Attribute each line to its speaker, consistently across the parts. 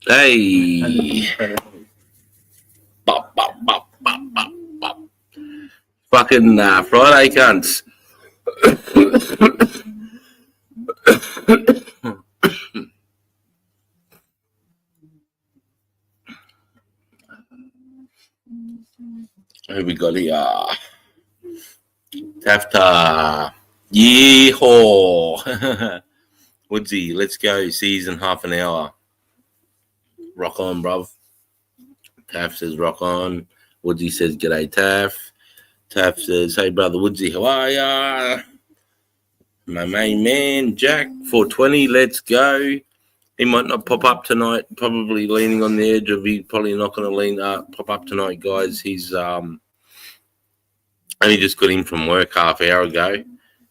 Speaker 1: Hey. Bop, bop, bop, bop, bop, bop. Fucking Friday cunts. Who we got here? Tafta. Yeehaw. Woodsy, let's go. Season half an hour. Rock on, bruv. Taff says rock on. Woodsy says g'day, Taff. Taff says, hey, brother Woodsy, how are ya? My main man, Jack, 420, let's go. He might not pop up tonight, probably leaning on the edge of he probably not going to pop up tonight, guys. He's only just got in from work half hour ago,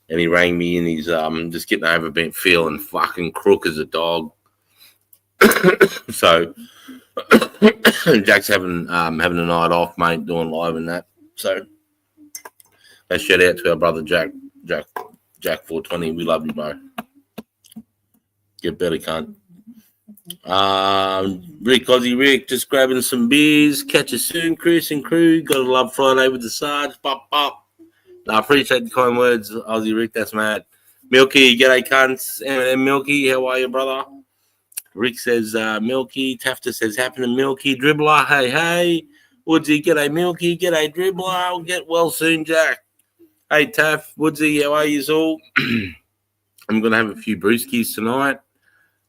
Speaker 1: and he rang me and he's just getting over being feeling fucking crook as a dog. So Jack's having a night off, mate, doing live and that. So let's shout out to our brother Jack 420. We love you, bro. Get better, cunt. Aussie Rick, just grabbing some beers. Catch you soon, Chris and crew. Gotta love Friday with the Sarge. Pop, pop. I appreciate the kind words, Aussie Rick. That's mad. Milky, g'day, cunts. And Milky, how are you, brother? Rick says, Milky. Tafta says, happening, Milky. Dribbler, hey. Woodsy, g'day, Milky. G'day, Dribbler. I'll get well soon, Jack. Hey, Taff, Woodsy, how are you all? I'm going to have a few brewskis tonight.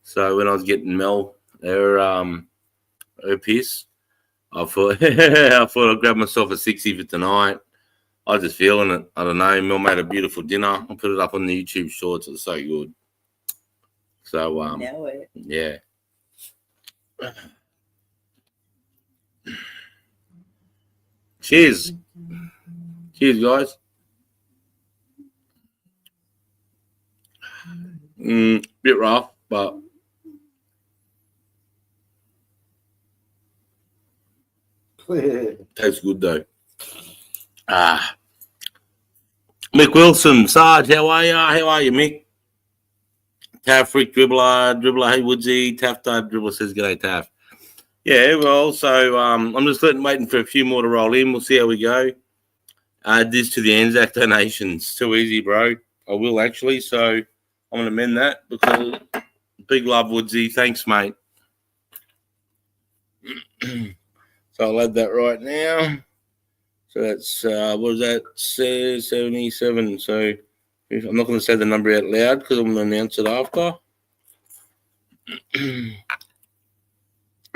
Speaker 1: So when I was getting Mel her piss, I thought I'd grab myself a 60 for tonight. I was just feeling it. I don't know. Mel made a beautiful dinner. I put it up on the YouTube shorts. It was so good. So yeah. Cheers, guys. Bit rough, but tastes good though. Mick Wilson, Sarge, how are you? How are you, Mick? Taff, Rick, Dribbler, hey Woodsy, Taff, Dribbler says g'day, Taff. Yeah, well, so I'm just waiting for a few more to roll in. We'll see how we go. Add this to the Anzac donations. Too easy, bro. I will actually, so I'm going to amend that because big love, Woodsy. Thanks, mate. So I'll add that right now. So that's, what was that? 77. So I'm not going to say the number out loud because I'm going to announce it after.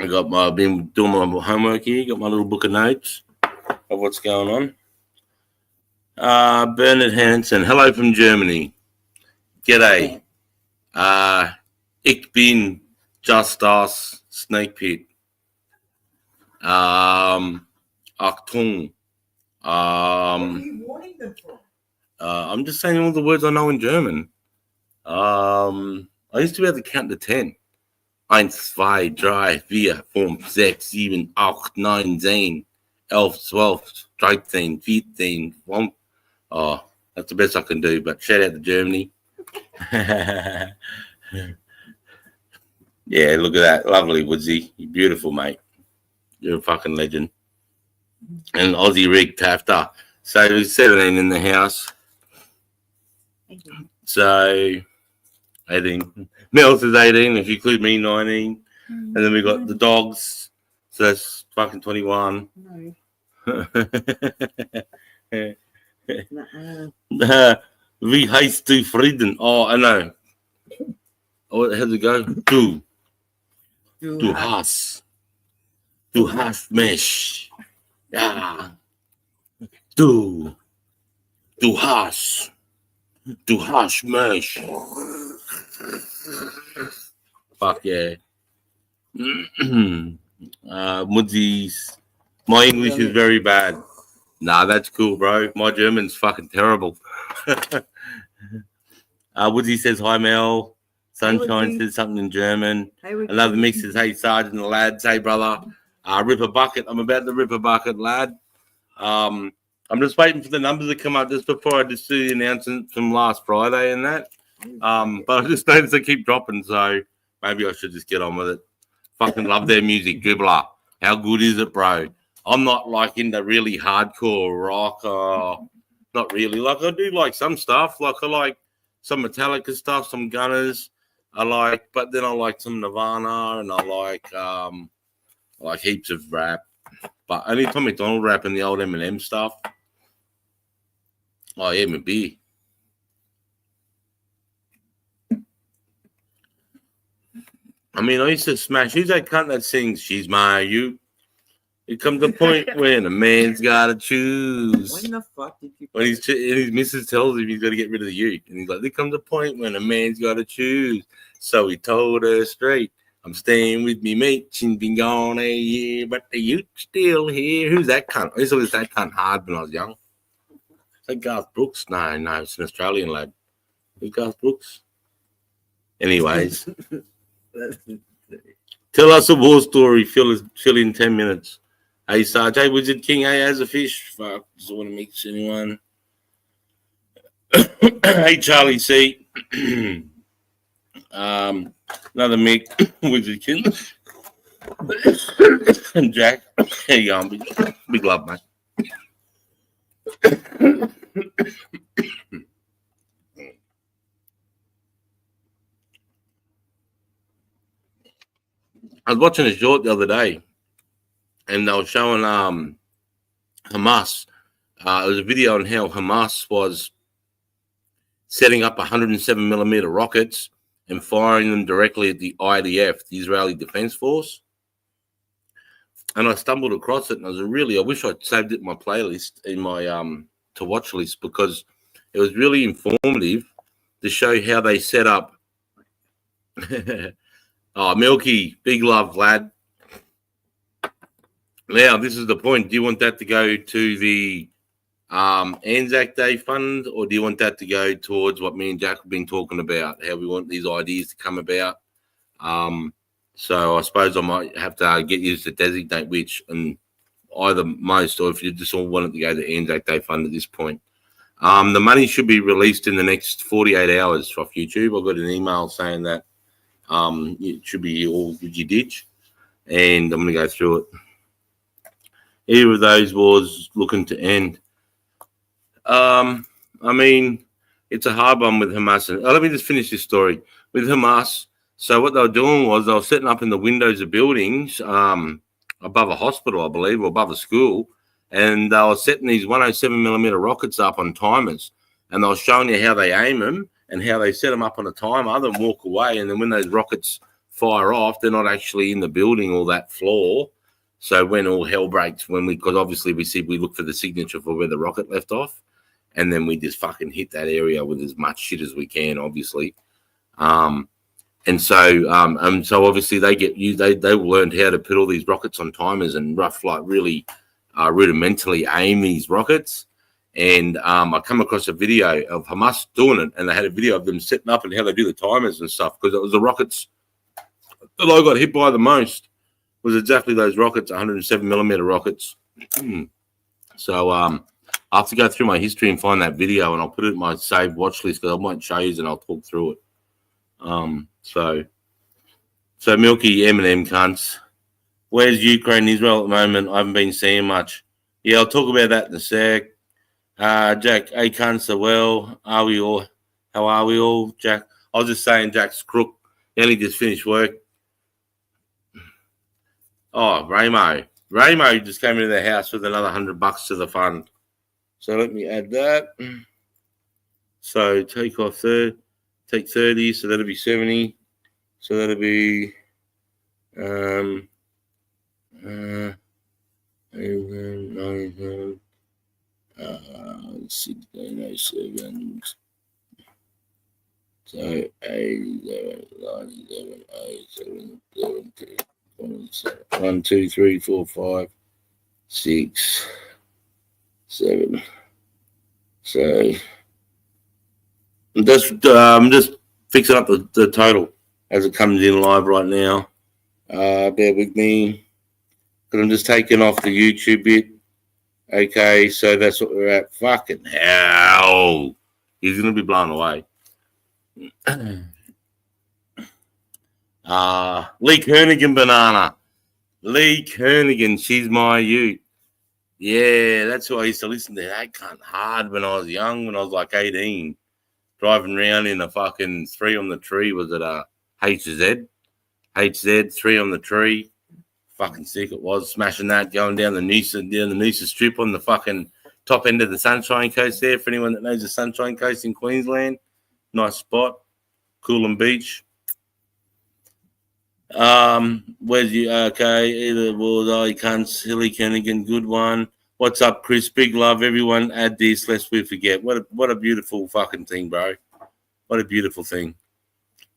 Speaker 1: I've been doing my homework here. Got my little book of notes of what's going on. Bernard Hansen, hello from Germany. G'day. Ich bin just das Snake Pit. Achtung.
Speaker 2: What are you warning them for?
Speaker 1: I'm just saying all the words I know in German. I used to be able to count to 10. 1, 2, 3, 4, 5, 6, 7, 8, 9, 10, 11, 12, 13, 14, 1. Oh, that's the best I can do, but shout out to Germany. Yeah, look at that. Lovely, Woodsy. You're beautiful, mate. You're a fucking legend. And Aussie Rick Tafta. So 17 in the house. So 18. Mel says 18. If you include me, 19. And then we got the dogs. So that's fucking 21.
Speaker 2: No.
Speaker 1: Wie heißt du Frieden? Oh, I know. Oh, how's it go? Du hast mich. Ja. Du hast mich. Fuck yeah. Woodsy's. My English is very bad. Nah, that's cool, bro. My German's fucking terrible. Woodsy says hi, Mel. Sunshine says something in German. Another mix says, hey, Sergeant and the lads. Hey, brother. Rip a bucket. I'm about to rip a bucket, lad. I'm just waiting for the numbers to come up just before I just do the announcement from last Friday and that. But I just noticed they keep dropping, so maybe I should just get on with it. Fucking love their music. Dribbler. How good is it, bro? I'm not like into really hardcore rock. Not really. Like I do like some stuff. Like I like some Metallica stuff, some Gunners. But then I like some Nirvana, and I like heaps of rap. But only Tom McDonald rap and the old Eminem stuff. Oh yeah, my beer. I mean, I used to smash. Who's that cunt that sings "She's My You"? It comes a point when a man's gotta choose.
Speaker 2: When the fuck did you?
Speaker 1: When his missus tells him he's got to get rid of the youth, and he's like, "There comes a point when a man's gotta choose." So he told her straight, "I'm staying with me mate. She's been gone a year, but the youth still here." Who's that cunt? I used to listen to that cunt hard when I was young. Is that Garth Brooks? No, it's an Australian lad. Who's Garth Brooks? Anyways. Tell us a war story. Fill in 10 minutes. Hey, Sarge. Hey, Wizard King. Hey, as a fish. Fuck, doesn't want to mix anyone. Hey, Charlie C. Another Mick. Wizard King. And Jack. How you going? Big love, mate. I was watching a short the other day, and they were showing Hamas. There was a video on how Hamas was setting up 107mm rockets and firing them directly at the IDF, the Israeli Defense Force. And I stumbled across it, and I wish I'd saved it in my playlist, in my to watch list, because it was really informative to show how they set up. Oh, Milky, big love, lad. Now, this is the point. Do you want that to go to the Anzac Day Fund, or do you want that to go towards what me and Jack have been talking about, how we want these ideas to come about? So I suppose I might have to get you to designate which, and either most, or if you just all want it to go to Anzac Day Fund at this point. The money should be released in the next 48 hours off YouTube. I got an email saying that it should be all you ditch, and I'm going to go through it. Either of those wars looking to end. I mean, it's a hard one with Hamas. Let me just finish this story. With Hamas, so what they were doing was they were setting up in the windows of buildings above a hospital, I believe, or above a school, and they were setting these 107mm rockets up on timers, and they were showing you how they aim them and how they set them up on a timer, then walk away, and then when those rockets fire off, they're not actually in the building or that floor. So when all hell breaks, because obviously we look for the signature for where the rocket left off, and then we just fucking hit that area with as much shit as we can, obviously. And so obviously they learned how to put all these rockets on timers and really rudimentarily aim these rockets. And I come across a video of Hamas doing it, and they had a video of them setting up and how they do the timers and stuff, because it was the rockets that I got hit by the most, was exactly those rockets, 107mm rockets. So I have to go through my history and find that video, and I'll put it in my saved watch list, because I won't show you and I'll talk through it. So Milky, Eminem cunts. Where's Ukraine and Israel at the moment? I haven't been seeing much. Yeah, I'll talk about that in a sec. Jack, hey cunts, well, are we all? How are we all, Jack? I was just saying Jack's crook. He only just finished work. Oh, Ramo just came into the house with another $100 to the fund. So let me add that. So take 30, so that'll be 70. So that'll be 1607. So 87, 97, 87, 72, 27. 1, 2, 3, 4, 5, 6, 7. So I'm just fixing up the total as it comes in live right now. Bear with me, because I'm just taking off the YouTube bit. Okay, so that's what we're at. Fucking hell. He's going to be blown away. Lee Kernigan banana. Lee Kernigan, she's my ute. Yeah, that's who I used to listen to. That cunt hard when I was young, when I was like 18. Driving around in a fucking 3 on the tree. Was it a HZ? HZ, 3 on the tree. Fucking sick it was. Smashing that, going down the Noosa Strip on the fucking top end of the Sunshine Coast there. For anyone that knows the Sunshine Coast in Queensland. Nice spot. Coolum Beach. Where's you? Okay, either Bullseye, cunts, Hilly Kernigan, good one. What's up, Chris? Big love, everyone. Add this, lest we forget. What a beautiful fucking thing, bro. What a beautiful thing.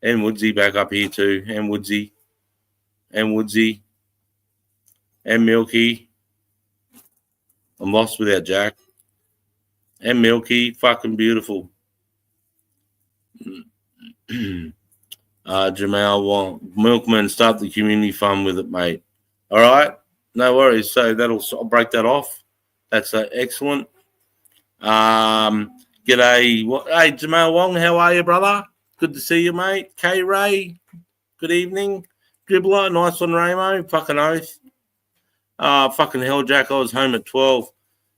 Speaker 1: And Woodsy back up here too. And Woodsy. And Woodsy. And Milky. I'm lost without Jack. And Milky, fucking beautiful. Jamal Wong, Milkman, start the community fund with it, mate. All right, no worries. So I'll break that off. That's excellent. G'day. Hey, Jamal Wong, how are you, brother? Good to see you, mate. K Ray, good evening. Dribbler, nice one, Ramo. Fucking oath. Fucking hell, Jack. I was home at 12.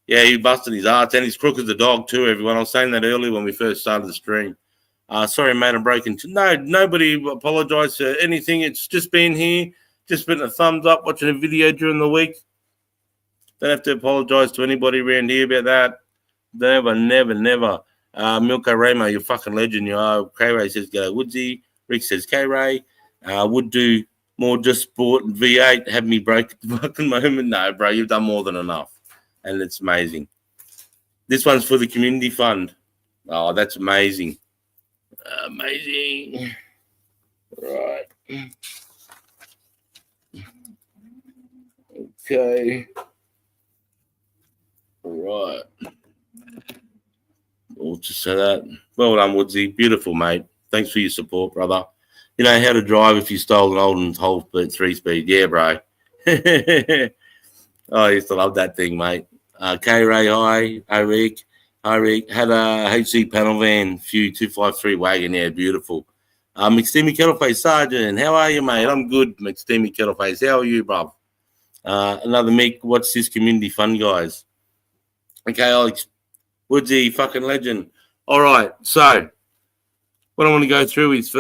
Speaker 1: Yeah, he busted his arts and he's crook as a dog too. Everyone, I was saying that earlier when we first started the stream. Sorry, mate, I'm breaking. No, nobody apologise for anything. It's just been here, just been a thumbs up, watching a video during the week. Don't have to apologise to anybody around here about that. Never. Milko Ramo, you're fucking legend. You are. K-Ray says, go Woodsy. Rick says, K-Ray. Would do more just sport and V8. Have me break at the fucking moment. No, bro, you've done more than enough. And it's amazing. This one's for the community fund. Oh, that's amazing. Amazing. Right. Okay. Right. We'll just say that. Well done, Woodsy. Beautiful, mate. Thanks for your support, brother. You know how to drive if you stole an old 3-speed. Yeah, bro. I used to love that thing, mate. K-Ray, hi, Rick. Hi, Rick. Had a HC panel van, few 253 wagon. Yeah, beautiful. McSteamy Kettleface Sergeant, how are you, mate? I'm good, McSteamy Kettleface. How are you, bruv? Another Mick, what's this community fun, guys? Okay, Alex. Woodsy, fucking legend. All right, so what I want to go through is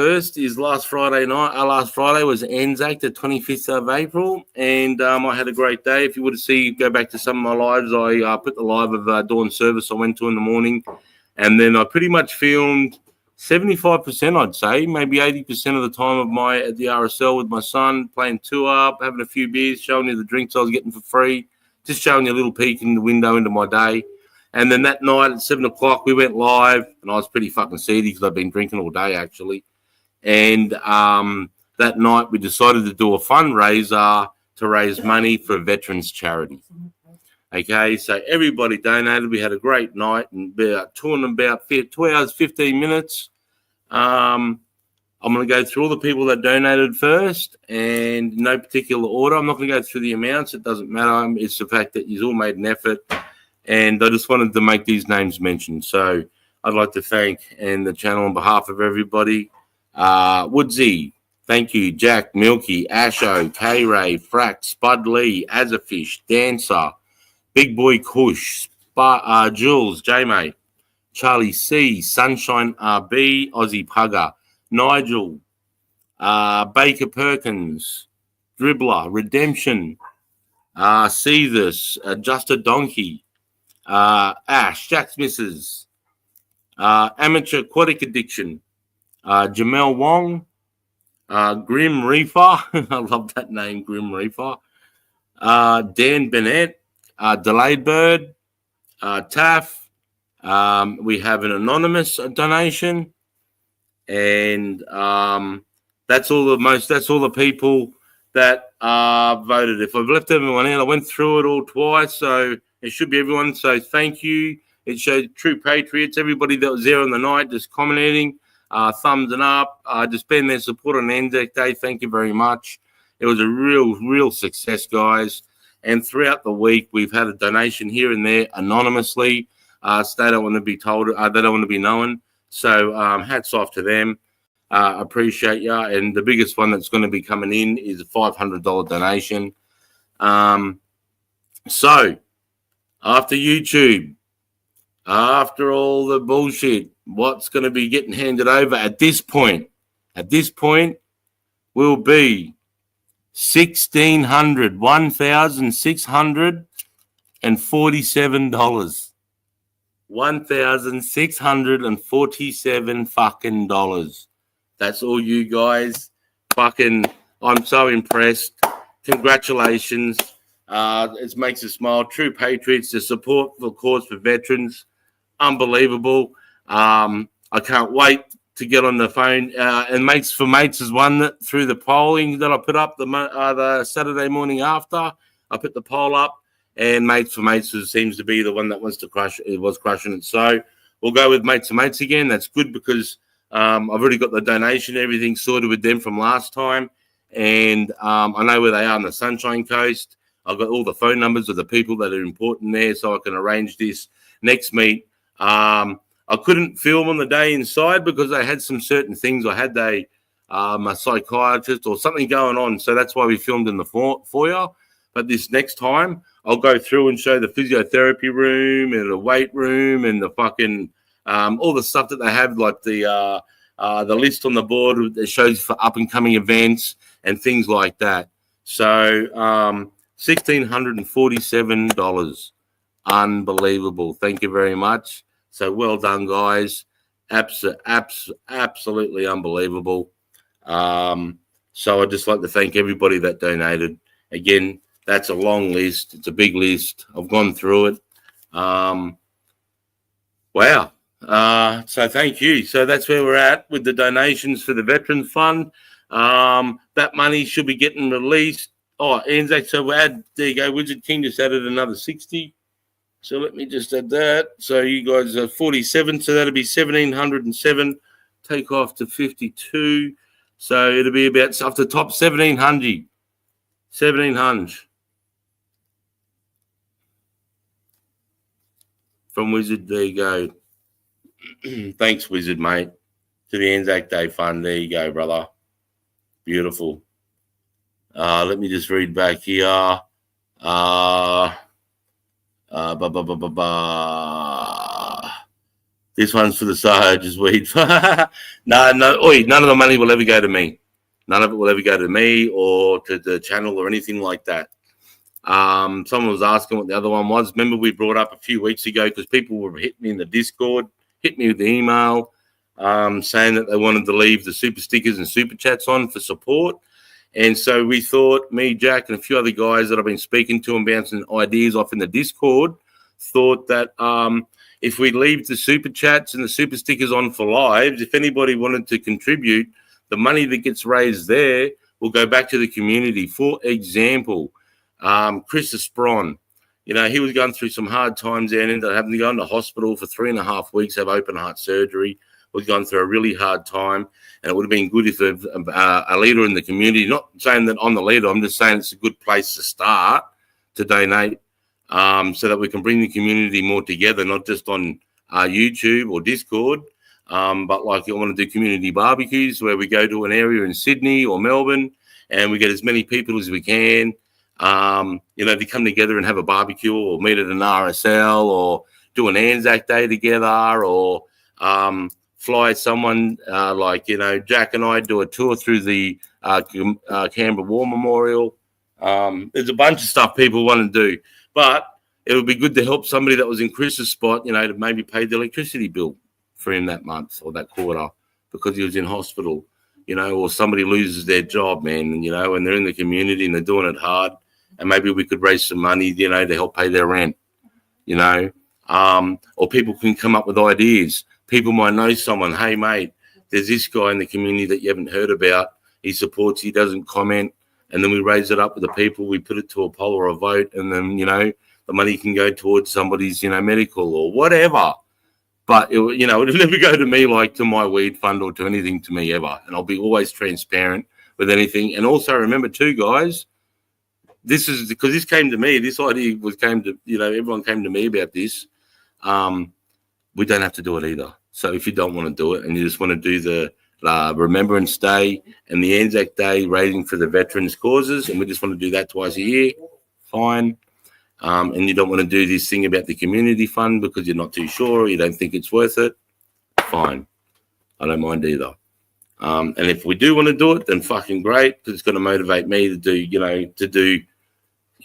Speaker 1: last Friday was Anzac, the 25th of April, and I had a great day. If you would have go back to some of my lives, I put the live of dawn service I went to in the morning, and then I pretty much filmed 75%, I'd say, maybe 80% of the time at the RSL with my son, playing tour, having a few beers, showing you the drinks I was getting for free, just showing you a little peek in the window into my day. And then that night at 7 o'clock, we went live, and I was pretty fucking seedy because I've been drinking all day, actually. And that night, we decided to do a fundraiser to raise money for a veterans charity. Okay, so everybody donated. We had a great night, and about 2 hours, 15 minutes. I'm going to go through all the people that donated first, and in no particular order. I'm not going to go through the amounts. It doesn't matter. It's the fact that you've all made an effort. And I just wanted to make these names mentioned. So I'd like to thank and the channel on behalf of everybody. Woodsy, thank you. Jack, Milky, Asho, K-Ray, Frack, Spud Lee, Azzafish, Dancer, Big Boy Kush, Jules, J-Mate, Charlie C, Sunshine RB, Aussie Pugger, Nigel, Baker Perkins, Dribbler, Redemption, See This, Just a Donkey, Ash, Jack's Misses, Amateur Aquatic Addiction, Jamel Wong, Grim Reaper, I love that name, Grim Reaper, Dan Bennett, Delayed Bird, Taff, we have an anonymous donation, and that's all the people that voted. If I've left everyone out, I went through it all twice, so it should be everyone. So thank you. It showed true patriots, everybody that was there on the night, just commenting, thumbs up, just being their support on Anzac Day. Thank you very much. It was a real success, guys. And throughout the week, we've had a donation here and there anonymously. So they don't want to be told, they don't want to be known. So hats off to them. Appreciate you. And the biggest one that's going to be coming in is a $500 donation. So after YouTube, after all the bullshit, what's going to be getting handed over at this point will be $1,647. $1,647 fucking dollars. That's all you guys. Fucking, I'm so impressed. Congratulations. It makes us smile. True patriots, the support for cause for veterans. Unbelievable. I can't wait to get on the phone. And Mates for Mates is one that through the polling that I put up the Saturday morning after. I put the poll up, and Mates for Mates seems to be the one that wants to crush it. It was crushing it. So we'll go with Mates for Mates again. That's good because I've already got the donation, everything sorted with them from last time. And I know where they are on the Sunshine Coast. I've got all the phone numbers of the people that are important there so I can arrange this next meet. I couldn't film on the day inside because I had some certain things. I had a psychiatrist or something going on. So that's why we filmed in the foyer. But this next time, I'll go through and show the physiotherapy room and the weight room and the fucking all the stuff that they have, like the list on the board that shows for up and coming events and things like that. So $1,647. Unbelievable. Thank you very much. So well done, guys. Absolutely unbelievable. So I'd just like to thank everybody that donated. Again, that's a long list. It's a big list. I've gone through it. Wow. So thank you. So that's where we're at with the donations for the Veterans Fund. That money should be getting released. Oh, Anzac, so there you go. Wizard King just added another 60. So let me just add that. So you guys are 47. So that'll be 1,707. Take off to 52. So it'll be about off the top 1,700. 1,700. From Wizard, there you go. Thanks, Wizard, mate. To the Anzac Day Fund. There you go, brother. Beautiful. Let me just read back here. This one's for the Sarge's weed. No. Oi, none of the money will ever go to me. None of it will ever go to me or to the channel or anything like that. Someone was asking what the other one was. Remember we brought up a few weeks ago because people were hitting me in the Discord, hit me with the email, saying that they wanted to leave the super stickers and super chats on for support. And so we thought, me, Jack, and a few other guys that I've been speaking to and bouncing ideas off in the Discord, thought that if we leave the super chats and the super stickers on for lives, if anybody wanted to contribute, the money that gets raised there will go back to the community. For example, Chris Espron, you know, he was going through some hard times there and ended up having to go into hospital for 3.5 weeks, have open heart surgery, was going through a really hard time. And it would have been good if a leader in the community, not saying that I'm the leader, I'm just saying it's a good place to start to donate so that we can bring the community more together, not just on YouTube or Discord, but like you want to do community barbecues where we go to an area in Sydney or Melbourne and we get as many people as we can, you know, to come together and have a barbecue or meet at an RSL or do an Anzac Day together or fly someone like, you know, Jack and I do a tour through the Canberra War Memorial. There's a bunch of stuff people want to do, but it would be good to help somebody that was in Chris's spot, you know, to maybe pay the electricity bill for him that month or that quarter because he was in hospital, you know, or somebody loses their job, man, you know, and they're in the community and they're doing it hard. And maybe we could raise some money, you know, to help pay their rent, you know, or people can come up with ideas. People might know someone, hey, mate, there's this guy in the community that you haven't heard about. He supports, he doesn't comment. And then we raise it up with the people. We put it to a poll or a vote. And then, you know, the money can go towards somebody's, you know, medical or whatever. But, you know, it'll never go to me like to my weed fund or to anything to me ever. And I'll be always transparent with anything. And also remember too, guys, this is because this came to me. This idea came to, you know, everyone came to me about this. We don't have to do it either. So if you don't want to do it and you just want to do the Remembrance Day and the Anzac Day raising for the veterans' causes, and we just want to do that twice a year. Fine. And you don't want to do this thing about the community fund because you're not too sure, or you don't think it's worth it. Fine. I don't mind either. And if we do want to do it, then fucking great, because it's going to motivate me to do,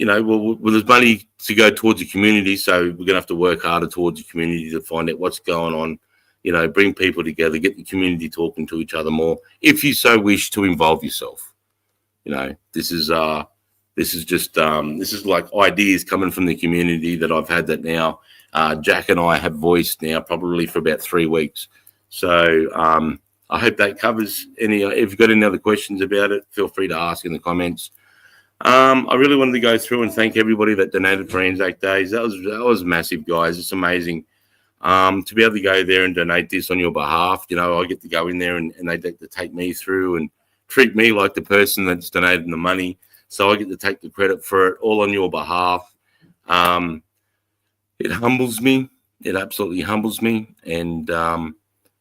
Speaker 1: well, there's money to go towards the community, so we're going to have to work harder towards the community to find out what's going on, bring people together, get the community talking to each other more, if you so wish to involve yourself. This is like ideas coming from the community that I've had that now Jack and I have voiced now probably for about 3 weeks. So I hope that covers any. If you've got any other questions about it, feel free to ask in the comments. I really wanted to go through and thank everybody that donated for Anzac Days. That was massive, guys. It's amazing to be able to go there and donate this on your behalf. I get to go in there and they get to take me through and treat me like the person that's donated the money. So I get to take the credit for it all on your behalf. It humbles me. It absolutely humbles me. And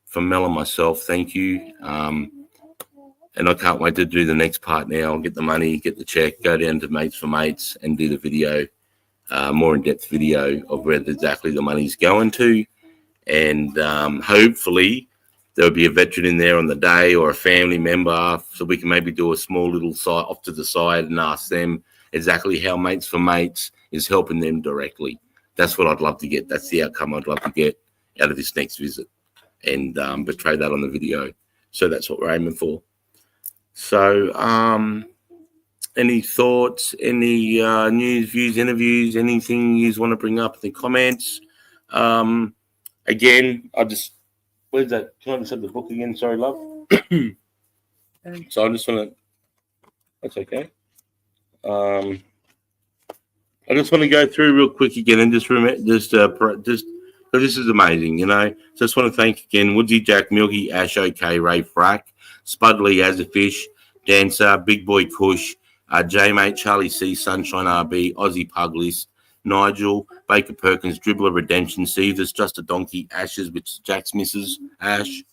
Speaker 1: from Mel and myself, thank you. And I can't wait to do the next part now. Get the money, get the check, go down to Mates for Mates and do the video, more in-depth video of where exactly the money's going to. And hopefully there'll be a veteran in there on the day or a family member, so we can maybe do a small little side off to the side and ask them exactly how Mates for Mates is helping them directly. That's what I'd love to get. That's the outcome I'd love to get out of this next visit, and portray that on the video. So that's what we're aiming for. So any thoughts, any news, views, interviews, anything you want to bring up in the comments? Again, where's that? Can I just have the book again? Sorry, love. So I just want to, that's okay. I just want to go through real quick again and just because this is amazing, So just want to thank again Woodsy, Jack, Milky, Ash, OK, Ray, Frack, Spudley, As a Fish, Dancer, Big Boy Kush, J-Mate, Charlie C, Sunshine RB, Aussie Puglist, Nigel, Baker Perkins, Dribbler Redemption, Seethers, Just a Donkey, Ashes, which Jack's misses, Ash,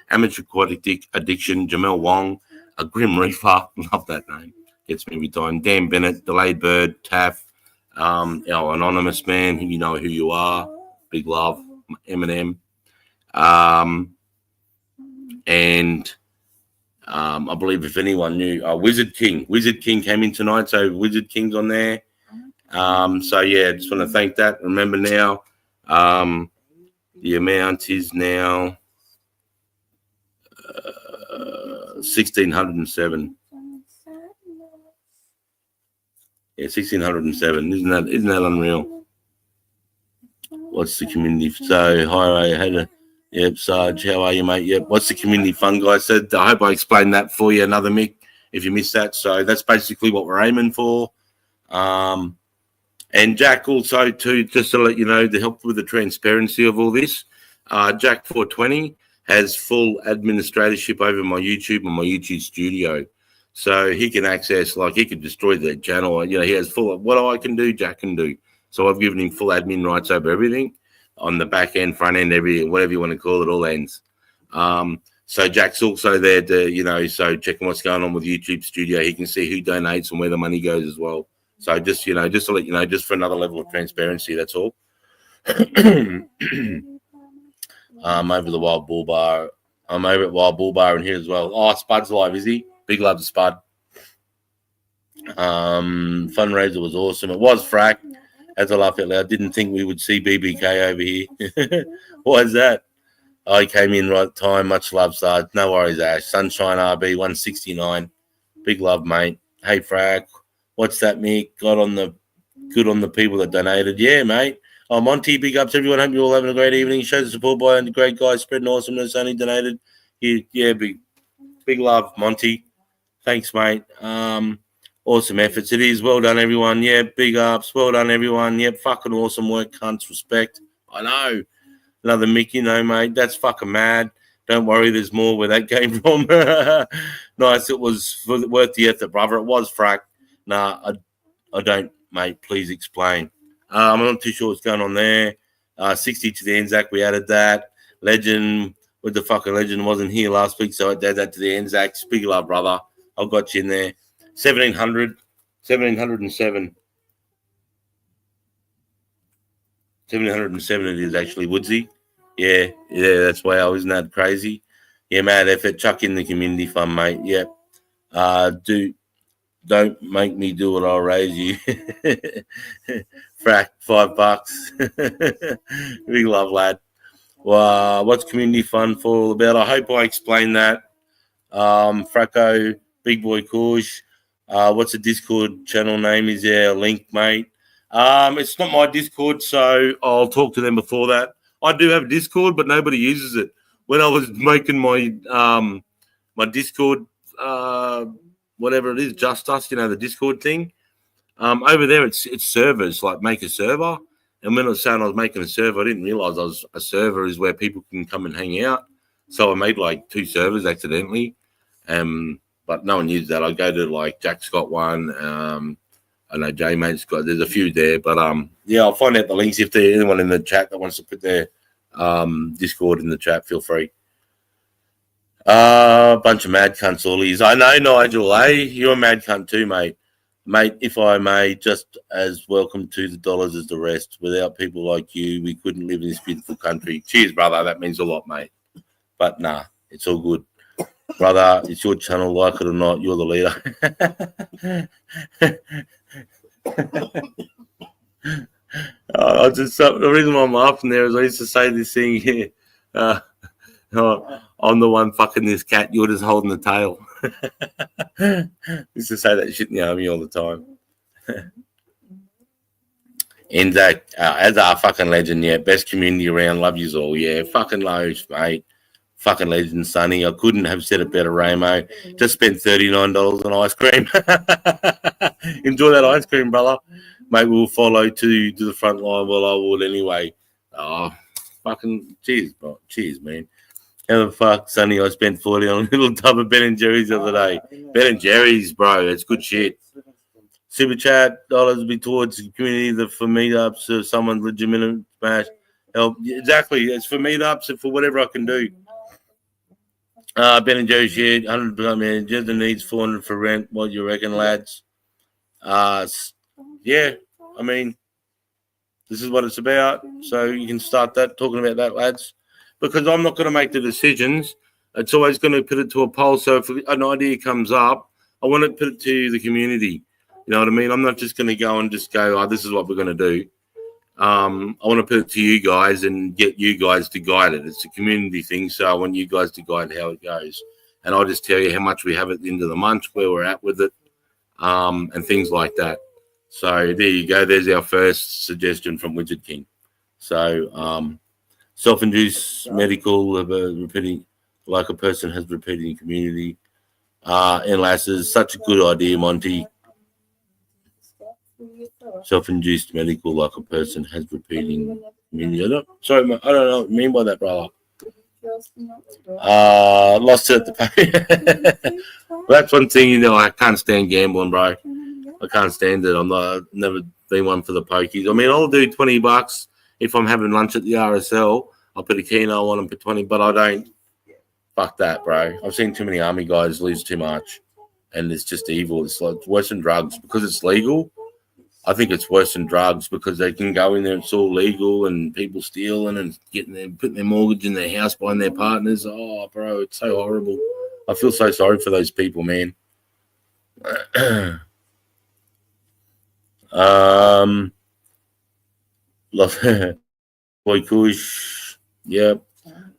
Speaker 1: Amateur Aquatic Addiction, Jamel Wong, a Grim Reaper, love that name, gets me every time, Dan Bennett, Delayed Bird, Taff, our anonymous man, you know who you are, big love, Eminem, and I believe if anyone knew, Wizard King came in tonight, so Wizard King's on there. So yeah, just want to thank that. Remember now, the amount is now 1,607. Yeah, 1,607. Isn't that unreal? What's the community? So hi, yep, Sarge, how are you, mate? Yep. What's the community fund, guys? So I hope I explained that for you, another Mick, if you missed that. So that's basically what we're aiming for. And Jack also, too, just to let you know, to help with the transparency of all this, Jack 420 has full administratorship over my YouTube and my YouTube studio. So he can access, he could destroy the channel. He has full of what I can do, Jack can do. So I've given him full admin rights over everything on the back end, front end, whatever you want to call it, all ends. So Jack's also there to, so checking what's going on with YouTube Studio. He can see who donates and where the money goes as well. So just, just to let you know, just for another level of transparency, that's all. Over the Wild Bull Bar. I'm over at Wild Bull Bar in here as well. Oh, Spud's live, is he? Big love to Spud. Fundraiser was awesome. It was Frack. As I laugh out loud, didn't think we would see BBK over here. Why is that? I came in right time. Much love, Sarge. No worries, Ash. Sunshine RB 169. Big love, mate. Hey, Frack. What's that, Mick? Good on the people that donated. Yeah, mate. Oh, Monty, big ups, everyone. Hope you're all having a great evening. Show the support by the great guys spreading awesomeness. Only donated. Yeah, big love, Monty. Thanks, mate. Awesome efforts. It is. Well done, everyone. Yeah, big ups. Well done, everyone. Yep, fucking awesome work, cunts. Respect. I know. Another Mickey, mate. That's fucking mad. Don't worry, there's more where that came from. Nice. It was worth the effort, brother. It was, Frack. Nah, I don't, mate. Please explain. I'm not too sure what's going on there. 60 to the Anzac. We added that. Legend with the fucking legend wasn't here last week, so I did that to the Anzacs. Big love, brother. I got you in there. 1700, 1707. 1707 it is actually, Woodsy. Yeah, that's wow, isn't that crazy? Yeah, mad effort. Chuck in the community fund, mate. Yep. Don't make me do it, I'll raise you. Frack, $5. Big love, lad. Well, what's community fund for all about? I hope I explained that. Fracco, Big Boy Kush. What's the Discord channel name? Is there a link, mate? It's not my Discord, so I'll talk to them before that. I do have a Discord, but nobody uses it. When I was making my my Discord, whatever it is, Just Us, the Discord thing, over there it's servers, like make a server. And when I was saying I was making a server, I didn't realize a server is where people can come and hang out. So I made like 2 servers accidentally. But no one used that. I go to like Jack's got one. I know J Mate's got. There's a few there, but yeah, I'll find out the links if there's anyone in the chat that wants to put their Discord in the chat. Feel free. Bunch of mad cunts, all these. I know, Nigel. Hey, you're a mad cunt too, mate. Mate, if I may, just as welcome to the dollars as the rest. Without people like you, we couldn't live in this beautiful country. Cheers, brother. That means a lot, mate. But nah, it's all good. Brother, it's your channel, like it or not, you're the leader. The reason why I'm laughing there is I used to say this thing here. I'm the one fucking this cat, you're just holding the tail. Used to say that shit in the army all the time. Anzac, as our fucking legend, yeah, best community around, love yous all, yeah, fucking loads, mate. Fucking legend, Sonny. I couldn't have said it better, Ramo. Just spent $39 on ice cream. Enjoy that ice cream, brother. Mate, we'll follow to the front line. Well, I would anyway. Oh, fucking cheers, bro. Cheers, man. How the fuck, Sonny? I spent 40 on a little tub of Ben & Jerry's the other day. Ben & Jerry's, bro. It's good shit. Super chat dollars be towards the community for meetups or someone's legitimate smash. Help. Exactly. It's for meetups and for whatever I can do. Ben & Jerry's shit, 100%, man. Jensen needs 400 for rent. What you reckon, lads? Yeah, I mean, this is what it's about. So you can start talking about that, lads. Because I'm not going to make the decisions. It's always going to put it to a poll. So if an idea comes up, I want to put it to the community. You know what I mean? I'm not just going to go and just go, this is what we're going to do. I want to put it to you guys and get you guys to guide it. It's a community thing, so I want you guys to guide how it goes. And I'll just tell you how much we have at the end of the month, where we're at with it, and things like that. So there you go. There's our first suggestion from Widget King. So self-induced medical, repeating like a person has repeating community. And lasses, such a good idea, Monty. Self-induced medical, like a person has repeating community. I don't know what you mean by that, brother. Lost it at the pay. Well, that's one thing, I can't stand gambling, bro. I can't stand it. I've never been one for the pokies. I mean, I'll do $20 if I'm having lunch at the RSL. I'll put a keno on and put 20, but I don't. Fuck that, bro. I've seen too many army guys lose too much, and it's just evil. It's like worse than drugs because it's legal. I think it's worse than drugs because they can go in there, it's all legal, and people stealing and putting their mortgage in their house, buying their partners. Oh, bro, it's so horrible. I feel so sorry for those people, man. Boy Kush, yep.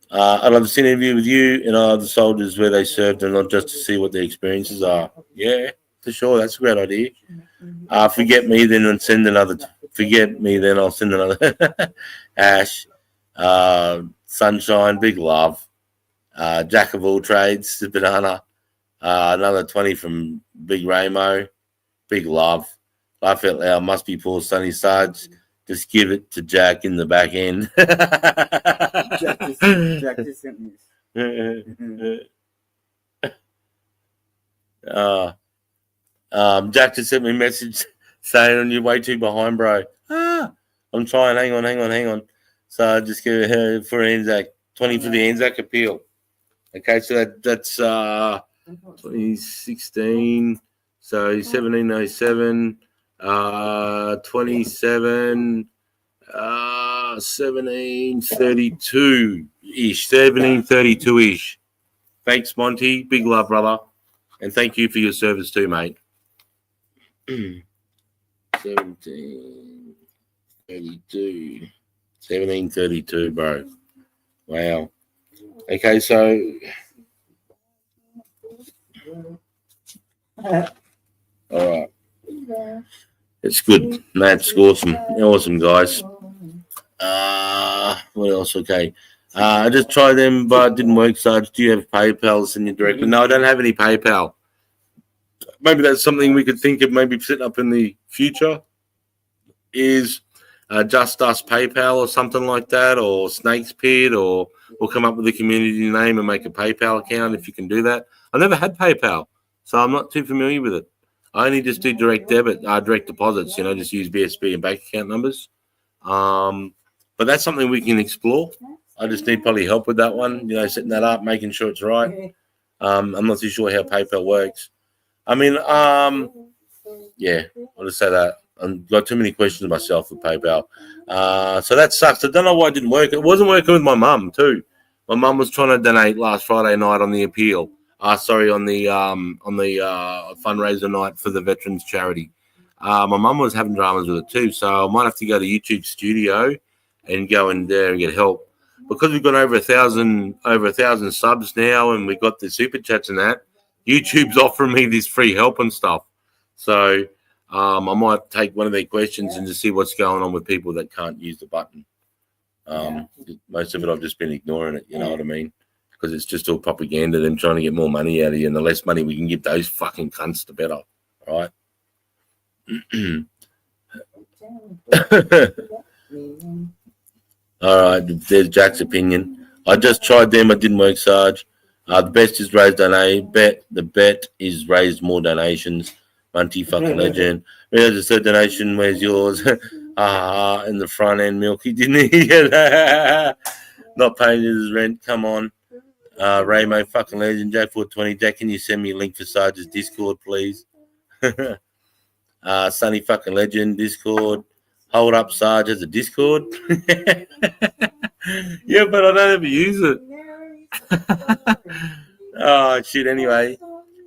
Speaker 1: I'd love to see an interview with you and other soldiers where they served and not just to see what their experiences are. Yeah, for sure. That's a great idea. Forget me, then I'll send another. Forget me, then I'll send another. Ash, Sunshine, big love. Jack of all trades, the banana. Another 20 from Big Ramo. Big love. Laugh out loud. Must be poor Sunny Sarge. Just give it to Jack in the back end.
Speaker 2: Jack just sent me.
Speaker 1: Jack just sent me a message saying you're way too behind, bro. I'm trying. Hang on. So I just give it for Anzac. 20 for the Anzac appeal. Okay, so that's 2016. So 1707, 27, 1732-ish. Thanks, Monty. Big love, brother. And thank you for your service too, mate. 1732, bro. Wow. Okay, so all right. It's good. That's awesome. Awesome, guys. What else? Okay. I just tried them, but it didn't work. So, do you have PayPal? Send you directly? No, I don't have any PayPal. Maybe that's something we could think of maybe setting up in the future. Is Just Us PayPal or something like that, or Snake's Pit, or we'll come up with a community name and make a PayPal account if you can do that. I never had PayPal, so I'm not too familiar with it. I only just do direct deposits, just use BSB and bank account numbers. But that's something we can explore. I just need probably help with that one, setting that up, making sure it's right. I'm not too sure how PayPal works. I mean, yeah, I'll just say that. I've got too many questions myself with PayPal. So that sucks. I don't know why it didn't work. It wasn't working with my mum, tum My mum was trying to donate last Friday night on the appeal. On the fundraiser night for the veterans charity. My mum was having dramas with it too, so I might have to go to YouTube Studio and go in there and get help. Because we've got over 1,000 subs now, and we've got the super chats and that, YouTube's offering me this free help and stuff. So I might take one of their questions and just see what's going on with people that can't use the button. Most of it I've just been ignoring it, you know what I mean? Because it's just all propaganda, them trying to get more money out of you, and the less money we can give those fucking cunts, the better, right? All right, there's Jack's opinion. I just tried them, it didn't work, Sarge. The best is raised the bet is raised more donations. Munty fucking legend. There's a third donation, where's yours? In the front end, Milky, didn't he? Not paying his rent, come on. Raymo fucking legend, Jack420. Jack, can you send me a link for Sarge's Discord, please? Sunny fucking legend, Discord. Hold up, Sarge as a Discord. Yeah, but I don't ever use it. Oh, shit, anyway.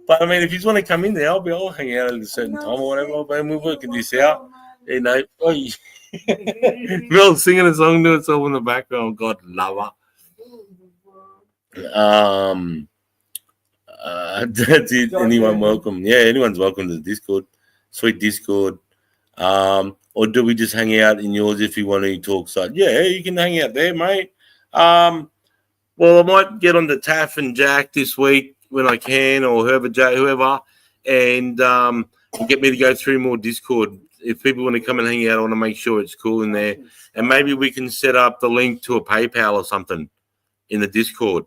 Speaker 1: But, I mean, if you just want to come in there, I'll hang out at a certain time or whatever. But we're working this out. Mel singing a song to itself in the background. God love her. That's it. Anyone welcome? Yeah, anyone's welcome to the Discord. Sweet Discord. Or do we just hang out in yours if you want to talk side? Yeah, you can hang out there, mate. Well, I might get on to Taff and Jack this week when I can, or whoever, and get me to go through more Discord. If people want to come and hang out, I want to make sure it's cool in there. And maybe we can set up the link to a PayPal or something in the Discord.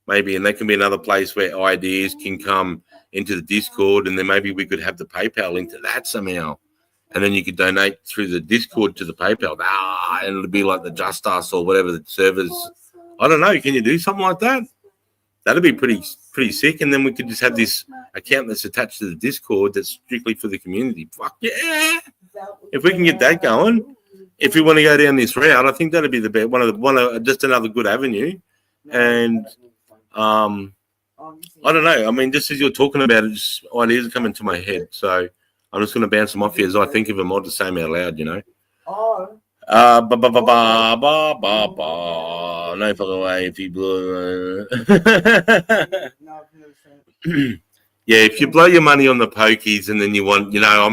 Speaker 1: Maybe, and that can be another place where ideas can come into the Discord, and then maybe we could have the PayPal link to that somehow. And then you could donate through the Discord to the PayPal. And it'll be like the Just Us or whatever the servers. I don't know. Can you do something like that? That'd be pretty sick. And then we could just have this account that's attached to the Discord that's strictly for the community. Fuck yeah! If we can get that going, if we want to go down this route, I think that'd be the best. Just another good avenue. And I don't know. I mean, just as you're talking about it, just ideas are coming to my head. So I'm just going to bounce them off you as I think of them. I'll just say them out loud, No fucking way if you blow. Yeah, if you blow your money on the pokies and then you want, I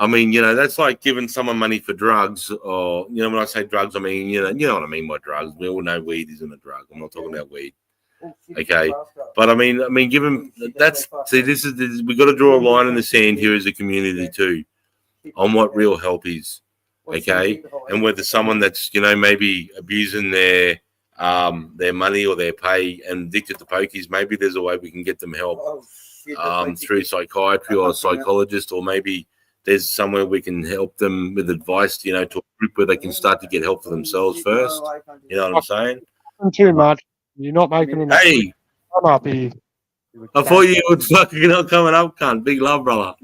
Speaker 1: mean, that's like giving someone money for drugs, or when I say drugs, I mean, you know what I mean by drugs. We all know weed isn't a drug. I'm not talking about weed. Okay, but I mean, give them. We got to draw a line in the sand here as a community too, on what real help is. Okay, and whether someone that's maybe abusing their money or their pay and addicted to pokies, maybe there's a way we can get them help through psychiatry or a psychologist, or maybe there's somewhere we can help them with advice, to a group where they can start to get help for themselves first. You know what I'm saying?
Speaker 3: too much. You're not making enough.
Speaker 1: Hey,
Speaker 3: Come up here.
Speaker 1: I thought you were fucking not coming up, cunt. Big love, brother.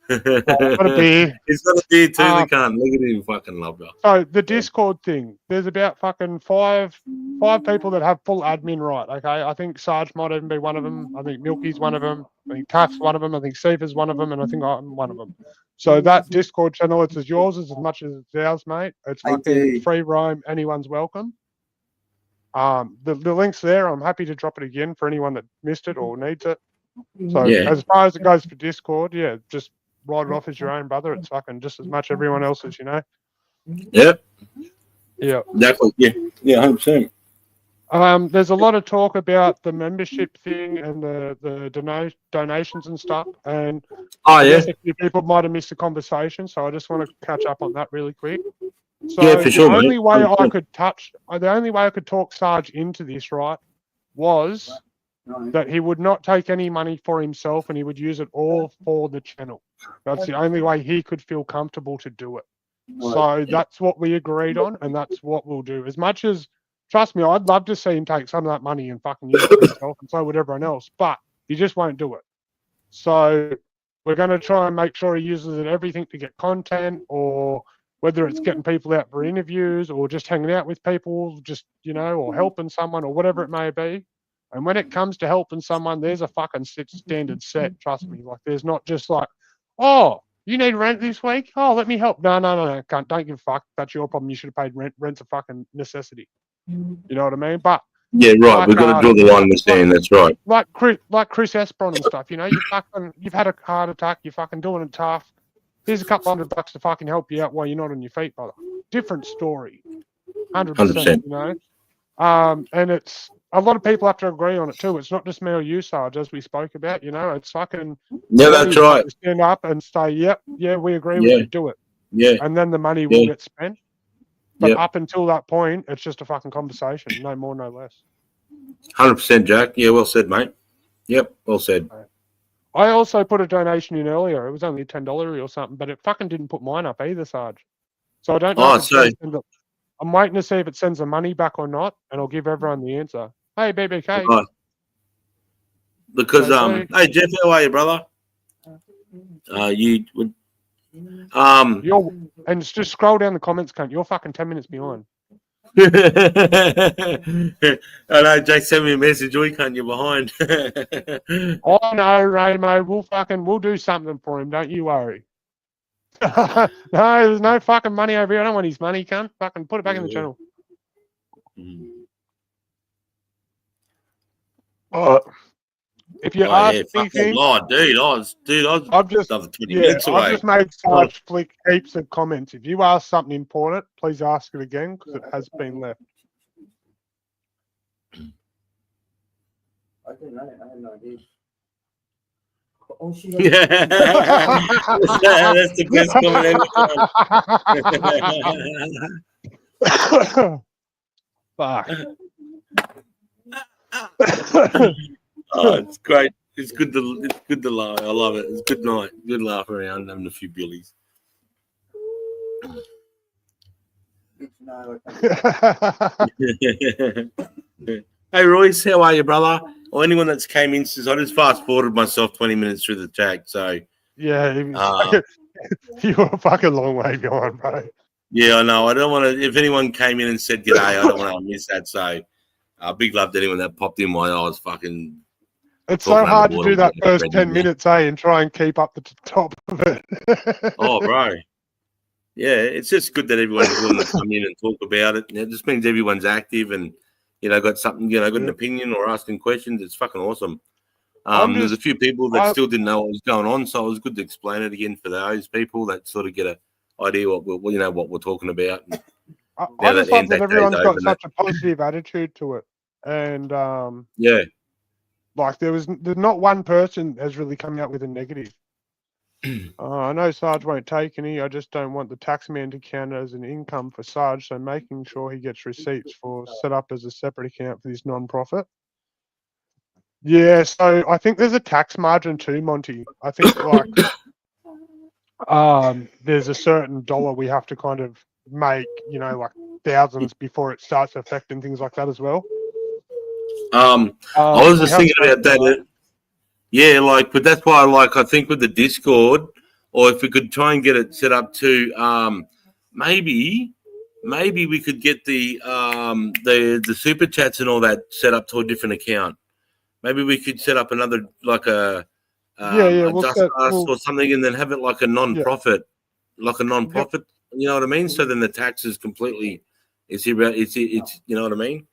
Speaker 3: Got a beer.
Speaker 1: He's got a beer too, the cunt. Look at him, fucking love, bro.
Speaker 3: So the Discord thing, there's about fucking five people that have full admin right. Okay, I think Sarge might even be one of them. I think Milky's one of them. I think Taff's one of them. I think Seaver's one of them, and I think I'm one of them. So that Discord channel, it's as yours as much as it's ours, mate. It's fucking free roam. Anyone's welcome. The link's there. I'm happy to drop it again for anyone that missed it or needs it. So as far as it goes for Discord, yeah, just write it off as your own, brother. It's fucking just as much everyone else as you know.
Speaker 1: Yep.
Speaker 3: Yeah.
Speaker 1: Exactly. Yeah, 100%.
Speaker 3: There's a lot of talk about the membership thing and the donations and stuff. And a few people might have missed the conversation, so I just want to catch up on that really quick. So
Speaker 1: yeah, for sure.
Speaker 3: The only way I could talk Sarge into this, right, was that he would not take any money for himself and he would use it all for the channel. That's the only way he could feel comfortable to do it. So that's what we agreed on, and that's what we'll do. As much as, trust me, I'd love to see him take some of that money and fucking use it for himself, and so would everyone else, but he just won't do it. So we're going to try and make sure he uses it everything to get content, or whether it's getting people out for interviews or just hanging out with people, just, you know, or helping someone or whatever it may be. And when it comes to helping someone, there's a fucking standard set, trust me. Like, there's not just like, oh, you need rent this week? Oh, let me help. No, don't give a fuck. That's your problem. You should have paid rent. Rent's a fucking necessity. You know what I mean? But
Speaker 1: yeah, right. We've got to draw the line in the sand. That's right.
Speaker 3: Like Chris Esperon and stuff. You know, you've had a heart attack. You're fucking doing it tough. Here's a couple $100 to fucking help you out while you're not on your feet, brother. Different story. 100%. You know, and it's a lot of people have to agree on it too. It's not just me or you, Sarge, as we spoke about. You know, it's fucking
Speaker 1: that's right.
Speaker 3: Stand up and say, yep, yeah, we agree. We should do it.
Speaker 1: Yeah,
Speaker 3: and then the money will get spent. But up until that point, it's just a fucking conversation, no more, no less.
Speaker 1: 100%, Jack. Yeah, well said, mate. Yep, well said.
Speaker 3: I also put a donation in earlier. It was only $10 or something, but it fucking didn't put mine up either, Sarge. So I don't know. I'm waiting to see if it sends the money back or not, and I'll give everyone the answer. Hey, BBK.
Speaker 1: Right. Because hey Jeff, how are you, brother? You would
Speaker 3: and just scroll down the comments, cunt. You're fucking 10 minutes behind.
Speaker 1: I know Jake sent me a message. We can't. You're behind.
Speaker 3: Oh no, Ramo. We'll do something for him. Don't you worry. No, there's no fucking money over here. I don't want his money, cunt. Fucking put it back in the channel. If you ask anything,
Speaker 1: I've just
Speaker 3: made Sarge flick heaps of comments. If you ask something important, please ask it again because it has been left.
Speaker 2: I didn't know. I had no idea. Oh, she
Speaker 1: that's the best comment ever. Fuck. Oh, it's great. It's good to laugh. I love it. It's good night. Good laugh around, having a few billies. Hey Royce, how are you, brother? Or anyone that's came in since I just fast forwarded myself 20 minutes through the tag. So
Speaker 3: yeah, you were a fucking long way gone, bro.
Speaker 1: Yeah, I know. I don't want to. If anyone came in and said g'day, I don't want to miss that. So big love to anyone that popped in while I was fucking.
Speaker 3: It's so hard to do that first 10 minutes, and try and keep up the top of it.
Speaker 1: Oh, bro. Yeah, it's just good that everyone's willing to come in and talk about it. It just means everyone's active and, got something, got an opinion or asking questions. It's fucking awesome. There's a few people that still didn't know what was going on, so it was good to explain it again for those people that sort of get an idea what we're talking about.
Speaker 3: I just love that everyone's got such a positive attitude to it. And, like there's not one person has really come out with a negative. I know Sarge won't take any. I just don't want the taxman to count as an income for Sarge, so making sure he gets receipts for set up as a separate account for this non-profit. Yeah, so I think there's a tax margin too, Monty. I think like there's a certain dollar we have to kind of make, like thousands before it starts affecting things like that as well.
Speaker 1: I was
Speaker 3: we
Speaker 1: just
Speaker 3: have
Speaker 1: thinking about
Speaker 3: spoken
Speaker 1: that. Yeah, like, but that's why, like, I think with the Discord, or if we could try and get it set up to, maybe we could get the super chats and all that set up to a different account. Maybe we could set up another, like a
Speaker 3: we'll
Speaker 1: Just
Speaker 3: set,
Speaker 1: Us
Speaker 3: we'll,
Speaker 1: or something, and then have it like a non-profit, You know what I mean? So then the tax is completely, it's you know what I mean?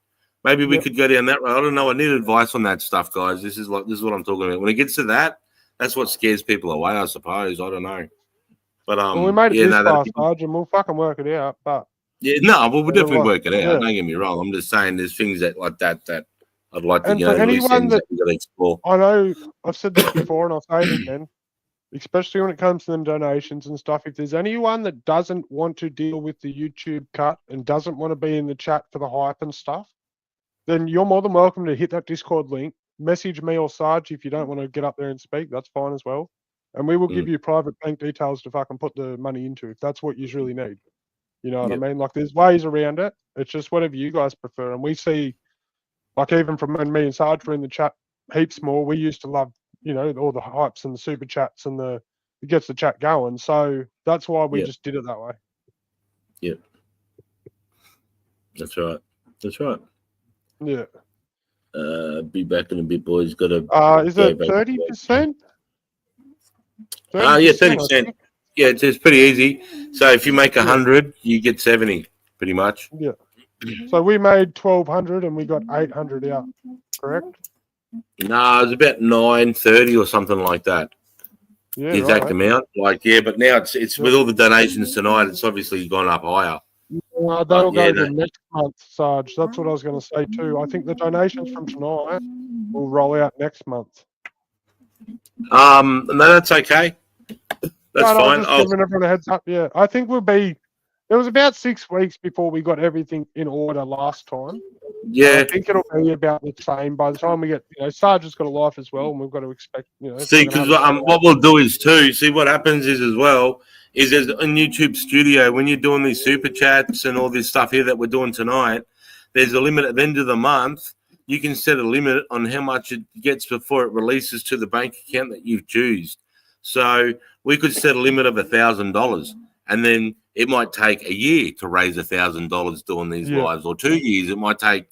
Speaker 1: Maybe we could go down that road. I don't know. I need advice on that stuff, guys. This is what I'm talking about. When it gets to that, that's what scares people away, I suppose. I don't know. But
Speaker 3: well, we made it this far, Sarge, and we'll fucking work it out. But
Speaker 1: we'll definitely work it out. Yeah. Don't get me wrong. I'm just saying there's things that like that I'd like to,
Speaker 3: and for anyone that
Speaker 1: we got to explore.
Speaker 3: I know I've said this before, and I'll say it again. Especially when it comes to the donations and stuff, if there's anyone that doesn't want to deal with the YouTube cut and doesn't want to be in the chat for the hype and stuff, then you're more than welcome to hit that Discord link, message me or Sarge if you don't want to get up there and speak. That's fine as well. And we will give you private bank details to fucking put the money into if that's what you really need. You know what I mean? Like, there's ways around it. It's just whatever you guys prefer. And we see, like, even from when me and Sarge were in the chat heaps more, we used to love, you know, all the hypes and the super chats and it gets the chat going. So that's why we just did it that way.
Speaker 1: Yep. That's right. Yeah. Be back in a bit, boys. Got to.
Speaker 3: Is it 30%?
Speaker 1: Yeah, 30%. Yeah, it's pretty easy. So if you make 100, you get 70, pretty much.
Speaker 3: Yeah. So we made 1,200 and we got 800 out. Correct?
Speaker 1: No, it was about 930 or something like that.
Speaker 3: Yeah,
Speaker 1: the exact amount. Like, but now it's with all the donations tonight. It's obviously gone up higher.
Speaker 3: That'll go to next month, Sarge. That's what I was going to say too. I think the donations from tonight will roll out next month.
Speaker 1: No, that's okay. That's fine.
Speaker 3: Just giving everyone a heads up. Yeah, I think we'll be. It was about 6 weeks before we got everything in order last time.
Speaker 1: Yeah,
Speaker 3: I think it'll be about the same by the time we get. You know, Sarge has got a life as well, and we've got to expect. You know,
Speaker 1: see, because what we'll do is too. See, what happens is as well. Is there's a YouTube studio when you're doing these super chats and all this stuff here that we're doing tonight, there's a limit at the end of the month. You can set a limit on how much it gets before it releases to the bank account that you've chosen. So we could set a limit of $1,000, and then it might take a year to raise $1,000 doing these lives, or 2 years. It might take,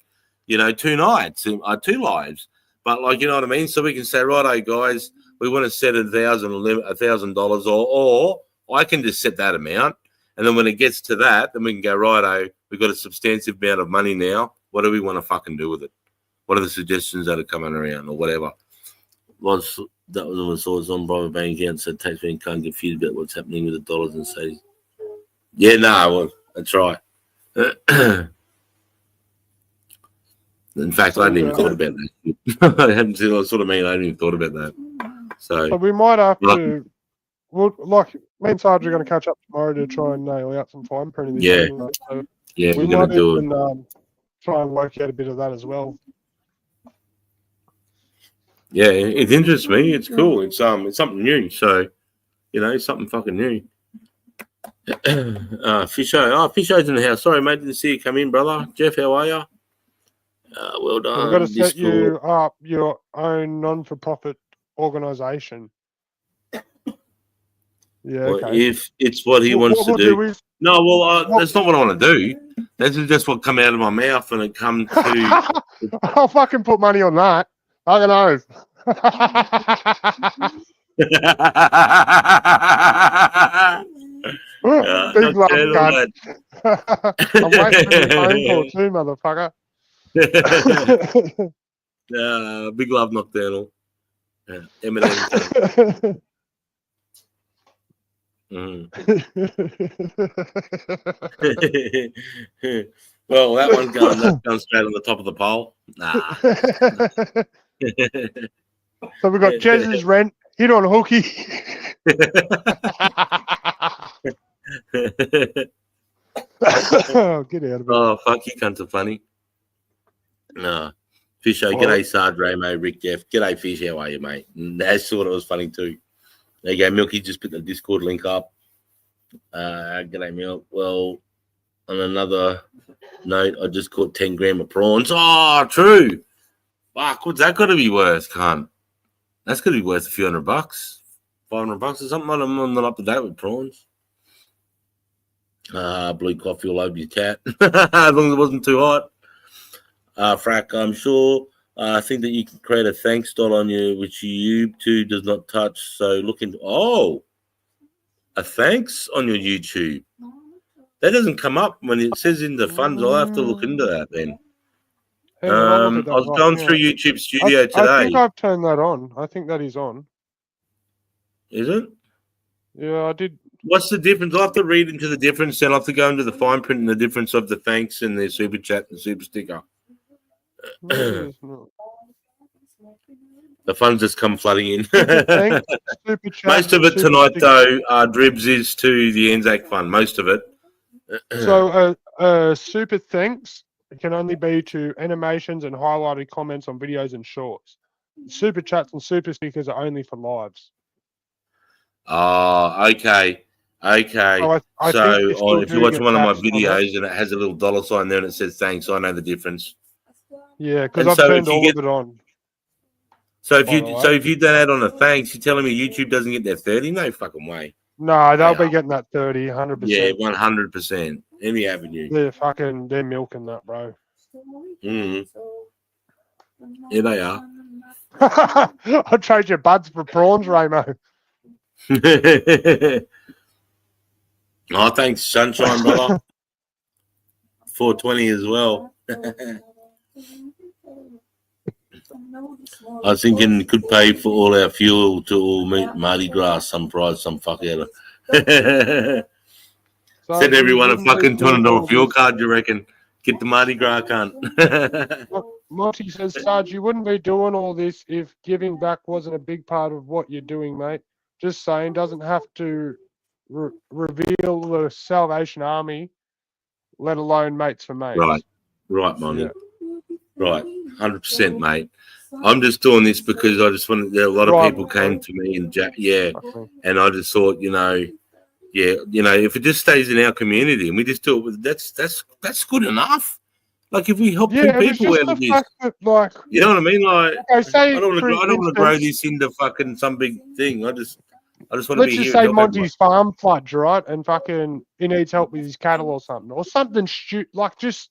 Speaker 1: 2 nights, 2 lives. But like, you know what I mean? So we can say, righto, guys, we want to set $1,000, or I can just set that amount, and then when it gets to that, then we can go, righto, we've got a substantive amount of money now. What do we want to fucking do with it? What are the suggestions that are coming around or whatever? That was what was on private bank account, so taxpayers can't get confused about what's happening with the dollars and say, well, that's right. In fact, I hadn't even thought about that. I hadn't seen what sort of mean. I hadn't even thought about that. So
Speaker 3: we might have to. Well, like me and Sarge are going to catch up tomorrow to try and nail out some fine printing.
Speaker 1: We're going to do it.
Speaker 3: Try and work out a bit of that as well.
Speaker 1: Yeah, it interests me. It's cool. It's something new. So, something fucking new. Fisho. Fisho's in the house. Sorry, mate. Didn't see you come in, brother. Jeff, how are you? Well done.
Speaker 3: We've got to set you up your own non-for-profit organisation. Yeah,
Speaker 1: well, if it's what he wants to do. That's not what I want to do. This is just what come out of my mouth when it comes to.
Speaker 3: I'll fucking put money on that. I don't know. Big love, God. I'm waiting for the phone call too, motherfucker.
Speaker 1: Big love, Nocturnal. Eminem. Well, that one's going straight on the top of the pole. Nah.
Speaker 3: So we've got Jez's rent, hit on hooky. Get out of it.
Speaker 1: Oh, fuck, you cunts are funny. No. Fisho, g'day, Sarge, Ramo, Rick, Jeff. G'day, Fish, how are you, mate? That's thought it was funny too. There you go, Milky just put the Discord link up. G'day, Milk. Well, On another note, I just caught 10 gram of prawns. Oh, true. Fuck, what's that got to be worth, cunt? That's got to be worth a few $100, $500 or something. I'm not up to date with prawns. Blue coffee all over your cat, as long as it wasn't too hot. Frack, I'm sure. I think that you can create a thanks dot on you, which YouTube does not touch. So look into a thanks on your YouTube. That doesn't come up when it says in the funds. I'll have to look into that then.
Speaker 3: Hang on, I'll look at that
Speaker 1: I was
Speaker 3: right
Speaker 1: going
Speaker 3: now.
Speaker 1: through YouTube Studio today.
Speaker 3: I think I've turned that on. I think that is on.
Speaker 1: Is it?
Speaker 3: Yeah, I did.
Speaker 1: What's the difference? I'll have to read into the difference, then I'll have to go into the fine print and the difference of the thanks and the super chat and super sticker.
Speaker 3: No, it's not.
Speaker 1: The funds just come flooding in.
Speaker 3: Thanks, super chat,
Speaker 1: Most of it
Speaker 3: super
Speaker 1: tonight,
Speaker 3: sticker.
Speaker 1: though, Dribs is to the Anzac Fund. Most of it.
Speaker 3: So, super thanks can only be to animations and highlighted comments on videos and shorts. Super chats and super stickers are only for lives.
Speaker 1: Oh, okay. Okay.
Speaker 3: So I
Speaker 1: So
Speaker 3: think you're still
Speaker 1: if you
Speaker 3: doing
Speaker 1: watch
Speaker 3: it
Speaker 1: one of my
Speaker 3: taxed on it.
Speaker 1: videos and it has a little dollar sign there and it says thanks, I know the difference.
Speaker 3: Yeah, because
Speaker 1: And
Speaker 3: I've
Speaker 1: so
Speaker 3: turned
Speaker 1: if you
Speaker 3: all
Speaker 1: get-
Speaker 3: of it on.
Speaker 1: So if
Speaker 3: By the way.
Speaker 1: you donate on a thanks, you're telling me YouTube doesn't get their 30? No fucking way.
Speaker 3: No, they'll
Speaker 1: Yeah.
Speaker 3: be getting that 30, 100%.
Speaker 1: Yeah, 100%. Any avenue.
Speaker 3: They're milking that, bro.
Speaker 1: Mm. Yeah, they are.
Speaker 3: I'll trade your buds for prawns, Ramo.
Speaker 1: Oh, thanks, Sunshine, brother. 420 as well. I was thinking it could pay for all our fuel to all meet Mardi Gras, some prize, some fuck out of.
Speaker 3: So
Speaker 1: Send everyone a
Speaker 3: you wouldn't
Speaker 1: fucking
Speaker 3: be doing all
Speaker 1: $200 fuel
Speaker 3: this.
Speaker 1: card, you reckon? Get the Mardi Gras cunt.
Speaker 3: Monty says, Sarge, you wouldn't be doing all this if giving back wasn't a big part of what you're doing, mate. Just saying, doesn't have to reveal the Salvation Army, let alone mates for mates.
Speaker 1: Right, Monty.
Speaker 3: Yeah.
Speaker 1: Right, 100%, mate. I'm just doing this because I just wanted. A lot of
Speaker 3: Right.
Speaker 1: people came to me and yeah,
Speaker 3: Okay.
Speaker 1: and I just thought, if it just stays in our community and we just do it with that's good enough. Like if we help
Speaker 3: Yeah,
Speaker 1: two
Speaker 3: and it's
Speaker 1: people
Speaker 3: just
Speaker 1: out of
Speaker 3: the
Speaker 1: this,
Speaker 3: fact that, like,
Speaker 1: you know what I mean? Like
Speaker 3: okay, say,
Speaker 1: I don't
Speaker 3: for
Speaker 1: want to grow
Speaker 3: instance,
Speaker 1: this into fucking some big thing. I just want to
Speaker 3: let's
Speaker 1: be
Speaker 3: just
Speaker 1: here.
Speaker 3: say
Speaker 1: and help
Speaker 3: Monty's farm floods, right? And fucking he needs help with his cattle or something like just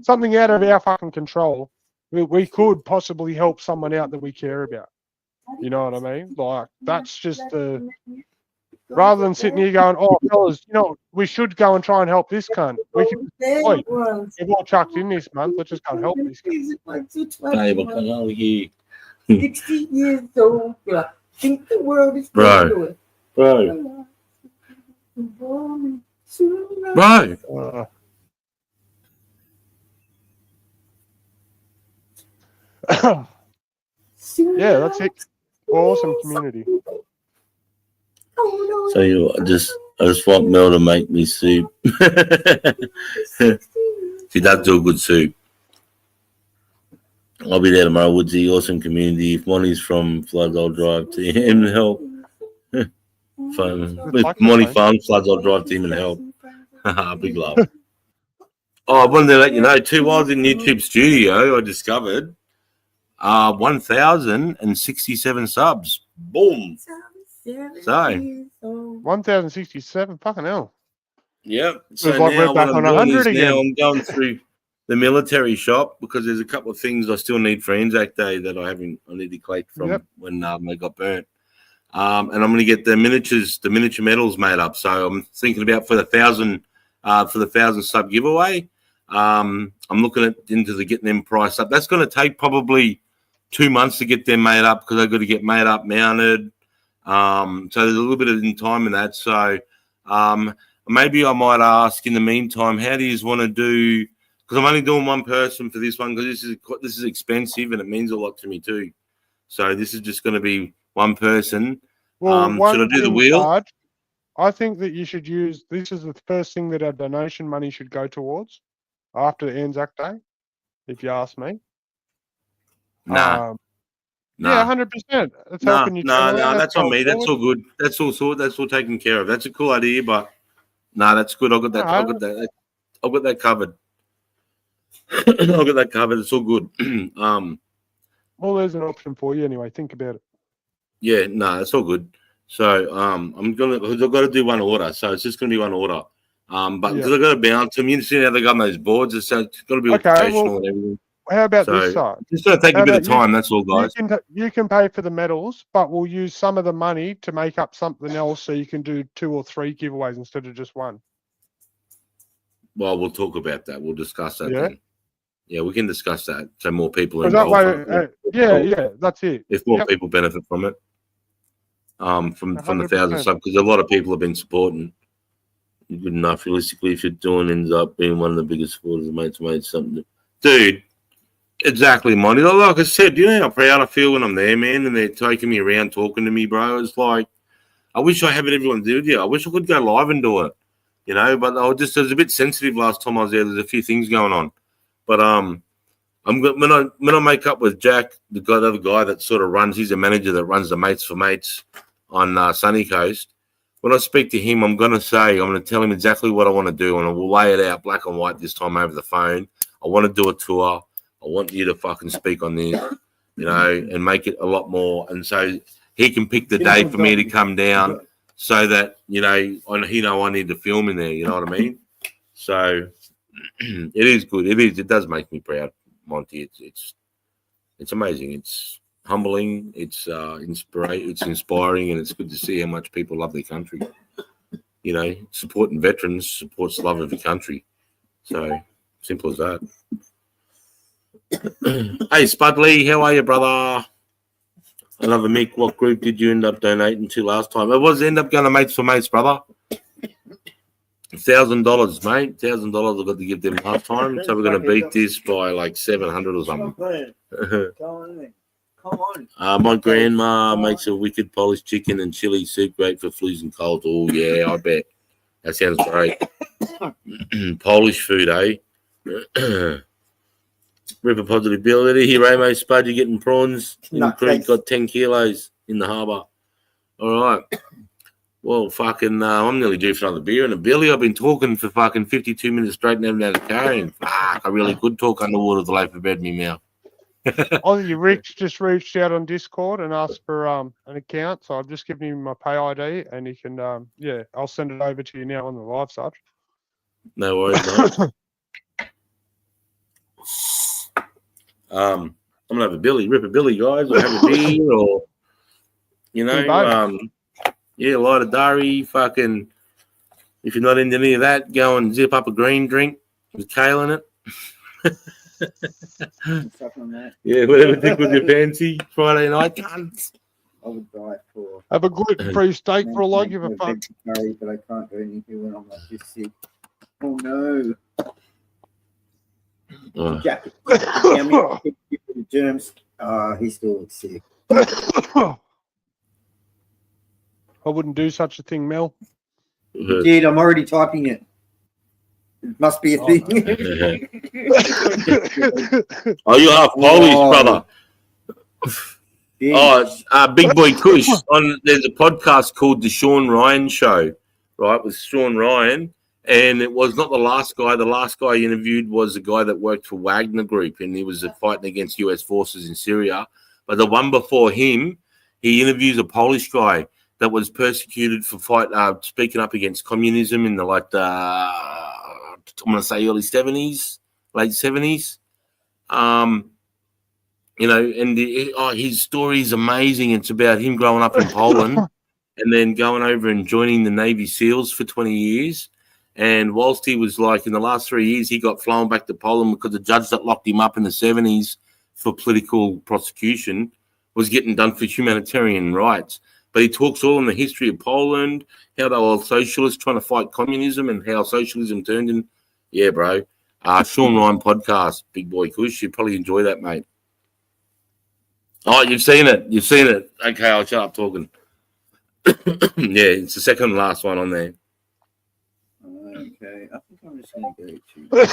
Speaker 3: something out of our fucking control. We could possibly help someone out that we care about. You know what I mean? Like that's just rather than sitting here going, "Oh, fellas, we should go and try and help this cunt." We can. Wait, we've all chucked in this month. Let's just go and help this cunt.
Speaker 1: Babe, I can't know you.
Speaker 2: 60 years old. I think the world is
Speaker 1: Bro.
Speaker 2: going to it.
Speaker 1: Bro, bro.
Speaker 3: Yeah, that's it. Awesome community.
Speaker 1: So I just want Mel to make me soup. She does do a good soup. I'll be there tomorrow, Woodsy. Awesome community. If Monty's from Floods, I'll drive to him and help. If Monty Farm Floods, I'll drive to him and help. Big love. Oh, I wanted to let you know too. While I was in YouTube Studio, I discovered 1,067 subs. Boom. So
Speaker 3: 1,067. Fucking hell.
Speaker 1: Yep. So
Speaker 3: Looks like
Speaker 1: now
Speaker 3: we're
Speaker 1: what
Speaker 3: back
Speaker 1: I'm
Speaker 3: on
Speaker 1: doing
Speaker 3: 100
Speaker 1: is
Speaker 3: again.
Speaker 1: now I'm going through the military shop because there's a couple of things I still need for Anzac Day that I need to collect from when they got burnt. And I'm going to get the miniature medals made up. So I'm thinking about for the 1,000 sub giveaway. I'm looking into getting them priced up. That's going to take probably 2 months to get them made up because I've got to get made up, mounted. So there's a little bit of time in that. So maybe I might ask in the meantime, how do you want to do? Because I'm only doing one person for this one because this is expensive and it means a lot to me too. So this is just going to be one person.
Speaker 3: Well,
Speaker 1: Should I do the wheel?
Speaker 3: Card, I think that you should use. This is the first thing that our donation money should go towards after the Anzac Day, if you ask me.
Speaker 1: Nah.
Speaker 3: Yeah, 100%. It's helping you.
Speaker 1: No, that's on me. That's all good. That's all taken care of. That's a cool idea, but no, that's good. I got that. I've got that covered. I've got that covered. It's all good.
Speaker 3: Well, there's an option for you anyway. Think about it.
Speaker 1: Yeah, no, it's all good. So I'm gonna, because I've got to do one order, so it's just gonna be one order. But because I've got to bounce them, you see how they got on those boards. It's got to be all professional and everything.
Speaker 3: How about
Speaker 1: So,
Speaker 3: this side?
Speaker 1: It's gonna take a bit of time. That's all, guys.
Speaker 3: You can pay for the medals, but we'll use some of the money to make up something else, so you can do 2 or 3 giveaways instead of just one.
Speaker 1: Well, we'll talk about that. We'll discuss that
Speaker 3: Yeah.
Speaker 1: then. Yeah, we can discuss that. So more people
Speaker 3: That
Speaker 1: involved.
Speaker 3: way, yeah, that's it.
Speaker 1: If more people benefit from it, from the 1,000 subs, because a lot of people have been supporting. Good enough, realistically, if you're doing, ends up being one of the biggest supporters of Mates something. Dude, exactly, Monty. Like I said, you know how proud I feel when I'm there, man, and they're taking me around, talking to me, bro. It's like, I wish I had everyone do it. Yeah, I wish I could go live and do it, you know. But I was a bit sensitive last time I was there. There's a few things going on, but when I make up with Jack, the other guy that sort of runs, he's a manager that runs the Mates for Mates on Sunny Coast. When I speak to him, I'm going to tell him exactly what I want to do, and I will lay it out black and white this time over the phone. I want to do a tour. I want you to fucking speak on this, you know, and make it a lot more. And so he can pick the day for me to come down so that, you know, I need to film in there, you know what I mean? So it is good. It does make me proud, Monty. It's amazing. It's humbling. It's inspiring, and it's good to see how much people love their country. You know, supporting veterans supports the love of your country. So simple as that. Hey, Spudley, how are you, brother? Another Mick. What group did you end up donating to last time? It was end up going to Mates for Mates, brother. $1,000, mate. $1,000 I got to give them last time, so we're going to beat this by like 700 or something.
Speaker 2: Come on.
Speaker 1: My grandma makes a wicked Polish chicken and chili soup, great for flus and colds. Oh yeah, I bet that sounds great. Polish food, eh? Ripper positivity. Ramo Spud, you're getting prawns in the creek. Got 10 kilos in the harbour. All right. Well, fucking, I'm nearly due for another beer and a Billy. I've been talking for fucking 52 minutes straight and haven't had a carrying. Fuck, I really could talk underwater with a loaf of bread in my mouth.
Speaker 3: Aussie Rick's just reached out on Discord and asked for an account, so I've just given him my pay ID, and he can, I'll send it over to you now on the live side.
Speaker 1: No worries, mate. I'm gonna have a Billy, rip a Billy, guys, or have a beer, or you know, light a durry, fucking. If you're not into any of that, go and zip up a green drink with kale in it. Yeah, whatever tickles your fancy. Friday night, cunts.
Speaker 2: I would die for.
Speaker 3: Have a gluten-free steak for all I give a fuck.
Speaker 2: Curry, but I can't do anything when I'm like just sick. Oh no. Jack, how many people with germs? He still looks sick.
Speaker 3: I wouldn't do such a thing, Mel.
Speaker 2: Dude, I'm already typing it. It must be a thing.
Speaker 1: Oh, you're half Polish, brother.
Speaker 2: Yeah.
Speaker 1: Big Boy Kush. There's a podcast called The Sean Ryan Show, right, with Sean Ryan. And it was not the last guy. The last guy he interviewed was a guy that worked for Wagner Group, and he was fighting against U.S. forces in Syria. But the one before him, he interviews a Polish guy that was persecuted for speaking up against communism in the I'm going to say early 70s, late 70s. You know, and his story is amazing. It's about him growing up in Poland and then going over and joining the Navy SEALs for 20 years. And whilst he was like in the last 3 years, he got flown back to Poland because the judge that locked him up in the 70s for political prosecution was getting done for humanitarian rights. But he talks all in the history of Poland, how they were socialists trying to fight communism and how socialism turned in. Yeah, bro. Sean Ryan podcast, Big Boy Kush. You'd probably enjoy that, mate. Oh, you've seen it. You've seen it. Okay, I'll shut up talking. Yeah, it's the second and last one on there.
Speaker 2: Okay, I think I'm just going to go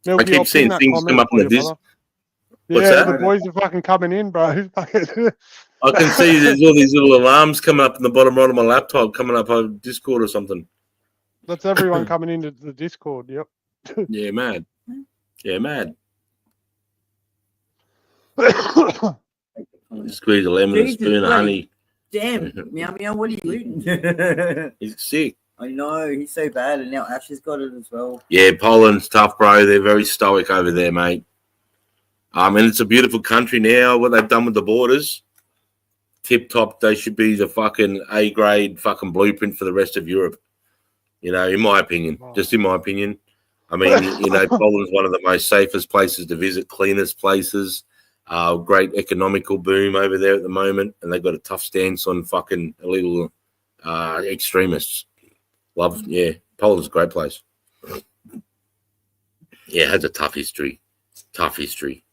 Speaker 2: to.
Speaker 1: I keep seeing things come up in the disc.
Speaker 3: Yeah, the boys are fucking coming in, bro.
Speaker 1: I can see there's all these little alarms coming up in the bottom right of my laptop, coming up on Discord or something.
Speaker 3: That's everyone coming into the Discord. Yep.
Speaker 1: Yeah, mad. Yeah, mad. Squeeze a lemon,
Speaker 2: Jesus,
Speaker 1: a spoon of
Speaker 2: bloody-
Speaker 1: honey.
Speaker 2: Damn, meow meow, what are you eating?
Speaker 1: He's sick.
Speaker 2: I know, he's so bad, and now Ash has got it as well.
Speaker 1: Yeah, Poland's tough, bro. They're very stoic over there, mate. And it's a beautiful country now. What they've done with the borders, tip top. They should be the fucking A grade fucking blueprint for the rest of Europe. You know, in my opinion, just in my opinion. I mean, you know, Poland's one of the most safest places to visit, cleanest places. Great economical boom over there at the moment, and they've got a tough stance on fucking illegal extremists. Poland's a great place. Yeah, it has a tough history. Tough history.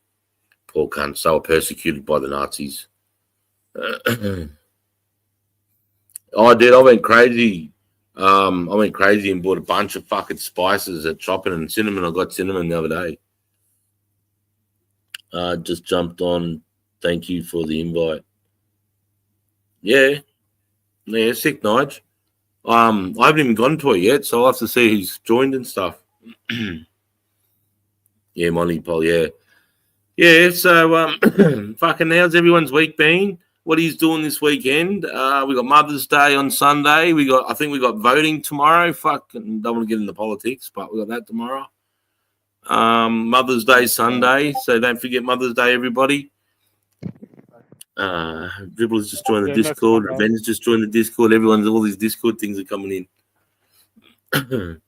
Speaker 1: Poor cunts. They were persecuted by the Nazis. I went crazy. I went crazy and bought a bunch of fucking spices at Shopping and cinnamon. I got cinnamon the other day. Just jumped on. Thank you for the invite. Yeah, sick, Nige. I haven't even gone to it yet, so I'll have to see who's joined and stuff. Yeah, Monty Paul, yeah. Yeah, so fucking how's everyone's week been? What he's doing this weekend? We got Mother's Day on Sunday. I think we got voting tomorrow. Fucking don't want to get into politics, but we got that tomorrow. Mother's Day Sunday, so don't forget Mother's Day, everybody. Dribbler's just joined the Discord. Ben's just joined the Discord. All these Discord things are coming in.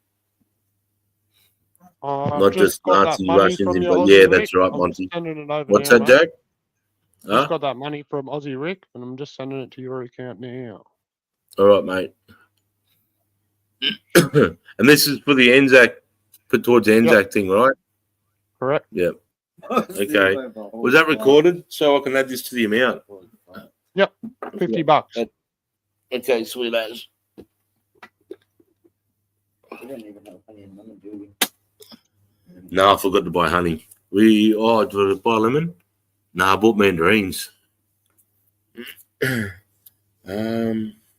Speaker 1: Not just Nazi Russians, but yeah, that's right, Monty. What's that, Jack?
Speaker 3: I've got that money from Aussie Rick, and I'm just sending it to your account now.
Speaker 1: All right, mate. And this is for the Anzac, put towards Anzac thing, right?
Speaker 3: Correct.
Speaker 1: Yep. Okay. Was that recorded so I can add this to the amount?
Speaker 3: Yep. $50.
Speaker 1: Okay, sweet as.
Speaker 2: We don't even have honey and lemon, do we?
Speaker 1: No, I forgot to buy honey. Did I buy lemon? No, I bought mandarins.
Speaker 2: No,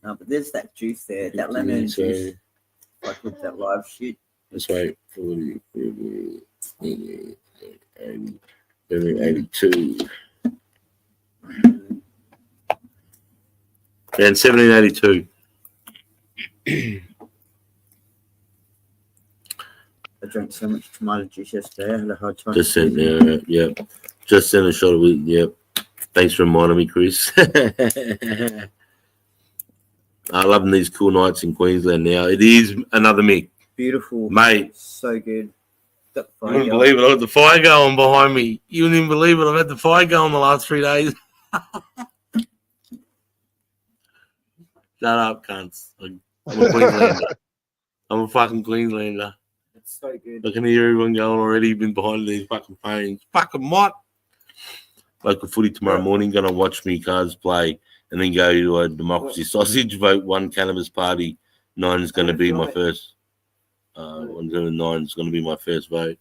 Speaker 2: but there's that juice there, that lemon juice. Like with that live shit.
Speaker 1: Let's wait. 40, 80, 82. And 1782.
Speaker 2: I drank so much tomato juice yesterday. I had a hard time.
Speaker 1: Just sent Just sent a shot of it. Yep. Thanks for reminding me, Chris. I'm loving these cool nights in Queensland now. It is another Mick.
Speaker 2: Beautiful.
Speaker 1: Mate.
Speaker 2: So good.
Speaker 1: You wouldn't believe it. I had the fire going behind me. You wouldn't even believe it. I've had the fire going the last 3 days. Shut up, cunts. I'm a Queenslander. I'm a fucking Queenslander.
Speaker 2: It's so good.
Speaker 1: I can hear everyone going already. Been behind these fucking phones. Fucking what? Local footy tomorrow morning. Going to watch me Cars play and then go to a Democracy Sausage vote. One Cannabis Party. 9 is going to be my first. 109 is going to be my first vote.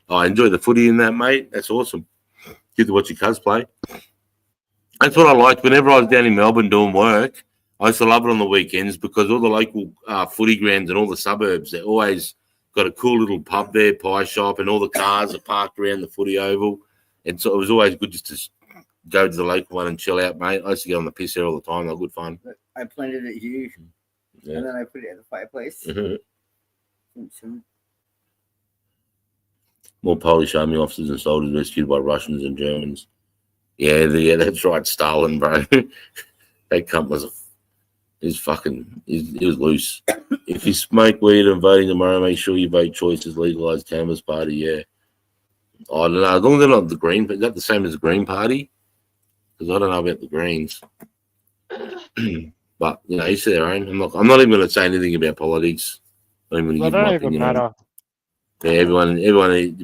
Speaker 1: I enjoy the footy in that, mate. That's awesome. Get to watch your cuz play. That's what I liked. Whenever I was down in Melbourne doing work, I used to love it on the weekends because all the local footy grounds and all the suburbs, they're always got a cool little pub there, pie shop, and all the cars are parked around the footy oval. And so it was always good just to go to the local one and chill out, mate. I used to get on the piss there all the time. They were good fun.
Speaker 2: I planted it you, and then I put it in the fireplace.
Speaker 1: More Polish army officers and soldiers rescued by Russians and Germans. Yeah, that's right, Stalin, bro. That cunt was he was loose. If you smoke weed and voting tomorrow, make sure your vote choice is legalized Cannabis Party. Yeah, I don't know. As long as they're not the Green, is that the same as the Green Party? Because I don't know about the Greens. But you know, each to their own. I'm not even going to say anything about politics. I don't
Speaker 3: even matter.
Speaker 1: Yeah, everyone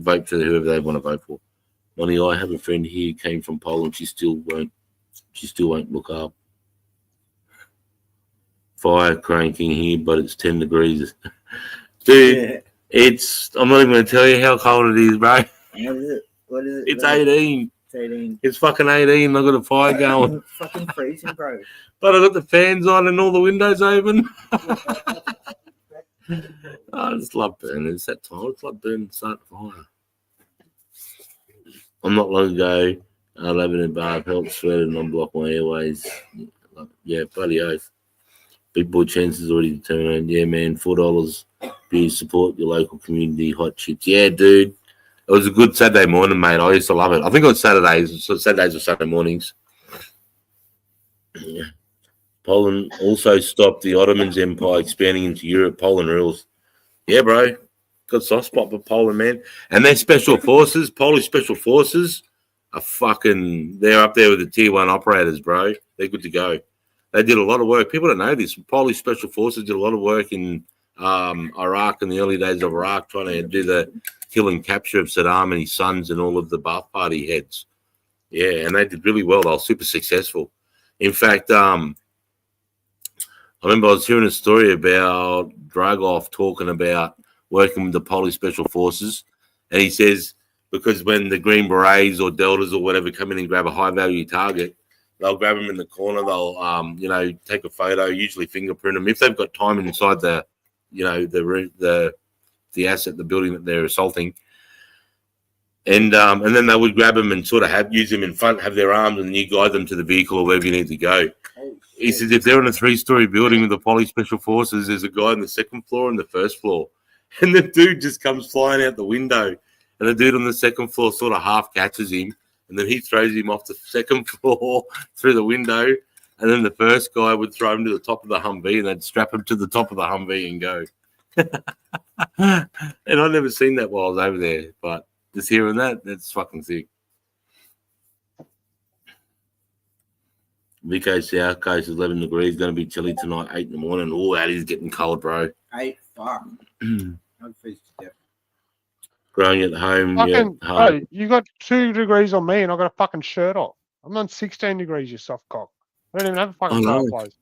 Speaker 1: vote for whoever they want to vote for. Money, I have a friend here came from Poland. She still won't look up. Fire cranking here, but it's 10 degrees. Dude, I'm not even going to tell you how cold it is, bro.
Speaker 2: What is it?
Speaker 1: It's 18.
Speaker 2: 18.
Speaker 1: It's fucking 18. I've got a fire going.
Speaker 2: It's fucking freezing, bro.
Speaker 1: But I got the fans on and all the windows open. I just love burning. It's that time. It's like burning, starting a fire. I'm not long ago. I live in a bar, helped sweat and unblock my airways. Yeah, bloody oath. Big boy chances already determined. Yeah, man, $4. Beer, support your local community. Hot chips. Yeah, dude. It was a good Saturday morning, mate. I used to love it. I think it was Saturdays. So Saturdays or Saturday mornings. Yeah. Poland also stopped the Ottoman Empire expanding into Europe. Poland rules. Yeah, bro. Got a soft spot for Poland, man. And their special forces, Polish special forces, are fucking, they're up there with the tier 1 operators, bro. They're good to go. They did a lot of work. People don't know this. Polish special forces did a lot of work in Iraq in the early days of Iraq, trying to do the kill and capture of Saddam and his sons and all of the Ba'ath Party heads. Yeah, and they did really well. They were super successful. In fact, I remember I was hearing a story about Dragov talking about working with the Polish Special Forces. And he says, because when the Green Berets or Deltas or whatever come in and grab a high-value target, they'll grab them in the corner. They'll, take a photo, usually fingerprint them. If they've got time inside the asset, the building that they're assaulting. And then they would grab them and sort of use them in front, have their arms, and you guide them to the vehicle or wherever you need to go. He says if they're in a 3-story building with the Polish Special Forces, there's a guy on the 2nd floor and the 1st floor. And the dude just comes flying out the window. And the dude on the 2nd floor sort of half catches him. And then he throws him off the 2nd floor through the window. And then the first guy would throw him to the top of the Humvee and they'd strap him to the top of the Humvee and go. And I'd never seen that while I was over there. But just hearing that, that's fucking sick. Vico South Coast is 11 degrees. Going to be chilly tonight, 8 in the morning. Oh, that is getting cold, bro.
Speaker 2: 8, fuck. I'd freeze to death.
Speaker 1: Growing at home.
Speaker 3: Fucking,
Speaker 1: yeah,
Speaker 3: hey, you got 2 degrees on me and I got a fucking shirt off. I'm on 16 degrees, you soft cock. I don't even have a fucking fireplace.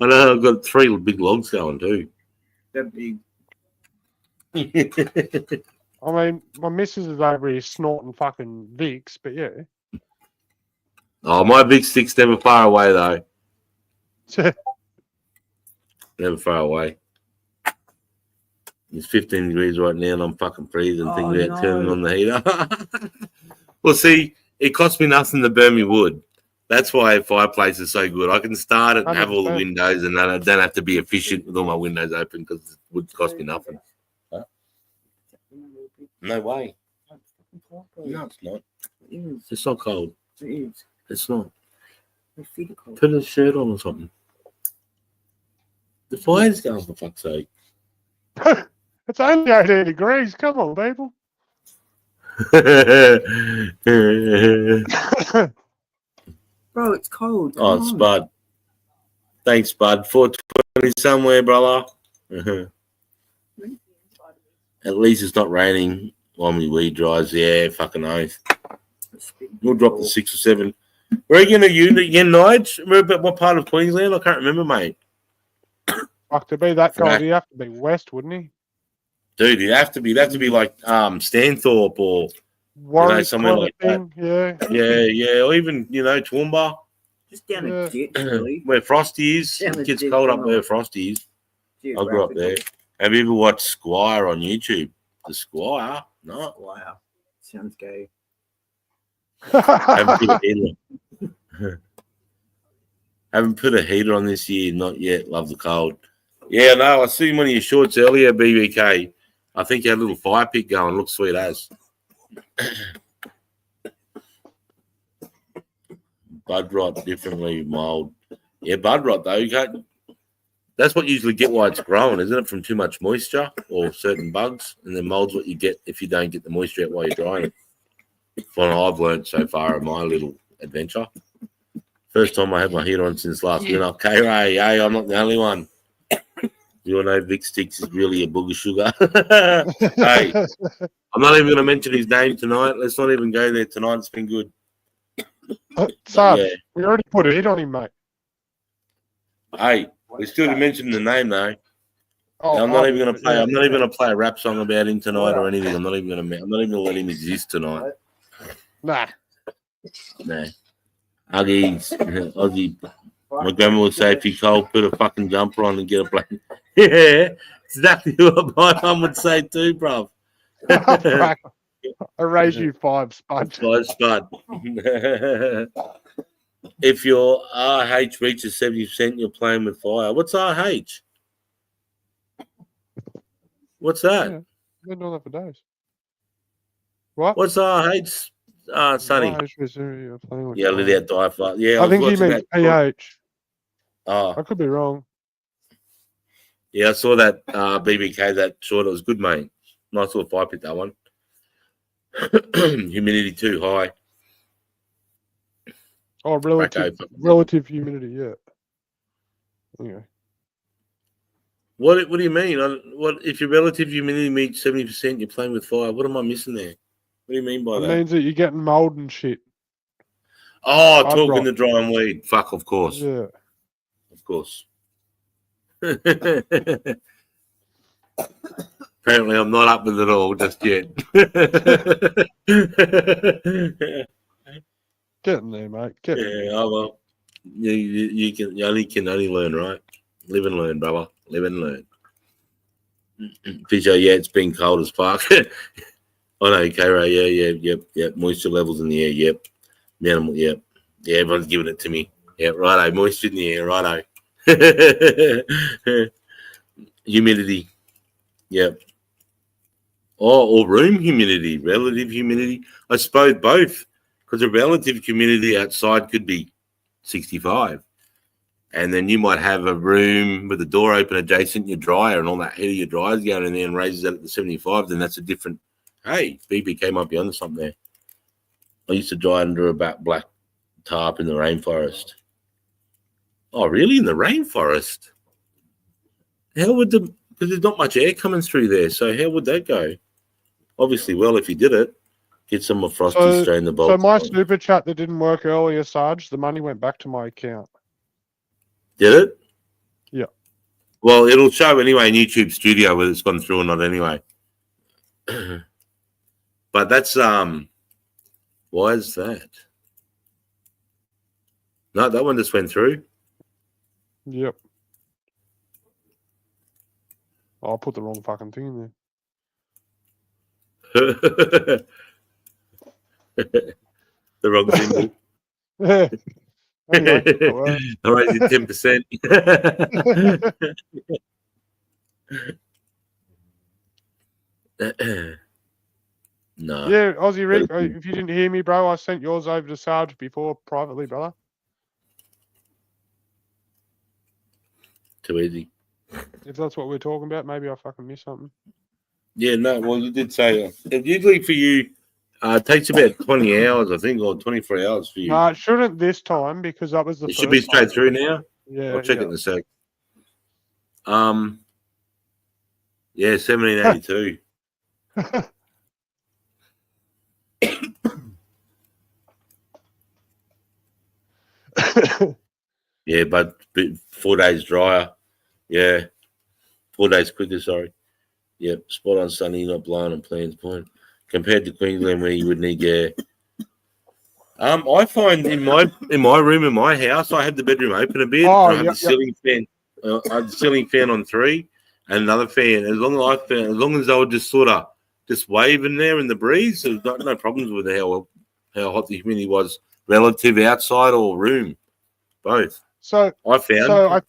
Speaker 1: I know, I've got 3 big logs going too.
Speaker 2: They're big.
Speaker 3: I mean, my missus is over here snorting fucking Vicks, but yeah.
Speaker 1: Oh, my big stick's never far away though. Never far away. It's 15 degrees right now and I'm fucking freezing. Thinking about turning on the heater. Well, see, it costs me nothing to burn me wood. That's why a fireplace is so good. I can start it and have all the windows and then I don't have to be efficient with all my windows open because it would cost me nothing. Huh? No way. No, it's not. It's not cold.
Speaker 2: It is.
Speaker 1: It's not.
Speaker 2: Cold.
Speaker 1: Put a shirt on or something. The fire's going, for fuck's sake.
Speaker 3: It's only 18 degrees. Come on, people.
Speaker 2: Bro, it's cold.
Speaker 1: Oh, it's Bud. Thanks, Bud. 420 somewhere, brother. At least it's not raining while my weed dries. Yeah, fucking oath. We'll drop the 6 or 7. Where are you going to use it again, Nige? Remember what part of Queensland? I can't remember, mate.
Speaker 3: Fuck, to be that cold, he'd have to be west, wouldn't he?
Speaker 1: Dude, it'd have to be like Stanthorpe or somewhere like that. Yeah, or even Toowoomba.
Speaker 2: Just down a ditch, really.
Speaker 1: Where Frosty is. It gets cold up where Frosty is. I'll go up there. Have you ever watched Squire on YouTube? The Squire? No.
Speaker 2: Wow. Sounds gay.
Speaker 1: Haven't put a heater on this year, not yet. Love the cold. Yeah, no, I seen one of your shorts earlier, BBK. I think you had a little fire pit going. Looks sweet as. Bud rot differently mild. Yeah, bud rot though. You can't. That's what you usually get why it's growing, isn't it? From too much moisture or certain bugs, and then mold's what you get if you don't get the moisture out while you're drying it. What I've learned so far in my little adventure. First time I had my heater on since last winter. K-Ray, hey, I'm not the only one. You all know Vic Sticks is really a booger sugar. Hey, I'm not even going to mention his name tonight. Let's not even go there tonight. It's been good.
Speaker 3: Son, we already put a hit on him, mate.
Speaker 1: Hey, we still didn't mention the name though. I'm not even going to play. I'm not even going to play a rap song about him tonight or anything. I'm not even going to let him exist tonight.
Speaker 3: Nah.
Speaker 1: No. Uggies. Aussie. My grandma would say, if you cold, put a fucking jumper on and get a blanket. Yeah, exactly what my mum would say too, bruv.
Speaker 3: Frack, I raise you 5, Spud.
Speaker 1: Spud. If your RH reaches 70%, you're playing with fire. What's RH? What's that?
Speaker 3: Yeah, been doing that for days. What?
Speaker 1: What's RH, Sonny? Yeah, let that die for. Yeah,
Speaker 3: I think he means pH.
Speaker 1: Oh,
Speaker 3: I could be wrong.
Speaker 1: yeah, I saw that BBK that short. It was good, mate. Nice little fire pit, that one. Humidity too high.
Speaker 3: Oh, relative humidity, yeah. Okay.
Speaker 1: What do you mean? What if your relative humidity meets 70%? You're playing with fire. What am I missing there? What do you mean by that?
Speaker 3: It means that you're getting mold and shit.
Speaker 1: Oh, talking to dry and weed. Fuck, of course.
Speaker 3: Yeah.
Speaker 1: Of course. Apparently, I'm not up with it all just yet.
Speaker 3: Getting there, mate.
Speaker 1: Yeah, oh well. You can only learn, right? Live and learn, brother. Live and learn. Fisher, yeah, it's been cold as fuck. Oh no, K-Ray, yeah. Moisture levels in the air, yep. Minimal, yep. Yeah, everyone's giving it to me. Yeah, righto. Moisture in the air, righto. Humidity, yep. Or room humidity, relative humidity. I suppose both, because the relative humidity outside could be 65. And then you might have a room with the door open adjacent your dryer and all that heat of your dryer's going in there and raises that at the 75, then that's a different. Hey, BBK might be onto something there. I used to dry under a black tarp in the rainforest. Oh, really? In the rainforest? How would because there's not much air coming through there, so how would that go? Obviously, well, if you did it, get some more Frosty strain the bowl.
Speaker 3: So my super chat that didn't work earlier, Sarge, the money went back to my account.
Speaker 1: Did it?
Speaker 3: Yeah.
Speaker 1: Well, it'll show anyway in YouTube Studio whether it's gone through or not anyway. But that's why is that? No, that one just went through.
Speaker 3: Yep. Oh, I put the wrong fucking thing in
Speaker 1: The wrong symbol.
Speaker 3: there. Anyway,
Speaker 1: I raised it 10%. No.
Speaker 3: Yeah, Aussie Rick, if you didn't hear me, bro, I sent yours over to Sarge before privately, brother.
Speaker 1: Too easy.
Speaker 3: If that's what we're talking about, maybe I fucking missed something.
Speaker 1: Yeah, no, well, you did say usually for you, it takes about 20 hours, I think, or 24 hours for you.
Speaker 3: No, it shouldn't this time because that was the
Speaker 1: It
Speaker 3: first
Speaker 1: should be straight
Speaker 3: time.
Speaker 1: through now.
Speaker 3: Yeah,
Speaker 1: I'll check it in a sec. Yeah, 1782. Yeah, but 4 days drier. Yeah, 4 days quicker. Sorry. Yep, spot on, sunny, not blowing on Plans Point. Compared to Queensland, where you would need I find in my room in my house, I have the bedroom open a bit. I have the ceiling fan. I have the ceiling fan on 3 and another fan. As long as they were just sort of just waving there in the breeze, there's no problems with how hot the humidity was relative outside or room, both.
Speaker 3: So
Speaker 1: I found.
Speaker 3: So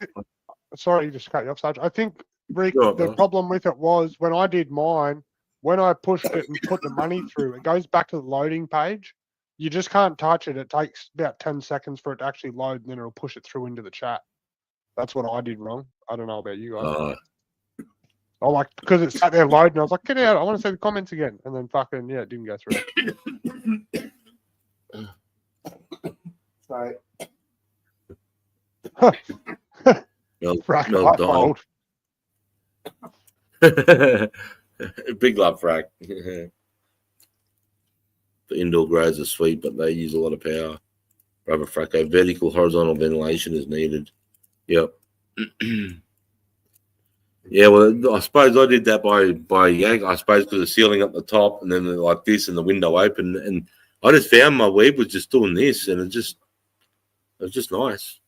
Speaker 3: sorry, just cut you off, Sarge. I think Rick, the problem with it was when I did mine, when I pushed it and put the money through, it goes back to the loading page. You just can't touch it. It takes about 10 seconds for it to actually load, and then it'll push it through into the chat. That's what I did wrong. I don't know about you guys. Because it sat there loading, I was like, get out. I want to see the comments again. And then fucking, it didn't go through.
Speaker 2: Sorry.
Speaker 1: Frack, Big love, Frack. The indoor grows are sweet, but they use a lot of power. Rubber Fracco. Vertical, horizontal ventilation is needed. Yep. Yeah, well, I suppose I did that by yank. I suppose because the ceiling up the top and then like this and the window open. And I just found my weed was just doing this, and it was just nice.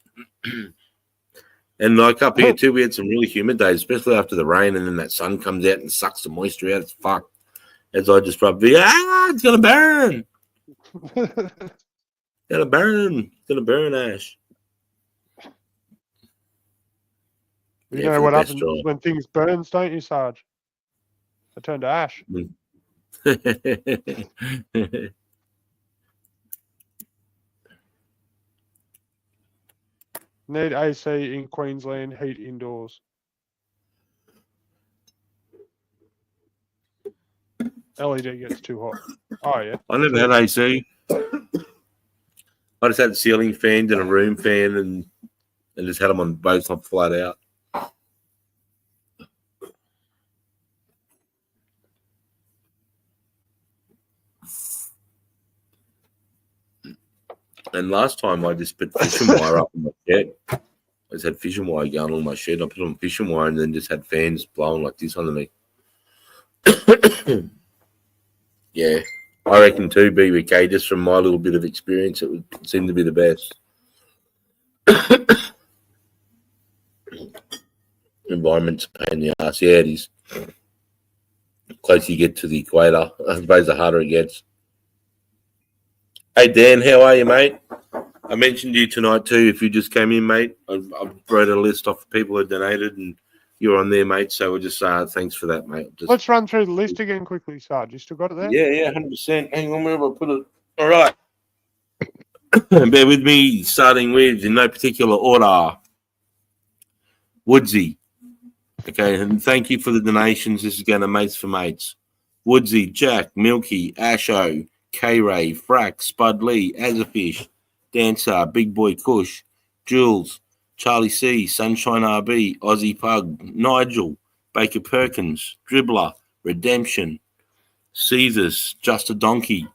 Speaker 1: And like up here too, we had some really humid days, especially after the rain, and then that sun comes out and sucks the moisture out. It's fucked. As I just rubbed it's gonna burn. Gonna burn, Ash.
Speaker 3: You know what happens when things burn, don't you, Sarge? They turn to ash. Need AC in Queensland, heat indoors. LED gets too hot. Oh, yeah.
Speaker 1: I never had AC. I just had a ceiling fan and a room fan and just had them on both on flat out. And last time I just put fishing wire up in my shed. I just had fishing wire going on my shed. I put on fishing wire and then just had fans blowing like this underneath. Yeah, I reckon too, BBK, just from my little bit of experience, it would seem to be the best. Environment's a pain in the ass. Yeah, it is. The closer you get to the equator, I suppose the harder it gets. Hey, Dan, how are you, mate? I mentioned you tonight, too, if you just came in, mate. I wrote a list off people who donated, and you're on there, mate, so we'll just thanks for that, mate.
Speaker 3: Let's run through the list again quickly, Sarge. You still got it there?
Speaker 1: Yeah, 100%. Hang on, where have I put it? All right. Bear with me, starting with, in no particular order, Woodsy. Okay, and thank you for the donations. This is going to Mates for Mates. Woodsy, Jack, Milky, Asho, K-Ray, Frack, Spud Lee, Azerfish, Dancer, Big Boy Kush, Jules, Charlie C, Sunshine RB, Aussie Pug, Nigel, Baker Perkins, Dribbler, Redemption, Caesars, Just a Donkey,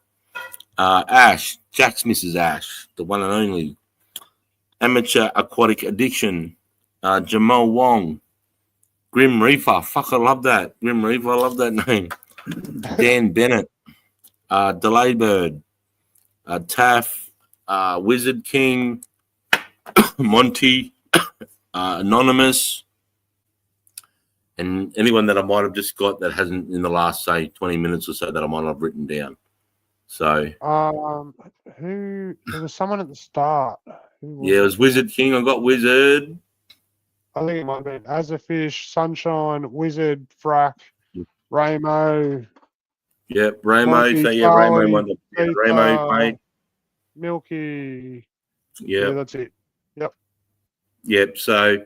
Speaker 1: Ash, Jack's Mrs. Ash, the one and only, Amateur Aquatic Addiction, Jamal Wong, Grim Reaper, fuck, I love that. Grim Reaper, I love that name. Dan Bennett, Delay Bird, Taff, Wizard King, Monty, Anonymous, and anyone that I might have just got that hasn't in the last, say, 20 minutes or so that I might have written down. So,
Speaker 3: there was someone at the start.
Speaker 1: Yeah, it was Wizard King. I got Wizard.
Speaker 3: I think it might have been Azerfish, Sunshine, Wizard, Frack, Ramo.
Speaker 1: Yep, Ramo.
Speaker 3: Monty,
Speaker 1: So, yeah,
Speaker 3: Charlie,
Speaker 1: Ramo. Ramo, mate.
Speaker 3: Milky.
Speaker 1: Yeah,
Speaker 3: that's it.
Speaker 1: Yep. So,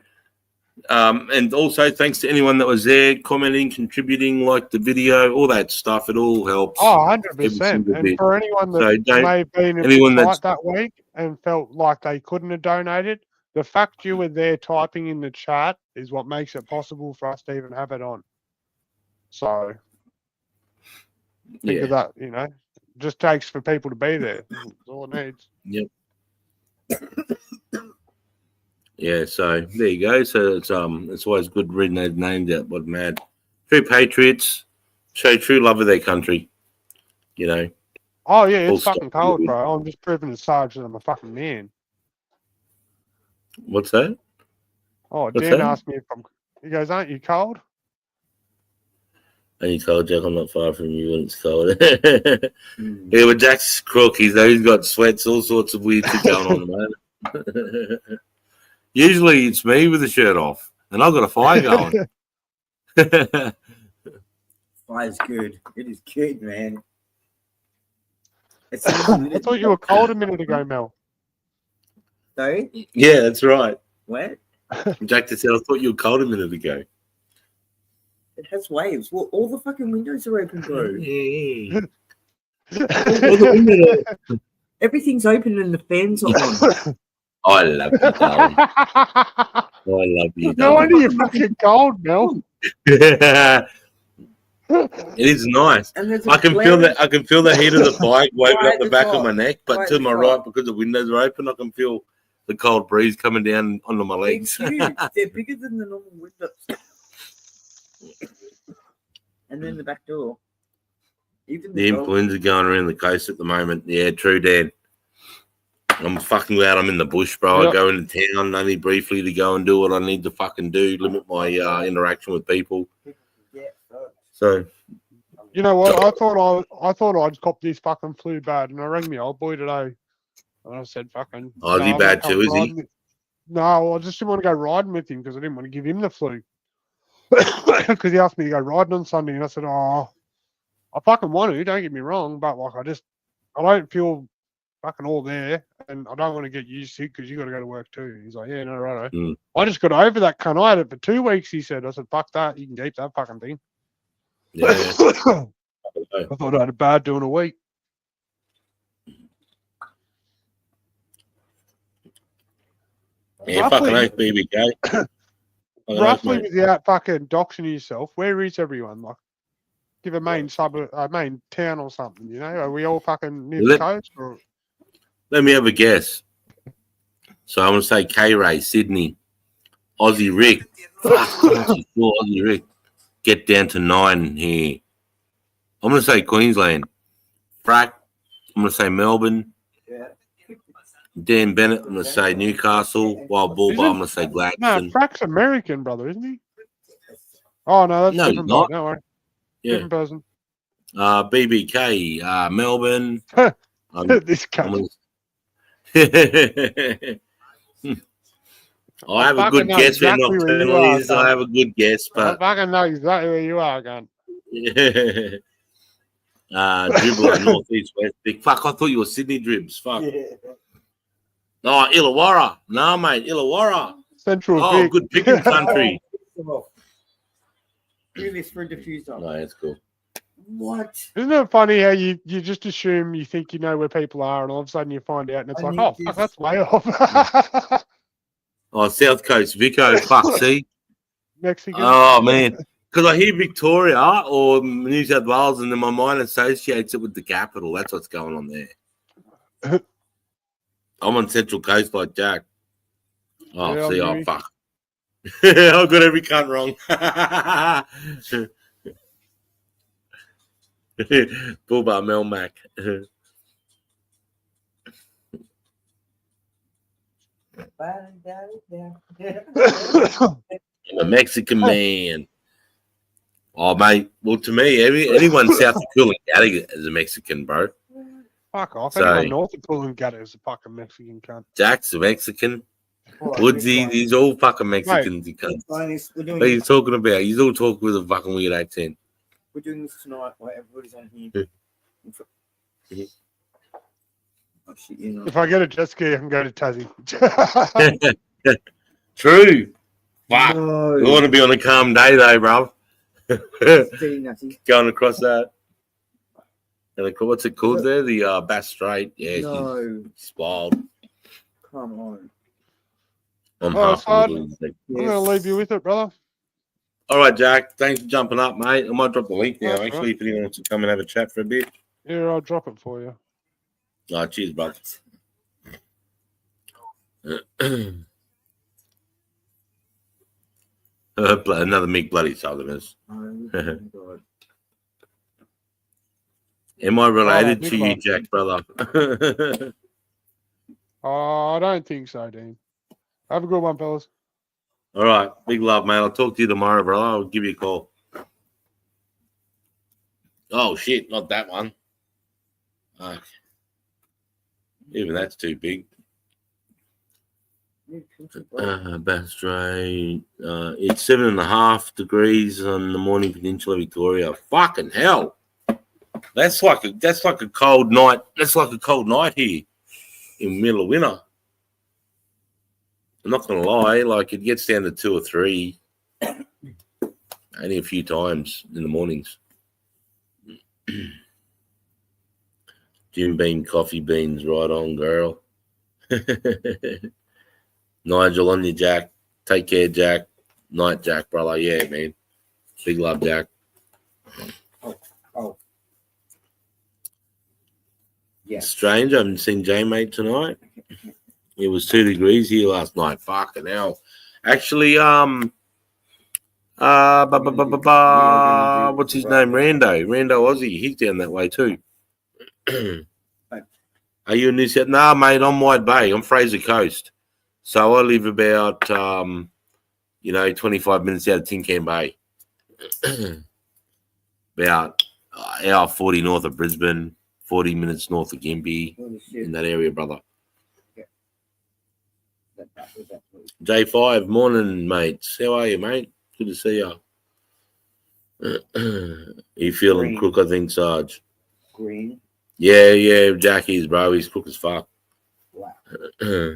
Speaker 1: and also thanks to anyone that was there, commenting, contributing, like the video, all that stuff. It all helps.
Speaker 3: Oh, 100%. And for anyone that may have been in the fight that week and felt like they couldn't have donated, the fact you were there typing in the chat is what makes it possible for us to even have it on. So, think of that, just takes for people to be there. That's all it needs.
Speaker 1: Yep. Yeah, so there you go. So it's always good reading those names out, but mad. True patriots show true love of their country.
Speaker 3: Oh yeah, it's fucking cold, bro. I'm just proving to Sarge that I'm a fucking man.
Speaker 1: What's that?
Speaker 3: Oh, Dan asked me if he goes, aren't you cold?
Speaker 1: Are you cold, Jack? I'm not far from you when it's cold. Yeah, but Jack's croaky, though. He's got sweats, all sorts of weird shit going on, man. Usually it's me with the shirt off, and I've got a fire going.
Speaker 2: Fire's good. It is good, man.
Speaker 3: I thought you were cold a minute ago, Mel.
Speaker 2: Sorry?
Speaker 1: Yeah, that's right.
Speaker 2: What?
Speaker 1: Jack just said, I thought you were cold a minute ago.
Speaker 2: It has waves. Well, all the fucking windows are open, bro. Everything's open and the fans are on.
Speaker 1: I love you, darling. I love you, darling.
Speaker 3: No wonder you're fucking cold, Mel.
Speaker 1: It is nice. I can feel that. I can feel the heat of the fire waving up the back of my neck, but to my right, because the windows are open, I can feel the cold breeze coming down onto my legs.
Speaker 2: They're huge. They're bigger than the normal windows. And then the back door. Even
Speaker 1: The influenza going around the coast at the moment. Yeah, true, Dan. I'm fucking glad I'm in the bush, bro.
Speaker 3: Yep.
Speaker 1: I go into town only briefly to go and do what I need to fucking do, limit my interaction with people. So,
Speaker 3: You know what? I thought I'd cop this fucking flu bad, and I rang my old boy today, and I said, "Fucking."
Speaker 1: oh, is he
Speaker 3: I'm
Speaker 1: bad
Speaker 3: gonna
Speaker 1: too? Is
Speaker 3: come
Speaker 1: he?
Speaker 3: riding with- No, I just didn't want to go riding with him because I didn't want to give him the flu. Because he asked me to go riding on Sunday, and I said, "Oh, I fucking want to. Don't get me wrong, but like I don't feel fucking all there, and I don't want to get you sick because you got to go to work too." He's like, "Yeah, no, right."
Speaker 1: Mm.
Speaker 3: I just got over that cunt. I had it for 2 weeks. He said, "I said, fuck that. You can keep that fucking thing."
Speaker 1: Yeah.
Speaker 3: I thought I had a bad doing a week.
Speaker 1: Yeah, fucking oath, BBK.
Speaker 3: Roughly, without fucking doxing yourself, where is everyone? Like, give a main suburb, a main town or something. You know, are we all fucking near the coast? Or?
Speaker 1: Let me have a guess. So I'm gonna say K-Ray, Sydney, Aussie Rick. Aussie Rick. Get down to 9 here. I'm gonna say Queensland. Frack. I'm gonna say Melbourne.
Speaker 2: Yeah.
Speaker 1: Dan Bennett. I'm gonna say Newcastle. Wild Bull, I'm gonna say
Speaker 3: No,
Speaker 1: Gladstone.
Speaker 3: Frack's American, brother, isn't he? Oh no, that's
Speaker 1: No, he's
Speaker 3: different.
Speaker 1: not.
Speaker 3: No worry.
Speaker 1: Yeah.
Speaker 3: Different person.
Speaker 1: BBK. Melbourne.
Speaker 3: This cunt.
Speaker 1: I have a
Speaker 3: fucking
Speaker 1: good
Speaker 3: know
Speaker 1: guess for
Speaker 3: exactly where you
Speaker 1: nocturnalities.
Speaker 3: are,
Speaker 1: I have a good guess,
Speaker 3: I
Speaker 1: but
Speaker 3: fucking know exactly where you are, gun.
Speaker 1: Dribbler, northeast, west. Big fuck. I thought you were Sydney Dribs. Fuck.
Speaker 2: Yeah.
Speaker 1: No, Illawarra. No, mate, Illawarra.
Speaker 3: Central.
Speaker 1: Oh,
Speaker 3: Vic.
Speaker 1: good picking country.
Speaker 2: Give this for a diffuser.
Speaker 1: No, that's cool.
Speaker 2: What?
Speaker 3: Isn't it funny how you just assume you think you know where people are, and all of a sudden you find out, and it's
Speaker 2: I
Speaker 3: like,
Speaker 2: need
Speaker 3: oh,
Speaker 2: this.
Speaker 3: fuck, that's way off.
Speaker 1: Oh, South Coast, Vico. Fuck, see?
Speaker 3: Mexican.
Speaker 1: Oh, man. Because I hear Victoria or New South Wales, and then my mind associates it with the capital. That's what's going on there. I'm on Central Coast like Jack. Oh,
Speaker 3: Yeah,
Speaker 1: see,
Speaker 3: maybe.
Speaker 1: oh, fuck. I've got every cunt wrong. Bullbar Melmac. I'm a Mexican man. Oh, mate. Well, to me, anyone south of Coolangatta is a Mexican, bro.
Speaker 3: Fuck off.
Speaker 1: So-
Speaker 3: Anyone north of Coolangatta is a fucking Mexican cunt.
Speaker 1: Jack's a Mexican. Woodsy, these all fucking Mexicans. You cunts.
Speaker 2: We're
Speaker 1: What are you talking about? He's all talking with a fucking weird accent.
Speaker 2: doing this tonight while everybody's on here.
Speaker 1: Yeah.
Speaker 2: Oh, shit, you know.
Speaker 3: If I get a jet ski, I can go to Tassie.
Speaker 1: True. Fuck.
Speaker 2: No.
Speaker 1: We want to be on a calm day, though, bro.
Speaker 2: Very nutty.
Speaker 1: Going across that. And what's it called there? The Bass Strait. Yeah,
Speaker 2: No.
Speaker 1: he's wild.
Speaker 2: Come on.
Speaker 1: I'm
Speaker 3: Oh,
Speaker 1: half
Speaker 3: it's hard.
Speaker 1: a little bit.
Speaker 3: I'm going to leave you with it, brother.
Speaker 1: All right, Jack. Thanks for jumping up, mate. I might drop the link now,
Speaker 3: That's
Speaker 1: actually, if anyone wants to come and have a chat for a bit.
Speaker 3: Yeah, I'll drop it for you.
Speaker 1: Oh, cheers, bro. Another Mick Bloody Southerners.
Speaker 2: Oh, my God.
Speaker 1: Am I related
Speaker 3: Oh,
Speaker 1: to you,
Speaker 3: Nicola.
Speaker 1: Jack, brother?
Speaker 3: Oh, I don't think so, Dean. Have a good one, fellas.
Speaker 1: All right. Big love, mate. I'll talk to you tomorrow, brother. I'll give you a call. Oh, shit. Not that one. Fuck. Even that's too big. Bass Strait. It's 7.5 degrees on the morning peninsula, Victoria. Fucking hell. That's like a cold night. That's like a cold night here in the middle of winter. I'm not gonna lie, like it gets down to 2 or 3 only a few times in the mornings. Jim Beam coffee beans, right on, girl. Nigel on you, Jack. Take care, Jack. Night, Jack, brother. Yeah, man. Big love, Jack.
Speaker 2: Oh. Yeah.
Speaker 1: Strange. I haven't seen J-Mate tonight. It was 2 degrees here last night. Fucking hell. Actually, What's his name? Rando Aussie. He's down that way too. Are you in New South? Nah, mate, I'm Wide Bay. I'm Fraser Coast. So I live about 25 minutes out of Tin Can Bay. About hour 40 north of Brisbane, 40 minutes north of Gympie, in that area, brother. J5, morning, mates. How are you, mate? Good to see you. You feeling crook, I think, Sarge?
Speaker 2: Green.
Speaker 1: Yeah, Jackie's, bro. He's crook as fuck.
Speaker 2: Wow.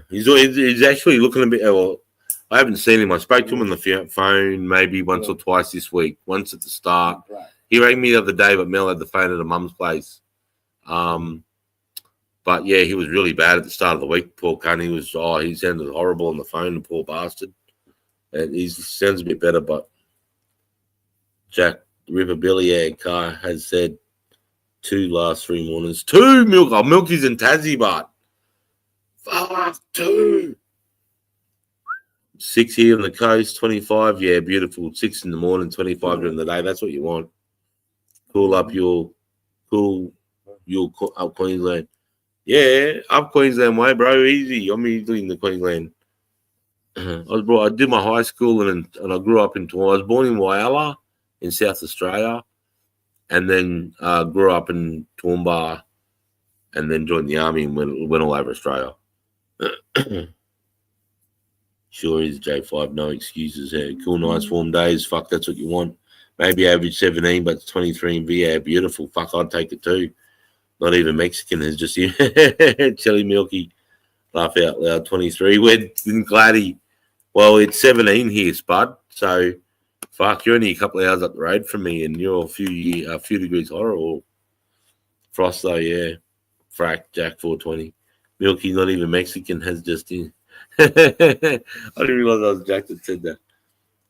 Speaker 1: He's actually looking a bit. Well, I haven't seen him. I spoke to him on the phone maybe once or twice this week. Once at the start.
Speaker 2: Right.
Speaker 1: He rang me the other day, but Mel had the phone at her mum's place. But yeah, he was really bad at the start of the week. Poor cunt. He sounded horrible on the phone, the poor bastard. And he sounds a bit better, but Jack River Billy Car has said 2 last 3 mornings. 2 Milk. Oh, Milky's in Tassie, but fuck 2. 6 here on the coast, 25. Yeah, beautiful. 6 in the morning, 25 during the day. That's what you want. Cool up up Queensland. Yeah, up Queensland way, bro. Easy. I'm easily in the Queensland. I did my high school and I grew up in. I was born in Whyalla in South Australia, and then grew up in Toowoomba, and then joined the army and went all over Australia. Sure is J5. No excuses here. Cool, nice warm days. Fuck, that's what you want. Maybe average 17, but it's 23 in VA. Beautiful. Fuck, I'd take it too. Not even Mexican is just here. Chili Milky. Laugh out loud. 23. We're in Gladdy. Well, it's 17 here, Spud. So, fuck, you're only a couple of hours up the road from me, and you're a few degrees hotter. Or frost though, yeah. Frack, Jack 420. Milky, not even Mexican, has just in. I didn't realize I was Jack that said that.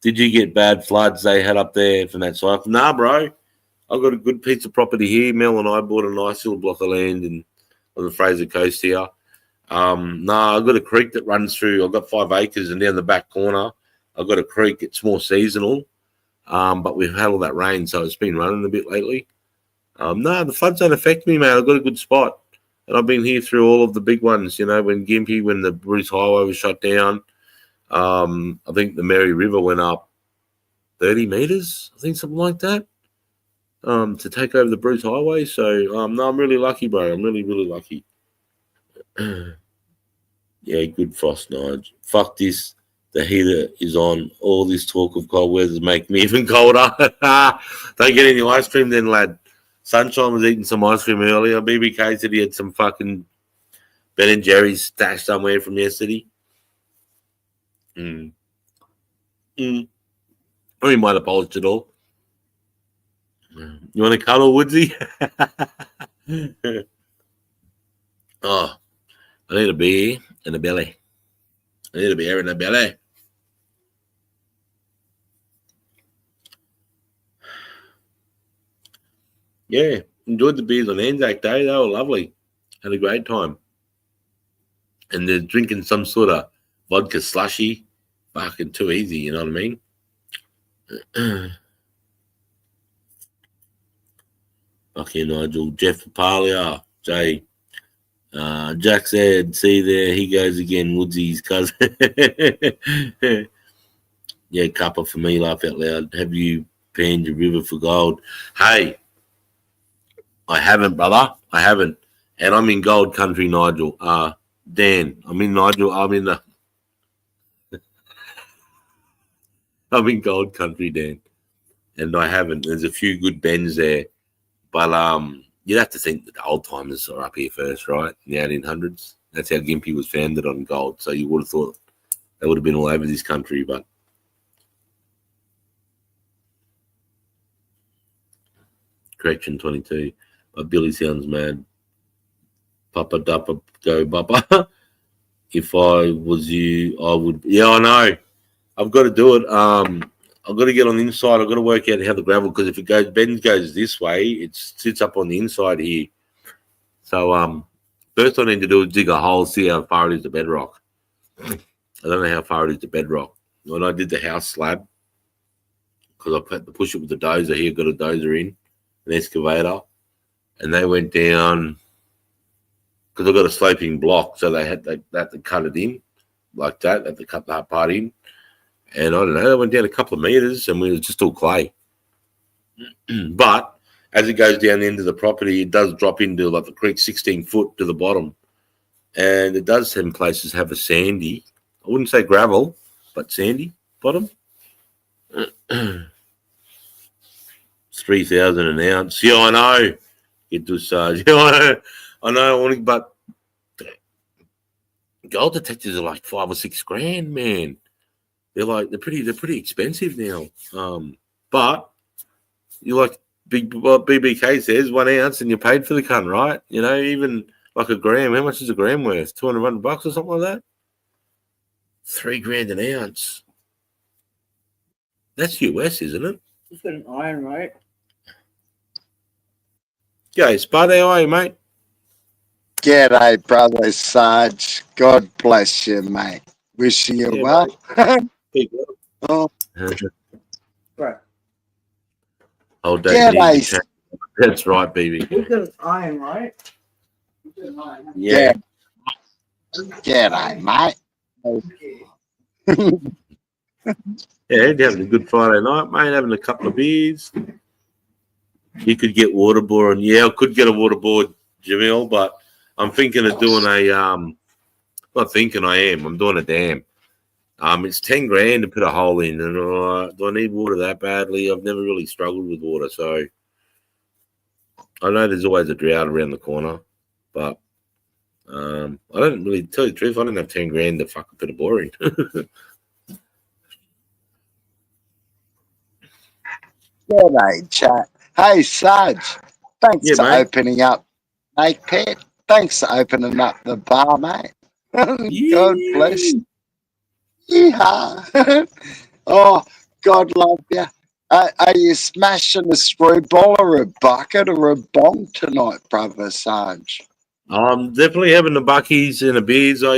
Speaker 1: Did you get bad floods they had up there from that cycle? Nah, bro. I've got a good piece of property here. Mel and I bought a nice little block of land on the Fraser Coast here. I've got a creek that runs through. I've got 5 acres, and down the back corner, I've got a creek. It's more seasonal, but we've had all that rain, so it's been running a bit lately. The floods don't affect me, mate. I've got a good spot. And I've been here through all of the big ones, when the Bruce Highway was shut down. I think the Mary River went up 30 meters, I think something like that, to take over the Bruce Highway. So, I'm really lucky, bro. I'm really, really lucky. Yeah, good frost, Nige. Fuck this. The heater is on. All this talk of cold weather is making me even colder. Don't get any ice cream then, lad. Sunshine was eating some ice cream earlier. BBK said he had some fucking Ben & Jerry's stashed somewhere from yesterday. Or he might have polished it all. You want to cuddle, Woodsy? Oh, I need a beer and a belly. I need a beer and a belly. Yeah, enjoyed the beers on Anzac Day. They were lovely. Had a great time. And they're drinking some sort of vodka slushy. Fucking too easy, you know what I mean? Okay, Nigel. Jeff Papalia. Jay. Jack said, see there, he goes again, Woodsy's cousin. Yeah, cuppa for me, laugh out loud. Have you panned your river for gold? Hey, I haven't, brother. I haven't. And I'm in gold country, Nigel. Dan, I'm in gold country, Dan. And I haven't. There's a few good bends there. But you'd have to think that the old timers are up here first, right? In the 1800s. That's how Gympie was founded, on gold. So you would have thought they would have been all over this country, but correction 22. But Billy sounds mad. Papa Duppa go Papa. If I was you, I would. Yeah, I know. I've got to do it. I've got to get on the inside. I've got to work out how the gravel, because if it goes this way, it sits up on the inside here. So first I need to do is dig a hole, see how far it is to bedrock. I don't know how far it is to bedrock. When I did the house slab, because I had to push it with the dozer here. Got a dozer in, an excavator, and they went down because I got a sloping block, so they had to cut it in like that. They had to cut that part in, and I don't know. They went down a couple of meters, and we was just all clay. But as it goes down into the property, it does drop into like the creek 16 foot to the bottom. And it does in places have a sandy, I wouldn't say gravel, but sandy bottom. It's 3,000 an ounce. Yeah, I know. It does charge. Yeah, I know, but gold detectors are like $5 or $6 grand, man. They're pretty expensive now. But you like what BBK says, 1 ounce and you're paid for the cunt, right? You know, even like a gram. How much is a gram worth? $200 or something like that? $3 grand an ounce. That's US, isn't it?
Speaker 2: Just got an iron, right?
Speaker 1: Yeah, Spud, how are you, mate?
Speaker 4: G'day, brother Sarge. God bless you, mate. Wishing you well. Oh,
Speaker 2: Right.
Speaker 1: Oh,
Speaker 4: G'day.
Speaker 1: That's right, BB.
Speaker 2: You've got an iron, right? You've got an iron.
Speaker 1: Yeah.
Speaker 4: G'day, mate.
Speaker 1: Yeah, having a good Friday night, mate. Having a couple of beers. You could get waterboard, and yeah, I could get a waterboard, Jamil, but I'm thinking of doing not thinking I am. I'm doing a dam. It's 10 grand to put a hole in, and do I need water that badly? I've never really struggled with water, so I know there's always a drought around the corner, but I don't really tell you the truth. I don't have 10 grand to fucking put a bore in.
Speaker 4: G'day, chat. Hey, Sarge. Thanks for
Speaker 1: mate.
Speaker 4: opening up, mate, Pet. Thanks for opening up the bar, mate. God bless you. Yeehaw. Oh, God love you. Are you smashing a screwball or a bucket or a bong tonight, brother Sarge?
Speaker 1: I'm definitely having the buckies and the beers. I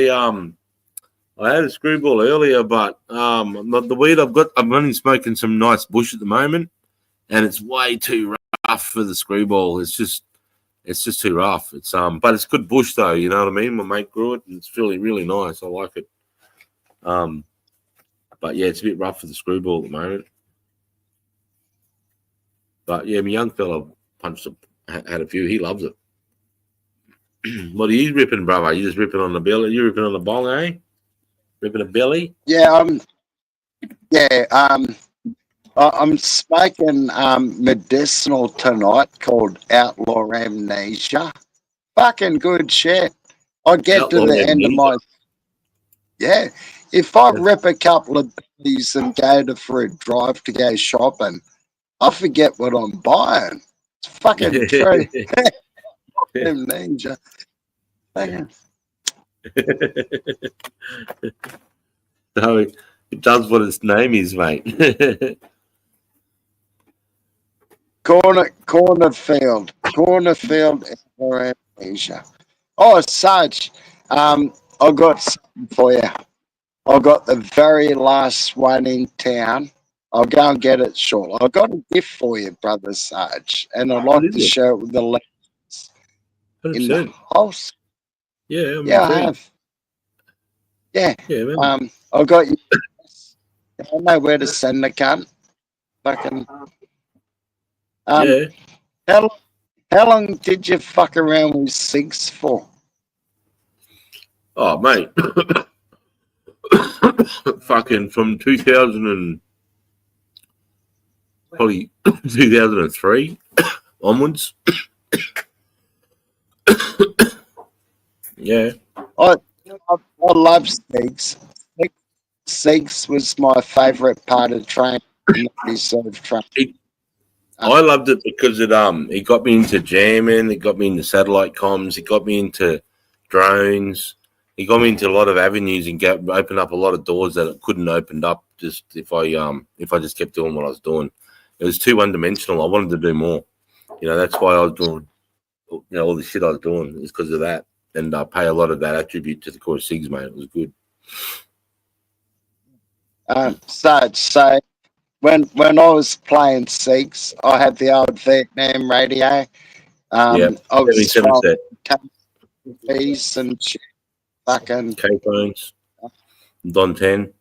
Speaker 1: had a screwball earlier, but the weed I'm only smoking some nice bush at the moment, and it's way too rough for the screwball. It's just too rough. It's but it's good bush though. You know what I mean? My mate grew it, and it's really really nice. I like it. But yeah, it's a bit rough for the screwball at the moment. But yeah, my young fella had a few. He loves it. What are you ripping, brother? You just ripping on the belly? You ripping on the bong, eh? Ripping a belly?
Speaker 4: Yeah, I'm smoking medicinal tonight called Outlaw Amnesia. Fucking good shit. I get
Speaker 1: Outlaw
Speaker 4: to the end of my... Yeah. If I rip a couple of bellies and go for a drive to go shopping, I forget what I'm buying. It's fucking true. Amnesia.
Speaker 1: So it does what its name is, mate.
Speaker 4: Cornerfield, Amnesia. Oh, Sarge, I got something for you. I got the very last one in town. I'll go and get it short. I got a gift for you, brother Sarge, and I'd like to share it with the ladies in the house.
Speaker 1: Yeah,
Speaker 4: I have. Yeah,
Speaker 1: man.
Speaker 4: I got you. I know where to send the cunt. Fucking.
Speaker 1: Yeah.
Speaker 4: How long did you fuck around with cigs for?
Speaker 1: Oh, mate. Fucking from 2003 onwards. Yeah.
Speaker 4: I love cigs. Cigs was my favourite part of training.
Speaker 1: I loved it because it got me into jamming, it got me into satellite comms, it got me into drones, it got me into a lot of avenues and opened up a lot of doors that it couldn't open up just if I just kept doing what I was doing. It was too one-dimensional. I wanted to do more. You know, that's why I was doing all the shit I was doing is because of that. And I pay a lot of that attribute to the core SIGs, mate. It was good.
Speaker 4: So when I was playing Six, I had the old Vietnam radio.
Speaker 1: Yep.
Speaker 4: I was
Speaker 1: 77
Speaker 4: throwing
Speaker 1: set.
Speaker 4: keys and shit. Fucking
Speaker 1: K-phones. Don 10.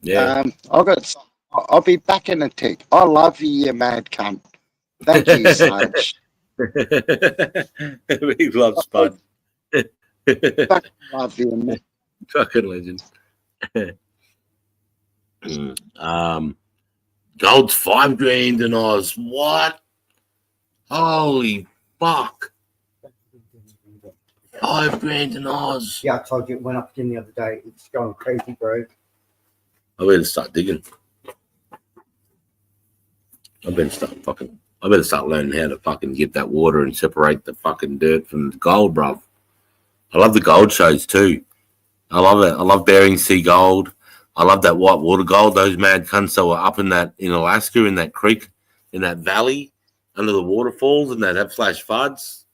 Speaker 1: Yeah.
Speaker 4: I'll be back in a tick. I love you, you mad cunt. Thank you, Sarge.
Speaker 1: Big love, Spud.
Speaker 4: Fucking love you, man.
Speaker 1: Fucking legend. Gold's 5 grand in Oz. What? Holy fuck. 5 grand in Oz.
Speaker 5: Yeah, I told you it went up again the other day. It's going crazy, bro.
Speaker 1: I better start digging. I better start learning how to fucking get that water and separate the fucking dirt from the gold, bruv. I love the gold shows too. I love it. I love Bering Sea gold. I love that white water gold. Those mad cunts that were up in Alaska, in that creek, in that valley, under the waterfalls, and they'd have flash floods.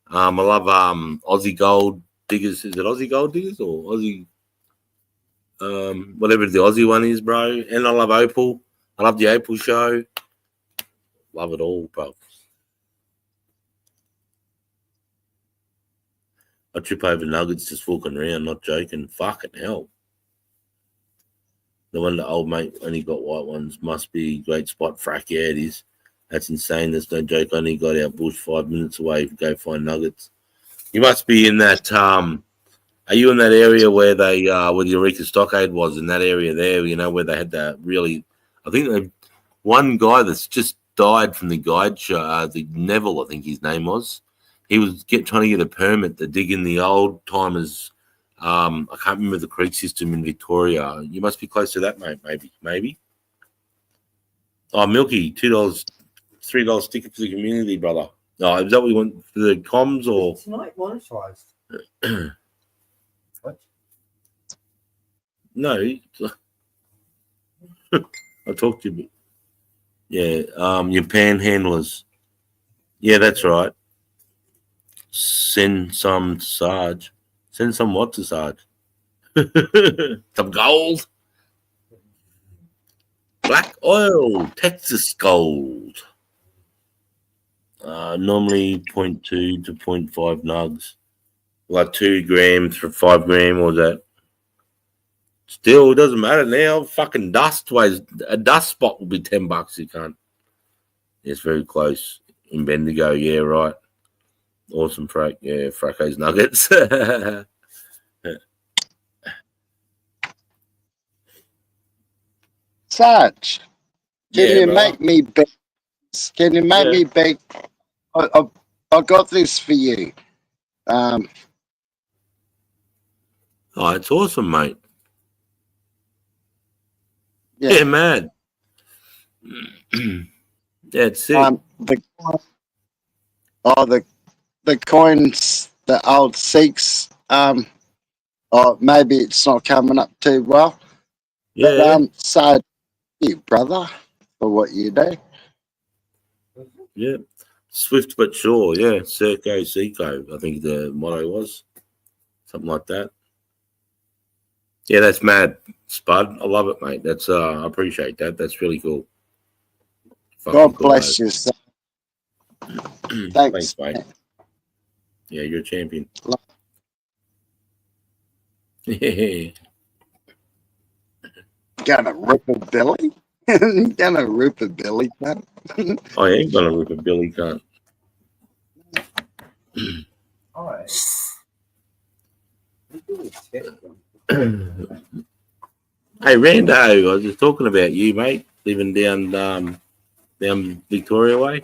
Speaker 1: I love Aussie gold diggers. Is it Aussie gold diggers or Aussie? Whatever the Aussie one is, bro. And I love Opal. I love the Opal show. Love it all, bro. I trip over nuggets just walking around, not joking. Fucking hell. No wonder old mate only got white ones. Must be a great spot. Frack, yeah, it is. That's insane. That's no joke. I only got out bush 5 minutes away to go find nuggets. You must be in that, are you in that area where they, where the Eureka Stockade was, in that area there, you know, where they had that really, I think one guy that's just died from the guide show, the Neville, I think his name was. He was trying to get a permit to dig in the old timers. I can't remember the creek system in Victoria. You must be close to that, mate. Maybe. Oh, Milky, $2, $3 sticker for the community, brother. No, is that what you want for the comms or?
Speaker 5: Tonight monetized. What?
Speaker 1: No. I'll talk to you. Yeah, your panhandlers. Yeah, that's right. Send some to Sarge. Send some what to Sarge? Some gold. Black oil, Texas gold. Normally 0.2 to 0.5 nugs. Like 2 grams for 5 gram or that. Still, it doesn't matter now. Fucking dust weighs, a dust spot will be $10. You can't. It's very close. In Bendigo, yeah, right. Awesome, Frack. Yeah, Fracco's Nuggets.
Speaker 4: Sarge, can you
Speaker 1: brother.
Speaker 4: make me big? Can you make me big? I got this for you.
Speaker 1: Oh, it's awesome, mate. Yeah, man. That's it.
Speaker 4: The coins, the old Sikhs. Maybe it's not coming up too well.
Speaker 1: Yeah.
Speaker 4: But, so you, brother, for what you do.
Speaker 1: Yeah. Swift but sure. Yeah. Circo Seco, I think the motto was. Something like that. Yeah, that's mad, Spud. I love it, mate. That's I appreciate that. That's really cool.
Speaker 4: God bless you, sir. Thanks,
Speaker 1: mate. Yeah, you're a champion.
Speaker 4: Gonna rip a Billy? Gonna rip a Billy, man?
Speaker 1: I am gonna rip a Billy cunt.
Speaker 5: All right.
Speaker 1: Hey, Rando, I was just talking about you, mate, living down Victoria way.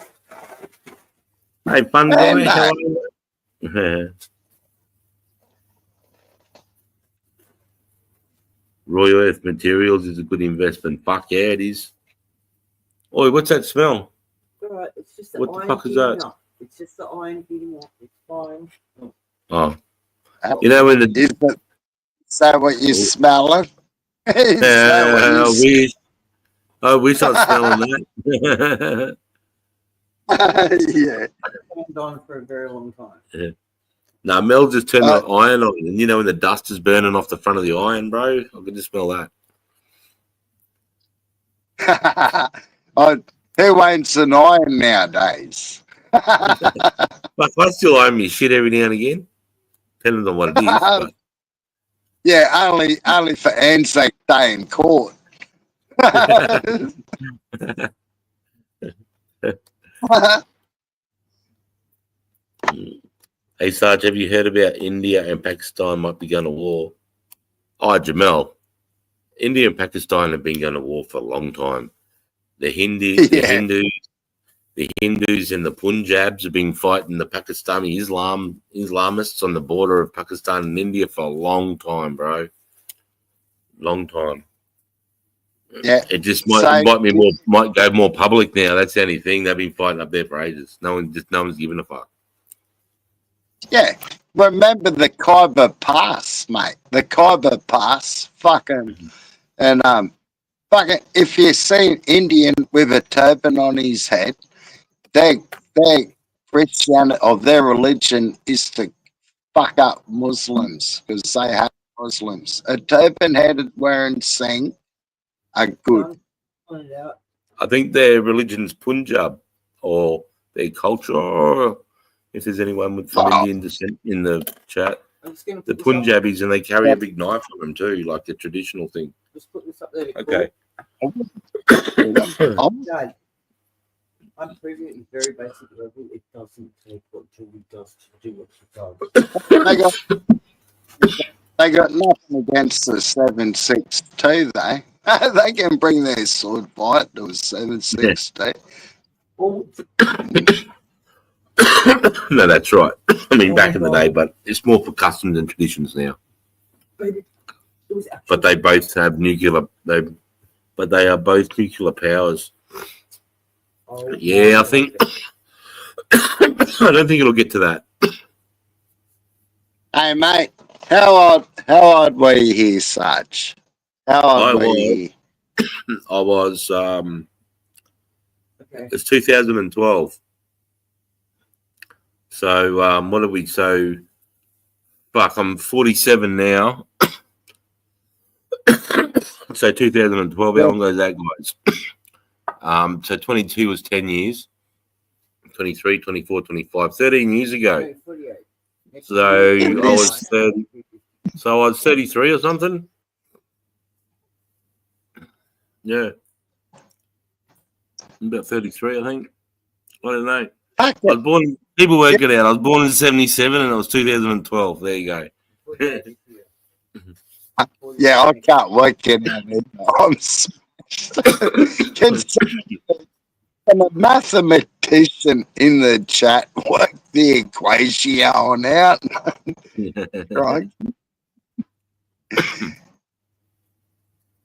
Speaker 1: Hey, fun guy. How are you? Royal Earth Materials is a good investment. Fuck yeah, it is. Oi, what's that smell?
Speaker 2: Alright, it's just
Speaker 1: What the fuck is that?
Speaker 2: It's just the iron heating up. It's fine.
Speaker 1: Oh, you know when the
Speaker 4: Is that what you smelling?
Speaker 1: I wish I was smelling that.
Speaker 4: Yeah.
Speaker 2: It's on for a very long time.
Speaker 1: Now, Mel just turned the iron on, and you know when the dust is burning off the front of the iron, bro, I can just smell that.
Speaker 4: Who owns an iron nowadays?
Speaker 1: Like, I still own me shit every now and again. Depends on what it is. But
Speaker 4: Yeah, only for Anzac Day in court.
Speaker 1: hey, Sarge, have you heard about India and Pakistan might be going to war? Oh, Jamel, India and Pakistan have been going to war for a long time. The Hindus and the Punjabs have been fighting the Pakistani Islamists on the border of Pakistan and India for a long time, bro. Long time.
Speaker 4: Yeah.
Speaker 1: It just might go more public now. That's the only thing. They've been fighting up there for ages. No one's giving a fuck.
Speaker 4: Yeah. Remember the Khyber Pass, mate. The Khyber Pass. Fucking if you see an Indian with a turban on his head, their Christianity or their religion is to fuck up Muslims because they have Muslims. A turban-headed wearing Singh are good.
Speaker 1: I think their religion's Punjab or their culture. Or if there's anyone with from Indian descent in the chat, the Punjabis, and they carry a big knife on them too, like the traditional thing.
Speaker 2: Just put this up there.
Speaker 1: Okay.
Speaker 2: Dad, I'm proving it in very basic level. It doesn't take what Julie does to do what she does.
Speaker 4: They got nothing against the 7.62, though. They can bring their sword fight to a 7.62.
Speaker 1: No, that's right. I mean, back in the day, but it's more for customs and traditions now. But they both have nuclear. But they are both nuclear powers. Yeah, I think. I don't think it'll get to that.
Speaker 4: Hey, mate, how old were you here, Sarge? How old were you?
Speaker 1: I was. It's 2012. So what are we? So, fuck, I'm 47 now. So 2012, how long goes that, guys? So 22 was 10 years. 23, 24, 25, 13 years ago. So I was 30. So I was 33 or something. Yeah. About 33, I think. I don't know. I was born, people work it out. I was born in 77 and it was 2012. There you go.
Speaker 4: Yeah, I can't work it out. I'm smashed. Can a mathematician in the chat work the equation out? Right.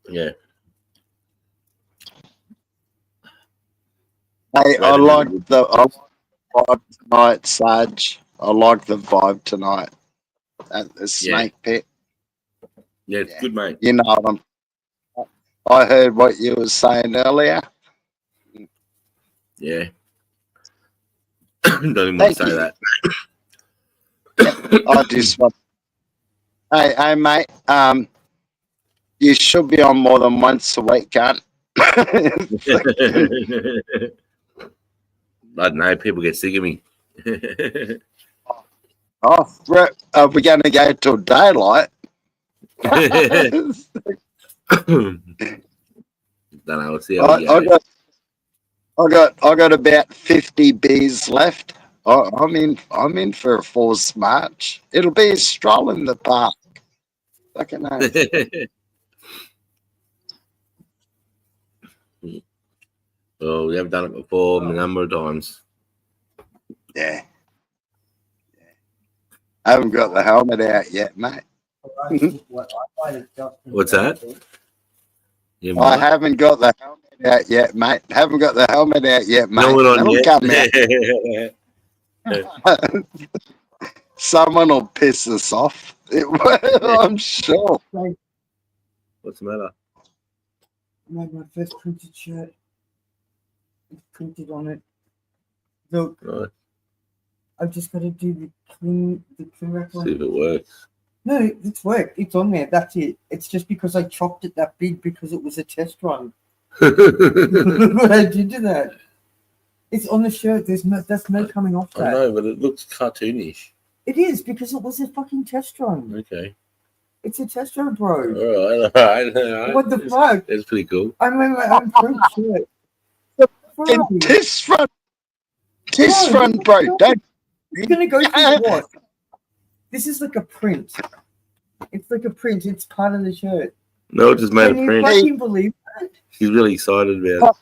Speaker 1: Yeah.
Speaker 4: Hey, I like the vibe tonight, Sarge. I like the vibe tonight at the Snake Pit.
Speaker 1: Yeah, it's good, mate.
Speaker 4: You know what I heard what you were saying earlier.
Speaker 1: Yeah. Don't even want to say that.
Speaker 4: I just want. Hey, mate. You should be on more than once a week, can't?
Speaker 1: I don't know. People get sick of me.
Speaker 4: Oh, are we going to go till daylight?
Speaker 1: Don't know. Let's see how we go.
Speaker 4: I got about 50 beers left. I'm in for a forced march. It'll be a stroll in the park. Fucking hell.
Speaker 1: Well, we have done it before a number of times.
Speaker 4: Yeah. I haven't got the helmet out yet, mate.
Speaker 1: What's that?
Speaker 4: I haven't got the helmet out yet, mate. Haven't got the helmet out yet, mate. It'll come out. Someone will piss us off. I'm sure.
Speaker 1: What's the matter?
Speaker 2: I made my first printed shirt. It's printed on it. Look,
Speaker 1: Right.
Speaker 2: I've just got to do the clean wrap on.
Speaker 1: See if it works.
Speaker 2: No, it's worked. It's on there. That's it. It's just because I chopped it that big because it was a test run. Why did you do that? It's on the shirt. That's no coming off
Speaker 1: I
Speaker 2: that.
Speaker 1: know, but it looks cartoonish.
Speaker 2: It is because it was a fucking test run.
Speaker 1: Okay.
Speaker 2: It's a test run, bro.
Speaker 1: All right.
Speaker 2: What the fuck?
Speaker 1: That's pretty cool.
Speaker 2: I'm wearing my own print shirt. Bro,
Speaker 4: This front, bro. Don't.
Speaker 2: you're gonna go through what? This is like a print. It's like a print. It's part of the shirt.
Speaker 1: No, just made
Speaker 2: Can
Speaker 1: a
Speaker 2: you
Speaker 1: print.
Speaker 2: fucking believe that?
Speaker 1: She's really excited about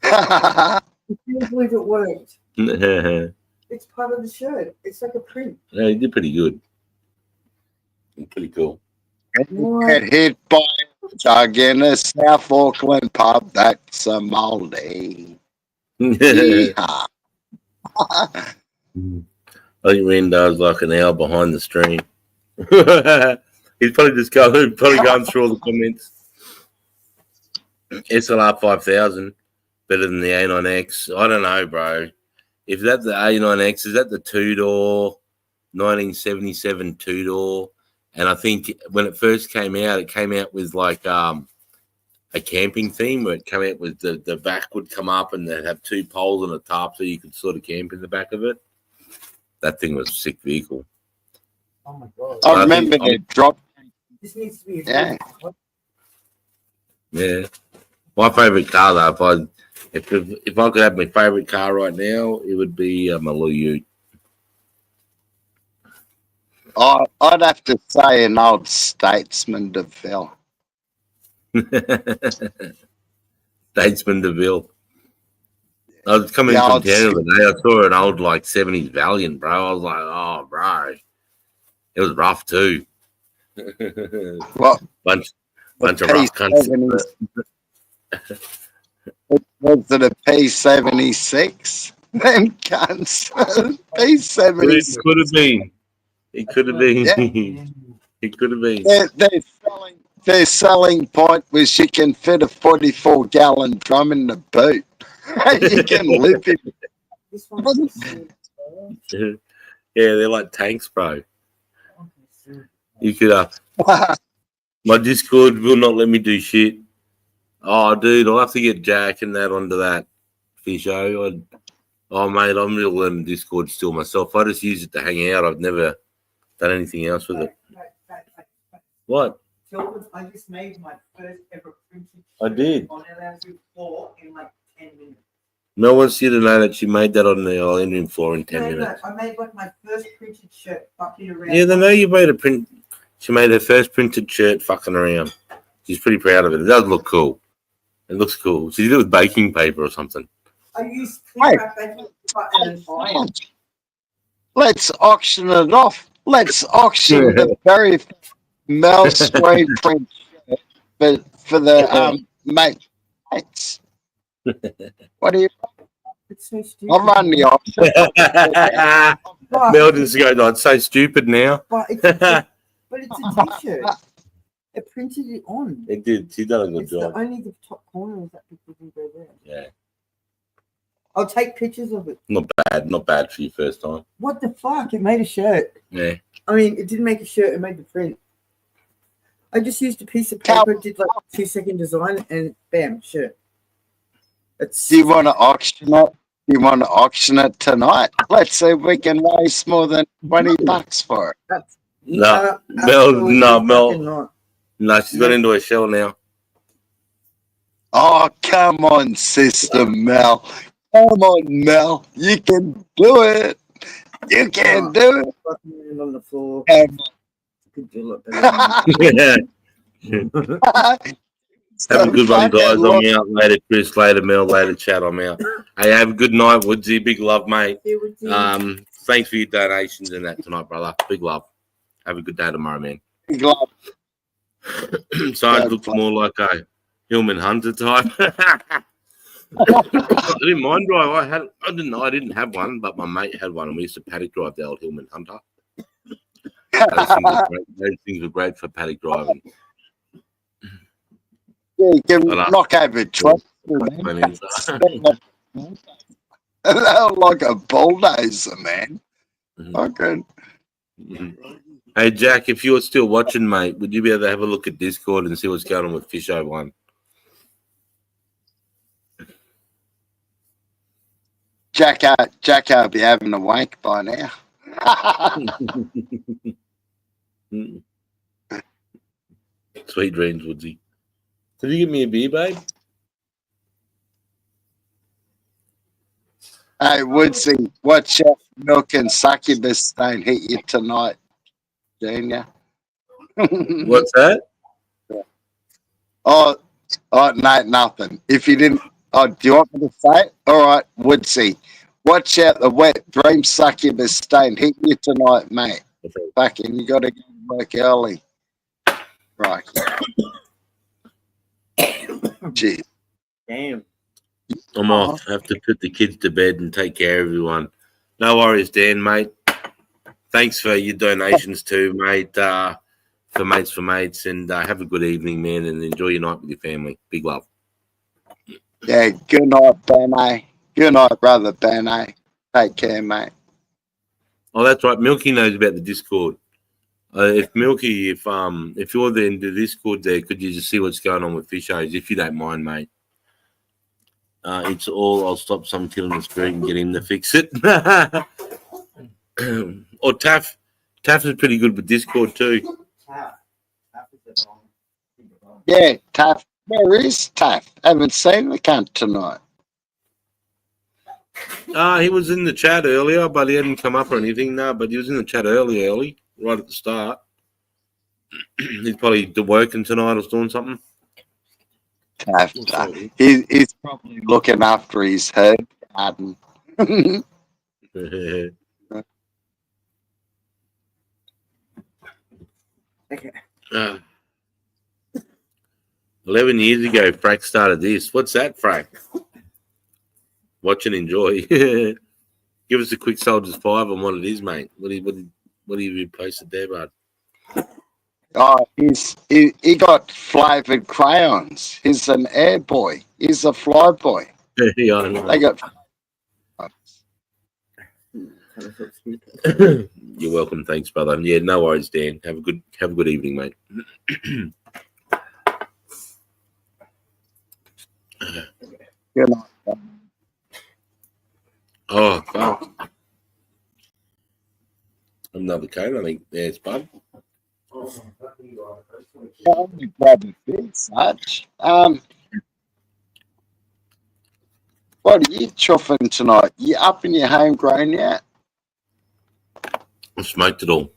Speaker 2: I can't believe it worked.
Speaker 1: it.
Speaker 2: It's part of the shirt. It's like a print.
Speaker 1: Yeah, you did pretty good. Pretty cool.
Speaker 4: Get hit by a dog in a South Auckland pub. That's a moldy. Yeehaw.
Speaker 1: I think Rendar's like an hour behind the stream. He's probably just going through all the comments. SLR 5000 better than the A9X. I don't know, bro. If that's the A9X, is that the 2-door 1977 2-door? And I think when it first came out with like a camping theme where it came out with the back would come up and they'd have two poles on the top so you could sort of camp in the back of it. That thing was a sick vehicle.
Speaker 2: Oh my god.
Speaker 4: I remember it dropped.
Speaker 2: This needs to be a
Speaker 4: Yeah.
Speaker 1: Yeah. My favourite car though, if I could have my favourite car right now, it would be my little Ute.
Speaker 4: I'd have to say an old Statesman DeVille.
Speaker 1: Statesman DeVille. I was coming
Speaker 4: Yeah,
Speaker 1: from
Speaker 4: I'd
Speaker 1: town the other day. I saw an old like 70s Valiant, bro. I was like, oh, bro. It was rough too.
Speaker 4: Well,
Speaker 1: bunch of rough country.
Speaker 4: Was it a P76? Them cunts. P76.
Speaker 1: It could have been. It could have been.
Speaker 4: Yeah.
Speaker 1: It could have been.
Speaker 4: Their selling point was you can fit a 44-gallon drum in the boot. You can live in it.
Speaker 2: This one's
Speaker 1: Yeah, they're like tanks, bro. You could my Discord will not let me do shit. Oh, dude, I'll have to get Jack and that onto that Fisho. Oh, mate, I'm real learning Discord still myself. I just use it to hang out. I've never done anything else with it. What?
Speaker 2: Children, I just made my first ever printed
Speaker 1: I did.
Speaker 2: on LLC 4 in like 10 minutes.
Speaker 1: No wants you to know that she made that on the engine floor in 10 minutes.
Speaker 2: I made like my first printed shirt fucking around.
Speaker 1: Yeah, they know you made a print. She made her first printed shirt fucking around. She's pretty proud of it. It does look cool. It looks cool. She did it with baking paper or something.
Speaker 2: I used clear wrap baking paper and iron.
Speaker 4: Let's auction it off. Let's auction the very Mel screen print for the mates. What do you?
Speaker 2: It's so stupid.
Speaker 4: I'll run the auction.
Speaker 1: Mel just goes, oh, it's so stupid now.
Speaker 2: But it's a t-shirt. It printed it on.
Speaker 1: It did. She done a good
Speaker 2: It's
Speaker 1: job.
Speaker 2: only the top corner of that picture can go there.
Speaker 1: Yeah.
Speaker 2: I'll take pictures of it.
Speaker 1: Not bad for your first time.
Speaker 2: What the fuck? It made a shirt.
Speaker 1: Yeah.
Speaker 2: I mean, it didn't make a shirt. It made the print. I just used a piece of paper, did like a 2-second design, and bam, shirt. It's
Speaker 4: Do you want to auction it? You want to auction it tonight? Let's see if we can raise more than $20 for it.
Speaker 2: that's
Speaker 1: No, Mel,
Speaker 2: absolutely
Speaker 1: no,
Speaker 2: fucking
Speaker 1: Mel.
Speaker 2: not.
Speaker 1: No, she's got into a shell now.
Speaker 4: Oh, come on, Sister Mel. Come on, Mel. You can do it. You can do it.
Speaker 2: Fucking land on the floor.
Speaker 4: Come
Speaker 2: Could do a lot better.
Speaker 1: Yeah. Have a good one, guys. I'm out. Later, Chris. Later, Mel. Later, chat. I'm out. Hey, have a good night, Woodsy. Big love, mate. Thanks for your donations and that tonight, brother. Big love. Have a good day tomorrow, man.
Speaker 4: on.
Speaker 1: Sarge looks more like a Hillman Hunter type. I didn't mind drive. I didn't have one, but my mate had one, and we used to paddock drive the old Hillman Hunter. Those things were great for paddock driving.
Speaker 4: Yeah, you can knock over trucks. They're like a bulldozer, man. Okay.
Speaker 1: Hey, Jack, if you're still watching, mate, would you be able to have a look at Discord and see what's going on with Fisho One?
Speaker 4: Jacko be having a wank by now.
Speaker 1: Sweet dreams, Woodsy. Did you give me a beer, babe?
Speaker 4: Hey, Woodsy, watch out. Milk and succubus don't hit you tonight, Junior.
Speaker 1: What's that?
Speaker 4: Oh, no, nothing. If you didn't, do you want me to say it? All right, Woodsy, watch out. The wet dream succubus don't hit you tonight, mate. Fucking, you got to go to work early. Right. Jeez.
Speaker 2: Damn.
Speaker 1: I'm off. I have to put the kids to bed and take care of everyone. No worries, Dan, mate. Thanks for your donations too, mate. For mates, and have a good evening, man, and enjoy your night with your family. Big love.
Speaker 4: Yeah, good night, Benny. Good night, brother Benny. Take care, mate.
Speaker 1: Oh, that's right. Milky knows about the Discord. If you're there in the Discord there, could you just see what's going on with Fishos, if you don't mind, mate? It's all, I'll stop some killing the spirit and get him to fix it. Or Taff. Taff is pretty good with Discord too.
Speaker 4: Yeah, Taff. Where is Taff? Haven't seen the cunt tonight.
Speaker 1: He was in the chat earlier, but he hadn't come up or anything. No, but he was in the chat early, right at the start. He's probably working tonight or doing something.
Speaker 4: Taff. He's probably looking after his herb garden.
Speaker 2: Okay.
Speaker 1: 11 years ago, Frack started this. What's that, Frack? Watch and enjoy. Give us a quick Soldiers 5 on what it is, mate. What do you posted there, bud?
Speaker 4: Oh, he got flavoured crayons. He's an air boy. He's a fly boy.
Speaker 1: Yeah, I know.
Speaker 4: They got.
Speaker 1: You're welcome. Thanks, brother. Yeah, no worries, Dan. Have a good evening, mate.
Speaker 4: Good night.
Speaker 1: Oh, fuck. Another code, I think. There's Bud.
Speaker 4: Only grab a bit, such. What are you chuffing tonight? You up in your homegrown yet?
Speaker 1: I smoked it all.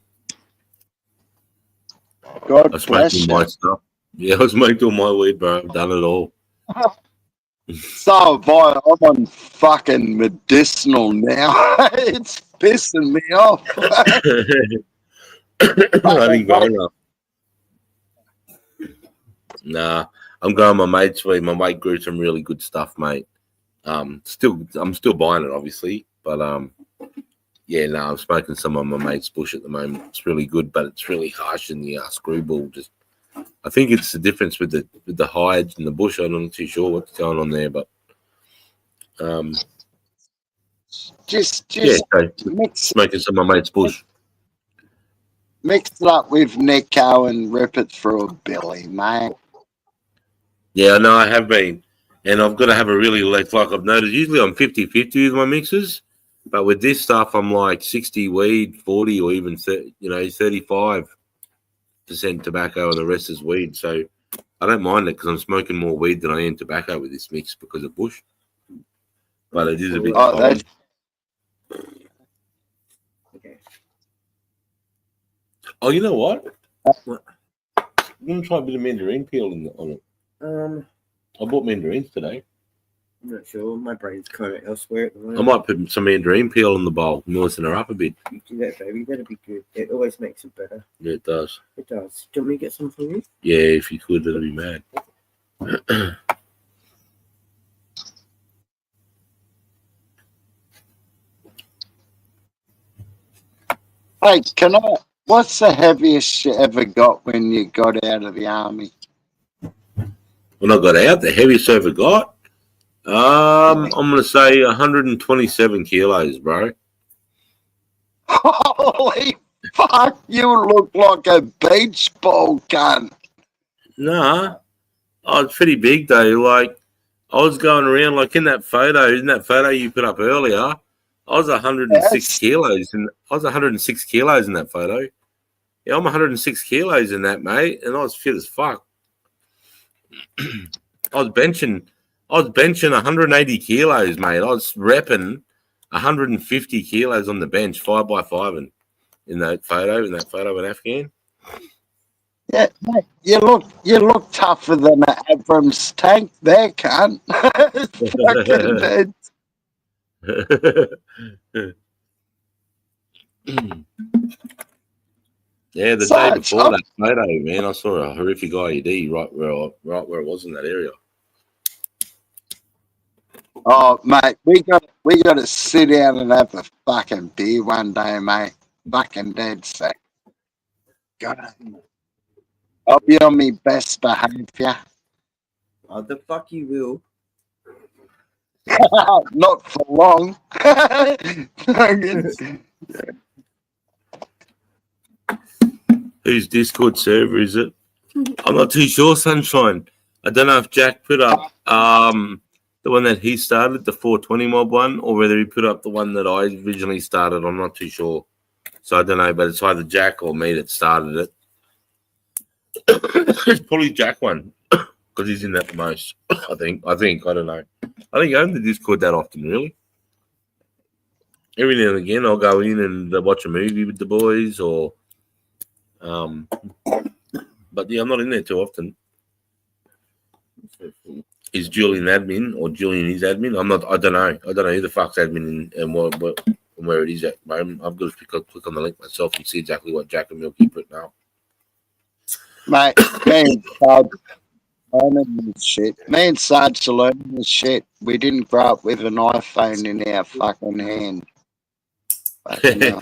Speaker 4: God
Speaker 1: I smoked
Speaker 4: bless
Speaker 1: all my
Speaker 4: you.
Speaker 1: stuff. Yeah, I smoked all my weed, bro. I've done it all.
Speaker 4: So have I. I'm on fucking medicinal now. It's pissing me off.
Speaker 1: I didn't go enough. Nah, I'm going my mate's weed. My mate grew some really good stuff, mate. I'm still buying it, obviously, but yeah, no, I'm smoking some of my mate's bush at the moment. It's really good, but it's really harsh in the screwball. I think it's the difference with the hides and the bush. I'm not too sure what's going on there, but
Speaker 4: Just
Speaker 1: yeah, so
Speaker 4: mix
Speaker 1: smoking some of my mate's bush.
Speaker 4: it up with Nico and rip it through a billy, mate.
Speaker 1: Yeah, I know I have been, and I've got to have a really like I've noticed. Usually I'm 50-50 with my mixes, but with this stuff I'm like 60 weed, 40, or even 35% tobacco, and the rest is weed. So I don't mind it because I'm smoking more weed than I am tobacco with this mix because of bush. But it is a bit.
Speaker 4: Oh,
Speaker 2: Okay.
Speaker 1: Oh, you know what? I'm gonna try a bit of mandarin peel on it. I bought mandarins today.
Speaker 2: I'm not sure. My brain's kind of elsewhere at the moment.
Speaker 1: I might put some mandarin peel in the bowl, moisten her up a bit.
Speaker 2: You do that, baby. That'd be good. It always makes it better.
Speaker 1: Yeah, it does.
Speaker 2: It does. Do you want me to get some for you?
Speaker 1: Yeah, if you could, that'd be mad.
Speaker 4: hey, what's the heaviest you ever got when you got out of the army?
Speaker 1: When I got out, the heaviest I ever got, I'm gonna say 127 kilos, bro.
Speaker 4: Holy fuck, you look like a beach ball cunt.
Speaker 1: Nah, oh, it's pretty big though. Like I was going around like in that photo you put up earlier. I was 106
Speaker 4: Yes.
Speaker 1: kilos, and I was 106 kilos in that photo. Yeah, I'm 106 kilos in that, mate, and I was fit as fuck. I was benching 180 kilos, mate. I was repping 150 kilos on the bench, 5x5, and in that photo in Afghan.
Speaker 4: Yeah, mate, you look tougher than an Abrams tank there, cunt. Fucking dead.
Speaker 1: Yeah, the day
Speaker 4: Sarge,
Speaker 1: before that photo, man, I saw a horrific IED right where it was in that area.
Speaker 4: Oh, mate, we got to sit down and have a fucking beer one day, mate. Fucking dead set. God, I'll be on my best behaviour.
Speaker 2: Oh, the fuck you will.
Speaker 4: Not for long.
Speaker 1: Whose Discord server is it? I'm not too sure, Sunshine. I don't know if Jack put up the one that he started, the 420 mob one, or whether he put up the one that I originally started. I'm not too sure. So I don't know, but it's either Jack or me that started it. It's probably Jack one because he's in that the most. I think. I don't know. I think I own the Discord that often, really. Every now and again, I'll go in and watch a movie with the boys, or but yeah, I'm not in there too often. Is Julian admin or Julian is admin? I'm not. I don't know. I don't know who the fuck's admin and where it is at the moment. I've got to click on the link myself and see exactly what Jack and Milky put now.
Speaker 4: Mate, me and Sarge learning this shit. Me and Sarge are learning this shit. We didn't grow up with an iPhone in our fucking hand. Fucking hell.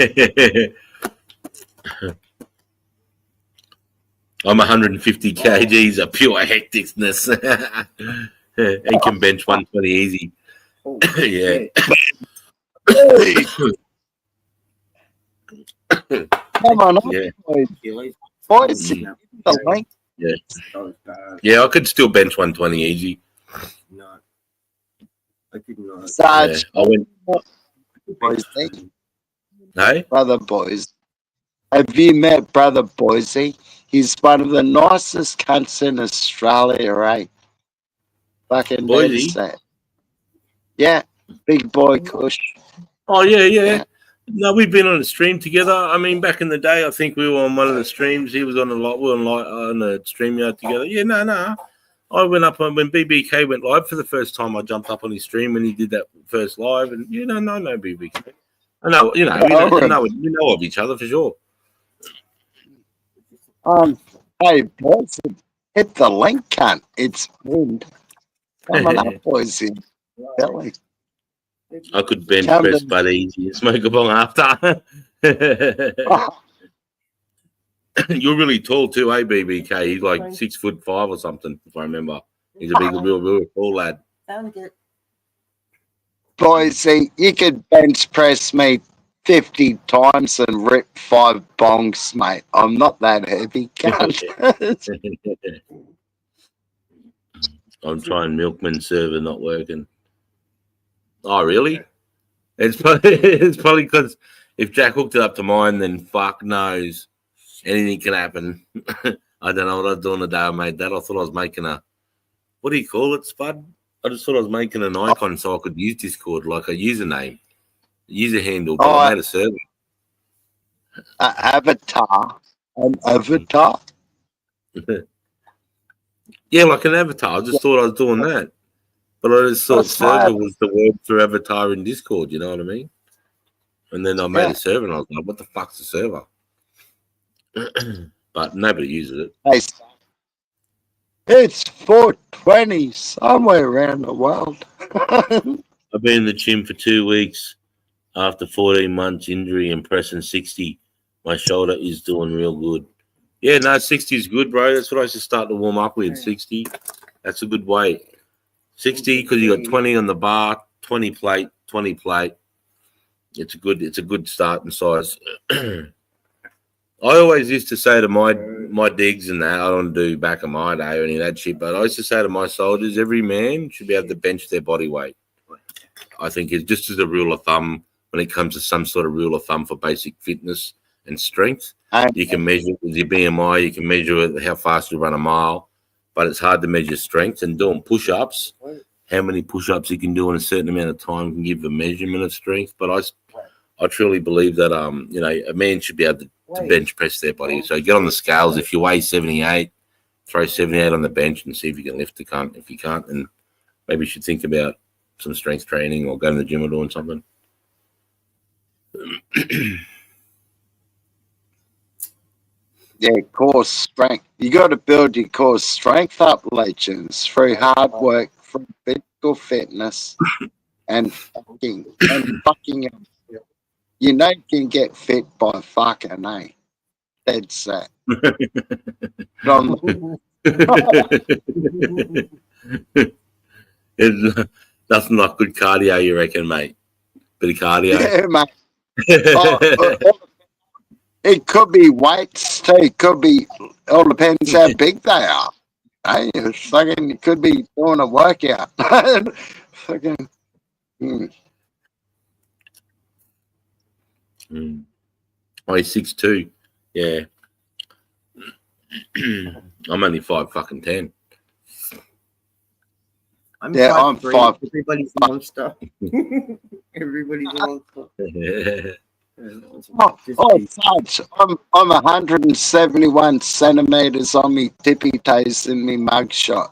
Speaker 1: I'm 150 kgs of pure hecticness. And can bench 120 easy.
Speaker 2: Oh,
Speaker 1: Yeah.
Speaker 4: Come on,
Speaker 1: Yeah.
Speaker 4: boys.
Speaker 2: shit.
Speaker 4: Boys, the link.
Speaker 2: That was bad.
Speaker 1: Yeah, I could still bench 120 easy.
Speaker 2: No. I could not.
Speaker 4: Sarge,
Speaker 1: Yeah. I went,
Speaker 4: Boise,
Speaker 1: hey?
Speaker 4: brother Boise. Have you met brother Boise? He's one of the nicest cunts in Australia, eh? Fucking
Speaker 1: Boise?
Speaker 4: dead set. Yeah, big boy Kush.
Speaker 1: Oh, yeah. No, we've been on a stream together. I mean, back in the day, I think we were on one of the streams. He was on a lot. We were on a StreamYard together. Yeah, no. I went up when BBK went live for the first time. I jumped up on his stream when he did that first live, and no BBK. I know, we know of each other for sure.
Speaker 4: Hey, boys, hit the link, cunt. It's wind. Come on up, Boise. Billy.
Speaker 1: I could bench
Speaker 4: Come
Speaker 1: press
Speaker 4: to-
Speaker 1: but easy and smoke a bong after.
Speaker 4: Oh,
Speaker 1: You're really tall too, eh, BBK? He's like 6'5" or something, if I remember. He's a big, real tall lad.
Speaker 4: Boise, you could bench press me 50 times and rip 5 bongs, mate. I'm not that heavy, cunt.
Speaker 1: I'm trying Milkman server, not working. Oh, really? It's probably because if Jack hooked it up to mine, then fuck knows. Anything can happen. I don't know what I was doing the day I made that. I thought I was making what do you call it, Spud? I just thought I was making an icon so I could use Discord, like a username, user handle, but I made a server.
Speaker 4: Avatar. An avatar?
Speaker 1: Yeah, like an avatar. I just thought I was doing that. But I just thought
Speaker 4: That's right.
Speaker 1: server was the word for avatar in Discord, you know what I mean? And then I made a server and I was like, what the fuck's a server? But nobody uses it.
Speaker 4: Hey, it's 420 somewhere around the world.
Speaker 1: I've been in the gym for 2 weeks after 14 months injury and pressing 60. My shoulder is doing real good. Yeah, no, 60 is good, bro. That's what I should start to warm up with. 60. That's a good weight. 60 because you got 20 on the bar, 20 plate, 20 plate. It's a good starting size. I always used to say to my my digs and that I don't do back in my day or any of that shit. But I used to say to my soldiers, every man should be able to bench their body weight. I think it's just as a rule of thumb when it comes to some sort of rule of thumb for basic fitness and strength. You can measure it with your BMI, you can measure it how fast you run a mile, but it's hard to measure strength. And doing push-ups, how many push-ups you can do in a certain amount of time can give a measurement of strength. But I truly believe that a man should be able to bench press their body. So get on the scales. If you weigh 78, throw 78 on the bench and see if you can lift the cunt. If you can't, then maybe you should think about some strength training or going to the gym or doing something.
Speaker 4: Yeah, core strength. You got to build your core strength up, legends, through hard work, through physical fitness, and fucking. You know you can get fit by fucking, eh? Dead set.
Speaker 1: It's nothing like good cardio, you reckon, mate? Bit of cardio.
Speaker 4: Yeah, mate. It could be weights too. It could be, all depends how big they are. Hey, it's fucking, you could be doing a workout. Fucking.
Speaker 1: Oh, he's 6'2". Yeah. I'm only 5'10".
Speaker 2: I'm
Speaker 4: Yeah,
Speaker 2: 5'3".
Speaker 4: I'm 5'.
Speaker 2: Everybody's a monster. Everybody's a monster.
Speaker 4: Sarge, I'm 171 centimeters on me tippy toes in me mugshot.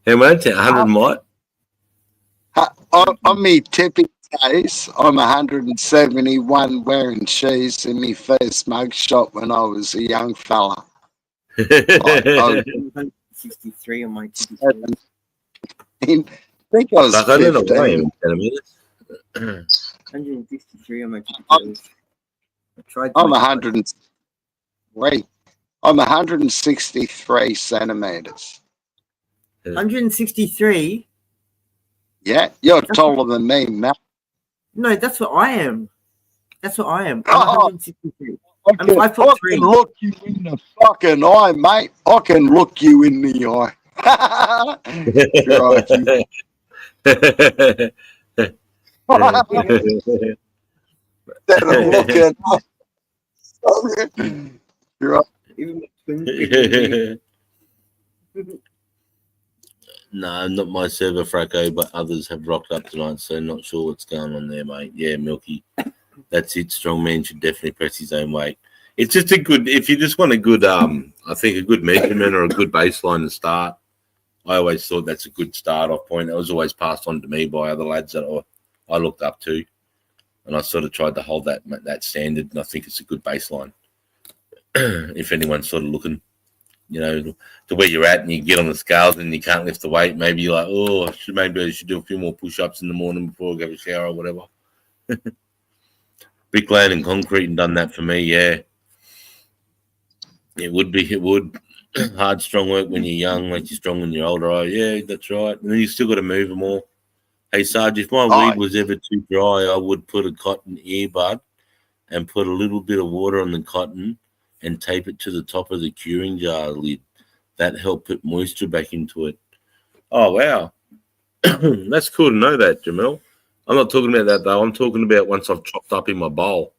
Speaker 1: How much? 100 what?
Speaker 4: On me tippy toes, I'm 171 wearing shoes in me first mugshot when I was a young fella. I
Speaker 2: 63 on my TV.
Speaker 4: think I was
Speaker 1: Like, I don't know why
Speaker 4: 15.
Speaker 1: I'm telling me this.
Speaker 2: 163 on my TV. I tried.
Speaker 4: I'm 103. I'm 163 centimeters.
Speaker 2: 163.
Speaker 4: Yeah, you're taller than me, Matt.
Speaker 2: No, that's what I am. That's what I am. I'm
Speaker 4: Oh.
Speaker 2: 163.
Speaker 4: I
Speaker 2: I'm
Speaker 4: can,
Speaker 2: 5'3".
Speaker 4: I can look you in the fucking eye, mate. I can look you in the eye. Right, that'll look at You're right.
Speaker 2: Even my twin people
Speaker 1: No, not my server, Fracco, but others have rocked up tonight, so not sure what's going on there, mate. Yeah, Milky. That's it. Strong man should definitely press his own weight. It's just a good, if you just want a good, I think a good measurement or a good baseline to start. I always thought that's a good start off point. That was always passed on to me by other lads that I looked up to. And I sort of tried to hold that standard, and I think it's a good baseline. If anyone's sort of looking, to where you're at and you get on the scales and you can't lift the weight, maybe you're like, oh, maybe I should do a few more push-ups in the morning before I go to shower or whatever. Bricklaying and concrete and done that for me, yeah. It would. Hard, strong work when you're young, makes you strong when you're older. Oh, yeah, that's right. And then you still got to move them all. Hey, Sarge, if my weed was ever too dry, I would put a cotton earbud and put a little bit of water on the cotton and tape it to the top of the curing jar lid. That helped put moisture back into it. Oh, wow. That's cool to know that, Jamel. I'm not talking about that, though. I'm talking about once I've chopped up in my bowl.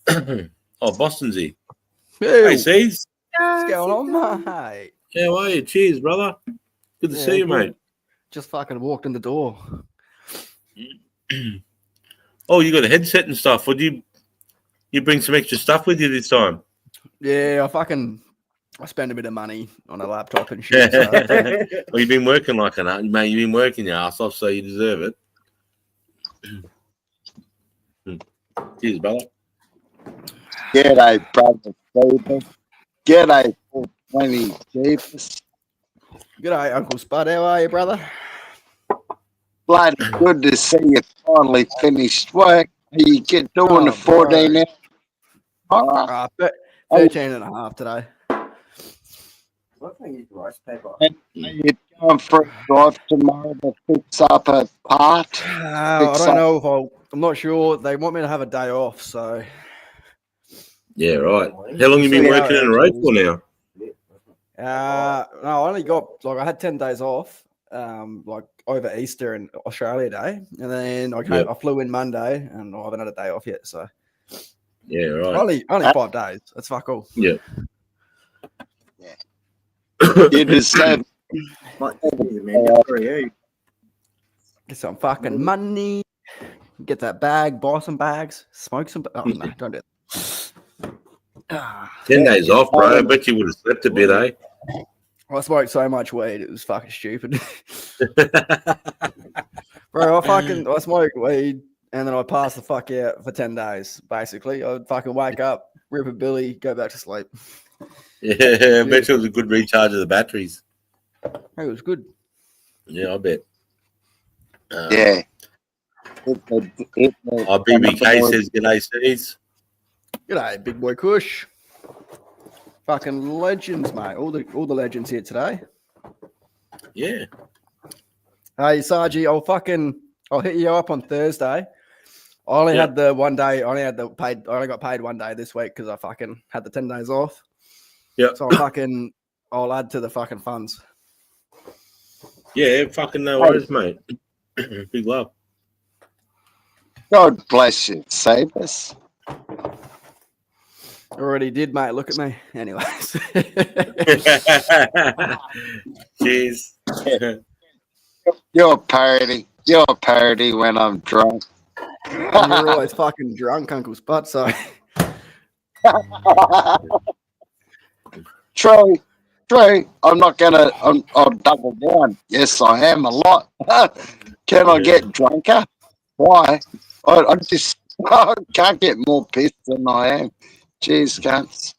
Speaker 1: Oh, Boston's here. Hey, Seeds.
Speaker 6: What's going on, mate?
Speaker 1: How are you? Cheers, brother. Good to see you,
Speaker 6: good.
Speaker 1: mate.
Speaker 6: Just fucking walked in the door.
Speaker 1: Oh, you got a headset and stuff. Would you bring some extra stuff with you this time?
Speaker 6: Yeah, I spent a bit of money on a laptop and shit. So.
Speaker 1: Well, you've been working like an mate. You've been working your ass off, so you deserve it. Cheers, brother.
Speaker 4: G'day, brother Stephen. G'day, 420 Jeepers.
Speaker 6: G'day, Uncle Spud. How are you, brother?
Speaker 4: Bloody good to see you finally finished work. You get doing the 14 hours.
Speaker 6: 13 and a half today.
Speaker 2: What can I use rice paper?
Speaker 4: You're going for a drive tomorrow to fix up a part.
Speaker 6: I don't know if I'm not sure. They want me to have a day off, so
Speaker 1: Yeah, right. How long you been
Speaker 6: See how
Speaker 1: working
Speaker 6: it
Speaker 1: in a road
Speaker 6: actually
Speaker 1: for now?
Speaker 6: No, I only got I had 10 days off, like over Easter and Australia Day, and then I flew in Monday, and I haven't had a day off yet. So
Speaker 1: Yeah, right.
Speaker 6: only 5 days. That's fuck all.
Speaker 1: Yeah.
Speaker 4: You deserve.
Speaker 2: Might just be the man for you.
Speaker 6: Get some fucking money. Get that bag. Buy some bags. Smoke some. Oh no, don't do that.
Speaker 1: 10 days off, bro. I bet you would have slept a bit, eh?
Speaker 6: I smoked so much weed, it was fucking stupid. Bro, I smoked weed and then I passed the fuck out for 10 days, basically. I'd fucking wake up, rip a billy, go back to sleep.
Speaker 1: Yeah, I bet you it was a good recharge of the batteries.
Speaker 6: It was good.
Speaker 1: Yeah, I bet.
Speaker 4: Yeah.
Speaker 1: Our BBK says, "G'day, C's."
Speaker 6: G'day, big boy Kush. Fucking legends, mate. All the legends here today.
Speaker 1: Yeah.
Speaker 6: Hey, Sargi, I'll hit you up on Thursday. I only had the one day. I only got paid one day this week because I fucking had the 10 days off.
Speaker 1: Yeah.
Speaker 6: So I'll add to the fucking funds.
Speaker 1: Yeah, fucking no worries, mate. Big love.
Speaker 4: God bless you. Save us.
Speaker 6: Already did, mate. Look at me. Anyways.
Speaker 1: Cheers.
Speaker 4: You're a parody. You're a parody when I'm drunk.
Speaker 6: You're always fucking drunk, Uncle Spot. So
Speaker 4: True. I'm not gonna. I'll double down. Yes, I am a lot. Can I get drunker? Why? I just I can't get more pissed than I am. Cheers, cunts.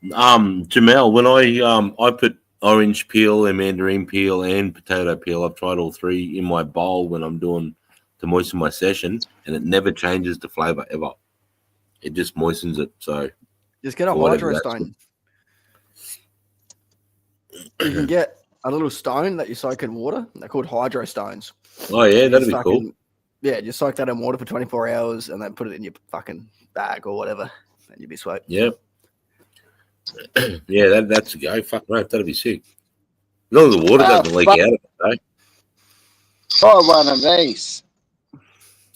Speaker 1: Jamel, when I put orange peel and mandarin peel and potato peel, I've tried all three in my bowl when I'm doing to moisten my session, and it never changes the flavor ever. It just moistens it. So
Speaker 6: just get a
Speaker 1: whatever,
Speaker 6: hydro stone. You can get a little stone that you soak in water. They're called hydro stones.
Speaker 1: Oh yeah, that'd be cool.
Speaker 6: Yeah, just soak that in water for 24 hours and then put it in your fucking bag or whatever, and you'll be sweet.
Speaker 1: Yeah. Yeah, that's a go. Fuck right, that'd be sick. As long as the water doesn't leak out of it, though.
Speaker 4: Try one of these.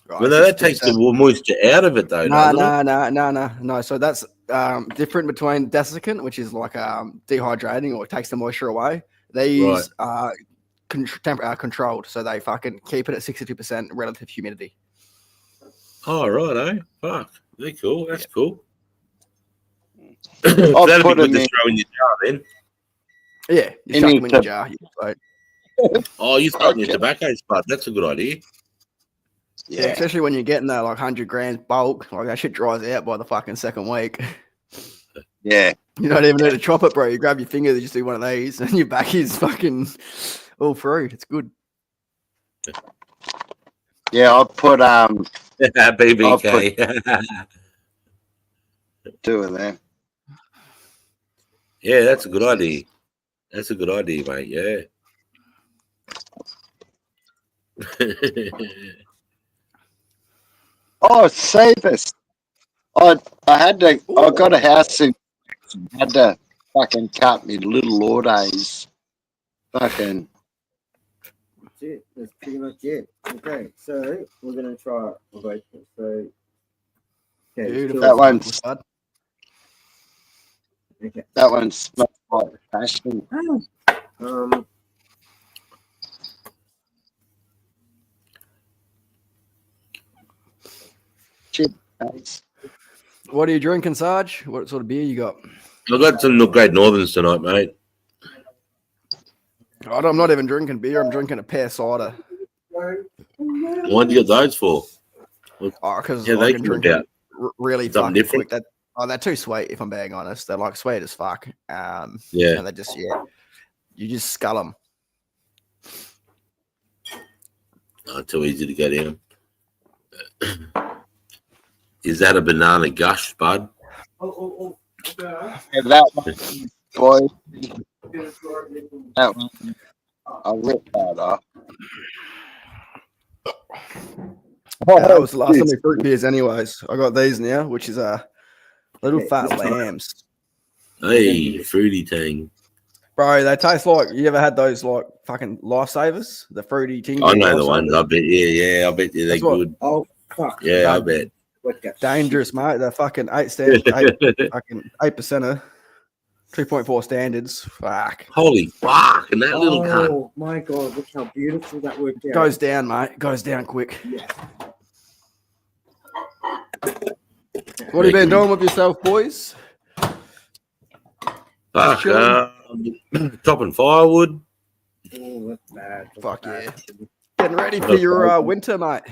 Speaker 6: Right,
Speaker 1: Well, no, that takes the moisture out of it, though.
Speaker 6: No. So that's different between desiccant, which is like dehydrating or it takes the moisture away. These are controlled, so they fucking keep it at 62% relative humidity.
Speaker 1: Oh, right, eh? Fuck. They're cool. That's cool.
Speaker 4: I'll
Speaker 1: That'd be
Speaker 4: put
Speaker 1: good
Speaker 4: them
Speaker 1: to
Speaker 4: in.
Speaker 1: throw in your jar, then.
Speaker 6: Yeah, you chuck them in your jar.
Speaker 1: Oh, you throw in your tobacco spud. That's a good idea.
Speaker 6: Yeah, especially when you're getting that like 100 grams bulk, like that shit dries out by the fucking second week.
Speaker 4: Yeah.
Speaker 6: You don't even need to chop it, bro. You grab your finger, you just do one of these, and your back is fucking all through. It's good.
Speaker 4: Yeah, I'll put
Speaker 1: BBK.
Speaker 4: two of them.
Speaker 1: Yeah, that's a good idea. That's a good idea, mate. Yeah.
Speaker 4: Oh, save us. I got a house in, had to fucking cut me little orders. Fucking.
Speaker 2: That's it. That's pretty much it. Okay, so we're gonna try both. So okay,
Speaker 6: Beautiful.
Speaker 4: That one's
Speaker 2: okay.
Speaker 4: that one smells like passion.
Speaker 6: What are you drinking, Sarge? What sort of beer you got?
Speaker 1: I got some Great Northerns tonight, mate.
Speaker 6: I'm not even drinking beer. I'm drinking a pear cider.
Speaker 1: What do you get those for?
Speaker 6: Oh, because
Speaker 1: Yeah,
Speaker 6: I
Speaker 1: they
Speaker 6: can
Speaker 1: come
Speaker 6: drink
Speaker 1: about.
Speaker 6: it really
Speaker 1: Something
Speaker 6: fucking
Speaker 1: different?
Speaker 6: quick. They're too sweet, if I'm being honest. They're like sweet as fuck.
Speaker 1: Yeah.
Speaker 6: And they just, you just scull them.
Speaker 1: Too easy to get in. Is that a banana gush, bud?
Speaker 4: Yeah, that one boy. I'll rip that off.
Speaker 6: That was the last of my fruit beers, anyways. I got these now, which is little fat lambs.
Speaker 1: Hey, fruity thing.
Speaker 6: Bro, they taste like, you ever had those like fucking lifesavers? The fruity ting.
Speaker 1: I know the ones. I bet. Yeah. I bet you they're good.
Speaker 2: Oh, fuck.
Speaker 1: Yeah, I bet.
Speaker 2: What the
Speaker 6: Dangerous, mate. They're fucking 8%er, 2.4 standards. Fuck.
Speaker 1: Holy fuck! And that little cunt.
Speaker 2: Oh, my God. Look how beautiful that worked out.
Speaker 6: Goes down, mate. Goes down quick.
Speaker 2: Yeah.
Speaker 6: What have you been doing with yourself, boys?
Speaker 1: Fuck.
Speaker 6: chilling.
Speaker 1: Chopping firewood.
Speaker 2: Oh, that's bad. That's
Speaker 6: Fuck
Speaker 2: bad.
Speaker 6: Getting ready for your winter, mate.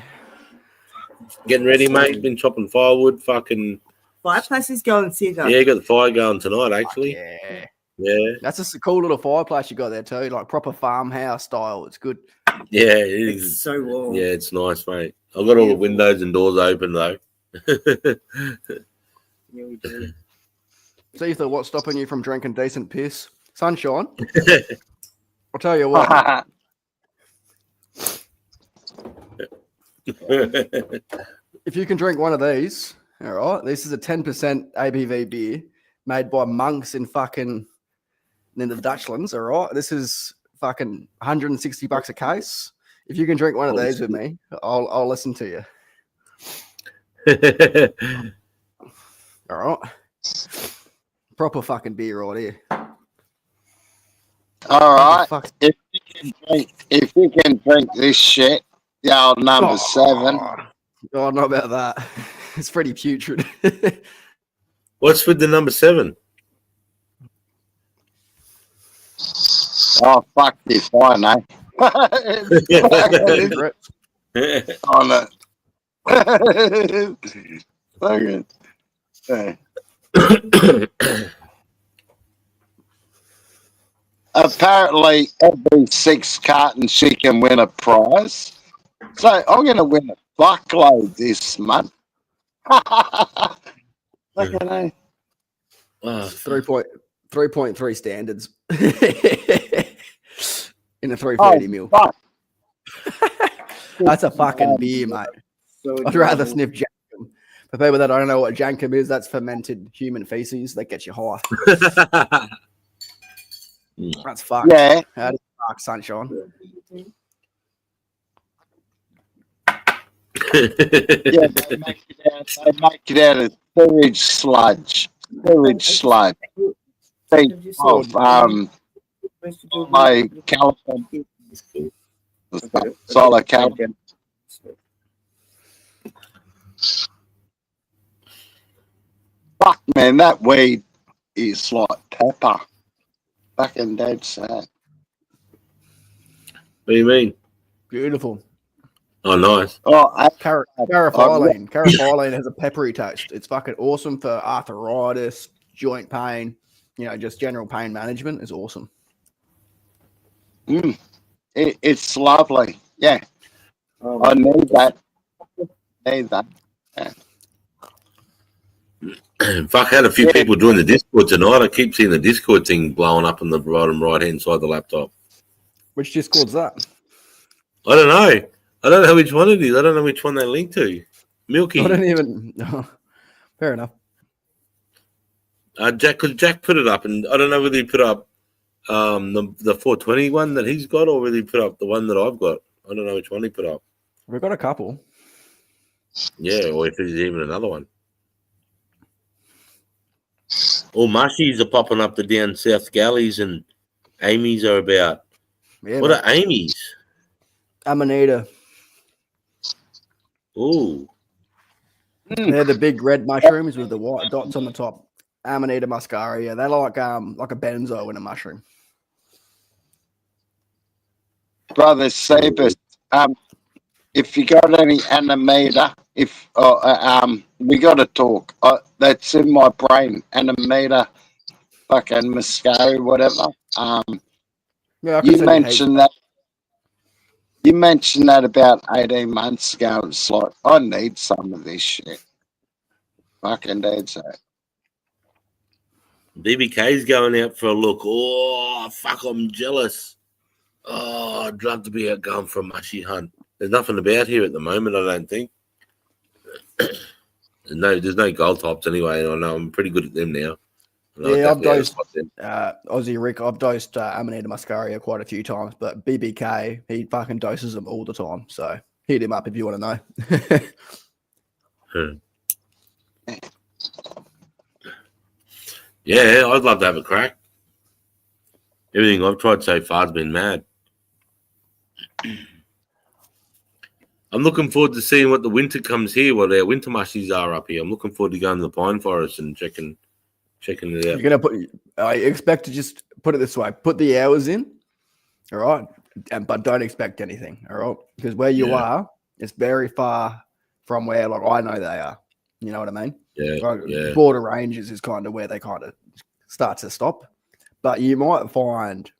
Speaker 1: Getting ready, mate. Been chopping firewood. Fucking.
Speaker 2: Fireplace is going cedar.
Speaker 1: Yeah, got the fire going tonight, actually.
Speaker 6: Yeah.
Speaker 1: Yeah.
Speaker 6: That's just a cool little fireplace you got there, too. Like proper farmhouse style. It's good.
Speaker 1: Yeah, it
Speaker 2: It's
Speaker 1: is.
Speaker 2: so warm.
Speaker 1: Yeah, it's nice, mate. I've got all the windows and doors open, though.
Speaker 2: Yeah, we do.
Speaker 6: See if they're what's stopping you from drinking decent piss. Sunshine. I'll tell you what. If you can drink one of these, all right, this is a 10% ABV beer made by monks in fucking in the Dutchlands, all right? This is fucking $160 a case. If you can drink one of these with me, I'll listen to you. All right. Proper fucking beer right here.
Speaker 4: All right.
Speaker 6: Fuck.
Speaker 4: If you can drink this shit, the old number 7.
Speaker 6: Oh, not about that. It's pretty putrid.
Speaker 1: What's with the number 7?
Speaker 4: Oh, fuck this one, eh? On it. Fucking. Apparently, every 6 cartons she can win a prize. So I'm going to win a fuckload this month. Fucking hell.
Speaker 1: Oh,
Speaker 6: 3.3 standards in a 330 mil.
Speaker 4: Fuck.
Speaker 6: That's a fucking beer, mate.
Speaker 2: So
Speaker 6: I'd rather sniff Jankum. For people that don't know what Jankum is, that's fermented human feces that gets you high. That's fucked.
Speaker 4: Yeah.
Speaker 6: How do you fuck, sunshine?
Speaker 4: Yeah, they make it out of sewage sludge. Think of my California solar California. Fuck, man, that weed is like pepper. Fucking dead sad.
Speaker 1: What do you mean?
Speaker 6: Beautiful.
Speaker 1: Oh, nice.
Speaker 4: Oh,
Speaker 6: Caraphyllene. Caraphyllene has a peppery taste. It's fucking awesome for arthritis, joint pain, just general pain management is awesome.
Speaker 4: it's lovely. Yeah, I need that. Yeah.
Speaker 1: Fuck, I had a few people doing the Discord tonight. I keep seeing the Discord thing blowing up on the bottom right-hand side of the laptop.
Speaker 6: Which Discord's that?
Speaker 1: I don't know. I don't know which one it is. I don't know which one they link to. Milky.
Speaker 6: I don't even. Fair enough.
Speaker 1: Because Jack put it up, and I don't know whether he put up the 420 one that he's got, or whether he put up the one that I've got. I don't know which one he put up.
Speaker 6: We've got a couple.
Speaker 1: Yeah, or if there's even another one. All mushies are popping up the down south galleys, and Amy's are about.
Speaker 6: Yeah,
Speaker 1: What are Amy's?
Speaker 6: Amanita.
Speaker 1: Ooh.
Speaker 6: They're the big red mushrooms with the white dots on the top. Amanita muscaria. They're like a benzo in a mushroom.
Speaker 4: Brother Sabus, if you got any animator, we got to talk. That's in my brain. Animator, fucking muscaria, whatever.
Speaker 6: Yeah,
Speaker 4: You mentioned that. You mentioned that about 18 months ago. It's like, I need some of this shit. Fucking dead set.
Speaker 1: BBK's going out for a look. Oh, fuck, I'm jealous. Oh, I'd love to be out going for a mushy hunt. There's nothing about here at the moment, I don't think. There's no gold tops anyway. I know I'm pretty good at them now.
Speaker 6: Yeah, I've dosed Aussie Rick. I've dosed Amanita muscaria quite a few times, but BBK, he fucking doses them all the time. So hit him up if you want to know.
Speaker 1: Yeah, I'd love to have a crack. Everything I've tried so far has been mad. I'm looking forward to seeing what the winter comes here, what our winter mushies are up here. I'm looking forward to going to the pine forest and checking it out.
Speaker 6: You're gonna put. I expect to just put it this way: put the hours in, all right, but don't expect anything, all right, because where you are, it's very far from where, like, I know they are. You know what I mean?
Speaker 1: Yeah.
Speaker 6: Border ranges is kind of where they kind of start to stop, but you might find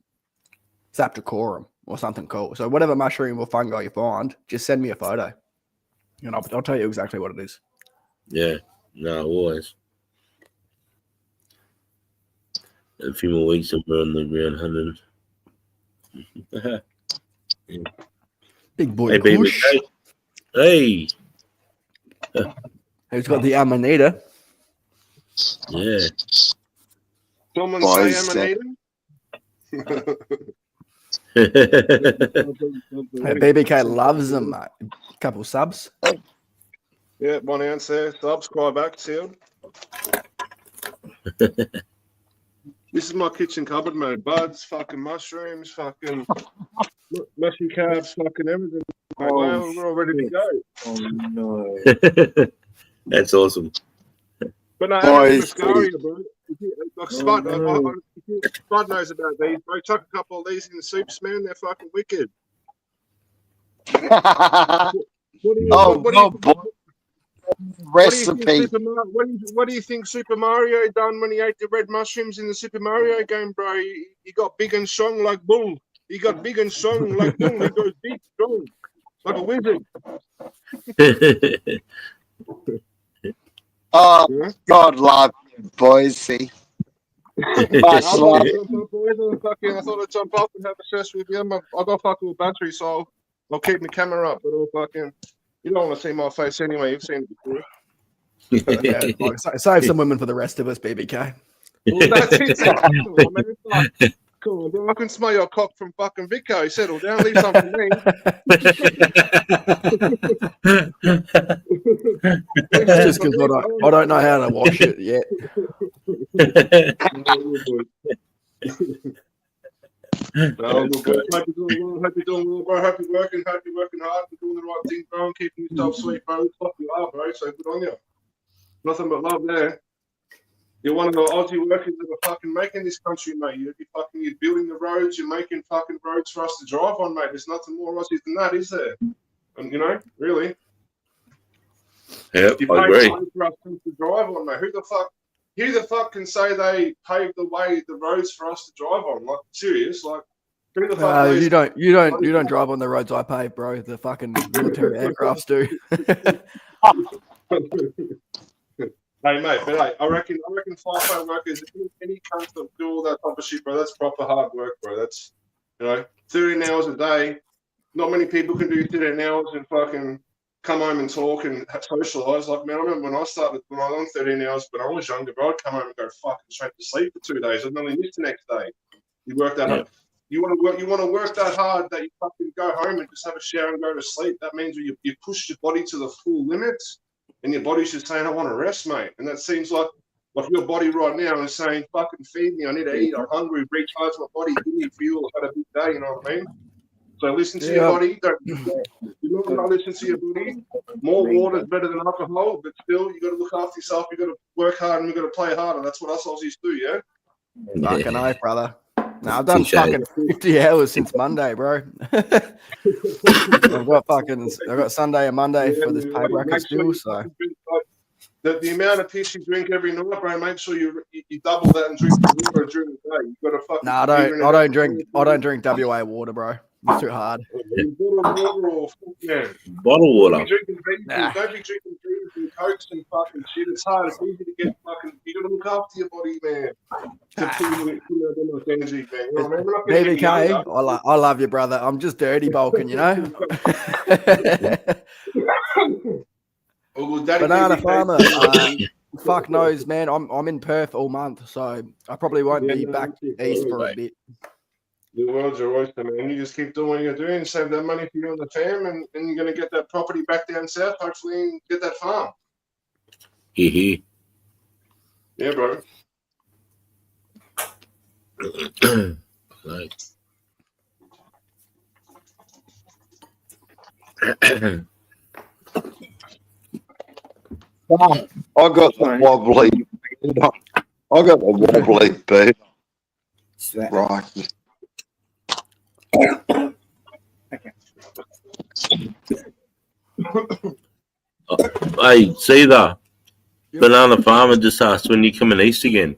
Speaker 6: Saptocorum or something cool. So whatever mushroom or fungi you find, just send me a photo, and I'll tell you exactly what it is.
Speaker 1: Yeah, no, always. A few more weeks and we're on the ground hunting.
Speaker 6: Big boy,
Speaker 1: Hey, baby. Hey.
Speaker 6: Who's got the Amanita?
Speaker 1: Yeah.
Speaker 7: Someone
Speaker 4: Boys,
Speaker 7: say Amanita?
Speaker 6: Hey, BBK loves them, mate. Couple subs.
Speaker 7: Yeah, 1 ounce there. Subscribe back, sealed. This is my kitchen cupboard, mate. Buds, fucking mushrooms, fucking mushy calves, fucking everything.
Speaker 5: Oh,
Speaker 7: We're all ready to go.
Speaker 5: Oh no.
Speaker 1: That's awesome.
Speaker 7: But no,
Speaker 4: Boys,
Speaker 7: Muscaria, bro. Like Spud, Spud knows about these, bro. Chuck a couple of these in the soups, man. They're fucking wicked. What do you,
Speaker 4: Recipe.
Speaker 7: What do you think Super Mario done when he ate the red mushrooms in the Super Mario game, bro? He got big and strong like Bull. He got big and strong like Bull. He goes big, strong, like a wizard.
Speaker 4: Oh,
Speaker 7: Yeah?
Speaker 4: God love you, Boise. Much
Speaker 7: I
Speaker 4: love.
Speaker 7: thought I'd jump up and have a session with you. I got fucking with battery, so I'll keep my camera up. But I'll fucking, you don't want to see my face anyway. You've seen it before.
Speaker 6: Yeah, like, save some women for the rest of us, BBK.
Speaker 7: Well, that's it. Cool, bro. I can smell your cock from fucking Vico. Settle down. Leave something for me.
Speaker 6: It's just because I don't know how to wash it yet.
Speaker 7: No, good. Hope you're doing well. Hope you're doing well, bro. Hope you're working. Hope you're working hard and doing the right thing, bro. And keeping yourself sweet, bro. Fuck you are, bro. So good on you. Nothing but love there. You're one of the Aussie workers that are fucking making this country, mate. You're building the roads. You're making fucking roads for us to drive on, mate. There's nothing more Aussie than that, is there? And you know, really.
Speaker 1: Yeah,
Speaker 7: You
Speaker 1: I agree.
Speaker 7: for us to drive on, mate. Who the fuck can say they paved the way, the roads for us to drive on? Like, serious? Like, who the fuck?
Speaker 6: You don't drive on the roads I pave, bro. The fucking military aircrafts do.
Speaker 7: Hey, mate, but hey, I reckon FIFO workers, any cunts that do all that type of shit, bro, that's proper hard work, bro. That's, 13 hours a day. Not many people can do 13 hours and fucking come home and talk and socialise. Like, man, I remember when I was on 13 hours, but I was younger, bro, I'd come home and go fucking straight to sleep for 2 days. I'd only miss the next day. You work that hard. You want to work that hard that you fucking go home and just have a shower and go to sleep. That means you push your body to the full limits. And your body's just saying, I want to rest, mate. And that seems like your body right now is saying, fucking feed me. I need to eat. I'm hungry. Recharge my body. Give me fuel. I've had a big day. You know what I mean? So listen to your body. You not listen to your body. More water is better than alcohol, but still, you got to look after yourself. You got to work hard and you got to play harder. That's what us Aussies do, yeah?
Speaker 6: Fucking oath, brother. No, I've done fucking 50 hours since Monday, bro. I've got Sunday and Monday for this pay bracket still. So
Speaker 7: the amount of piss you drink every night, bro, make sure you double that and drink the water during the day. You got to fucking.
Speaker 6: No, I don't drink WA water, bro. It's too hard.
Speaker 7: Bottled water or man.
Speaker 1: Bottled water.
Speaker 7: Don't be drinking beers,
Speaker 6: Nah.
Speaker 7: don't be drinking beers and cokes and fucking shit. It's hard. It's easy to get fucking. You gotta look after your body, man. To put that much energy, man. You know what I mean? We're not gonna get
Speaker 6: BBK,
Speaker 7: younger.
Speaker 6: I love you, brother. I'm just dirty bulking, you know.
Speaker 7: Oh, well, Daddy
Speaker 6: Banana
Speaker 7: BBK.
Speaker 6: farmer. Fuck knows, man. I'm in Perth all month, so I probably won't be back east for a bit.
Speaker 7: The world's your oyster, man. You just keep doing what you're doing, save that money for you and the fam, and you're going to get that property back down south, hopefully, and get that farm.
Speaker 1: Hee
Speaker 7: Yeah, bro.
Speaker 1: Nice.
Speaker 4: I got the wobbly beard on. I got the wobbly beard.
Speaker 2: Sweat.
Speaker 4: Right.
Speaker 1: Hey, see that? Banana Farmer just asked when you coming east again.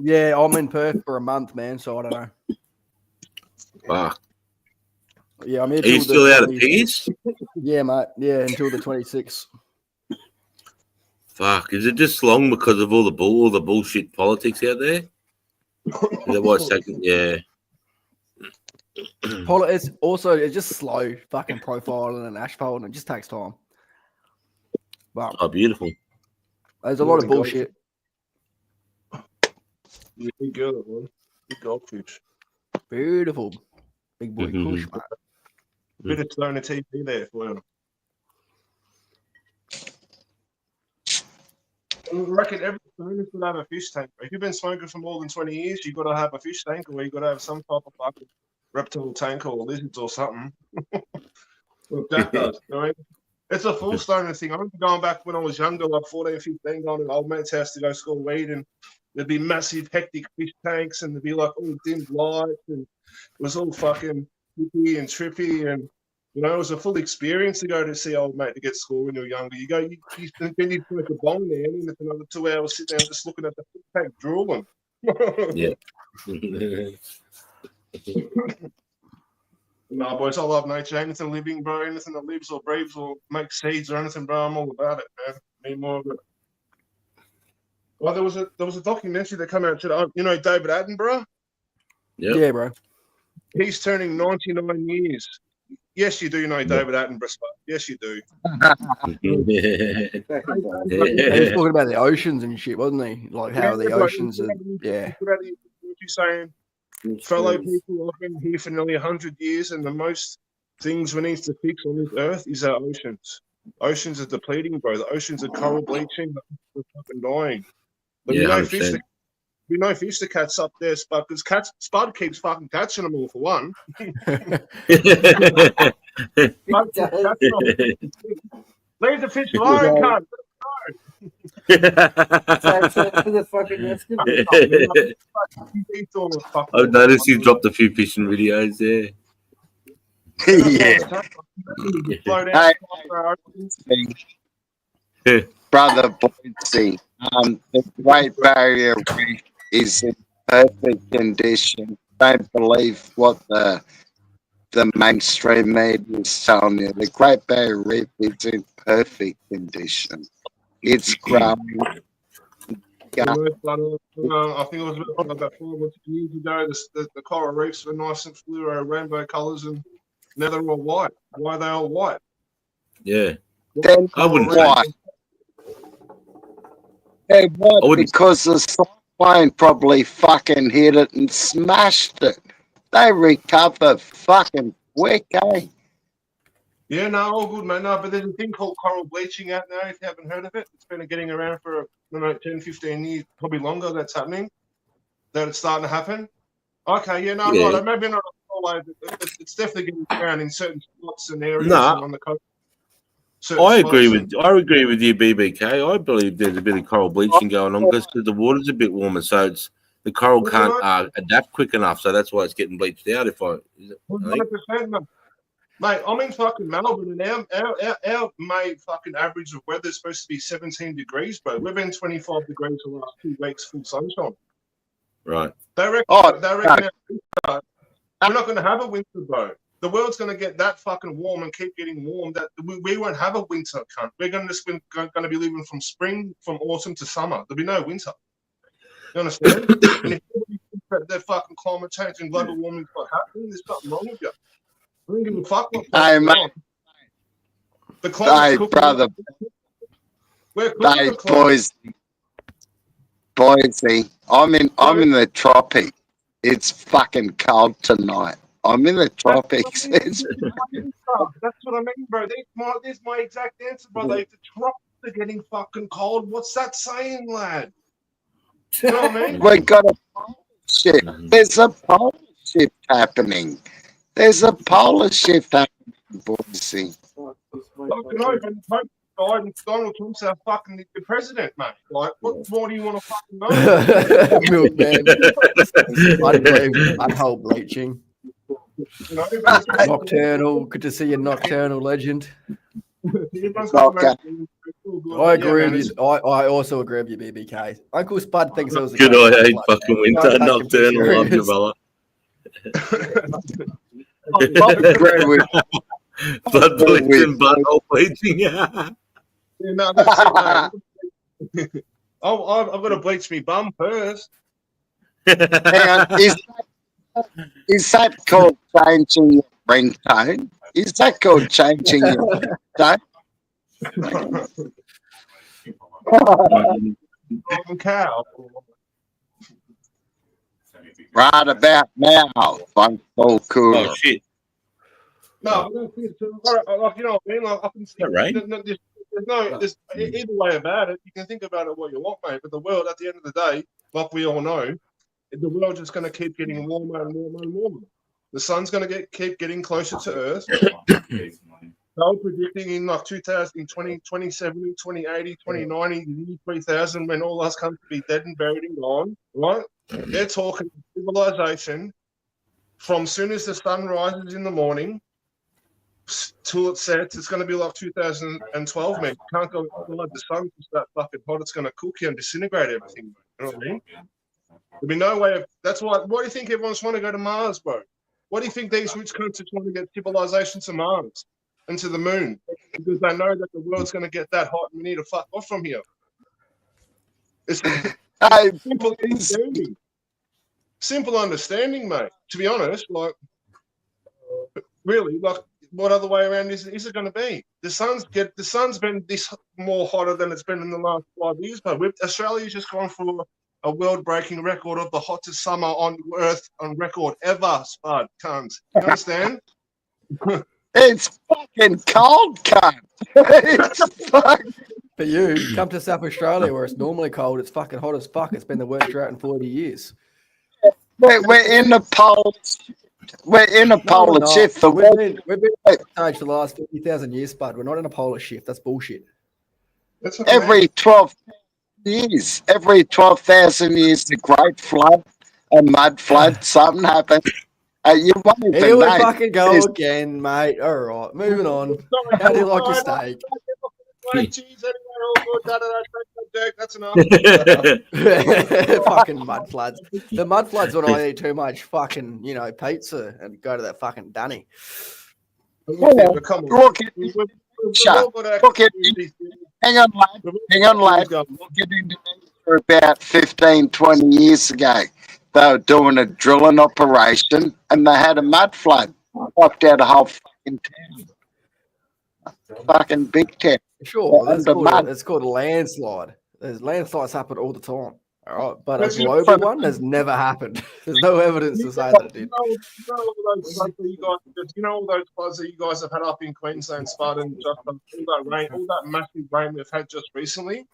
Speaker 6: Yeah, I'm in Perth for a month, man. So I don't know.
Speaker 1: Fuck.
Speaker 6: Yeah, I'm here.
Speaker 1: Are you
Speaker 6: till
Speaker 1: still
Speaker 6: the
Speaker 1: out of
Speaker 6: 20
Speaker 1: piggies?
Speaker 6: Yeah, mate. Yeah, until the 26th.
Speaker 1: Fuck. Is it just long because of all the bullshit politics out there? Is that why it's taking? Yeah.
Speaker 6: It's also it's just slow fucking profiling and asphalt, and it just takes time. But
Speaker 1: Oh, beautiful.
Speaker 6: there's a lot of bullshit.
Speaker 7: You big girl, man. Big goldfish.
Speaker 6: Beautiful, big boy
Speaker 1: Mhm.
Speaker 6: push, mate.
Speaker 7: Bit of stoner TV there for you. I reckon every stoner should have a fish tank. If you've been smoking for more than 20 years, you've got to have a fish tank, or you've got to have some type of fucking reptile tank or lizards or something. Well, Jack does. You know what I mean? It's a full stoner thing. I remember going back when I was younger, like 14, 15, going to an old mate's house to go score weed, and there'd be massive, hectic fish tanks, and there'd be like all dimmed lights, and it was all fucking hippie and trippy, and you know, it was a full experience to go to see old mate to get score when you were younger. You go, then you smoke a bomb there, and it's another 2 hours sitting there just looking at the fish tank drooling.
Speaker 1: Yeah.
Speaker 7: No, boys, I love nature. Anything living, bro, anything that lives or breathes or makes seeds or anything, bro, I'm all about it, man. Need more of it. Well, there was a documentary that came out today. You know David Attenborough?
Speaker 1: Yep.
Speaker 6: Yeah, bro.
Speaker 7: He's turning 99 years. Yes, you do know David Attenborough, Spud. Yes, you do.
Speaker 6: He was talking about the oceans and shit, wasn't he? Like how the oceans are. Yeah.
Speaker 7: What you saying? Fellow people, I've been here for nearly 100 years, and the most things we need to fix on this earth is our oceans. Oceans are depleting, bro. The oceans are coral bleaching. They're fucking dying. But
Speaker 1: Yeah,
Speaker 7: we know
Speaker 1: 100%.
Speaker 7: we know fish the cats up there, Spud, because Spud keeps fucking catching them all for one. Spud keeps catching them. Leave the fish alone, cunt.
Speaker 2: For the fucking rescue.
Speaker 7: He eats all the fucking-
Speaker 1: I've noticed you dropped a few fishing videos there.
Speaker 4: Yeah.
Speaker 7: Slow down.
Speaker 4: Brother Boydie, the Great Barrier Reef is in perfect condition. Don't believe what the mainstream media is telling you. The Great Barrier Reef is in perfect condition. It's growing.
Speaker 7: I think it was about 4 years ago. The coral reefs were nice and fluoro rainbow colours, and now they're all white. Why are they all white?
Speaker 1: Yeah.
Speaker 4: Then
Speaker 1: I wouldn't
Speaker 4: why? They're white
Speaker 1: I wouldn't-
Speaker 4: because the cyclone probably fucking hit it and smashed it. They recover fucking quick, eh?
Speaker 7: Yeah, no, all good, man. No, but there's a thing called coral bleaching out now, if you haven't heard of it. It's been getting around for, 10, 15 years, probably longer, that's happening. That it's starting to happen. Okay, yeah, no,
Speaker 1: Yeah.
Speaker 7: right. Maybe not all over. It's definitely getting around in certain spots and areas
Speaker 1: Nah.
Speaker 7: and on the coast. Certain
Speaker 1: I agree
Speaker 7: spots
Speaker 1: with you, BBK. I believe there's a bit of coral bleaching going on because the water's a bit warmer, so it's the coral can't adapt quick enough, so that's why it's getting bleached out. Is it, I think.
Speaker 7: 100%, mate. I'm in fucking Melbourne, and our May fucking average of weather is supposed to be 17 degrees, bro. We've been 25 degrees the last 2 weeks, full sunshine.
Speaker 1: Right.
Speaker 7: They reckon.
Speaker 4: Oh,
Speaker 7: they reckon. We're not going to have a winter, bro. The world's going to get that fucking warm and keep getting warm that we won't have a winter, cunt. We're going to be living from spring, from autumn to summer. There'll be no winter. You understand? And if everybody thinks that fucking climate change and global warming is not happening, there's nothing wrong with you. I don't give a fuck what
Speaker 4: Hey, mate.
Speaker 7: the climate
Speaker 4: Hey, brother.
Speaker 7: We're cooking
Speaker 4: Hey,
Speaker 7: the climate.
Speaker 4: Boise. I'm in the tropics. It's fucking cold tonight. I'm in the tropics.
Speaker 7: That's what I mean, bro. There's my exact answer, brother. If the tropics are getting fucking cold, what's that saying, lad? You know what I mean?
Speaker 4: We got a polar shift. There's a polar shift happening. There's a polar shift happening, Boise.
Speaker 7: Fucking open. Donald Trump's our fucking president, mate. Like, what more do you want to fucking know?
Speaker 6: Milkman. I believe unwhole bleaching.
Speaker 7: You know, everyone's got-
Speaker 6: Nocturnal. Good to see you, Nocturnal legend.
Speaker 7: everyone's got
Speaker 4: Okay.
Speaker 6: I agree
Speaker 7: man,
Speaker 6: with you. I also agree with you, BBK. Uncle Spud thinks it was a
Speaker 1: Good
Speaker 6: great
Speaker 1: I hate
Speaker 6: bloke,
Speaker 1: fucking
Speaker 6: man.
Speaker 1: winter.
Speaker 6: Don't take him too
Speaker 1: Nocturnal, love you,
Speaker 6: serious.
Speaker 1: brother.
Speaker 4: I agree with
Speaker 1: Blood bleaching, butthole bleaching.
Speaker 7: Yeah, no, that's it, mate. I've got to bleach me bum first.
Speaker 4: hang on. Is that called changing your ringtone? Is that called changing your ringtone?
Speaker 7: Fucking cow.
Speaker 4: Right about now, I'm so cool.
Speaker 1: Oh shit!
Speaker 7: No, I don't think so. Like, you know what I mean? Like, I can see.
Speaker 1: Is that right?
Speaker 7: There's either way about it. You can think about it what you want, mate. But the world, at the end of the day, like we all know, the world's just going to keep getting warmer and warmer and warmer. The sun's going to keep getting closer to Earth. They're predicting in like 2020, 2070, 2080, 2090, 3000, when all us come to be dead and buried and gone, right? They're talking civilization from soon as the sun rises in the morning till it sets. It's going to be like 2012, man. You can't go let the sun just that fucking hot. It's going to cook you and disintegrate everything. You know what I mean? There'll be no way of. That's why. Why do you think everyone's trying to go to Mars, bro? Why do you think these rich countries want to get civilization to Mars and to the moon? Because they know that the world's going to get that hot and we need to fuck off from here. It's
Speaker 4: Hey,
Speaker 7: simple understanding. Simple understanding, mate. To be honest, like, really, like, what other way around is it going to be? The sun's been this more hotter than it's been in the last 5 years, but Australia's just gone for a world-breaking record of the hottest summer on Earth on record ever, Spud. Cunt. You understand?
Speaker 4: it's fucking cold, cunt. It's fucking.
Speaker 6: For you, come to South Australia where it's normally cold. It's fucking hot as fuck. It's been the worst drought in 40 years.
Speaker 4: We're in a polar. We're in a polar shift. The
Speaker 6: We've
Speaker 4: world,
Speaker 6: been in that stage for the last 50,000 years, Spud. We're not in a polar shift. That's bullshit.
Speaker 7: That's okay.
Speaker 4: every 12 years, every 12,000 years, the great flood, a mud flood, something happens. You won't even
Speaker 6: Here we
Speaker 4: know.
Speaker 6: fucking go
Speaker 4: There's-
Speaker 6: again, mate. All right, moving on. How do you like your steak?
Speaker 7: Cheese anyway, all good. That's enough.
Speaker 6: Fucking mud floods. The mud floods when I eat too much fucking, pizza and go to that fucking Dunny.
Speaker 7: But come on.
Speaker 4: Look at Shut. Look at hang on, lad. We'll get into this for about 15, 20 years ago. They were doing a drilling operation and they had a mud flood. Wiped out a whole fucking town. Fucking big town.
Speaker 6: Sure,
Speaker 4: Yeah,
Speaker 6: it's called a landslide. There's landslides happen all the time. All right, but a
Speaker 7: But you-
Speaker 6: global one has never happened. There's no evidence to say that it did.
Speaker 7: You know all those floods that you guys have had up in Queensland, Spud, and just all that rain, all that massive rain we've had just recently,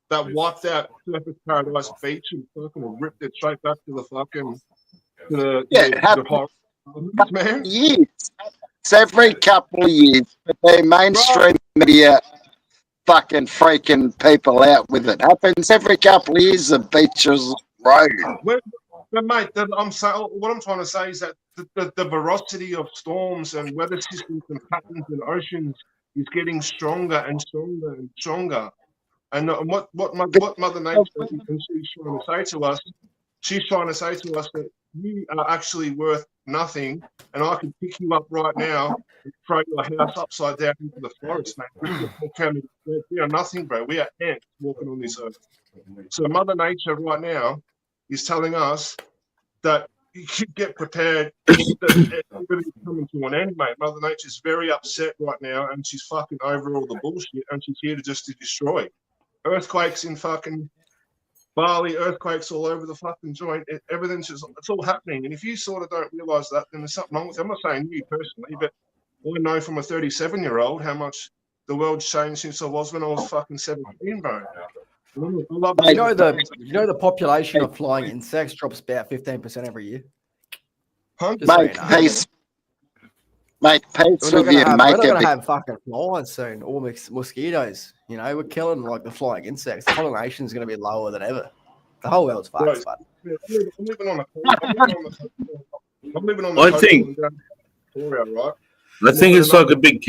Speaker 7: that wiped out Surfers Paradise Beach and fucking ripped it straight back to the fucking
Speaker 4: it happened.
Speaker 7: horror, man.
Speaker 4: Years. It's every couple of years, but their mainstream media fucking freaking people out with it. Happens every couple of years. The beaches road.
Speaker 7: But mate, what I'm trying to say is that the veracity of storms and weather systems and patterns and oceans is getting stronger and stronger and stronger. And what Mother Nature, and she's trying to say to us, that you are actually worth nothing, and I could pick you up right now and throw your house upside down into the forest, mate. We are nothing, bro. We are ants walking on this earth. So Mother Nature right now is telling us that you should get prepared. That everything's coming to an end, mate. Mother Nature's very upset right now, and she's fucking over all the bullshit, and she's here to destroy. Earthquakes in fucking Bali, earthquakes all over the fucking joint. Everything's just, it's all happening. And if you sort of don't realise that, then there's something wrong with it. I'm not saying you personally, but I know from a 37-year-old how much the world's changed since I was when I was fucking 17, bro. I love
Speaker 6: You know the population of flying insects drops about 15% every year.
Speaker 4: Mate, peace. Mate, peace
Speaker 6: We're
Speaker 4: with you,
Speaker 6: not
Speaker 4: mate.
Speaker 6: gonna have fucking flies soon, or mosquitoes. You know, we're killing like the flying insects. Population is gonna be lower than ever. The whole world's fucked. But
Speaker 7: I'm living on the
Speaker 1: I
Speaker 7: coast
Speaker 1: think-
Speaker 7: in Victoria, right?
Speaker 1: I think it's like a big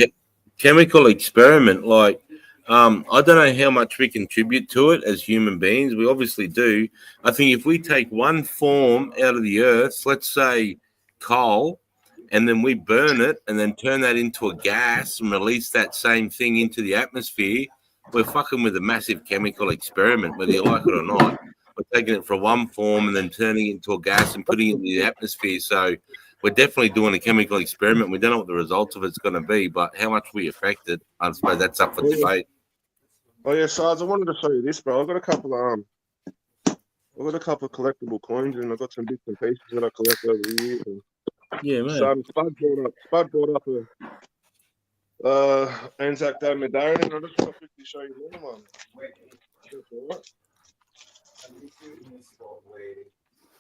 Speaker 1: chemical experiment. Like, I don't know how much we contribute to it as human beings. We obviously do. I think if we take one form out of the earth, let's say coal, and then we burn it and then turn that into a gas and release that same thing into the atmosphere, we're fucking with a massive chemical experiment, whether you like it or not. We're taking it from one form and then turning it into a gas and putting it in the atmosphere. So we're definitely doing a chemical experiment. We don't know what the results of it's going to be, but how much we affected, I suppose that's up for debate.
Speaker 7: Oh yeah, Sarge, I wanted to show you this, bro. I've got a couple of collectible coins, and I've got some bits and pieces that I collect over the years. And
Speaker 1: Yeah, man.
Speaker 7: Spud brought up a Anzac Day Medallion, and I just want to quickly show you another one. That's all right.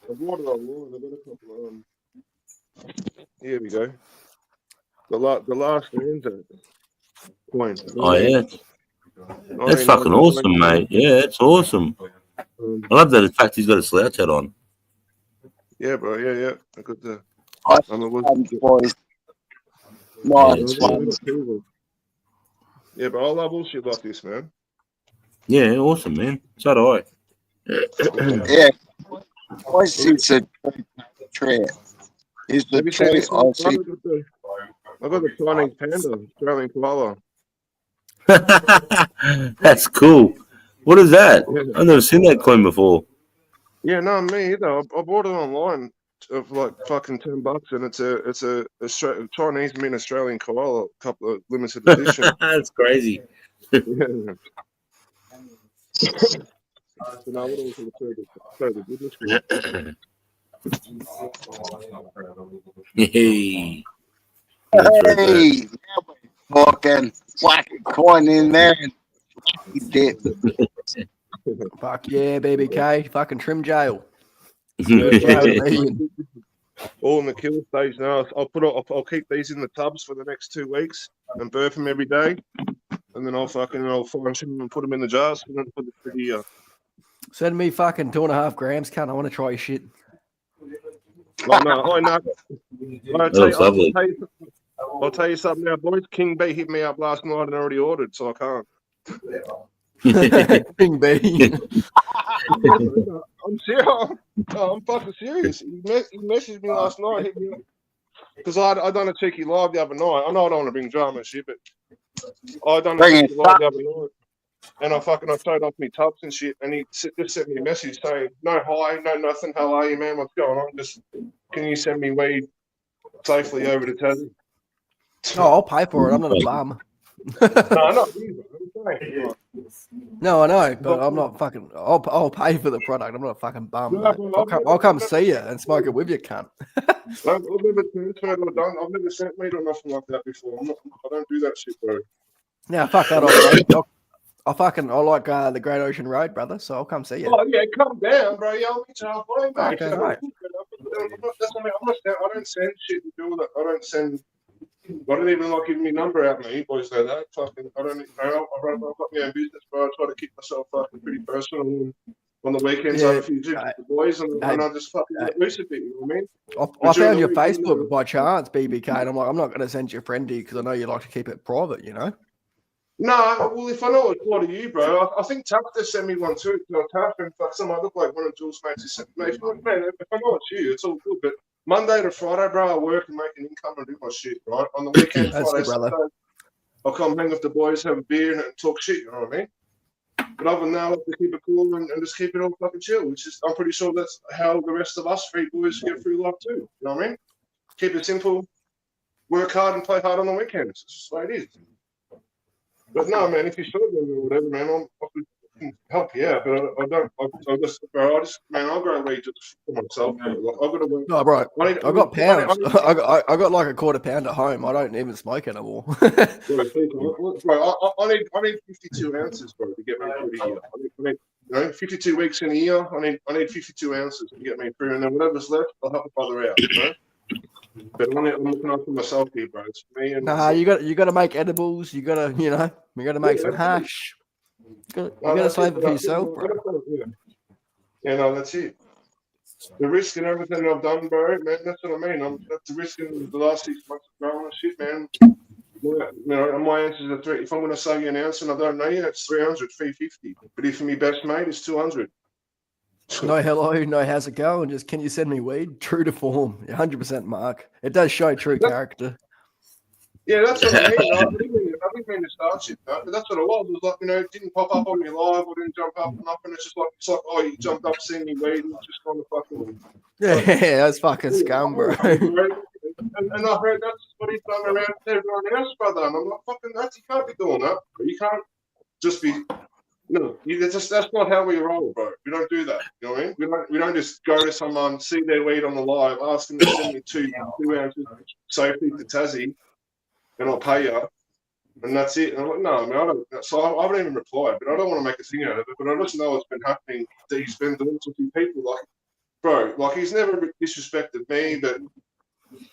Speaker 7: I brought it online. I've got a couple of here we go. The last Anzac coin.
Speaker 1: Oh, yeah. That's fucking awesome, mate. Yeah, it's awesome. I love that. In fact, he's got a slouch hat on.
Speaker 7: Yeah, bro. Yeah. I got the.
Speaker 4: boys. Nice one.
Speaker 7: Yeah, but I love all shit like this, man.
Speaker 1: Yeah, awesome, man. So do I.
Speaker 4: Yeah. Boys is a trip. Is the
Speaker 7: Have you seen
Speaker 4: tree
Speaker 7: this one?
Speaker 4: Aussie?
Speaker 7: I got the Chinese panda, Australian koala.
Speaker 1: That's cool. What is that?
Speaker 7: Yeah.
Speaker 1: I've never seen that coin before.
Speaker 7: Yeah, no, me either. I bought it online of like fucking $10, and it's a Chinese mean Australian koala, a couple of limited edition.
Speaker 1: That's crazy.
Speaker 7: Yeah. So now what else is the
Speaker 1: Hey.
Speaker 4: Hey, now we're talking. Whack a coin in there and dip.
Speaker 6: fuck yeah, BBK, fucking trim jail.
Speaker 7: all in the kill stage now. I'll keep these in the tubs for the next 2 weeks and birth them every day, and then I'll fine them and put them in the jars for the year.
Speaker 6: Send me fucking 2.5 grams, cunt. I want to try your shit.
Speaker 7: Oh, no.
Speaker 1: That's lovely.
Speaker 7: I'll tell you something now, boys. King B hit me up last night and already ordered, so I can't.
Speaker 6: King B.
Speaker 7: I'm serious. I'm fucking serious. He messaged me last night, hit me up. Because I done a cheeky live the other night. I know I don't want to bring drama and shit, but I done a cheeky live the other night. And I showed off my tubs and shit, and he just sent me a message saying, no hi, no nothing, how are you, man, what's going on? Just, can you send me weed safely over to Tassie?
Speaker 6: Oh, I'll pay for it. I'm not a bum.
Speaker 7: No, not you, bro. I'm saying,
Speaker 6: No, I know, but I'm not fucking. I'll pay for the product. I'm not a fucking bum. Mate. I'll come see you and smoke it with you, cunt.
Speaker 7: I've never transferred or done. I've never sent weed or nothing like that before. I don't do that shit, bro.
Speaker 6: Yeah, fuck that. I like the Great Ocean Road, brother. So I'll come see you.
Speaker 7: Oh yeah, calm down, bro. Yeah, I'll meet you halfway, mate.
Speaker 6: Okay, right.
Speaker 7: I don't send shit to do that. I don't even like giving me number out, mate. You boys know that. Fucking, I don't. I've got my own business, bro. I try to keep myself fucking pretty personal. And on the weekends, I have a few drinks with the boys, and I just fucking get loose a bit. You know what I mean?
Speaker 6: I found your Facebook by chance, BBK, and I'm like, I'm not going to send you a friendie because I know you like to keep it private, you know.
Speaker 7: No, well, if I know it's what of you, bro, I think Tafter sent me one too. Tafter and fuck some other bloke, one of Jules' mates, he sent me. Man, if I know it's you, it's all good. But Monday to Friday, bro, I work and make an income and do my shit, right? On the weekend,
Speaker 6: That's
Speaker 7: Friday,
Speaker 6: good, brother.
Speaker 7: Saturday, I'll come hang with the boys, have a beer, and talk shit. You know what I mean? But other than that, I like to keep it cool and just keep it all fucking chill. Which is, I'm pretty sure that's how the rest of us three boys get through life too. You know what I mean? Keep it simple, work hard, and play hard on the weekends. It's just the way it is. But no, man, if you're struggling or whatever, man, I can help you out. But I don't. I just, bro, man, I'll go weed just for myself. Bro. Like, I've got to work.
Speaker 6: No, bro.
Speaker 7: I
Speaker 6: got pounds. I got like a quarter pound at home. I don't even smoke anymore.
Speaker 7: Bro, I need 52 ounces, bro, to get me through the year. I need 52 weeks in a year. I need 52 ounces to get me through, and then whatever's left, I'll help a brother out. You know? But I'm looking after myself here, bro. It's me and
Speaker 6: Nah, you got to make edibles. You got to make some hash. You got to save it for yourself, bro.
Speaker 7: Yeah, no, that's it. The risk and everything I've done, bro, man, that's what I mean. That's the risk in the last 6 months of growing shit, man. You know, my answers are three. If I'm going to sell you an ounce and I don't know you, it's 300, 350. But if my best mate, it's 200.
Speaker 6: No hello, no how's it going? Just can you send me weed? True to form, 100% Mark. It does show true character.
Speaker 7: Yeah, that's what I mean. I didn't mean to start shit, but that's what it was. It was like, you know, it didn't pop up on me live or didn't jump up and nothing. It's like, oh, you jumped up, seen me weed, and just kind of fucking.
Speaker 6: Yeah, that's fucking scum, bro.
Speaker 7: And I heard that's what he's done around everyone else, brother. And I'm like, fucking nuts. You can't be doing that. You can't just be. No, that's not how we roll, bro. We don't do that. You know what I mean? We don't just go to someone, see their weed on the live, ask them to send me two ounces safely to Tassie, and I'll pay you, and that's it. And I'm like, no, man, I don't. So I haven't even replied, but I don't want to make a thing out of it. But I just know it's been happening. That he's been doing to a few people, like, bro, like he's never disrespected me, but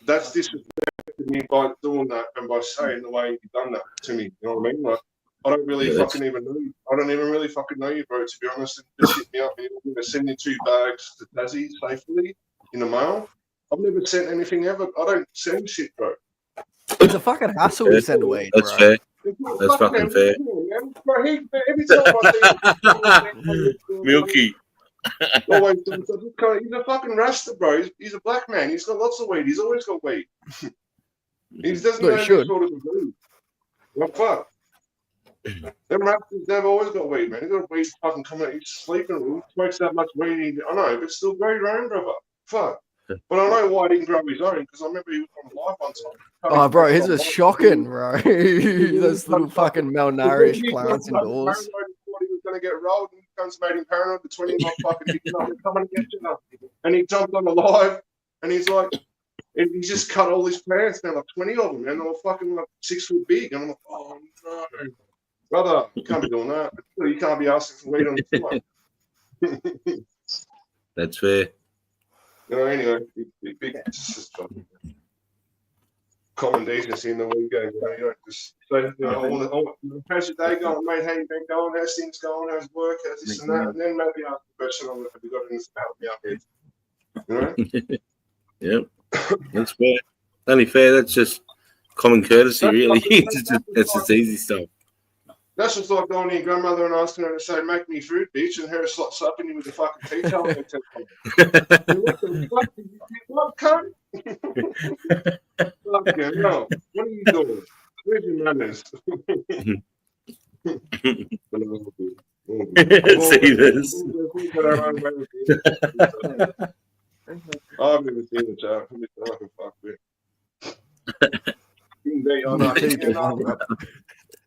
Speaker 7: that's disrespected me by doing that and by saying the way he done that to me. You know what I mean? Like, I don't really fucking even know you. I don't even really fucking know you, bro, to be honest. And just hit me up and you're going to send me 2 bags to Tassie safely in the mail. I've never sent anything ever. I don't send shit, bro.
Speaker 6: It's a fucking hassle to send weed,
Speaker 1: That's
Speaker 6: bro.
Speaker 1: fair. That's fucking fair.
Speaker 7: Bro, every time I see
Speaker 1: Milky.
Speaker 7: always, he's a fucking rasta, bro. He's a black man. He's got lots of weed. He's always got weed. He doesn't know any sort of weed. What fuck? Them rappers, they've always got weed, man. He's got weed fucking coming out. He's sleeping. He smokes that much weed. I know, but still grow your own, brother. Fuck. But I know why he didn't grow his own, because I remember he was on live one time.
Speaker 6: Oh, bro, his is shocking, bro. Those little fucking malnourished plants indoors.
Speaker 7: He was going to get rolled, and he comes made him paranoid. The 20 year old fucking coming to get you now. And he jumped on the live, and he's like, and he just cut all his plants down, like 20 of them, and they were fucking like 6 foot big. And I'm like, oh no. Brother, you can't be doing that. You can't be asking for weed on the floor.
Speaker 1: That's fair.
Speaker 7: You know, anyway, big common decency in the weekend. You don't just say, how's your day going, mate? How you been going? How's things going? How's work? How's this and that? And then maybe ask the question, have you got anything to help me out here? You know?
Speaker 1: Yep. That's fair. Only fair. That's just common courtesy, really. That's just easy stuff.
Speaker 7: That's just like going to your grandmother and asking her to say, make me food, bitch, and her slapping you with a fucking tea towel. What the fuck did you think? What, cunt? Fucking hell. What are you doing? Where's your manners?
Speaker 1: See this?
Speaker 7: I've never seen a child. I'm just fucking fuck with.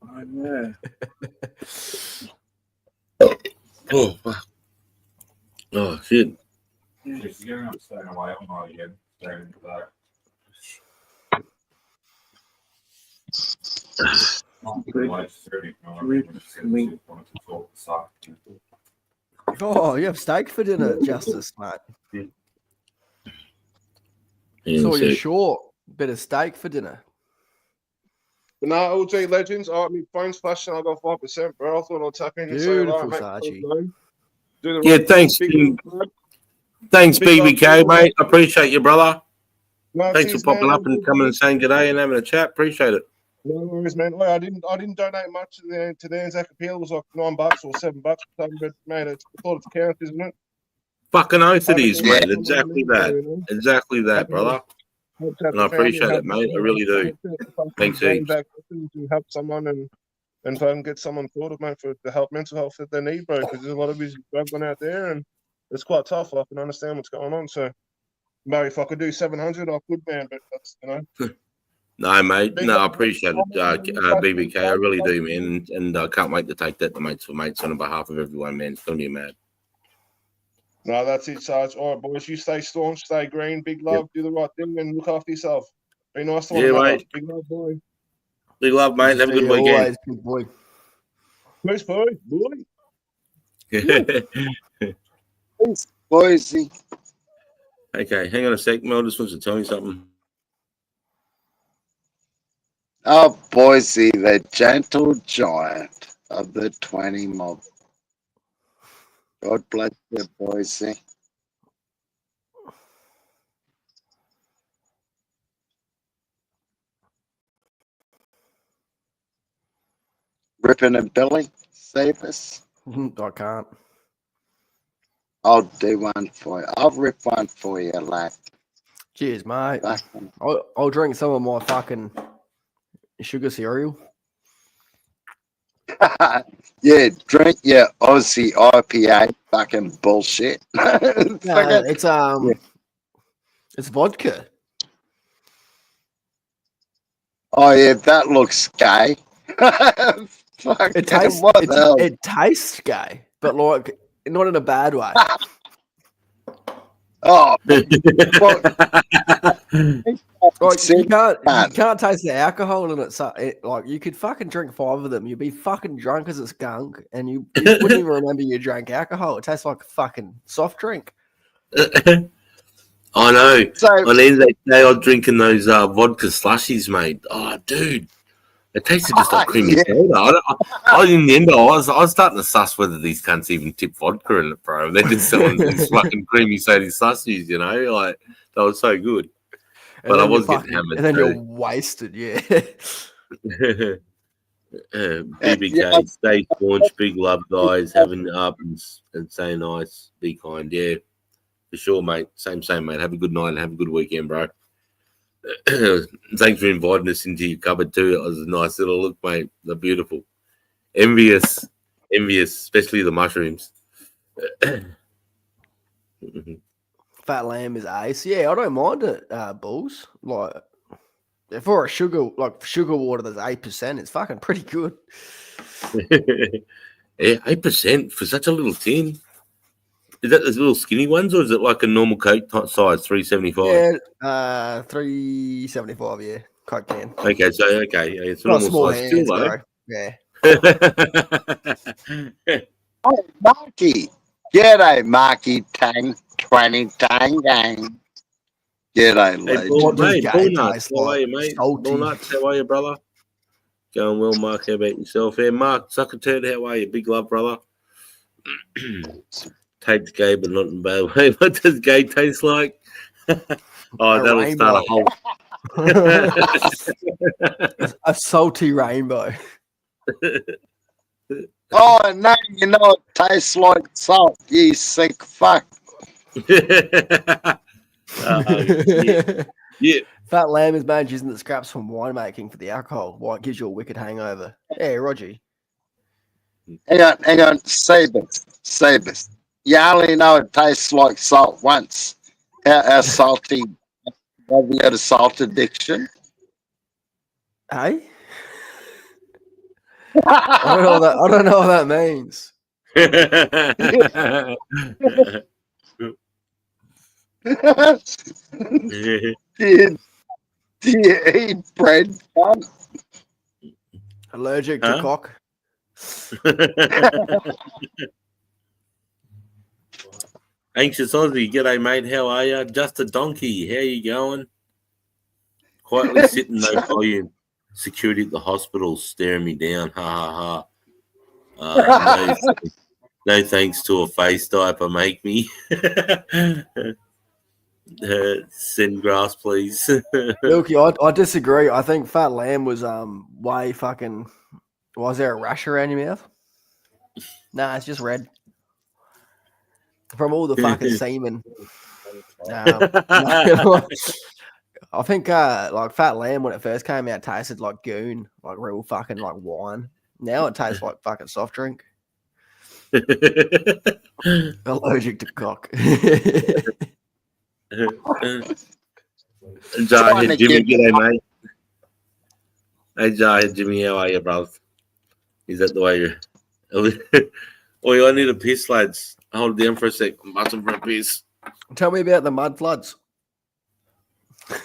Speaker 5: Yeah.
Speaker 1: Oh, fuck. Oh, shit.
Speaker 6: Oh, you have steak for dinner, Justice, mate. So you're short. Bit of steak for dinner.
Speaker 7: But now, OJ Legends, my phone's flashing. I got 5%, bro. I thought I'd tap in and
Speaker 6: Beautiful,
Speaker 7: say,
Speaker 6: Sachi.
Speaker 1: Yeah, thanks. Thanks, BBK, mate. Appreciate you, brother.
Speaker 7: No,
Speaker 1: Thanks for popping up and coming and saying good day and having a chat. Appreciate it.
Speaker 7: No worries, man. Look, I didn't donate much to the Anzac Appeal. It was like $9 or $7 or something, but mate, I thought it's counts, isn't it?
Speaker 1: Fucking oath it is,
Speaker 7: Yeah.
Speaker 1: mate. Exactly that. Exactly that, brother. And I appreciate it, mate. I really do. Thanks, heaps.
Speaker 7: Help someone and fucking get someone thought of, mate, for the help mental health that they need, bro. Because there's a lot of busy struggling out there, and it's quite tough. I can understand what's going on. So, mate, if I could do 700, I could, man. But that's
Speaker 1: No, mate. No, I appreciate it, BBK. I really do, man. And I can't wait to take that to Mates for Mates on behalf of everyone, man. It's going to be mad.
Speaker 7: No, that's it, Sarge. All right, boys. You stay staunch, stay green. Big love. Do the right thing and look after yourself. Be nice to one another.
Speaker 1: Mate.
Speaker 7: Big love, boy.
Speaker 1: Big love, mate. Have a good weekend.
Speaker 6: Always, big boy.
Speaker 7: Peace, boy.
Speaker 4: Thanks, Boise.
Speaker 1: Okay, hang on a sec. Mel just wants to tell me something.
Speaker 4: Oh, Boise, the gentle giant of the 20 mob. God bless you, Boise. Ripping and Billy, save us.
Speaker 6: I can't.
Speaker 4: I'll do one for you. I'll rip one for you, lad.
Speaker 6: Cheers, mate.
Speaker 4: Fucking-
Speaker 6: I'll drink some of my fucking sugar cereal.
Speaker 4: Yeah, drink your Aussie IPA fucking bullshit.
Speaker 6: No,
Speaker 4: Fucking-
Speaker 6: it's vodka.
Speaker 4: oh yeah, that looks gay. Fucking
Speaker 6: It tastes
Speaker 4: what the hell?
Speaker 6: it tastes gay, but like not in a bad way.
Speaker 4: Oh,
Speaker 6: Like,
Speaker 4: See,
Speaker 6: you can't
Speaker 4: man.
Speaker 6: taste the alcohol in it. So like you could fucking drink 5 of them. You'd be fucking drunk as a skunk, and you wouldn't even remember you drank alcohol. It tastes like a fucking soft drink.
Speaker 1: I know.
Speaker 4: so
Speaker 1: On Anzac Day, I was drinking those vodka slushies, mate. Oh, dude. It tasted just like creamy
Speaker 4: Yeah.
Speaker 1: soda. I in the end, I was starting to suss whether these cunts even tip vodka in it, bro. They're just selling these fucking creamy soda slushies, you know? Like, they were so good.
Speaker 6: And
Speaker 1: But I
Speaker 6: then
Speaker 1: was
Speaker 6: you're
Speaker 1: getting hammered
Speaker 6: and then
Speaker 1: too.
Speaker 6: you're wasted. Yeah.
Speaker 1: BBK,
Speaker 4: Yeah.
Speaker 1: stay staunch, big love, guys. Having up and say nice, be kind. Yeah, for sure, mate. Same, mate. Have a good night and have a good weekend, bro. Thanks for inviting us into your cupboard too. It was a nice little look, mate. They're beautiful. Envious, especially the mushrooms.
Speaker 6: Fat lamb is ace. Yeah, I don't mind it, bulls. Like for a sugar water that's 8%, it's fucking pretty good.
Speaker 1: Yeah, 8% for such a little tin. Is that those little skinny ones, or is it like a normal Coke size, 375?
Speaker 6: Yeah, 375. Yeah, Coke can.
Speaker 1: Okay, so yeah, it's a
Speaker 6: Not
Speaker 1: normal
Speaker 6: small
Speaker 1: size still,
Speaker 6: hands,
Speaker 1: though.
Speaker 6: bro. Yeah.
Speaker 4: oh, Marky. G'day, Marky Tang, 20 Tang Gang. G'day,
Speaker 1: Hey,
Speaker 4: lady.
Speaker 1: Paul,
Speaker 6: What does
Speaker 1: mate,
Speaker 6: gay
Speaker 1: Paul Nuts,
Speaker 6: taste
Speaker 1: how are
Speaker 6: like?
Speaker 1: you, mate?
Speaker 6: Salty.
Speaker 1: Paul Nuts, how are you, brother? Going well, Mark. How about yourself? Yeah, Mark Zuckerturd, how are you? Big love, brother. Tastes gay, but not in a bad way. What does gay taste like? Oh, that'll start a whole.
Speaker 6: A salty rainbow.
Speaker 4: Oh, no, you know it tastes like salt, you sick fuck.
Speaker 1: Yeah.
Speaker 6: Fat lamb is made using the scraps from winemaking for the alcohol. Why it gives you a wicked hangover. Hey, Roger.
Speaker 4: Hang on, Sabus. You only know it tastes like salt once. How salty? Have you got a salt addiction?
Speaker 6: Hey? I don't know what that means.
Speaker 4: do you eat bread? Cunt?
Speaker 6: Allergic
Speaker 1: Huh?
Speaker 6: to cock.
Speaker 1: Anxious Aussie, g'day mate, how are you? Just a donkey, how you going? Quietly sitting, no volume. Security at the hospital staring me down, ha ha ha. No thanks to a face diaper, make me. Send grass, please.
Speaker 6: Milky, I disagree. I think Fat Lamb was way fucking. Was there a rash around your mouth? Nah, it's just red from all the fucking semen. I think like Fat Lamb when it first came out tasted like goon, like real fucking like wine. Now it tastes like fucking soft drink. Allergic to cock.
Speaker 1: Jai, Jimmy, g'day, mate. Hey, Jai, Jimmy, how are you, bro? Is that the way you're? Oh, I need a piss, lads. Hold it down for a sec. I'm busting for a piss.
Speaker 6: Tell me about the mud floods.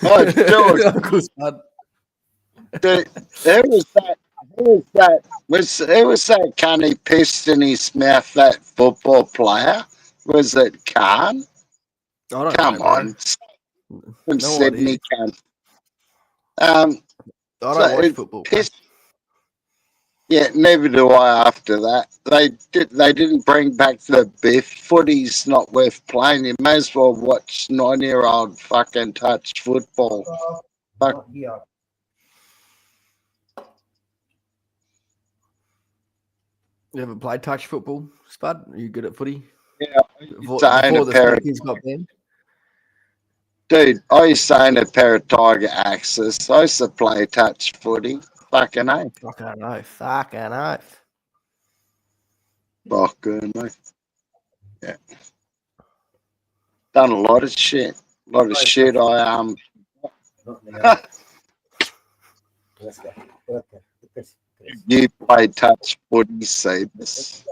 Speaker 4: Oh, George, who was that cunt he pissed in his mouth, that football player? Was it Khan?
Speaker 6: I don't
Speaker 4: Come
Speaker 6: know,
Speaker 4: on. From
Speaker 6: No
Speaker 4: Sydney cunt.
Speaker 6: I don't
Speaker 4: So
Speaker 6: watch
Speaker 4: it
Speaker 6: football.
Speaker 4: pissed. Yeah, neither do I after that. They didn't bring back the biff. Footy's not worth playing. You may as well watch 9-year-old fucking touch football. Fuck.
Speaker 2: Yeah.
Speaker 6: You ever played touch football, Spud? Are you good at footy?
Speaker 4: Yeah,
Speaker 6: Before
Speaker 4: to own a
Speaker 6: the
Speaker 4: pair of-
Speaker 6: Spankies got banned?
Speaker 4: Dude, I used to own a pair of Tiger Axes. I used to play touch footy. Fucking A.
Speaker 6: Fucking oath. Fucking oath.
Speaker 4: Fucking A. Yeah. Done a lot of shit. A lot of shit.
Speaker 2: Not now. Let's go.
Speaker 4: You play touch footy, Seabus.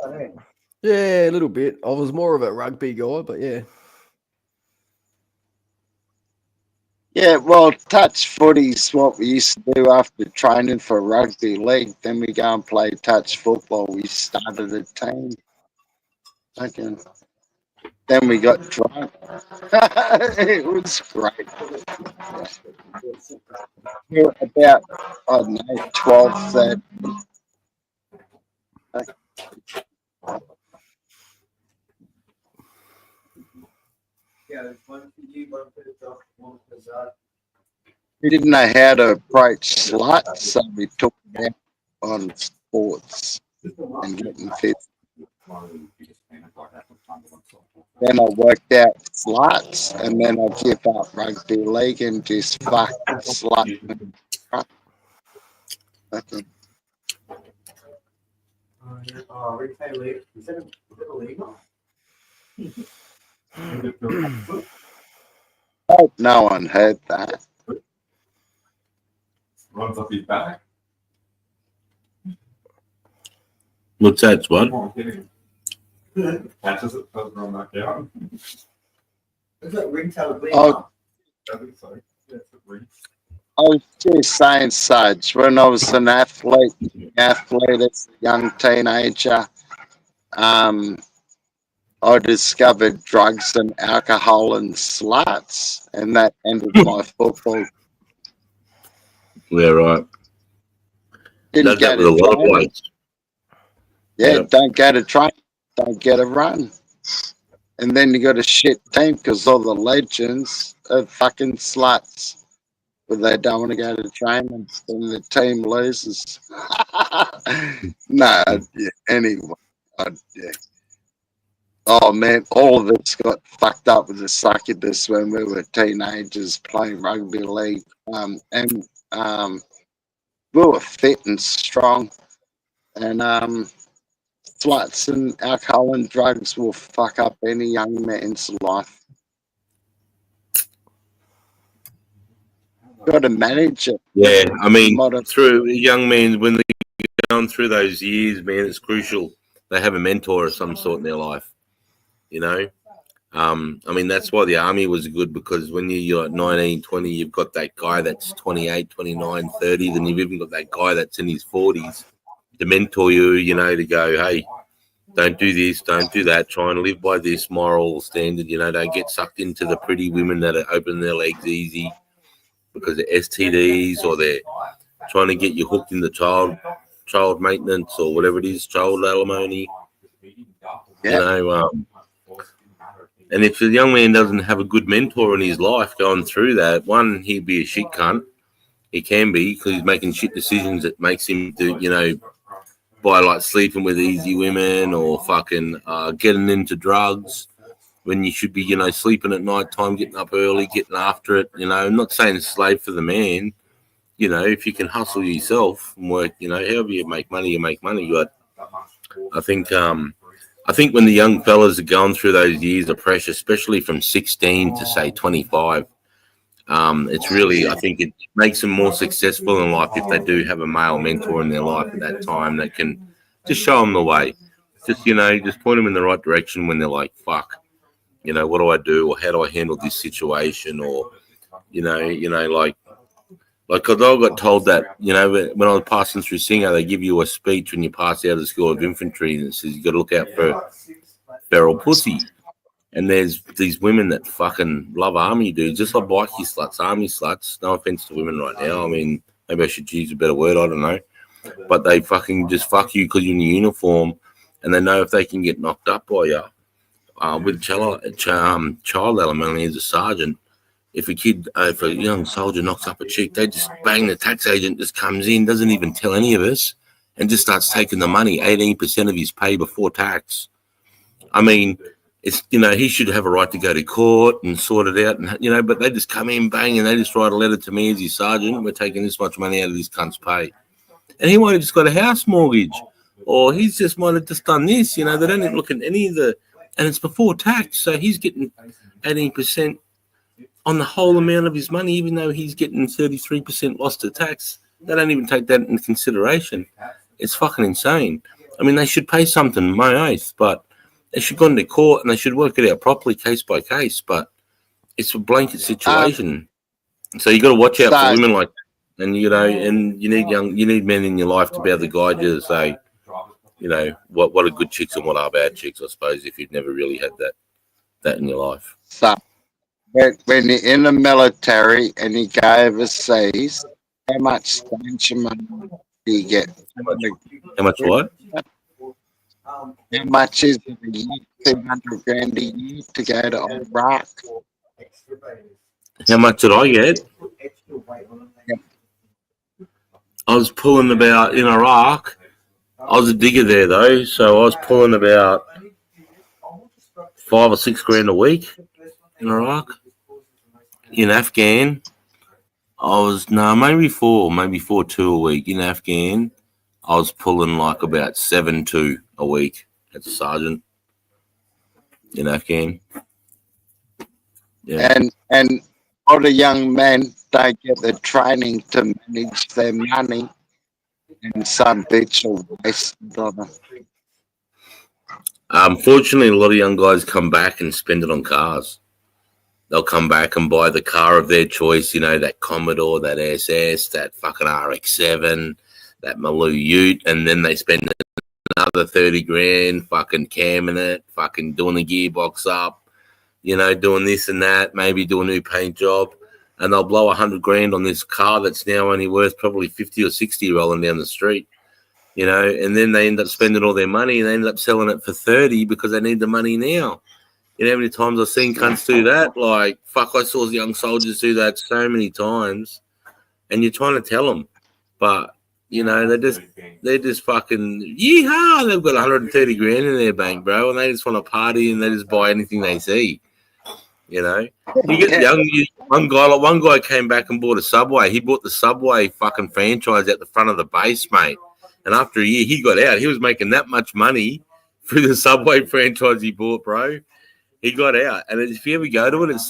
Speaker 6: Yeah, a little bit. I was more of a rugby guy, but yeah.
Speaker 4: Yeah, well, touch footy's what we used to do after training for rugby league. Then we go and play touch football. We started a team. Okay. Then we got drunk. It was great. We were about, I don't know, 12, 13. We didn't know how to approach sluts, so we took them on sports and getting fit. Then I worked out sluts, and then I give up rugby league and just fuck slut. Okay.
Speaker 2: Retail league. Is that illegal?
Speaker 4: Hope no one heard that.
Speaker 5: Runs up his back.
Speaker 1: What's that, Spud?
Speaker 5: Oh, I'm kidding. Catches it, doesn't run back down.
Speaker 2: Is that retail league?
Speaker 4: Oh.
Speaker 5: I think so. Yeah, it's a ring.
Speaker 4: I was just saying, Sage, when I was an athlete as a young teenager, I discovered drugs and alcohol and sluts, and that ended my football.
Speaker 1: Yeah, right.
Speaker 4: Didn't
Speaker 1: Does that
Speaker 4: get
Speaker 1: with a lot of
Speaker 4: training.
Speaker 1: blokes.
Speaker 4: Yeah,
Speaker 1: Yeah.
Speaker 4: don't get a train, don't get a run. And then you got a shit team because all the legends are fucking sluts. But they don't want to go to training, and the team loses. No, yeah, anyway. Yeah. Oh man, all of us got fucked up with the succubus when we were teenagers playing rugby league. And we were fit and strong. And sluts and alcohol and drugs will fuck up any young man's life. Got to manage it.
Speaker 1: Yeah, I mean,
Speaker 4: Modern-
Speaker 1: through young men, when they're going through those years, man, it's crucial. They have a mentor of some sort in their life, you know? I mean, that's why the army was good, because when you're at 19, 20, you've got that guy that's 28, 29, 30, then you've even got that guy that's in his 40s to mentor you, you know, to go, hey, don't do this, don't do that, try and live by this moral standard, you know, don't get sucked into the pretty women that are opening their legs easy because of STDs, or they're trying to get you hooked in the child maintenance or whatever it is, child alimony.
Speaker 4: Yeah.
Speaker 1: You know, And if the young man doesn't have a good mentor in his life going through that, one, he'd be a shit cunt. He can be, because he's making shit decisions that makes him do, by like sleeping with easy women or fucking getting into drugs when you should be, sleeping at night time, getting up early, getting after it. I'm not saying slave for the man. If you can hustle yourself and work, however you make money, you make money. But I think when the young fellas are going through those years of pressure, especially from 16 to say 25, it's really, I think it makes them more successful in life if they do have a male mentor in their life at that time that can just show them the way. Just, just point them in the right direction when they're like, fuck, what do I do? Or how do I handle this situation? Or, like, cause I got told that, when I was passing through Singer, they give you a speech when you pass out of the School of Infantry and it says you got to look out for feral pussy. And there's these women that fucking love army dudes, just like bikie sluts, army sluts. No offense to women right now. I mean, maybe I should use a better word. I don't know. But they fucking just fuck you because you're in your uniform, and they know if they can get knocked up by you with child alimony as a sergeant. If a young soldier knocks up a chick, they just bang. The tax agent just comes in, doesn't even tell any of us, and just starts taking the money, 18% of his pay before tax. I mean, it's, he should have a right to go to court and sort it out, and but they just come in, bang, and they just write a letter to me as your sergeant. We're taking this much money out of this cunt's pay, and he might have just got a house mortgage, or he's just might have just done this. They don't even look at any of the, and it's before tax, so he's getting 18% on the whole amount of his money, even though he's getting 33% lost to tax. They don't even take that into consideration. It's fucking insane. I mean, they should pay something, my oath, but they should go into court and they should work it out properly, case by case. But it's a blanket situation, so you got to watch out for women like that. And and you need men in your life to be able to guide you to say, what are good chicks and what are bad chicks. I suppose if you've never really had that in your life.
Speaker 4: So when you're in the military and you go overseas, how much pension money do you get?
Speaker 1: How much what?
Speaker 4: How much is it a year? 200 grand a year to go to Iraq?
Speaker 1: How much did I get? I was pulling about in Iraq. I was a digger there though, so I was pulling about 5 or 6 grand a week in Iraq. In Afghan, I was maybe 4.2 a week. In Afghan, I was pulling like about 7.2 a week as a sergeant in Afghan. Yeah.
Speaker 4: And all the young men don't get the training to manage their money, and some bitch will waste it on them.
Speaker 1: Unfortunately, a lot of young guys come back and spend it on cars. They'll come back and buy the car of their choice, that Commodore, that SS, that fucking RX-7, that Maloo Ute, and then they spend another 30 grand fucking camming it, fucking doing the gearbox up, doing this and that, maybe do a new paint job, and they'll blow 100 grand on this car that's now only worth probably 50 or 60 rolling down the street, and then they end up spending all their money and they end up selling it for 30 because they need the money now. How many times I've seen cunts do that? Like, fuck, I saw young soldiers do that so many times, and you're trying to tell them, but they're just fucking yeehaw. They've got 130 grand in their bank, bro, and they just want to party and they just buy anything they see. You get one guy came back and bought a Subway. He bought the Subway fucking franchise at the front of the base, mate. And after a year, he got out. He was making that much money through the Subway franchise he bought, bro. He got out, and if you ever go to it, it's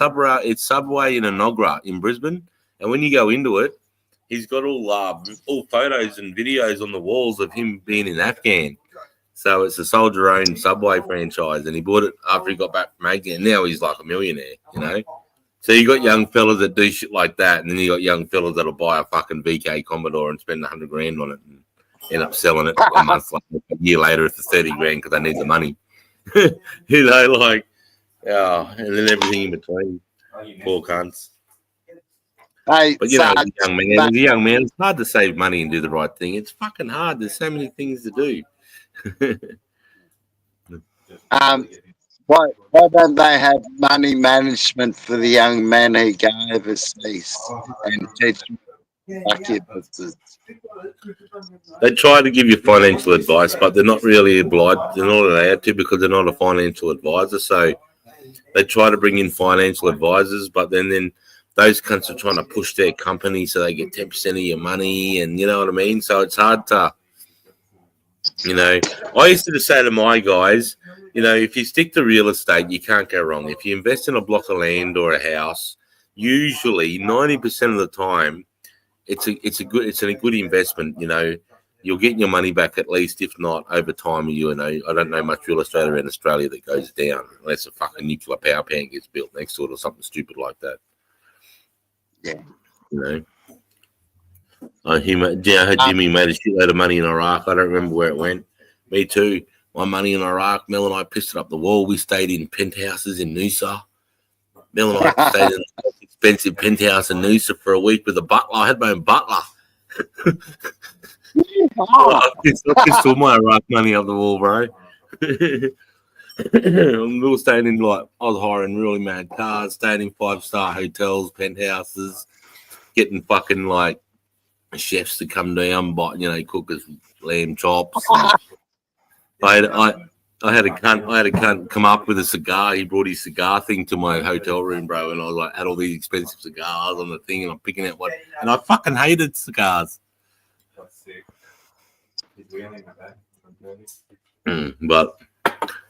Speaker 1: Subway in Enoggera in Brisbane. And when you go into it, he's got all photos and videos on the walls of him being in Afghan. So it's a soldier-owned Subway franchise, and he bought it after he got back from Afghan. Now he's like a millionaire, So you got young fellas that do shit like that, and then you got young fellas that'll buy a fucking VK Commodore and spend 100 grand on it and end up selling it a month later, a year later for 30 grand because they need the money. Yeah, and then everything in between. Poor cunts.
Speaker 4: Hey,
Speaker 1: but as a young man, it's hard to save money and do the right thing. It's fucking hard. There's so many things to do.
Speaker 4: Why don't they have money management for the young men who go overseas and teach them lucky business?
Speaker 1: They try to give you financial advice, but they're not really obliged. They're not allowed to because they're not a financial advisor. So they try to bring in financial advisors, but then those cunts are trying to push their company so they get 10% of your money, and you know what I mean? So it's hard to, you know, I used to say to my guys, you know, if you stick to real estate, you can't go wrong. If you invest in a block of land or a house, usually 90% of the time, it's a good investment. You know, you'll get your money back at least, if not over time. You know, I don't know much real estate around Australia that goes down unless a fucking nuclear power plant gets built next to it or something stupid like that.
Speaker 4: Yeah.
Speaker 1: You know. I heard Jimmy made a shitload of money in Iraq. I don't remember where it went. Me too. My money in Iraq, Mel and I pissed it up the wall. We stayed in penthouses in Noosa. Mel and I stayed in an expensive penthouse in Noosa for a week with a butler. I had my own butler. I pissed all my Iraq money up the wall, bro. We were staying in, like, I was hiring really mad cars, staying in 5-star hotels, penthouses, getting fucking, like, chefs to come down, but, you know, cook us lamb chops. I had a cunt come up with a cigar. He brought his cigar thing to my hotel room, bro, and I was like, had all these expensive cigars on the thing, and I'm picking out one, and I fucking hated cigars. But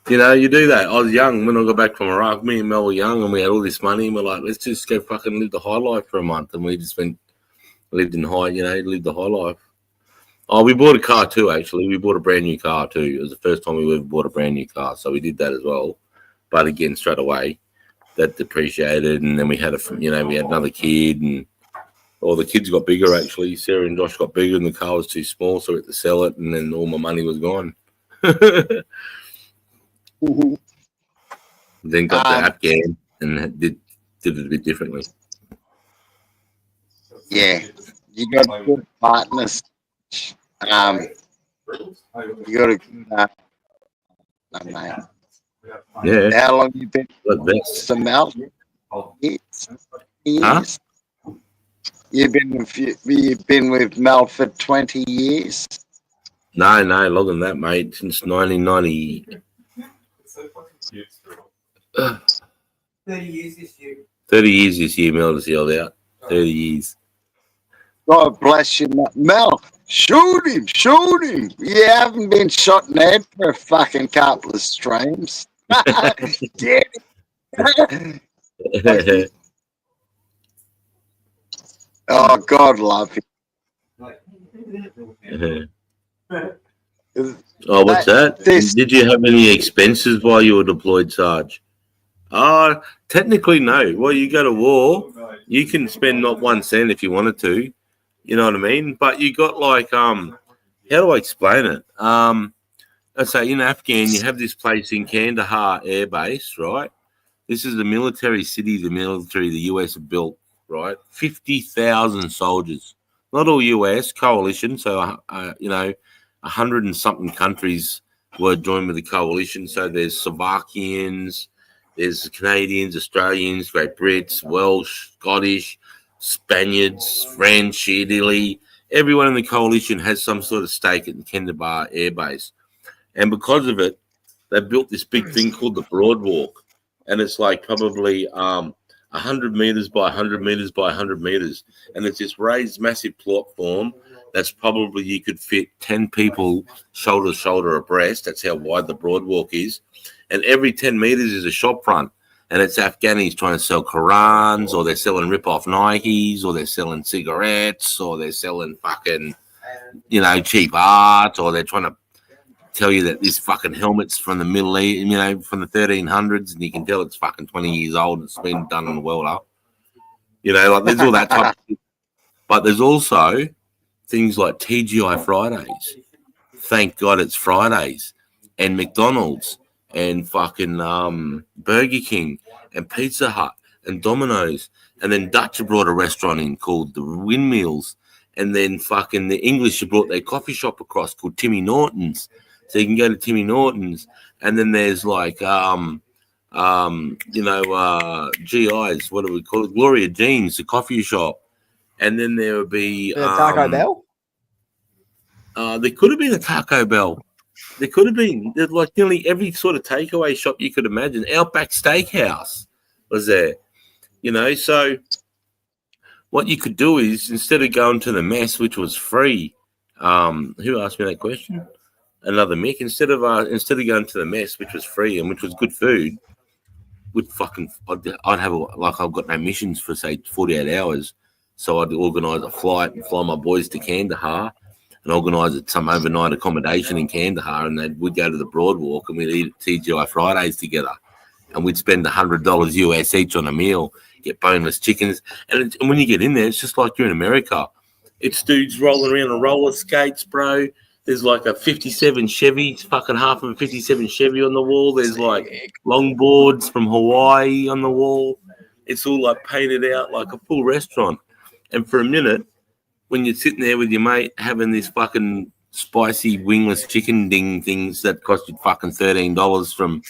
Speaker 1: you know, you do that. I was young when I got back from Iraq. Me and Mel were young, and we had all this money, and we're like, let's just go fucking live the high life for a month, and we just lived the high life. Oh, we bought a car too, actually. We bought a brand new car too. It was the first time we ever bought a brand new car, so we did that as well. But again, straight away, that depreciated, and then we had another kid, and all the kids got bigger, actually. Sarah and Josh got bigger, and the car was too small, so we had to sell it, and then all my money was gone. Then got the Afghan and did it a bit differently.
Speaker 4: Yeah, you got good partners. You got a good mate.
Speaker 1: Yeah.
Speaker 4: How long you been
Speaker 1: Like that.
Speaker 4: Mr. Mel? Years. You've been with Mel for 20 years.
Speaker 1: No, longer than that, mate. Since 1990.
Speaker 2: 30 years this year.
Speaker 1: 30 years this year, Mel has yelled out. 30 years.
Speaker 4: God bless you, Mel. Shoot him. You haven't been shot in the head for a fucking couple of streams. Get it. Oh, God love
Speaker 1: you. Oh, what's that? Did you have any expenses while you were deployed, Sarge? Technically, no. Well, you go to war, you can spend not 1 cent if you wanted to. You know what I mean? But you got like, how do I explain it? Let's say in Afghan, you have this place in Kandahar Air Base, right? This is the military city, the US have built, right? 50,000 soldiers. Not all US, coalition. So, 100 and something countries were joined with the coalition. So there's Slovakians, there's Canadians, Australians, Great Brits, Welsh, Scottish, Spaniards, French, Italy. Everyone in the coalition has some sort of stake at the Kandahar Air Base. And because of it, they built this big thing called the Broadwalk. And it's like probably 100 meters by 100 meters by 100 meters. And it's this raised massive platform that's probably you could fit 10 people shoulder to shoulder abreast. That's how wide the Broadwalk is. And every 10 meters is a shop front. And it's Afghanis trying to sell Qurans, or they're selling rip-off Nikes, or they're selling cigarettes, or they're selling fucking, cheap art, or they're trying to tell you that this fucking helmet's from the Middle East, from the 1300s, and you can tell it's fucking 20 years old. It's been done on the welder. There's all that type of shit. But there's also things like TGI Fridays. Thank God it's Fridays. And McDonald's. And fucking Burger King and Pizza Hut and Domino's, and then Dutch brought a restaurant in called the Windmills, and then fucking the English brought their coffee shop across called Timmy Norton's, so you can go to Timmy Norton's, and then there's like GIs, what do we call it? Gloria Jeans, the coffee shop. And then there would be
Speaker 6: Taco Bell.
Speaker 1: There could have been a Taco Bell. There could have been. There's like nearly every sort of takeaway shop you could imagine. Outback Steakhouse was there. So what you could do is, instead of going to the mess, which was free, who asked me that question? Another Mick. Instead of going to the mess, which was free and which was good food, I'd have I've got no missions for say 48 hours, so I'd organise a flight and fly my boys to Kandahar and organise some overnight accommodation in Kandahar, and we'd go to the Broadwalk and we'd eat TGI Fridays together, and we'd spend $100 US each on a meal, get boneless chickens, and when you get in there, it's just like you're in America. It's dudes rolling around on roller skates, bro. There's like a 57 Chevy, fucking half of a 57 Chevy on the wall. There's like longboards from Hawaii on the wall. It's all like painted out like a full restaurant. And for a minute, when you're sitting there with your mate having these fucking spicy wingless chicken ding things that cost you fucking $13 from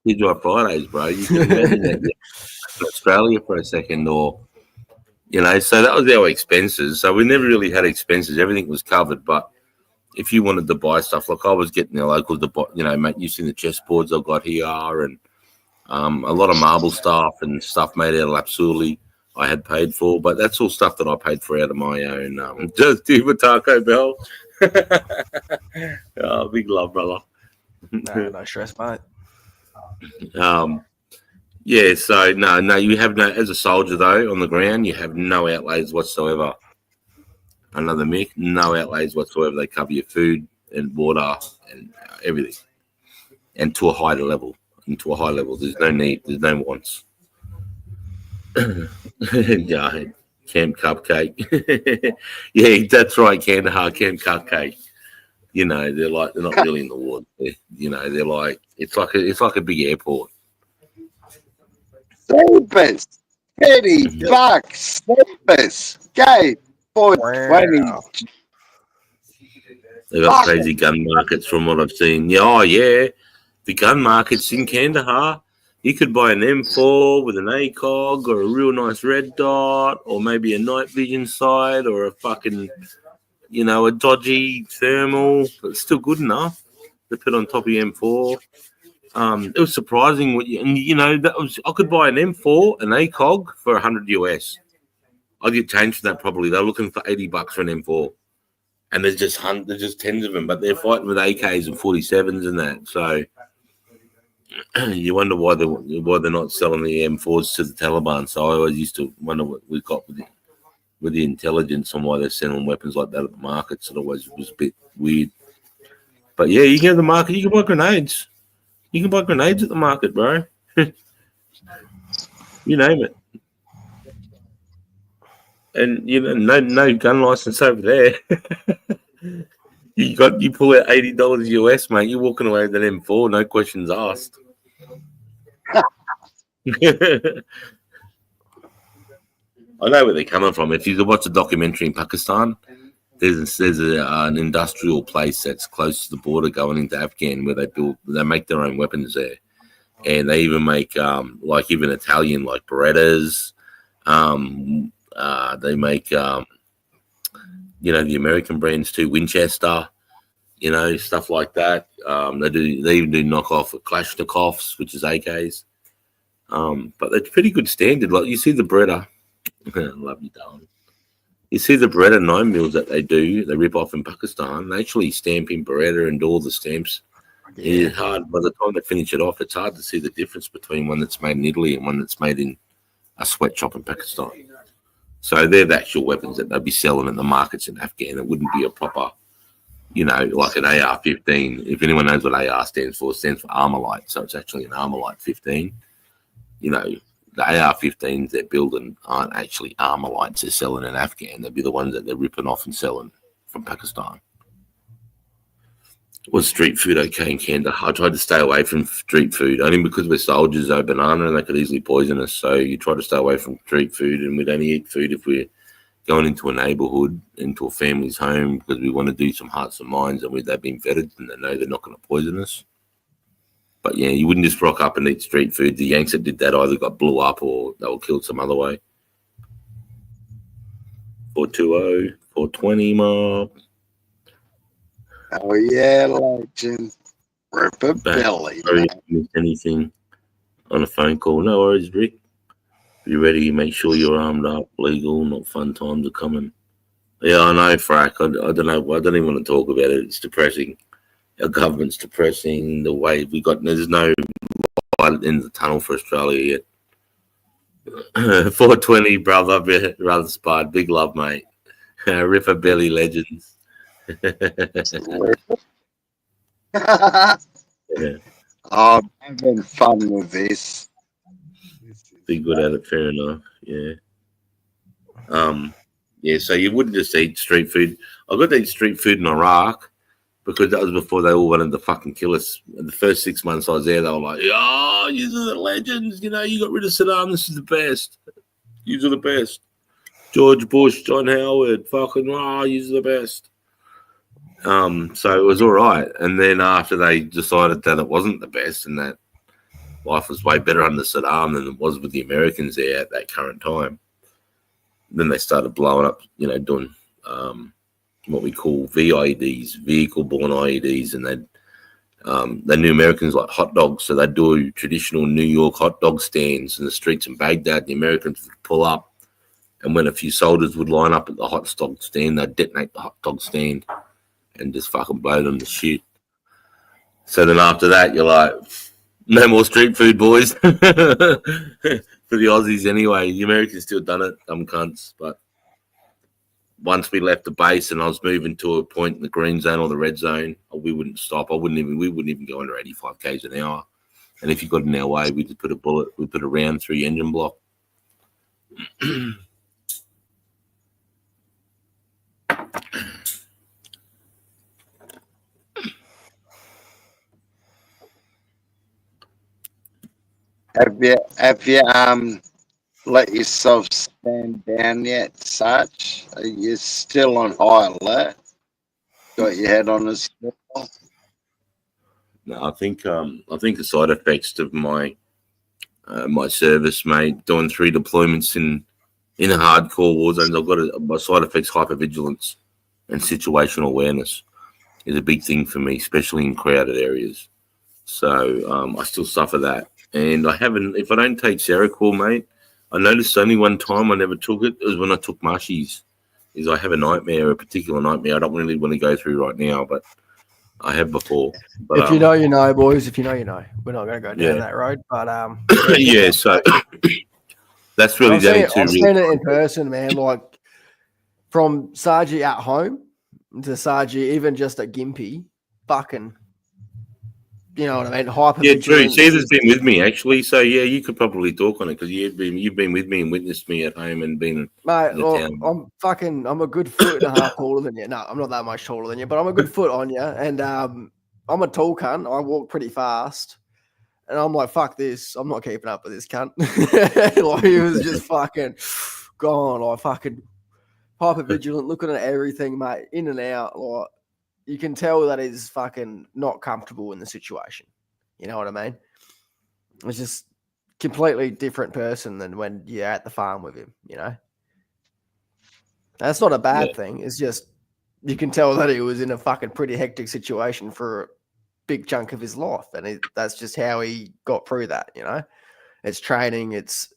Speaker 1: TGI Fridays, bro, you can imagine that in Australia for a second, or so that was our expenses. So we never really had expenses. Everything was covered, but if you wanted to buy stuff, like I was getting the locals to buy, mate, you've seen the chessboards I've got here, and a lot of marble stuff and stuff made out of lapsuli I had paid for, but that's all stuff that I paid for out of my own. Just do with Taco Bell. Oh, big love, brother.
Speaker 6: No stress, mate.
Speaker 1: Yeah, so no, you have no, as a soldier though, on the ground, you have no outlays whatsoever. Another Mick, no outlays whatsoever. They cover your food and water and everything, and to a higher level. There's no need, there's no wants. Yeah, Camp Cupcake. Yeah, that's right, Kandahar Camp Cupcake. They're not really in the war. They're like it's like a big airport.
Speaker 4: Sleepers, $30, sleepers, gate, 420.
Speaker 1: They've got crazy gun markets from what I've seen. Yeah, the gun markets in Kandahar. You could buy an M4 with an ACOG or a real nice red dot, or maybe a night vision sight, or a fucking, a dodgy thermal, but it's still good enough to put on top of your M4. It was surprising I could buy an M4, an ACOG for $100 US. I'd get changed for that probably. They're looking for $80 for an M4, and there's just tens of them, but they're fighting with AKs and 47s and that. So you wonder why they're not selling the M4s to the Taliban. So I always used to wonder what we got with the intelligence on why they're selling weapons like that at the markets. It always was a bit weird. But yeah, you can go to the market. You can buy grenades. You can buy grenades at the market, bro. You name it. And no gun license over there. You pull out $80 US, mate. You're walking away with an M4, no questions asked. I know where they're coming from. If you watch a documentary in Pakistan, there's an industrial place that's close to the border going into Afghan where they make their own weapons there, and they even make even Italian like Berettas. They make the American brands too, Winchester, stuff like that. They even do knockoff Kalashnikovs, which is AKs. But they're pretty good standard. Like you see the Beretta, love you, darling. You see the Beretta 9mm that they rip off in Pakistan. They actually stamp in Beretta and all the stamps. Yeah. It's hard. By the time they finish it off, it's hard to see the difference between one that's made in Italy and one that's made in a sweatshop in Pakistan. So they're the actual weapons that they'll be selling in the markets in Afghan. It wouldn't be a proper, like an AR-15. If anyone knows what AR stands for, it stands for Armalite. So it's actually an Armalite 15. The AR-15s they're building aren't actually Armalites they're selling in Afghan. They'll be the ones that they're ripping off and selling from Pakistan. Was street food okay in Kandahar? I tried to stay away from street food, only because we're soldiers, though, banana, and they could easily poison us. So you try to stay away from street food, and we'd only eat food if we're going into a neighbourhood, into a family's home, because we want to do some hearts and minds, and they've been vetted, and they know they're not going to poison us. But yeah, you wouldn't just rock up and eat street food. The Yanks that did that either got blew up or they were killed some other way. 420, 420 mob.
Speaker 4: Oh yeah, legend. Ripper Billy.
Speaker 1: Sorry if you missed anything on a phone call. No worries, Rick. If you're ready, make sure you're armed up, legal, not fun times are coming. Yeah, I know, Frack. I don't know. I don't even want to talk about it. It's depressing. Our government's depressing. The way there's no light in the tunnel for Australia yet. 420, brother Spud. Big love, mate. Ripper Belly legends. Yeah.
Speaker 4: Oh, I'm having fun with this.
Speaker 1: Be good at it, fair enough. Yeah. Yeah, so you wouldn't just eat street food. I got to eat street food in Iraq because that was before they all wanted to fucking kill us. The first 6 months I was there, they were like, "Oh, you are the legends. You know, you got rid of Saddam. This is the best. You are the best. George Bush, John Howard, fucking, you are the best." So it was all right. And then after they decided that it wasn't the best and that life was way better under Saddam than it was with the Americans there at that current time, then they started blowing up, you know, doing what we call VIEDs, vehicle-borne IEDs, and they knew Americans like hot dogs, so they'd do traditional New York hot dog stands in the streets in Baghdad. The Americans would pull up, and when a few soldiers would line up at the hot dog stand, they'd detonate the hot dog stand and just fucking blow them to shit. So then after that, you're like, no more street food, boys. For the Aussies anyway. The Americans still done it, dumb cunts. But once we left the base and I was moving to a point in the green zone or the red zone, we wouldn't stop. We wouldn't even go under 85 k's an hour. And if you got in our way, we just put a round through your engine block.
Speaker 4: Have you let yourself stand down yet, Sarge? Are you still on high alert? Got your head on a swivel?
Speaker 1: No, I think the side effects of my service, mate, doing 3 deployments in a hardcore war zones, I've got my side effects, hypervigilance and situational awareness is a big thing for me, especially in crowded areas. So I still suffer that. And I haven't, if I don't take Seroquel, mate, I noticed only one time I never took it. It was when I took mushies. Is I have a particular nightmare I don't really want to go through right now, but I have before. But,
Speaker 6: if you know, you know, boys. If you know, you know. We're not going to go down that road, but
Speaker 1: yeah. So that's really the only two.
Speaker 6: I've seen it in person, man. Like from Sargi at home to Sargi, even just at Gympie, fucking. You know what I mean? Hyper.
Speaker 1: Yeah, true. Caesar's been with me actually, so yeah, you could probably talk on it because you've been with me and witnessed me at home and been.
Speaker 6: Mate, I'm a good foot and a half taller than you. No, I'm not that much taller than you, but I'm a good foot on you, and I'm a tall cunt. I walk pretty fast, and I'm like, fuck this. I'm not keeping up with this cunt. Like he was just fucking gone, like fucking hyper vigilant, looking at everything, mate, in and out, like. You can tell that he's fucking not comfortable in the situation. You know what I mean? It's just completely different person than when you're at the farm with him, you know? That's not a bad thing. It's just you can tell that he was in a fucking pretty hectic situation for a big chunk of his life. And that's just how he got through that, you know? It's training, it's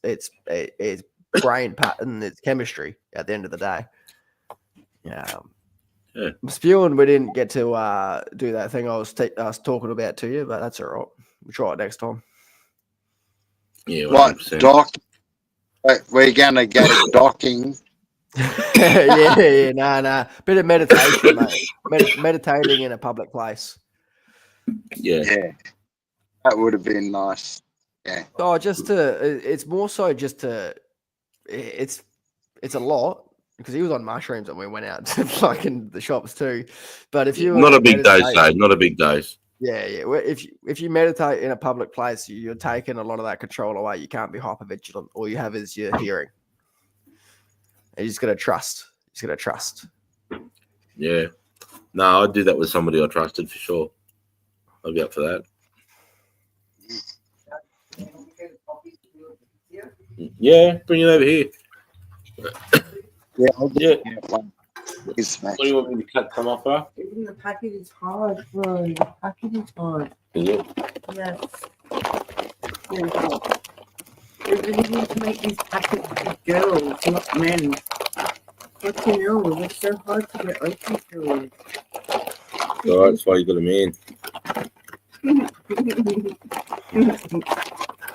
Speaker 6: brain pattern, it's chemistry at the end of the day. Yeah. I'm spewing we didn't get to do that thing I was talking about to you, but that's all right. We'll try it next time.
Speaker 1: Yeah,
Speaker 4: 100%. What, doc? We're going to go docking.
Speaker 6: Nah. Bit of meditation, mate. Meditating in a public place.
Speaker 1: Yeah.
Speaker 4: That would have been nice. Yeah.
Speaker 6: Oh, it's more so just to, it's a lot. Because he was on mushrooms and we went out to fucking the shops too. But if you
Speaker 1: not a big dose, though, not a big dose.
Speaker 6: Yeah. If you meditate in a public place, you're taking a lot of that control away. You can't be hypervigilant. All you have is your hearing. And you just gotta trust.
Speaker 1: Yeah. No, I'd do that with somebody I trusted for sure. I'd be up for that. Yeah, bring it over here.
Speaker 4: Yeah, I'll
Speaker 1: Yeah.
Speaker 4: get one. Yes, mate.
Speaker 1: What do you want me to cut some off, bro?
Speaker 2: Even the packet is hard, bro. The packet is hard.
Speaker 1: Is it?
Speaker 2: Yes. Very hard. They really need to make these packets for girls, not men. Fucking hell, it's so hard to get open to it.
Speaker 1: All right, that's why you got a man.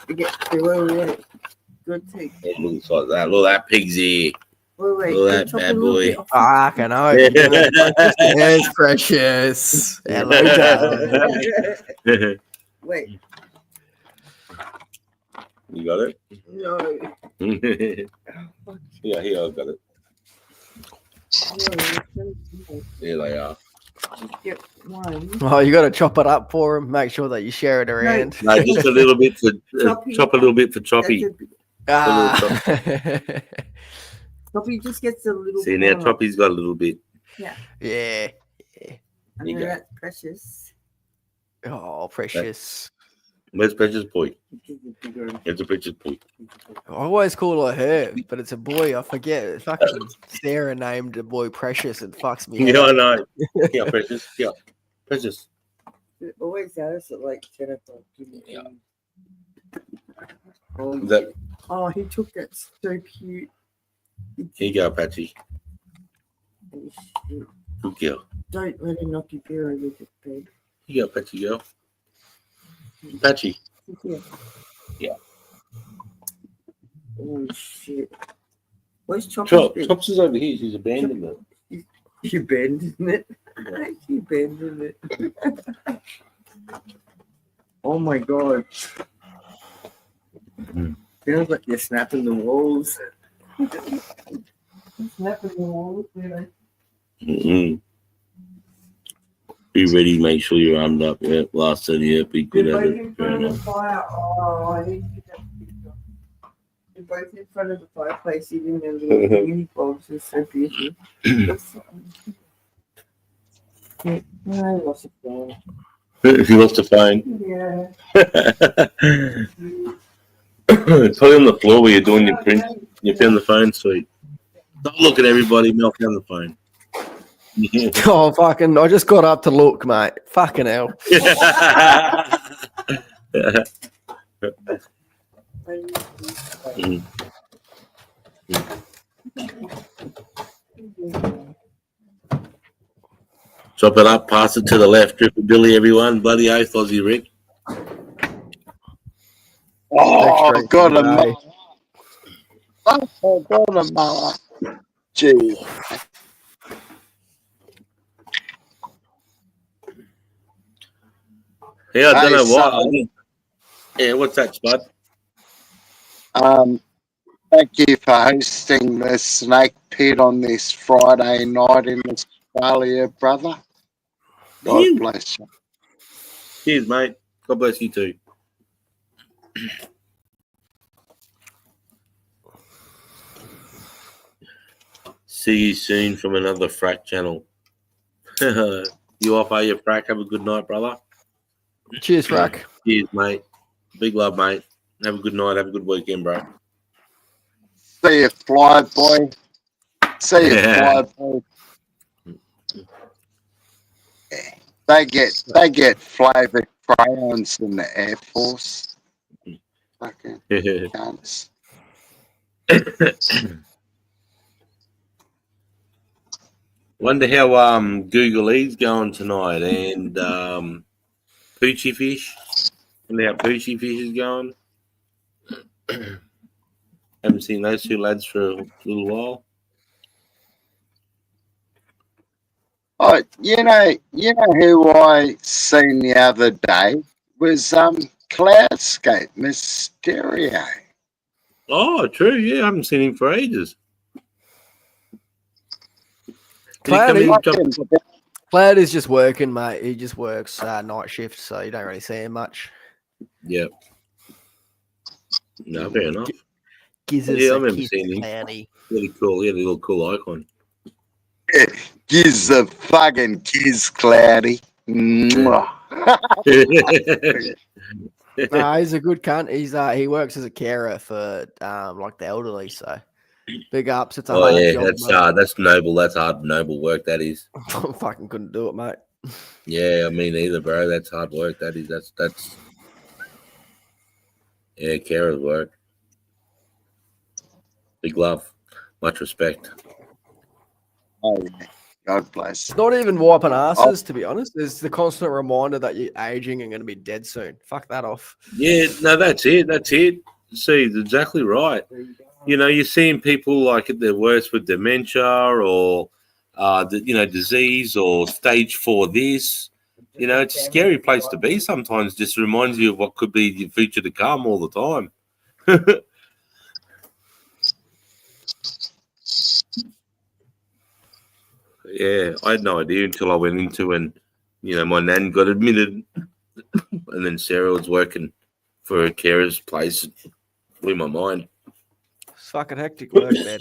Speaker 2: You get wait. Good take.
Speaker 1: It looks like that. Look at that pig's ear.
Speaker 2: Wait,
Speaker 1: Look at that
Speaker 2: chop a
Speaker 1: bad
Speaker 2: little
Speaker 1: boy.
Speaker 2: bit off
Speaker 6: Fuck, I know. There's Precious. Hello, darling.
Speaker 2: the- Wait,
Speaker 1: You got it?
Speaker 2: no.
Speaker 1: Yeah, here, I've got it.
Speaker 2: No,
Speaker 1: Here they are.
Speaker 2: just get one.
Speaker 6: Oh, you got to chop it up for him. Make sure that you share it around.
Speaker 1: No, just a little bit for
Speaker 2: Choppy.
Speaker 1: chop a little bit for Choppy.
Speaker 2: That's a-
Speaker 6: Ah.
Speaker 2: Choppy just gets a little
Speaker 1: See now,
Speaker 2: bit.
Speaker 1: Choppy's got a little bit.
Speaker 6: yeah.
Speaker 2: I
Speaker 1: You
Speaker 2: know
Speaker 1: go.
Speaker 2: that's precious.
Speaker 6: Oh, Precious.
Speaker 1: Where's Precious Boy? It's a Precious Boy.
Speaker 6: I always call her her, but it's a boy. I forget. Fucking Sarah named the boy Precious and fucks me.
Speaker 1: Yeah, I
Speaker 6: up.
Speaker 1: know. Yeah, Precious. Yeah, Precious.
Speaker 2: It always has at like 10 o'clock.
Speaker 1: Yeah.
Speaker 2: Oh,
Speaker 1: Is that,
Speaker 2: oh, he took that so cute.
Speaker 1: here you go, Patchy.
Speaker 2: Oh, shit.
Speaker 1: Good girl.
Speaker 2: Don't let him knock your beer over the bed.
Speaker 1: Here you go, Patchy girl. Patchy.
Speaker 2: Yeah.
Speaker 1: Yeah.
Speaker 2: Oh shit. Where's Choppy's
Speaker 1: Chop,
Speaker 2: bed?
Speaker 1: Chops is over here. She's abandoned it.
Speaker 2: She bending it. She bending it. Oh my god. Feels like you're snapping the walls. Snapping the walls, you know.
Speaker 1: Mm-hmm. Be ready. Make sure you're armed up. Yeah, last 30. Yeah, be good
Speaker 2: You're
Speaker 1: at
Speaker 2: both
Speaker 1: it.
Speaker 2: in
Speaker 1: Fair
Speaker 2: front of the
Speaker 1: enough.
Speaker 2: fire. Oh, I need to get that picture. You're both in front of the fireplace eating their little mini bulbs. It's so beautiful. Yeah, I lost the phone.
Speaker 1: You lost the phone.
Speaker 2: Yeah.
Speaker 1: Put it on the floor where you're doing your print. You found the phone, sweet. Don't look at everybody. Mel found the phone.
Speaker 6: Oh, fucking. I just got up to look, mate. Fucking hell.
Speaker 1: Mm. Chop it up, pass it to the left. Drip it, Billy, everyone. Bloody oath, Aussie Rick.
Speaker 4: Oh,
Speaker 6: Extra
Speaker 4: I've got a
Speaker 6: today.
Speaker 4: mower. I've got a mower. Gee.
Speaker 1: Yeah, I don't
Speaker 4: Hey,
Speaker 1: know what.
Speaker 4: son.
Speaker 1: Yeah, what's that, Spud?
Speaker 4: Thank you for hosting the Snake Pit on this Friday night in Australia, brother. God
Speaker 1: Phew.
Speaker 4: bless you.
Speaker 1: Cheers, mate. God bless you too. See you soon from another frack channel. You off, are you, frack? Have a good night, brother.
Speaker 6: Cheers, Frack.
Speaker 1: Cheers, mate. Big love, mate. Have a good night. Have a good weekend, bro.
Speaker 4: See you, fly boy. See you, fly boy. They get flavored crayons in the Air Force. Fucking cunts.
Speaker 1: Wonder how Google E's going tonight and Poochie Fish. Wonder how Poochie Fish is going. Haven't seen those two lads for a little while.
Speaker 4: Oh, you know who I seen the other day was Cloudscape Mysterio.
Speaker 1: Oh, true. Yeah, I haven't seen him for ages. Did he come
Speaker 6: Cloudy.
Speaker 1: in and jump-
Speaker 4: Fucking-
Speaker 6: Cloud is just working, mate. He just works night shift, so you don't really see him much.
Speaker 1: Yeah. No, fair enough.
Speaker 6: Gives us
Speaker 1: Yeah, I
Speaker 6: a
Speaker 1: remember
Speaker 6: kiss,
Speaker 1: seeing him.
Speaker 6: Cloudy.
Speaker 1: Really cool. He had a little cool icon.
Speaker 4: Gives a fucking kiss, Cloudy. Mwah.
Speaker 6: No, he's a good cunt. He works as a carer for like the elderly. So big ups. It's a
Speaker 1: Oh
Speaker 6: hard
Speaker 1: yeah,
Speaker 6: job.
Speaker 1: that's
Speaker 6: mate.
Speaker 1: that's noble. That's hard, noble work. That is.
Speaker 6: Fucking couldn't do it, mate.
Speaker 1: Yeah, I mean either, bro. That's hard work. That is. That's. Yeah, carers work. Big love, much respect.
Speaker 4: Oh, yeah. God bless.
Speaker 6: It's not even wiping asses, to be honest. It's the constant reminder that you're aging and going to be dead soon. Fuck that off.
Speaker 1: Yeah, no, that's it. That's it. See, exactly right. You know, you're seeing people like at their worst with dementia or, disease or stage 4 this. You know, it's a scary place to be sometimes. Just reminds you of what could be your future to come all the time. Yeah, I had no idea until I went into and, my nan got admitted and then Sarah was working for a carer's place. It blew my mind.
Speaker 6: It's fucking hectic work, man.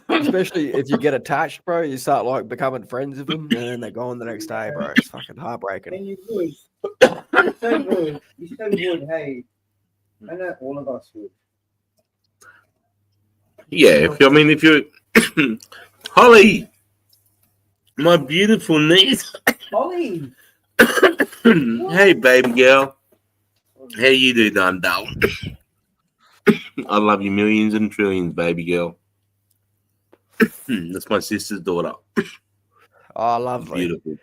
Speaker 6: Especially if you get attached, bro. You start like becoming friends with them, and then they're gone the next day, bro. It's fucking heartbreaking.
Speaker 2: And you would. You so would. You so would, hey. I know all of us would.
Speaker 1: Yeah, if you're Holly, my beautiful niece.
Speaker 2: Holly!
Speaker 1: Hey, baby girl. How you do, darling? I love you millions and trillions, baby girl. That's my sister's daughter.
Speaker 6: Oh, lovely.
Speaker 1: Beautiful.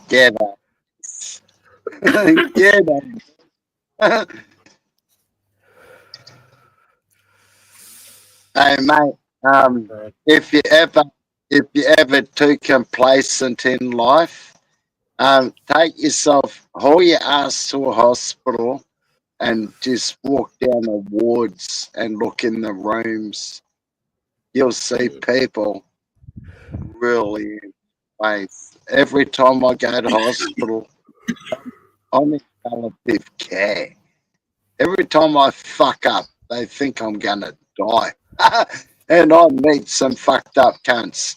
Speaker 4: Yeah, man. Yeah, man. Hey, mate. If you're ever too complacent in life, take yourself, haul your ass to a hospital, and just walk down the wards and look in the rooms. You'll see people really in place. Every time I go to hospital, I'm in palliative care. Every time I fuck up, they think I'm gonna die. And I meet some fucked up cunts.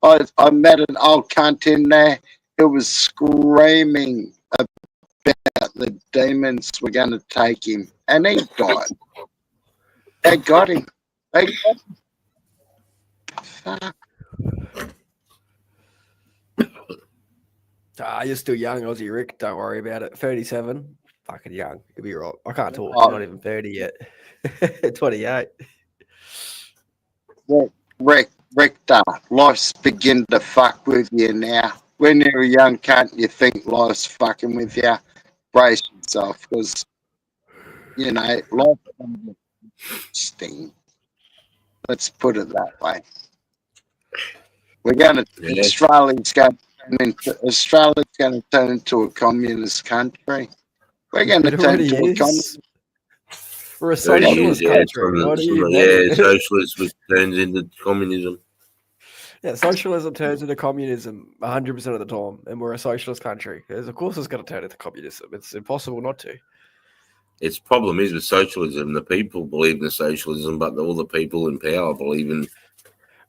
Speaker 4: I met an old cunt in there who was screaming about the demons were going to take him, and he died. They got him. Fuck.
Speaker 6: You're still young, Aussie Rick. Don't worry about it. 37. Fucking young. You'll be right. I can't talk. I'm not even 30 yet. 28.
Speaker 4: Richter, life's begin to fuck with you now. When you're a young cunt, you think life's fucking with you. Brace yourself, because, life can sting. Let's put it that way. We're going to, Australia's going to turn into a communist country. We're going to turn into a communist.
Speaker 6: We're a socialist country.
Speaker 1: Socialism turns into communism.
Speaker 6: Yeah, socialism turns into communism 100% of the time, and we're a socialist country. Of course, it's going to turn into communism. It's impossible not to.
Speaker 1: Its problem is with socialism, the people believe in socialism, but all the people in power believe in.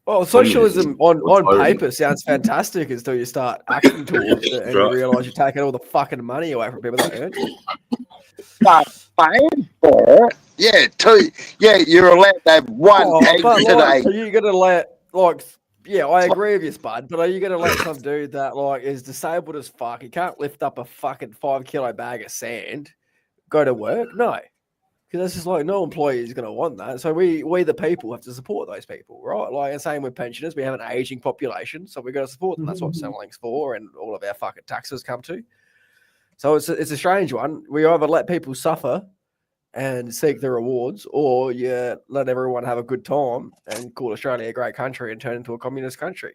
Speaker 6: Well, socialism on paper sounds fantastic until you start acting towards it and you realise you're taking all the fucking money away from people that earn it.
Speaker 4: Paying for it. You're allowed to have one egg today.
Speaker 6: Are you gonna let I agree with you, Spud, but are you gonna let some dude that is disabled as fuck, he can't lift up a fucking 5 kilo bag of sand, go to work? No. Because that's just no employee is gonna want that. So we the people have to support those people, right? And same with pensioners, we have an aging population, so we've got to support them. That's what Centrelink's for, and all of our fucking taxes come to. So it's a strange one. We either let people suffer and seek the rewards, or you let everyone have a good time and call Australia a great country and turn into a communist country.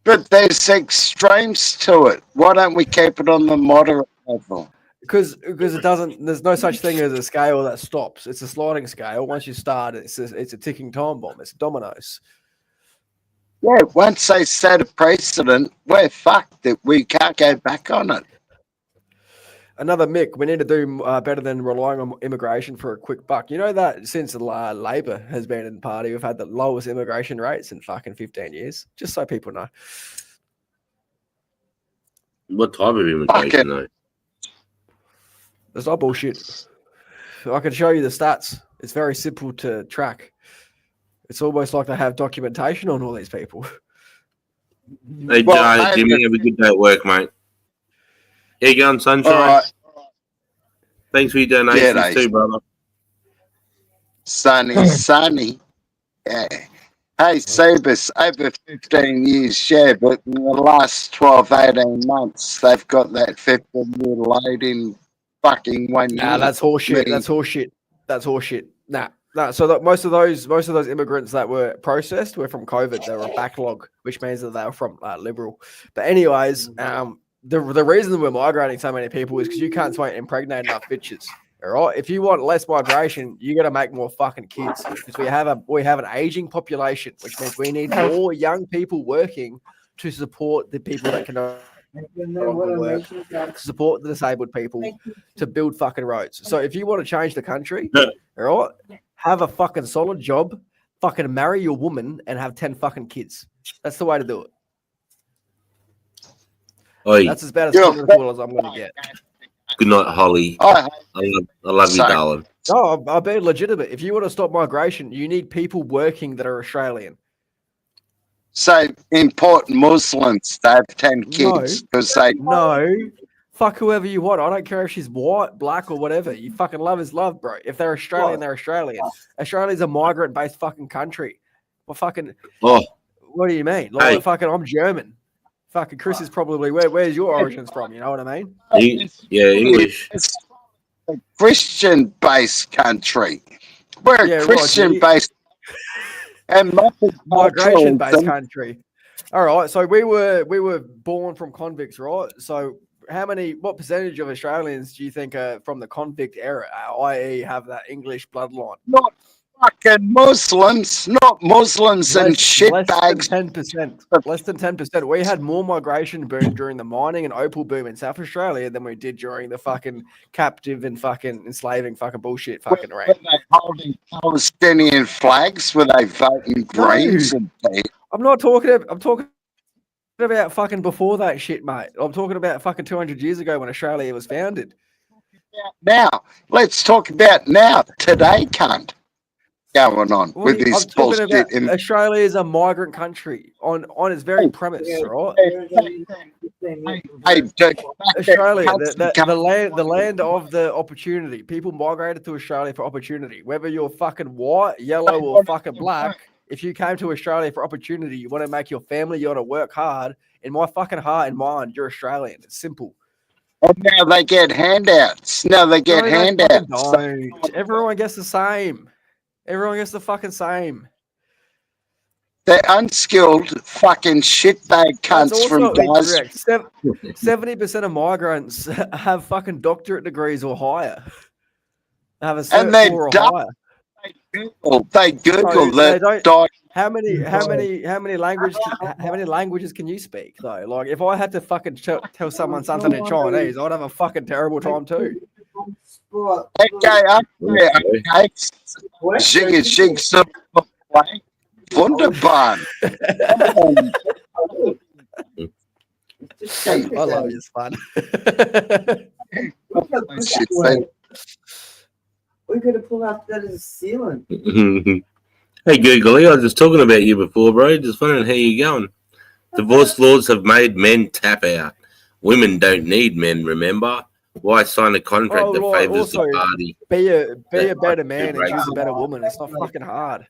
Speaker 4: But there's extremes to it. Why don't we keep it on the moderate level?
Speaker 6: Because it doesn't. There's no such thing as a scale that stops. It's a sliding scale. Once you start, it's a ticking time bomb. It's dominoes.
Speaker 4: Yeah, once they set a precedent, we're fucked. We can't go back on it.
Speaker 6: Another Mick, we need to do better than relying on immigration for a quick buck. You know that since Labor has been in the party, we've had the lowest immigration rates in fucking 15 years. Just so people know.
Speaker 1: What type of immigration, though?
Speaker 6: That's not bullshit. I can show you the stats. It's very simple to track. It's almost like they have documentation on all these people.
Speaker 1: Hey,
Speaker 4: Well,
Speaker 1: Jimmy, have a good day at work, mate. How you going, Sunshine?
Speaker 4: All right,
Speaker 1: Thanks for your donations
Speaker 4: Yeah,
Speaker 1: too, brother.
Speaker 4: sunny. Yeah. Hey, Sabus, over 15 years, yeah, but in the last 12, 18 months, they've got that 15-year load in fucking 1 year.
Speaker 6: Nah, that's horseshit.
Speaker 4: Me.
Speaker 6: That's horseshit. That's horseshit. Nah. So that most of those immigrants that were processed were from COVID. They were a backlog, which means that they were from Liberal. But anyways, the reason we're migrating so many people is because you can't impregnate enough bitches. All right. If you want less migration, you got to make more fucking kids because we have an aging population, which means we need more young people working to support the people that can work, to support the disabled people, to build fucking roads. So if you want to change the country, all right, have a fucking solid job, fucking marry your woman, and have 10 fucking kids. That's the way to do it.
Speaker 1: Oi,
Speaker 6: That's about as political as I'm going to get.
Speaker 1: good night, Holly.
Speaker 4: Oh,
Speaker 1: I love you,
Speaker 4: Sorry.
Speaker 1: darling.
Speaker 6: No, I'll be legitimate. If you want to stop migration, you need people working that are Australian.
Speaker 4: so important Muslims to have 10 kids because they
Speaker 6: No, fuck whoever you want. I don't care if she's white, black, or whatever. You fucking love is love, bro. If they're Australian, they're Australian. Australia's a migrant-based fucking country. Well, fucking.
Speaker 1: Oh,
Speaker 6: What do you mean? Like,
Speaker 1: Hey.
Speaker 6: fucking, I'm German. Fucking Chris is probably where's your origins from? You know what I mean?
Speaker 1: yeah, English.
Speaker 4: it's a Christian-based country. We're
Speaker 6: Yeah,
Speaker 4: a
Speaker 6: right,
Speaker 4: Christian-based and
Speaker 6: Migration-based
Speaker 4: multiculturalism.
Speaker 6: country. All right, so we were born from convicts, right? So what percentage of Australians do you think are from the convict era, i.e., have that English bloodline?
Speaker 4: Not fucking Muslims, not Muslims and shitbags.
Speaker 6: 10%. Less than 10%. We had more migration boom during the mining and opal boom in South Australia than we did during the fucking captive and fucking enslaving fucking bullshit fucking reign.
Speaker 4: Were they holding Palestinian flags? Were they voting Greens? And
Speaker 6: I'm talking about fucking before that shit, mate. I'm talking about fucking 200 years ago when Australia was founded.
Speaker 4: now, let's talk about now, today, cunt. Going on with this
Speaker 6: I'm talking
Speaker 4: bullshit.
Speaker 6: about Australia is a migrant country on its very premise, right?
Speaker 4: Hey, dude,
Speaker 6: Australia, the land of the opportunity. People migrated to Australia for opportunity. Whether you're fucking white, yellow, or fucking black, if you came to Australia for opportunity, you want to make your family, you want to work hard. In my fucking heart and mind, you're Australian. It's simple.
Speaker 4: And now they get handouts. Now they get
Speaker 6: No, they
Speaker 4: handouts.
Speaker 6: fucking don't. Everyone gets the same. Everyone gets the fucking same.
Speaker 4: They're unskilled fucking shitbag
Speaker 6: That's
Speaker 4: cunts from
Speaker 6: also
Speaker 4: Gaza.
Speaker 6: incorrect. 70% of migrants have fucking doctorate degrees or higher. They have a
Speaker 4: And
Speaker 6: cert
Speaker 4: they're
Speaker 6: 4 or
Speaker 4: dumb.
Speaker 6: higher.
Speaker 4: They Google
Speaker 6: they
Speaker 4: that.
Speaker 6: don't-
Speaker 4: Doc.
Speaker 6: How many languages can you speak though? Like if I had to fucking tell someone something in Chinese, I'd have a fucking terrible time too.
Speaker 4: Okay, okay. Ziggy zig zig. Wunderbar.
Speaker 6: I love it. It's fun.
Speaker 2: We're gonna pull out that as a ceiling.
Speaker 1: Hey, Googly, I was just talking about you before, bro. Just wondering how you going. Divorce laws have made men tap out. Women don't need men, remember? Why sign a contract that favours the party?
Speaker 6: Be a better man and choose a better woman. It's not fucking hard.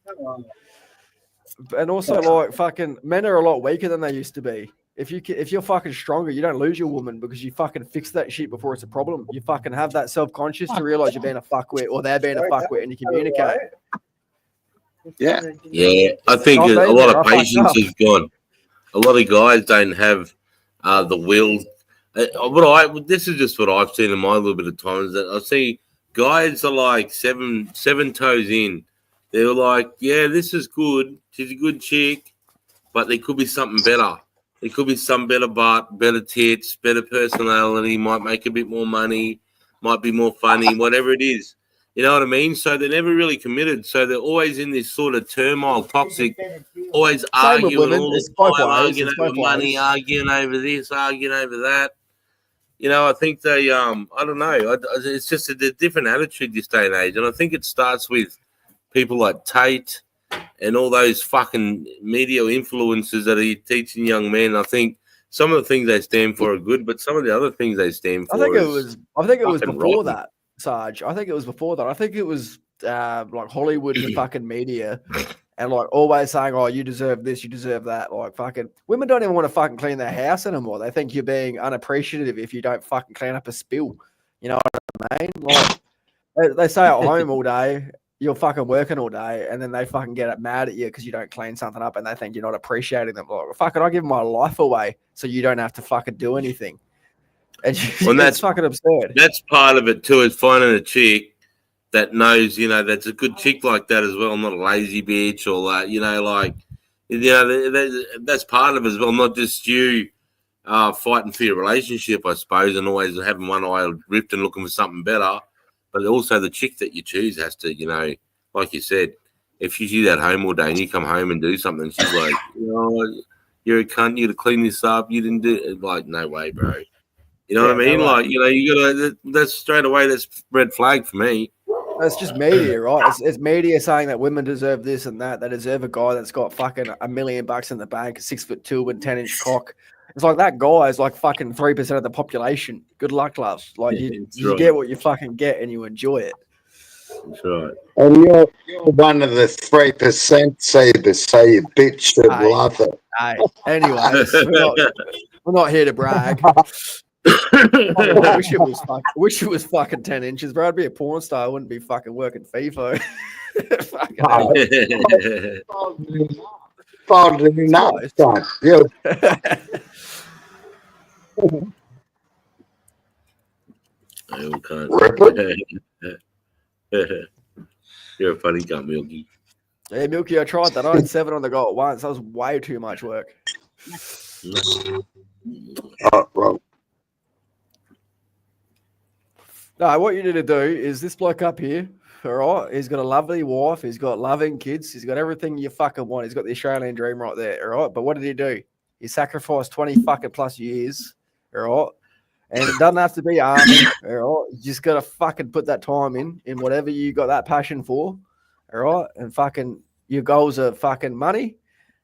Speaker 6: And also, like, fucking men are a lot weaker than they used to be. If you're fucking stronger, you don't lose your woman because you fucking fix that shit before it's a problem. You fucking have that self-conscious to realize you're being a fuckwit or they're being a fuckwit and you communicate.
Speaker 4: Yeah.
Speaker 1: Yeah, I think
Speaker 6: I've
Speaker 1: a
Speaker 6: been
Speaker 1: lot
Speaker 6: there,
Speaker 1: of
Speaker 6: I fucked
Speaker 1: patience
Speaker 6: up.
Speaker 1: is gone. A lot of guys don't have the will. This is just what I've seen in my little bit of time is that I see guys are like seven toes in. They're like, yeah, this is good. She's a good chick, but there could be something better. It could be some better butt, better tits, better personality, might make a bit more money, might be more funny, whatever it is. You know what I mean? So they're never really committed. So they're always in this sort of turmoil, toxic, always
Speaker 6: Same with
Speaker 1: arguing
Speaker 6: women.
Speaker 1: all the
Speaker 6: It's both
Speaker 1: time,
Speaker 6: ways.
Speaker 1: arguing
Speaker 6: It's
Speaker 1: over
Speaker 6: both
Speaker 1: money,
Speaker 6: ways.
Speaker 1: arguing over this, arguing over that. You know, I think they, I don't know. It's just a different attitude this day and age. And I think it starts with people like Tate and all those fucking media influencers that are teaching young men. I think some of the things they stand for are good, but some of the other things they stand for
Speaker 6: I think it
Speaker 1: is
Speaker 6: was
Speaker 1: fucking
Speaker 6: before
Speaker 1: rotten.
Speaker 6: that, Sarge. I think it was before that. I think it was like Hollywood and fucking media and like always saying, oh, you deserve this, you deserve that. Like fucking women don't even want to fucking clean their house anymore. They think you're being unappreciative if you don't fucking clean up a spill. You know what I mean? Like they stay at home all day, you're fucking working all day, and then they fucking get mad at you because you don't clean something up and they think you're not appreciating them. Like, fucking, I give my life away so you don't have to fucking do anything. And that's fucking absurd.
Speaker 1: That's part of it too, is finding a chick that knows, you know, that's a good chick like that as well, not a lazy bitch or that, you know, like, you know, that's part of it as well, not just you fighting for your relationship, I suppose, and always having one eye ripped and looking for something better, but also the chick that you choose has to, you know, like you said, if she's at home all day and you come home and do something, she's like, you know, you're a cunt, you to clean this up, you didn't do it. Like, no way, bro. You know what I mean?
Speaker 6: No,
Speaker 1: like, you know, you gotta. That's straight away. That's red flag for me.
Speaker 6: It's just media, right? It's media saying that women deserve this and that. They deserve a guy that's got fucking $1 million in the bank, 6'2" and 10-inch cock. It's like that guy is like fucking 3% of the population. Good luck, love. Like you
Speaker 1: right.
Speaker 6: get what you fucking get and you enjoy it.
Speaker 1: That's right.
Speaker 4: And you're one of the 3%, Saber, so you bitch should love it.
Speaker 6: Hey, anyways, we're not here to brag. I wish it was fucking 10 inches, bro. I'd be a porn star. I wouldn't be fucking working FIFO.
Speaker 4: Folded enough, son. You
Speaker 1: You're a funny cunt, Milky.
Speaker 6: Hey, Milky, I tried that. I had 7 on the go at once. That was way too much work.
Speaker 4: right.
Speaker 6: No, what you need to do is this bloke up here, all right? He's got a lovely wife. He's got loving kids. He's got everything you fucking want. He's got the Australian dream right there, all right? But what did he do? He sacrificed 20 fucking plus years, all right? And it doesn't have to be army, all right? You just got to fucking put that time in whatever you got that passion for, all right? And fucking your goals are fucking money,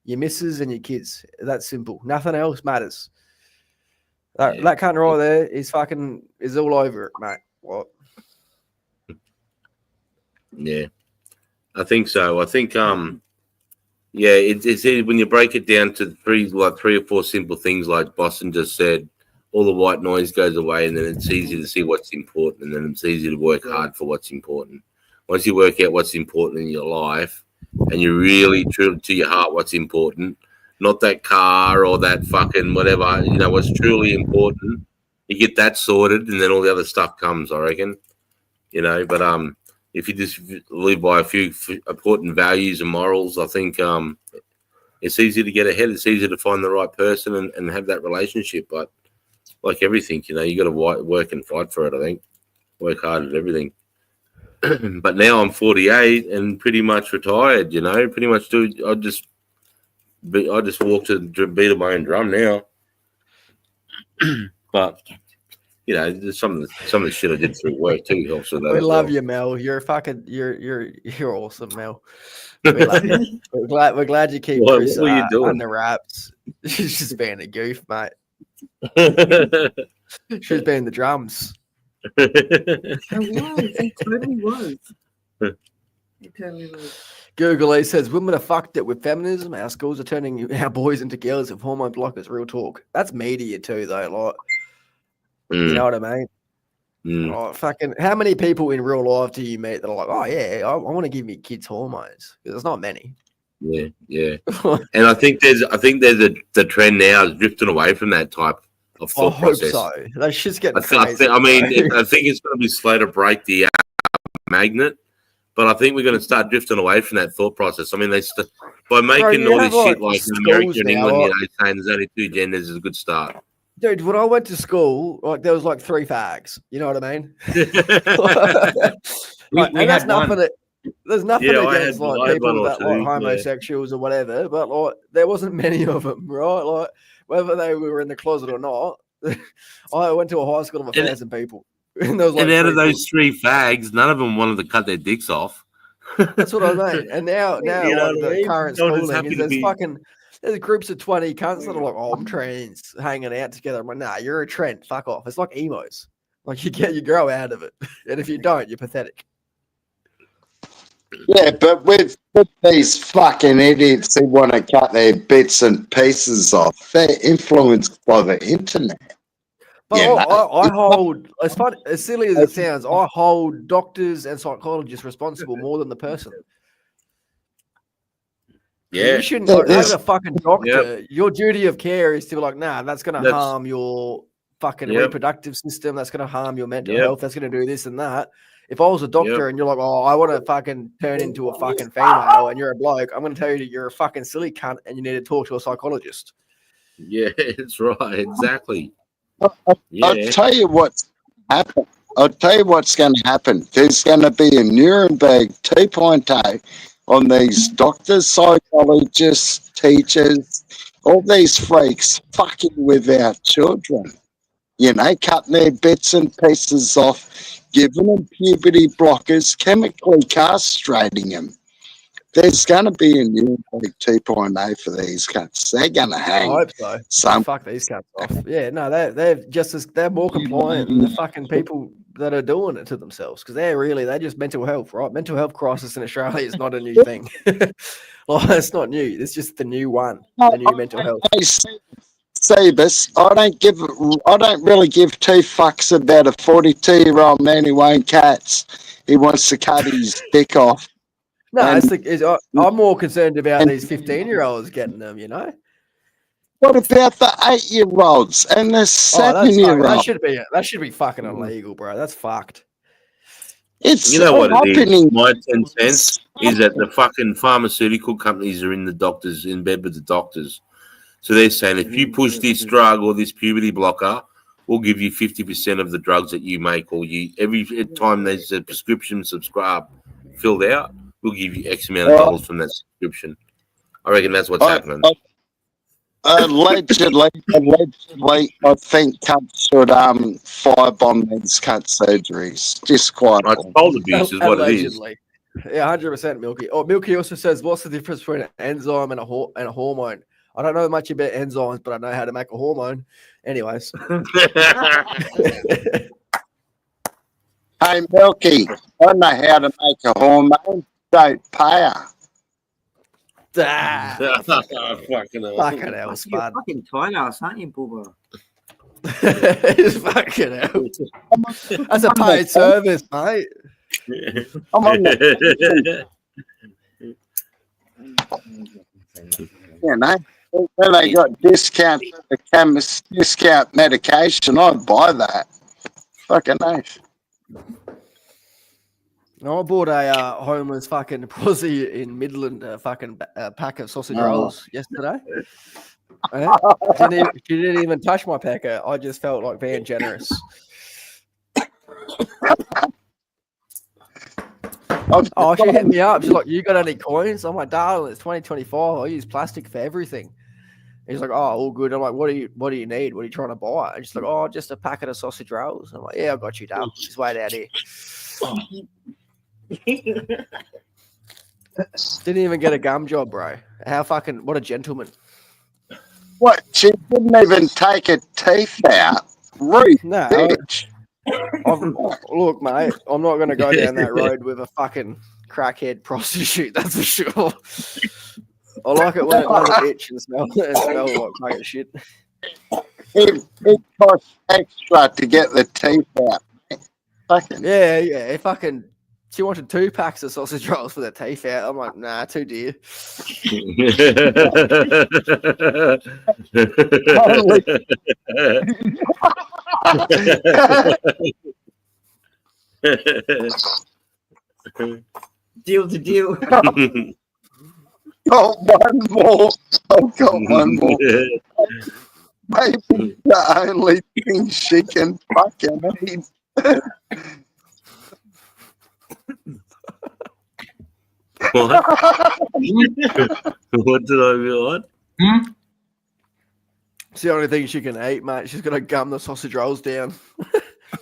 Speaker 6: your missus, and your kids. That's simple. Nothing else matters. That cunt right there is all over it, mate. What?
Speaker 1: Yeah, I think so. I think yeah, it's when you break it down to three or four simple things, like Boston just said, all the white noise goes away, and then it's easy to see what's important, and then it's easy to work hard for what's important. Once you work out what's important in your life, and you really true to your heart what's important, not that car or that fucking whatever, you know, what's truly important. You get that sorted, and then all the other stuff comes, I reckon. You know, but if you just live by a few important values and morals, I think it's easy to get ahead. It's easy to find the right person and have that relationship. But like everything, you know, you got to work and fight for it, I think. Work hard at everything. But now I'm 48 and pretty much retired, you know, pretty much I just walk to beat my own drum now. But you know, some of the shit I did through work too helps with that.
Speaker 6: We love you, Mel. You're awesome, Mel. We love you. We're glad you keep Chris
Speaker 1: what are you doing?
Speaker 6: on the wraps. She's just being a goof, mate. She's being the drums.
Speaker 2: He totally was. He totally was.
Speaker 6: Google he says women are fucked it with feminism. Our schools are turning our boys into girls with hormone blockers. Real talk. That's media too, though. Like, you know what I mean? Like, fucking, how many people in real life do you meet that are like, oh yeah, I want to give me kids hormones? Because there's not many.
Speaker 1: Yeah. And I think there's the trend now is drifting away from that type of thought process.
Speaker 6: I hope so. That shit's getting
Speaker 1: I think it's going to be slow to break the magnet. But I think we're going to start drifting away from that thought process. I mean, by making
Speaker 6: you
Speaker 1: all
Speaker 6: have,
Speaker 1: this shit
Speaker 6: like,
Speaker 1: like in America
Speaker 6: schools
Speaker 1: and
Speaker 6: now,
Speaker 1: England,
Speaker 6: like-
Speaker 1: you know, saying there's only 2 genders is a good start.
Speaker 6: Dude, when I went to school, like there was like 3 fags. You know what I mean? Like,
Speaker 2: We
Speaker 6: and that's
Speaker 2: had one.
Speaker 6: nothing. There's nothing
Speaker 1: Yeah, I
Speaker 6: against
Speaker 1: had
Speaker 6: like people
Speaker 1: one or
Speaker 6: that like
Speaker 1: two, yeah.
Speaker 6: homosexuals or whatever, but like there wasn't many of them, right? Like whether they were in the closet or not. I went to a high school of 1,000 people, and there was like
Speaker 1: And out of
Speaker 6: 3
Speaker 1: those 3 fags, none of them wanted to cut their dicks off.
Speaker 6: That's what I mean. And now
Speaker 1: You know
Speaker 6: like,
Speaker 1: what I
Speaker 6: the
Speaker 1: mean?
Speaker 6: current
Speaker 1: They're just
Speaker 6: schooling
Speaker 1: happy
Speaker 6: is
Speaker 1: to
Speaker 6: there's groups of 20 cunts that are like, oh, I'm trans, hanging out together. I'm like, nah, you're a trend. Fuck off. It's like emos. Like you grow out of it, and if you don't, you're pathetic.
Speaker 4: Yeah, but with these fucking idiots who want to cut their bits and pieces off, they're influenced by the internet.
Speaker 6: But
Speaker 4: Yeah,
Speaker 6: I hold, as fun, as silly as it sounds, I hold doctors and psychologists responsible more than the person.
Speaker 1: Yeah.
Speaker 6: You shouldn't,
Speaker 4: Yeah,
Speaker 6: like,
Speaker 4: yes.
Speaker 6: as a fucking doctor, your duty of care is to be like, nah, that's going to
Speaker 1: That's-
Speaker 6: harm your fucking
Speaker 1: Yep.
Speaker 6: reproductive system. That's going to harm your mental
Speaker 1: Yep.
Speaker 6: health. That's going to do this and that. If I was a doctor and you're like, oh, I want to fucking turn into a fucking female and you're a bloke, I'm going to tell you that you're a fucking silly cunt and you need to talk to a psychologist.
Speaker 1: Yeah, that's right. Exactly.
Speaker 4: I'll
Speaker 1: Yeah.
Speaker 4: tell you what's happen. I'll tell you what's going to happen. There's going to be a Nuremberg 2.0 on these doctors, psychologists, teachers, all these freaks fucking with our children. You know, cutting their bits and pieces off, giving them puberty blockers, chemically castrating them. There's going to be a Nuremberg 2.0 for these cunts. They're going to
Speaker 6: I
Speaker 4: hang
Speaker 6: hope so.
Speaker 4: some.
Speaker 6: Fuck these cunts off. Yeah, no, they're more compliant than the fucking people that are doing it to themselves because they're just mental health, right? Mental health crisis in Australia is not a new thing. Well, it's not new. It's just the new one, the new mental health.
Speaker 4: Hey, Sebus, I don't really give 2 fucks about a 42-year-old man who owns cats. He wants to cut his dick off.
Speaker 6: No,
Speaker 4: And-
Speaker 6: I'm more concerned about these 15-year-olds getting them, you know?
Speaker 4: What about the 8-year-olds and the
Speaker 6: Oh, that's fucked. That
Speaker 4: 7-year-olds?
Speaker 6: should be fucking illegal, bro. That's fucked.
Speaker 4: It's
Speaker 1: You know what it is?
Speaker 4: happening.
Speaker 1: My 10 cents is that the fucking pharmaceutical companies are in bed with the doctors. So they're saying if you push this drug or this puberty blocker, we'll give you 50% of the drugs that you make, or every time there's a prescription filled out, we'll give you X amount of dollars from that subscription. I reckon that's what's happening.
Speaker 4: Allegedly, I think cunts should firebomb these cunt surgeries. Just quite.
Speaker 1: Child abuse is what it is.
Speaker 6: Allegedly. Yeah, 100% Milky. Oh, Milky also says, what's the difference between an enzyme and a hormone? I don't know much about enzymes, but I know how to make a hormone. Anyways.
Speaker 4: Hey, Milky, I know how to make a hormone. Don't pay her.
Speaker 6: Ah,
Speaker 1: Fucking hell.
Speaker 6: fucking hell,
Speaker 2: You're a
Speaker 6: Spud.
Speaker 2: fucking tight ass, aren't you, Bubba?
Speaker 6: It's fucking hell. That's a paid service, mate.
Speaker 4: I'm on the, you know, when they got discount medication, I'd buy that. Fucking nice.
Speaker 6: No, I bought a homeless fucking pussy in Midland fucking pack of sausage rolls yesterday. Yeah. She didn't even touch my packer. I just felt like being generous. Oh, she hit me up. She's like, "You got any coins?" I'm like, "Darling, it's 2025. I use plastic for everything." He's like, "Oh, all good." I'm like, "What do you need? What are you trying to buy?" And she's like, "Oh, just a packet of sausage rolls." I'm like, "Yeah, I got you, darling. Just wait out here." Didn't even get a gum job, bro. How fucking what a gentleman.
Speaker 4: What? She didn't even take her teeth out. Rude
Speaker 6: No,
Speaker 4: bitch.
Speaker 6: look, mate, I'm not going to go down that road with a fucking crackhead prostitute. That's for sure. I like it when it doesn't itch and smell like fucking shit.
Speaker 4: It costs extra to get the teeth out. Fucking
Speaker 6: Yeah. Fucking. She wanted 2 packs of sausage rolls for the teeth out. I'm like, nah, too dear.
Speaker 2: Deal to deal.
Speaker 4: Got one more. I've got one more. Maybe the only thing she can fucking eat.
Speaker 1: What? What did I be on?
Speaker 6: It's the only thing she can eat, mate. She's gonna gum the sausage rolls down.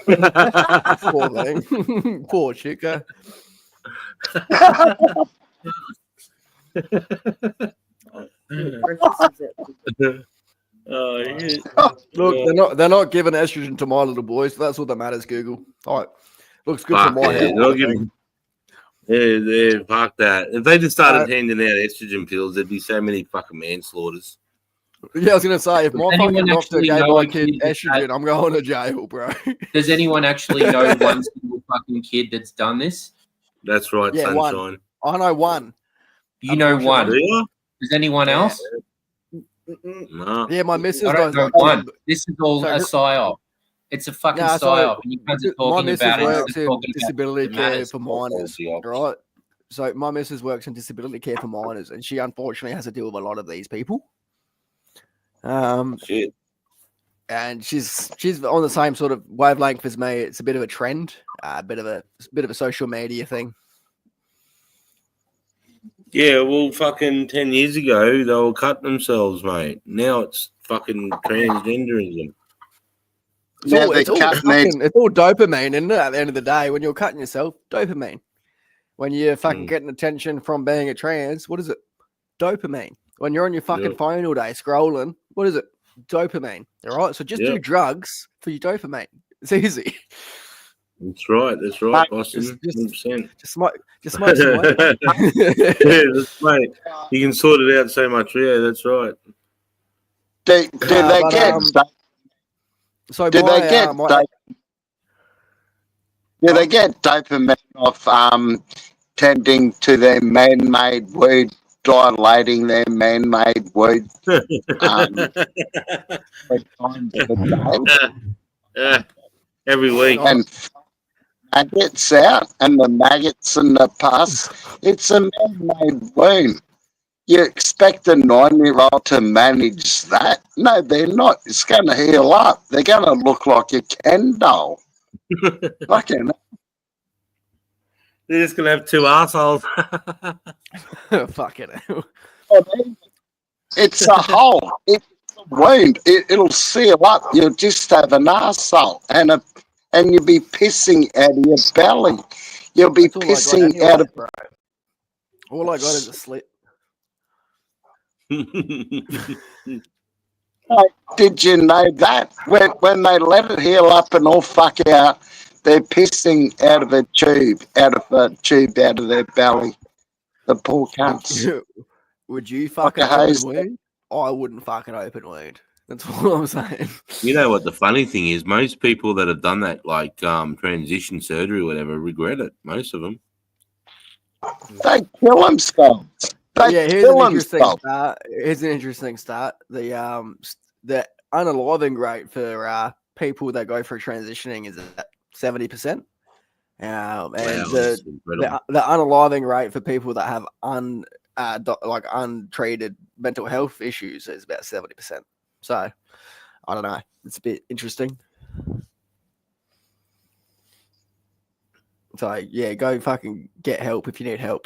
Speaker 6: Poor thing. Poor chica.
Speaker 1: Oh, yeah.
Speaker 6: Look, they're not giving estrogen to my little boys. So that's all that matters, Google. All right. Looks good
Speaker 1: Fuck
Speaker 6: for my
Speaker 1: yeah,
Speaker 6: head.
Speaker 1: they'll give them- Yeah, fuck that. If they just started handing out estrogen pills, there'd be so many fucking manslaughters.
Speaker 6: Yeah, I was gonna say if my
Speaker 8: anyone
Speaker 6: fucking doctor
Speaker 8: actually
Speaker 6: gave
Speaker 8: know
Speaker 6: my
Speaker 8: a
Speaker 6: kid
Speaker 8: kid that's
Speaker 6: estrogen, I'm going to jail, bro.
Speaker 8: Does anyone actually know one single fucking kid that's done this?
Speaker 1: That's right,
Speaker 6: Yeah, one.
Speaker 1: sunshine.
Speaker 6: I know one.
Speaker 8: You know one.
Speaker 1: Do you?
Speaker 8: Does anyone
Speaker 6: Yeah.
Speaker 8: else?
Speaker 1: No.
Speaker 6: Yeah, my missus
Speaker 8: I don't
Speaker 6: knows
Speaker 8: know
Speaker 6: like
Speaker 8: one. This is all
Speaker 6: So
Speaker 8: a
Speaker 6: her-
Speaker 8: psyop. It's a fucking
Speaker 6: Nah, so
Speaker 8: psyop. And you guys are
Speaker 6: my
Speaker 8: talking
Speaker 6: missus
Speaker 8: about it.
Speaker 6: works
Speaker 8: instead of
Speaker 6: in
Speaker 8: talking about
Speaker 6: disability
Speaker 8: the
Speaker 6: care
Speaker 8: matters.
Speaker 6: for minors,
Speaker 1: the opposite.
Speaker 6: right? So my missus works in disability care for minors, and she unfortunately has to deal with a lot of these people.
Speaker 1: Shit.
Speaker 6: And she's on the same sort of wavelength as me. It's a bit of a trend, a bit of a social media thing.
Speaker 1: Yeah, well, fucking 10 years ago, they were cutting themselves, mate. Now it's fucking transgenderism.
Speaker 6: It's
Speaker 4: Now
Speaker 6: all,
Speaker 4: they
Speaker 6: it's, all
Speaker 4: cut
Speaker 6: fucking, it's all dopamine, isn't it? At the end of the day, when you're cutting yourself, dopamine. When you're fucking getting attention from being a trans, what is it? Dopamine. When you're on your fucking
Speaker 1: Yeah.
Speaker 6: phone all day scrolling, what is it? Dopamine. All right. So just
Speaker 1: Yeah.
Speaker 6: do drugs for your dopamine. It's easy.
Speaker 1: That's right, Boston.
Speaker 6: Just-
Speaker 1: 100%.
Speaker 6: Just smoke some weed.
Speaker 1: Yeah, that's right. You can sort it out so much. Yeah, that's right.
Speaker 4: Do they
Speaker 6: but,
Speaker 4: get?
Speaker 6: So
Speaker 4: do
Speaker 6: my,
Speaker 4: they get?
Speaker 6: my,
Speaker 4: Do they get dopamine off tending to their man-made wound, dilating their man-made wound 3 times a day?
Speaker 1: Every week.
Speaker 4: And maggots out and the maggots and the pus. It's a man-made wound. You expect a 9-year-old to manage that? No, they're not. It's going to heal up. They're going to look like a Ken doll. Fucking
Speaker 1: They're just gonna have 2 assholes.
Speaker 6: fucking hell.
Speaker 4: it's a hole. It's a wound. It'll seal up. You'll just have an arsehole and you'll be pissing out of your belly. You'll be
Speaker 6: That's all I got
Speaker 4: pissing
Speaker 6: anyway,
Speaker 4: out of.
Speaker 6: bro. All I got is a slit.
Speaker 4: Did you know that when they let it heal up and all fuck out, they're pissing out of a tube out of their belly. The poor cunts.
Speaker 6: Would you
Speaker 4: Like a
Speaker 6: fucking
Speaker 4: hose.
Speaker 6: open wound? I wouldn't fucking open wound. That's all I'm saying.
Speaker 1: You know what the funny thing is? Most people that have done that, like transition surgery or whatever, regret it. Most of them.
Speaker 4: They kill themselves. They
Speaker 6: Yeah,
Speaker 4: kill themselves.
Speaker 6: here's an interesting stat. The unaliving rate for people that go for transitioning is at 70%. And
Speaker 1: Wow,
Speaker 6: the
Speaker 1: that's incredible.
Speaker 6: unaliving rate for people that have untreated mental health issues is about 70%. So I don't know. It's a bit interesting. So yeah, go fucking get help if you need help.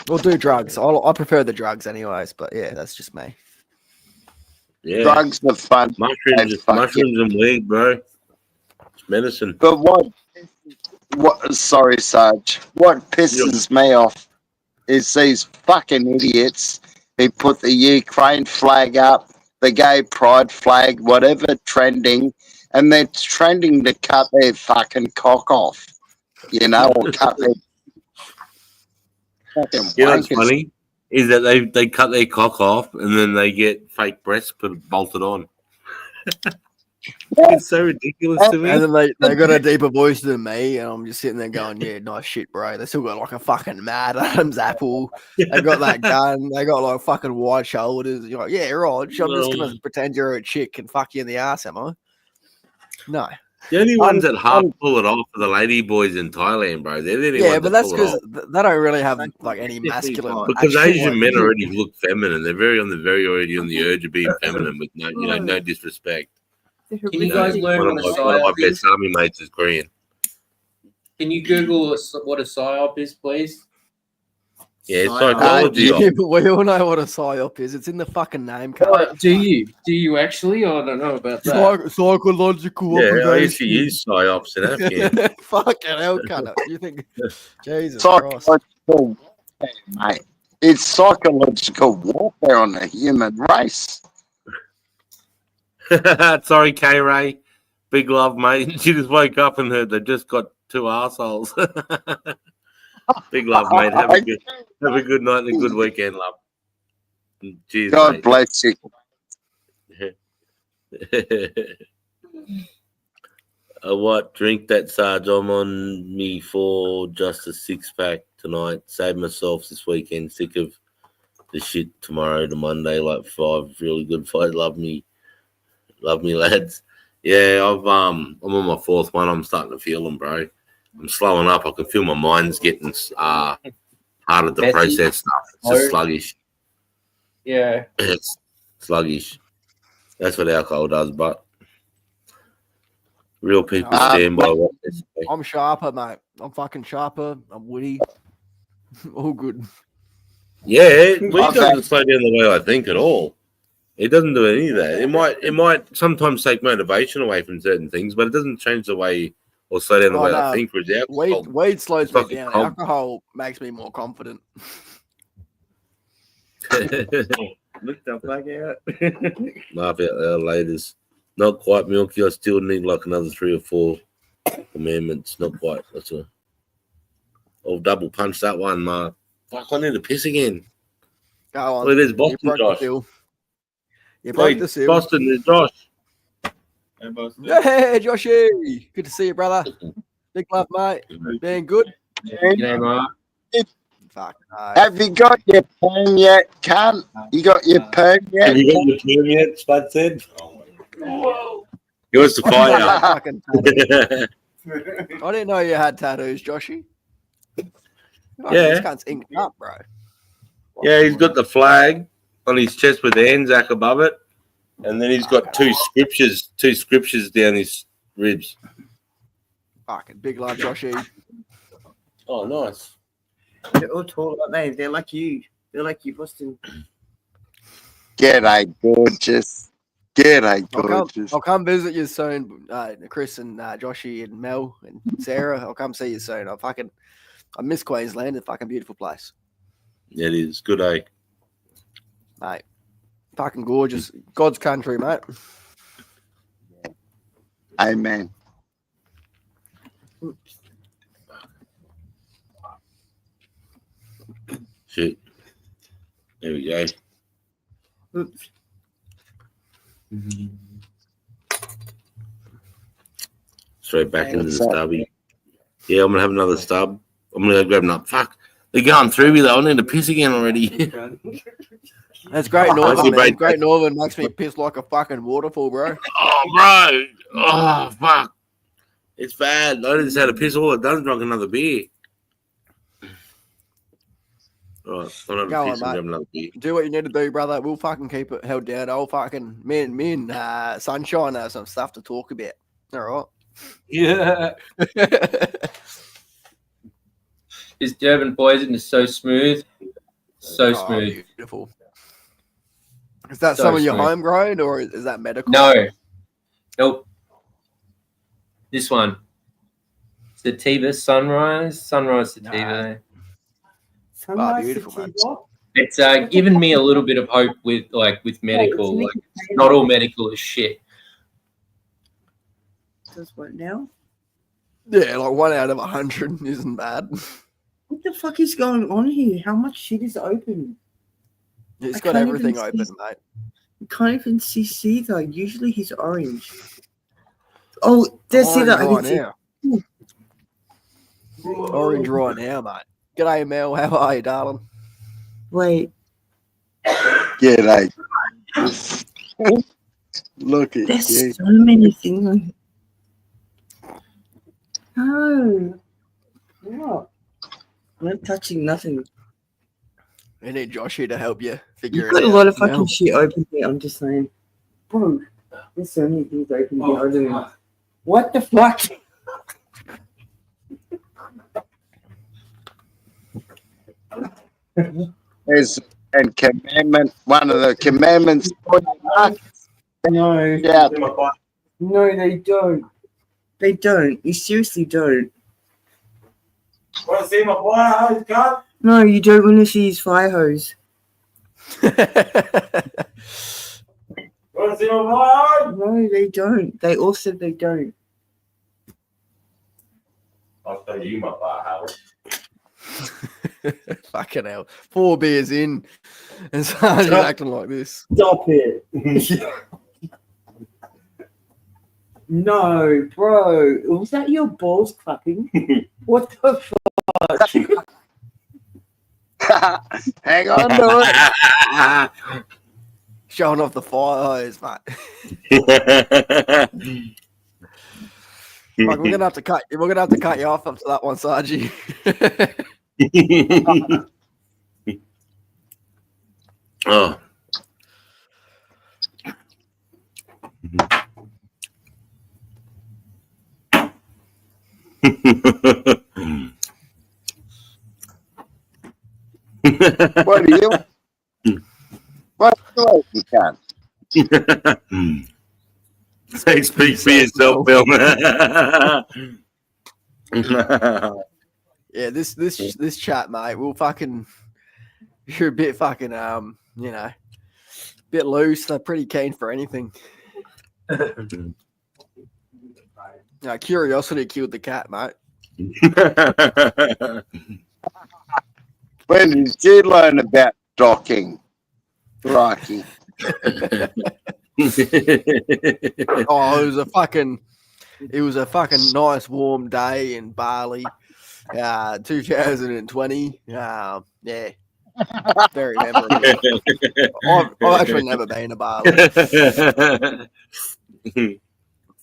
Speaker 6: Or do drugs. I prefer the drugs anyways, but yeah, that's just me.
Speaker 1: Yeah,
Speaker 4: Drugs are fun.
Speaker 1: mushrooms and weed, bro. It's medicine.
Speaker 4: But what? Sorry, Sarge. What pisses me off is these fucking idiots who put the Ukraine flag up, the gay pride flag, whatever, trending, and they're trending to cut their fucking cock off, or cut their fucking
Speaker 1: You know what's
Speaker 4: wankers.
Speaker 1: funny? Is that they cut their cock off and then they get fake breasts bolted on. It's so ridiculous to me.
Speaker 6: And then they got a deeper voice than me, and I'm just sitting there going, yeah, nice shit, bro. They still got like a fucking Mad Adam's apple. They got that gun. They got like fucking wide shoulders. You're like, yeah, right. I'm just gonna pretend you're a chick and fuck you in the ass, am I? No.
Speaker 1: The only ones that half pull it off are the lady boys in Thailand, bro. They're the only
Speaker 6: Yeah,
Speaker 1: ones
Speaker 6: but
Speaker 1: that
Speaker 6: that's
Speaker 1: pull it
Speaker 6: because
Speaker 1: off.
Speaker 6: they don't really have like any masculine.
Speaker 1: Because
Speaker 6: actual,
Speaker 1: Asian
Speaker 6: like-
Speaker 1: men already look feminine. They're already on the urge of being feminine with no disrespect.
Speaker 8: Can you guys learn
Speaker 1: One of
Speaker 8: what a
Speaker 1: my
Speaker 8: psyop
Speaker 1: best
Speaker 8: is?
Speaker 1: army mates is Korean.
Speaker 8: Can you Google what a psyop is, please?
Speaker 1: Yeah, it's
Speaker 2: Psyop.
Speaker 1: psychology.
Speaker 6: yeah, but we all know what a psyop is. It's in the fucking name card.
Speaker 8: Do you? Do you actually? I don't know about that.
Speaker 6: Psychological
Speaker 1: Yeah, I used to use psyops in Afghan.
Speaker 6: Fucking hell, cunt. You think? Jesus Christ.
Speaker 4: Psychological warfare, mate. It's psychological warfare on the human race.
Speaker 1: Sorry, K Ray. Big love, mate. She just woke up and heard they just got two assholes. Big love, mate. Have a good night and a good weekend, love. Cheers,
Speaker 4: God
Speaker 1: mate.
Speaker 4: bless you.
Speaker 1: What drink that, Sarge? I'm on me for just a 6-pack tonight. Save myself this weekend. Sick of the shit tomorrow to Monday. Like 5 really good fights. Love me, lads. Yeah, I'm on my 4th one. I'm starting to feel them, bro. I'm slowing up. I can feel my mind's getting harder to
Speaker 8: Messy.
Speaker 1: process stuff. It's just sluggish.
Speaker 8: Yeah.
Speaker 1: It's sluggish. That's what alcohol does, but real people stand by what they say.
Speaker 6: I'm sharper, mate. I'm fucking sharper. I'm witty. All good.
Speaker 1: Yeah, well, he doesn't slow down the way I think at all. It doesn't do any of that. It might sometimes take motivation away from certain things, but it doesn't change the way or slow down the way I think. Whereas alcohol,
Speaker 6: Weed slows me
Speaker 1: fucking
Speaker 6: down.
Speaker 1: calm.
Speaker 6: Alcohol makes me more confident.
Speaker 2: Look the fuck out.
Speaker 1: Laugh out loud, ladies. Not quite milky. I still need like another 3 or 4 commandments. Not quite. That's a. I'll double punch that one, Ma. Fuck, I need to piss again.
Speaker 6: Go on.
Speaker 1: Well, there's
Speaker 6: You
Speaker 1: Boston,
Speaker 6: broke the
Speaker 1: Josh.
Speaker 6: seal. You broke
Speaker 1: Hey,
Speaker 6: the seal.
Speaker 1: Boston, there's Josh.
Speaker 6: Hey, Joshy. Good to see you, brother. Big love, mate. Being good.
Speaker 8: G'day, Mark.
Speaker 6: Fuck. No.
Speaker 4: Have you got your perm yet, cunt? You got your perm yet?
Speaker 1: Have you got your term yet? Spud said. He wants to fight out.
Speaker 6: Fucking tattoo. I didn't know you had tattoos, Joshy. Oh,
Speaker 1: Yeah.
Speaker 6: This cunt's inked up, bro.
Speaker 1: Yeah, he's got the flag on his chest with the Anzac above it, and then he's got two scriptures down his ribs.
Speaker 6: Fucking big love, Joshy.
Speaker 1: Oh, nice.
Speaker 2: They're all tall, aren't they? They're like you. They're like you, Boston.
Speaker 4: G'day, gorgeous. G'day, gorgeous.
Speaker 6: I'll come visit you soon, Chris and Joshy and Mel and Sarah. I'll come see you soon. I miss Queensland. It's a fucking beautiful place,
Speaker 1: Yeah, it is. Good, eh?
Speaker 6: mate. Fucking gorgeous. God's country, mate.
Speaker 4: Amen.
Speaker 1: Shit. There we go.
Speaker 2: Oops.
Speaker 1: Straight back into the
Speaker 4: What's up?
Speaker 1: stubby. Yeah, I'm gonna have another stub. I'm gonna go grab another. Fuck. They're going through me though. I need to piss again already.
Speaker 6: That's Great
Speaker 1: That's
Speaker 6: Northern,
Speaker 1: your
Speaker 6: man.
Speaker 1: break.
Speaker 6: Great Northern makes me piss like a fucking waterfall, bro.
Speaker 1: Oh, bro. Oh, fuck. It's bad. I just had a piss. All I've done is drunk another beer. All right. I'm going
Speaker 6: Go
Speaker 1: to
Speaker 6: on,
Speaker 1: piss and
Speaker 6: mate.
Speaker 1: grab another beer.
Speaker 6: Do what you need to do, brother. We'll fucking keep it held down. I'll fucking me and Sunshine have some stuff to talk about. All
Speaker 8: Yeah.
Speaker 6: right.
Speaker 8: This Durban poison is so smooth. So
Speaker 6: Oh,
Speaker 8: smooth.
Speaker 6: beautiful. Is that
Speaker 8: So
Speaker 6: some of your
Speaker 8: smooth.
Speaker 6: homegrown or is that medical?
Speaker 8: No. Nope. This one. Sativa Sunrise. Sunrise Sativa.
Speaker 2: Sunrise
Speaker 6: beautiful, man.
Speaker 2: Sativa?
Speaker 8: It's given me a little bit of hope with medical.
Speaker 2: it's
Speaker 8: Like, not all medical is shit.
Speaker 2: Does what now?
Speaker 6: Yeah, like 1 out of 100 isn't bad.
Speaker 2: What the fuck is going on here? How much shit is open?
Speaker 6: He's
Speaker 2: I
Speaker 6: got
Speaker 2: can't
Speaker 6: everything
Speaker 2: even
Speaker 6: open,
Speaker 2: see-
Speaker 6: mate.
Speaker 2: You can't even see Caesar. Usually he's orange. Oh, there's
Speaker 6: Orange
Speaker 2: Caesar. I
Speaker 6: right
Speaker 2: can see.
Speaker 6: now. Orange right now, mate. G'day, Mel. How are you, darling?
Speaker 2: Wait,
Speaker 4: G'day. Look at
Speaker 2: there's
Speaker 4: you.
Speaker 2: so many things. No. What? I'm not touching nothing.
Speaker 6: We need Josh here to help you figure
Speaker 2: You've got
Speaker 6: it
Speaker 2: a
Speaker 6: out.
Speaker 2: lot of fucking
Speaker 6: Mel.
Speaker 2: shit open here. I'm just saying. Bro, there's so many things open here. I don't know. What the fuck?
Speaker 4: There's and commandment. One of the commandments.
Speaker 2: No.
Speaker 4: Yeah.
Speaker 2: No, they don't. They don't. You seriously don't.
Speaker 1: Want to see my fire hose, cut?
Speaker 2: No, you don't want to see his fire hose.
Speaker 1: Want to see my fire hose?
Speaker 2: No, they don't. They all said they don't.
Speaker 1: I'll show you my fire hose.
Speaker 6: Fucking hell. 4 beers in. And Sarge's acting like this.
Speaker 2: Stop it. No, bro. Was that your balls clapping? What the fuck?
Speaker 4: Hang on to it.
Speaker 6: Showing off the fire hose, mate. Like, we're gonna have to cut you off after that one, Sarge.
Speaker 1: Oh.
Speaker 4: What are you? What are you can?
Speaker 1: Say, speak for yourself, Bill.
Speaker 6: Yeah, this chat, mate, we'll fucking you're a bit fucking you know, bit loose. They're pretty keen for anything. Curiosity killed the cat, mate.
Speaker 4: When did you learn about docking, Rocky?
Speaker 6: Oh, it was a fucking nice warm day in Bali, 2020. Yeah, very memorable. I've actually never been to Bali,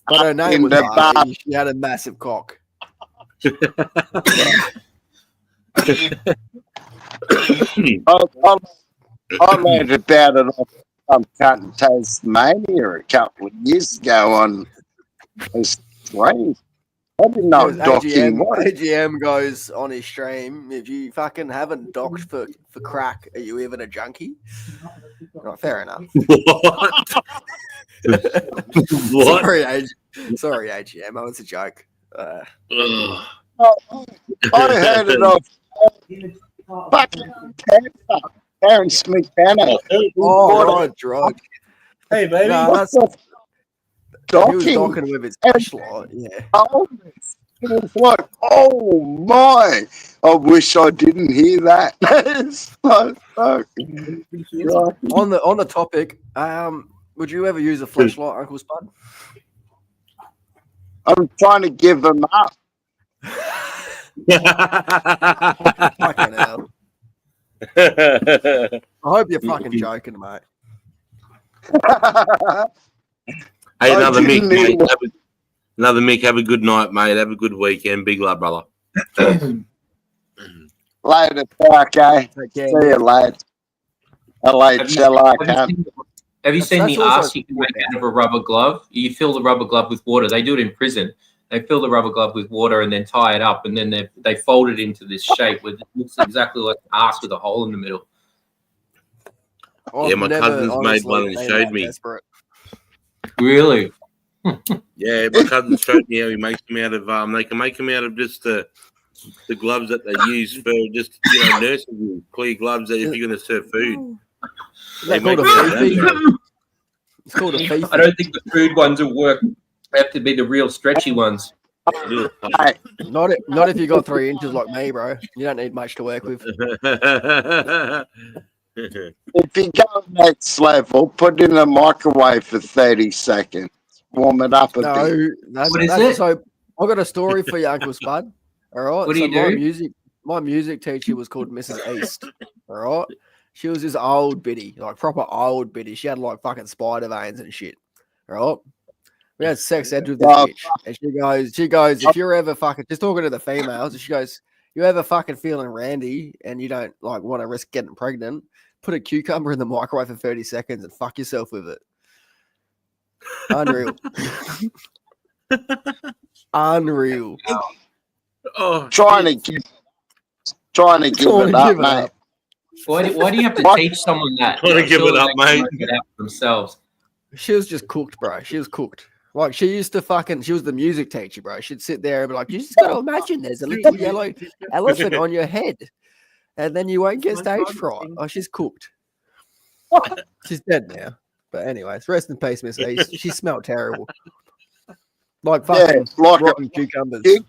Speaker 6: but her name was Bali. She had a massive cock.
Speaker 4: I learned about it off some cunt in Tasmania a couple of years ago on a stream. I didn't know what docking was.
Speaker 6: AGM goes on his stream. If you fucking haven't docked for crack, are you even a junkie? Right, fair enough.
Speaker 1: What? What?
Speaker 6: Sorry, AGM. That was a joke.
Speaker 1: Ugh.
Speaker 4: I heard it off fucking Karen Smith Banner.
Speaker 6: Oh, right.
Speaker 1: Hey, baby.
Speaker 6: No, that's he was
Speaker 4: Docking.
Speaker 6: docking with his flashlight. Yeah.
Speaker 4: It was like, oh my! I wish I didn't hear that. It's so fucking right.
Speaker 6: On the topic, would you ever use a flashlight, Uncle Spud?
Speaker 4: I'm trying to give them up.
Speaker 6: Fucking hell. I hope you're fucking joking, mate.
Speaker 1: Hey, another
Speaker 4: I
Speaker 1: Mick,
Speaker 4: didn't
Speaker 1: mate.
Speaker 4: even-
Speaker 1: Another Mick. Have a good night, mate. Have a good weekend. Big love, brother.
Speaker 4: Later, okay.
Speaker 6: Take care.
Speaker 4: See you later.
Speaker 8: Have you seen
Speaker 6: That's
Speaker 8: the
Speaker 6: also-
Speaker 8: ass you can make out of a rubber glove? You fill the rubber glove with water. They do it in prison. They fill the rubber glove with water and then tie it up, and then they fold it into this shape where it looks exactly like an ass with a hole in the middle.
Speaker 6: I've
Speaker 1: my
Speaker 6: never
Speaker 1: cousin's made
Speaker 6: honestly
Speaker 1: one and
Speaker 6: been
Speaker 1: showed
Speaker 6: that
Speaker 1: me.
Speaker 6: desperate.
Speaker 8: Really?
Speaker 1: Yeah, my cousin showed me how he makes them out of. They can make them out of just the gloves that they use for just nursing use, clear gloves that if you're going to serve food.
Speaker 6: Is that
Speaker 1: They
Speaker 6: called a
Speaker 1: make it
Speaker 6: fifi? It's called a fifi.
Speaker 8: I don't think the food ones will work. They have to be the real stretchy ones.
Speaker 6: Not if you got 3 inches like me, bro. You don't need much to work with.
Speaker 4: If you go next level, put it in a microwave for 30 seconds. Warm it up a bit.
Speaker 6: No, that's,
Speaker 8: What is
Speaker 6: that's
Speaker 8: it?
Speaker 6: so. I got a story for you, Uncle Spud. All right.
Speaker 8: What do
Speaker 6: so
Speaker 8: you do?
Speaker 6: My music teacher was called Mrs. East. All right. She was this old biddy, like proper old biddy. She had like fucking spider veins and shit. All right. We had sex ed with this
Speaker 4: Oh,
Speaker 6: bitch, and she goes, if you're ever fucking just talking to the females, and she goes, you ever fucking feeling randy and you don't like want to risk getting pregnant, put a cucumber in the microwave for 30 seconds and fuck yourself with it. Unreal. Unreal.
Speaker 1: Oh,
Speaker 4: trying to give it up, mate.
Speaker 8: Why do you have to
Speaker 4: What?
Speaker 8: teach someone that?
Speaker 1: Trying to give it
Speaker 8: Surely
Speaker 1: up,
Speaker 8: they can
Speaker 1: mate.
Speaker 8: work it out for themselves.
Speaker 6: She was just cooked, bro. She was cooked. Like she used to fucking. She was the music teacher, bro. She'd sit there and be like, "You just got to imagine there's a little yellow elephant on your head, and then you won't get stage fright." Oh, she's cooked. She's dead now. But anyways, rest in peace, Miss East. She smelled terrible, like fucking
Speaker 4: like a
Speaker 6: rotten cucumbers.
Speaker 4: pig.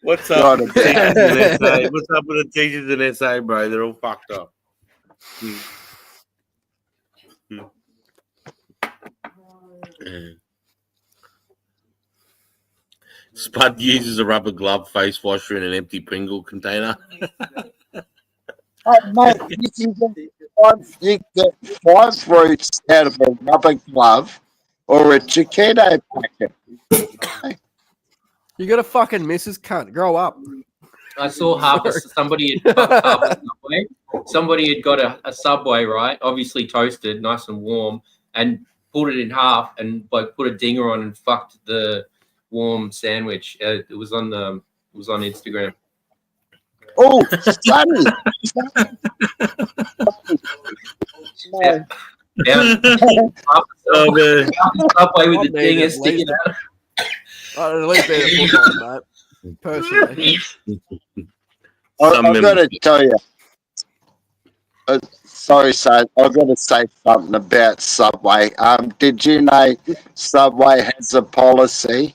Speaker 1: What's
Speaker 4: Right,
Speaker 1: up with the teachers in SA? What's up with the teachers in SA, bro? They're all fucked up. Spud uses a rubber glove face washer in an empty Pringle container.
Speaker 4: Oh, mate, you get 5 fruits out of a rubber glove or a Chiquito packet.
Speaker 6: You got a fucking Mrs. Cunt. Grow up.
Speaker 8: I saw somebody had fucked half a Subway. Somebody had got a Subway, right? Obviously toasted, nice and warm, and pulled it in half and like put a dinger on and fucked the warm sandwich. It was on Instagram.
Speaker 4: Oh, Sonny.
Speaker 8: Yeah. Yeah.
Speaker 1: Oh, man.
Speaker 8: Subway with
Speaker 6: Oh,
Speaker 8: the
Speaker 6: man,
Speaker 8: dinger
Speaker 6: at
Speaker 8: sticking
Speaker 6: least-
Speaker 8: out.
Speaker 6: I'd at least be a football, mate. Personally.
Speaker 4: I've got to tell you. Sorry, son. I've got to say something about Subway. Did you know Subway has a policy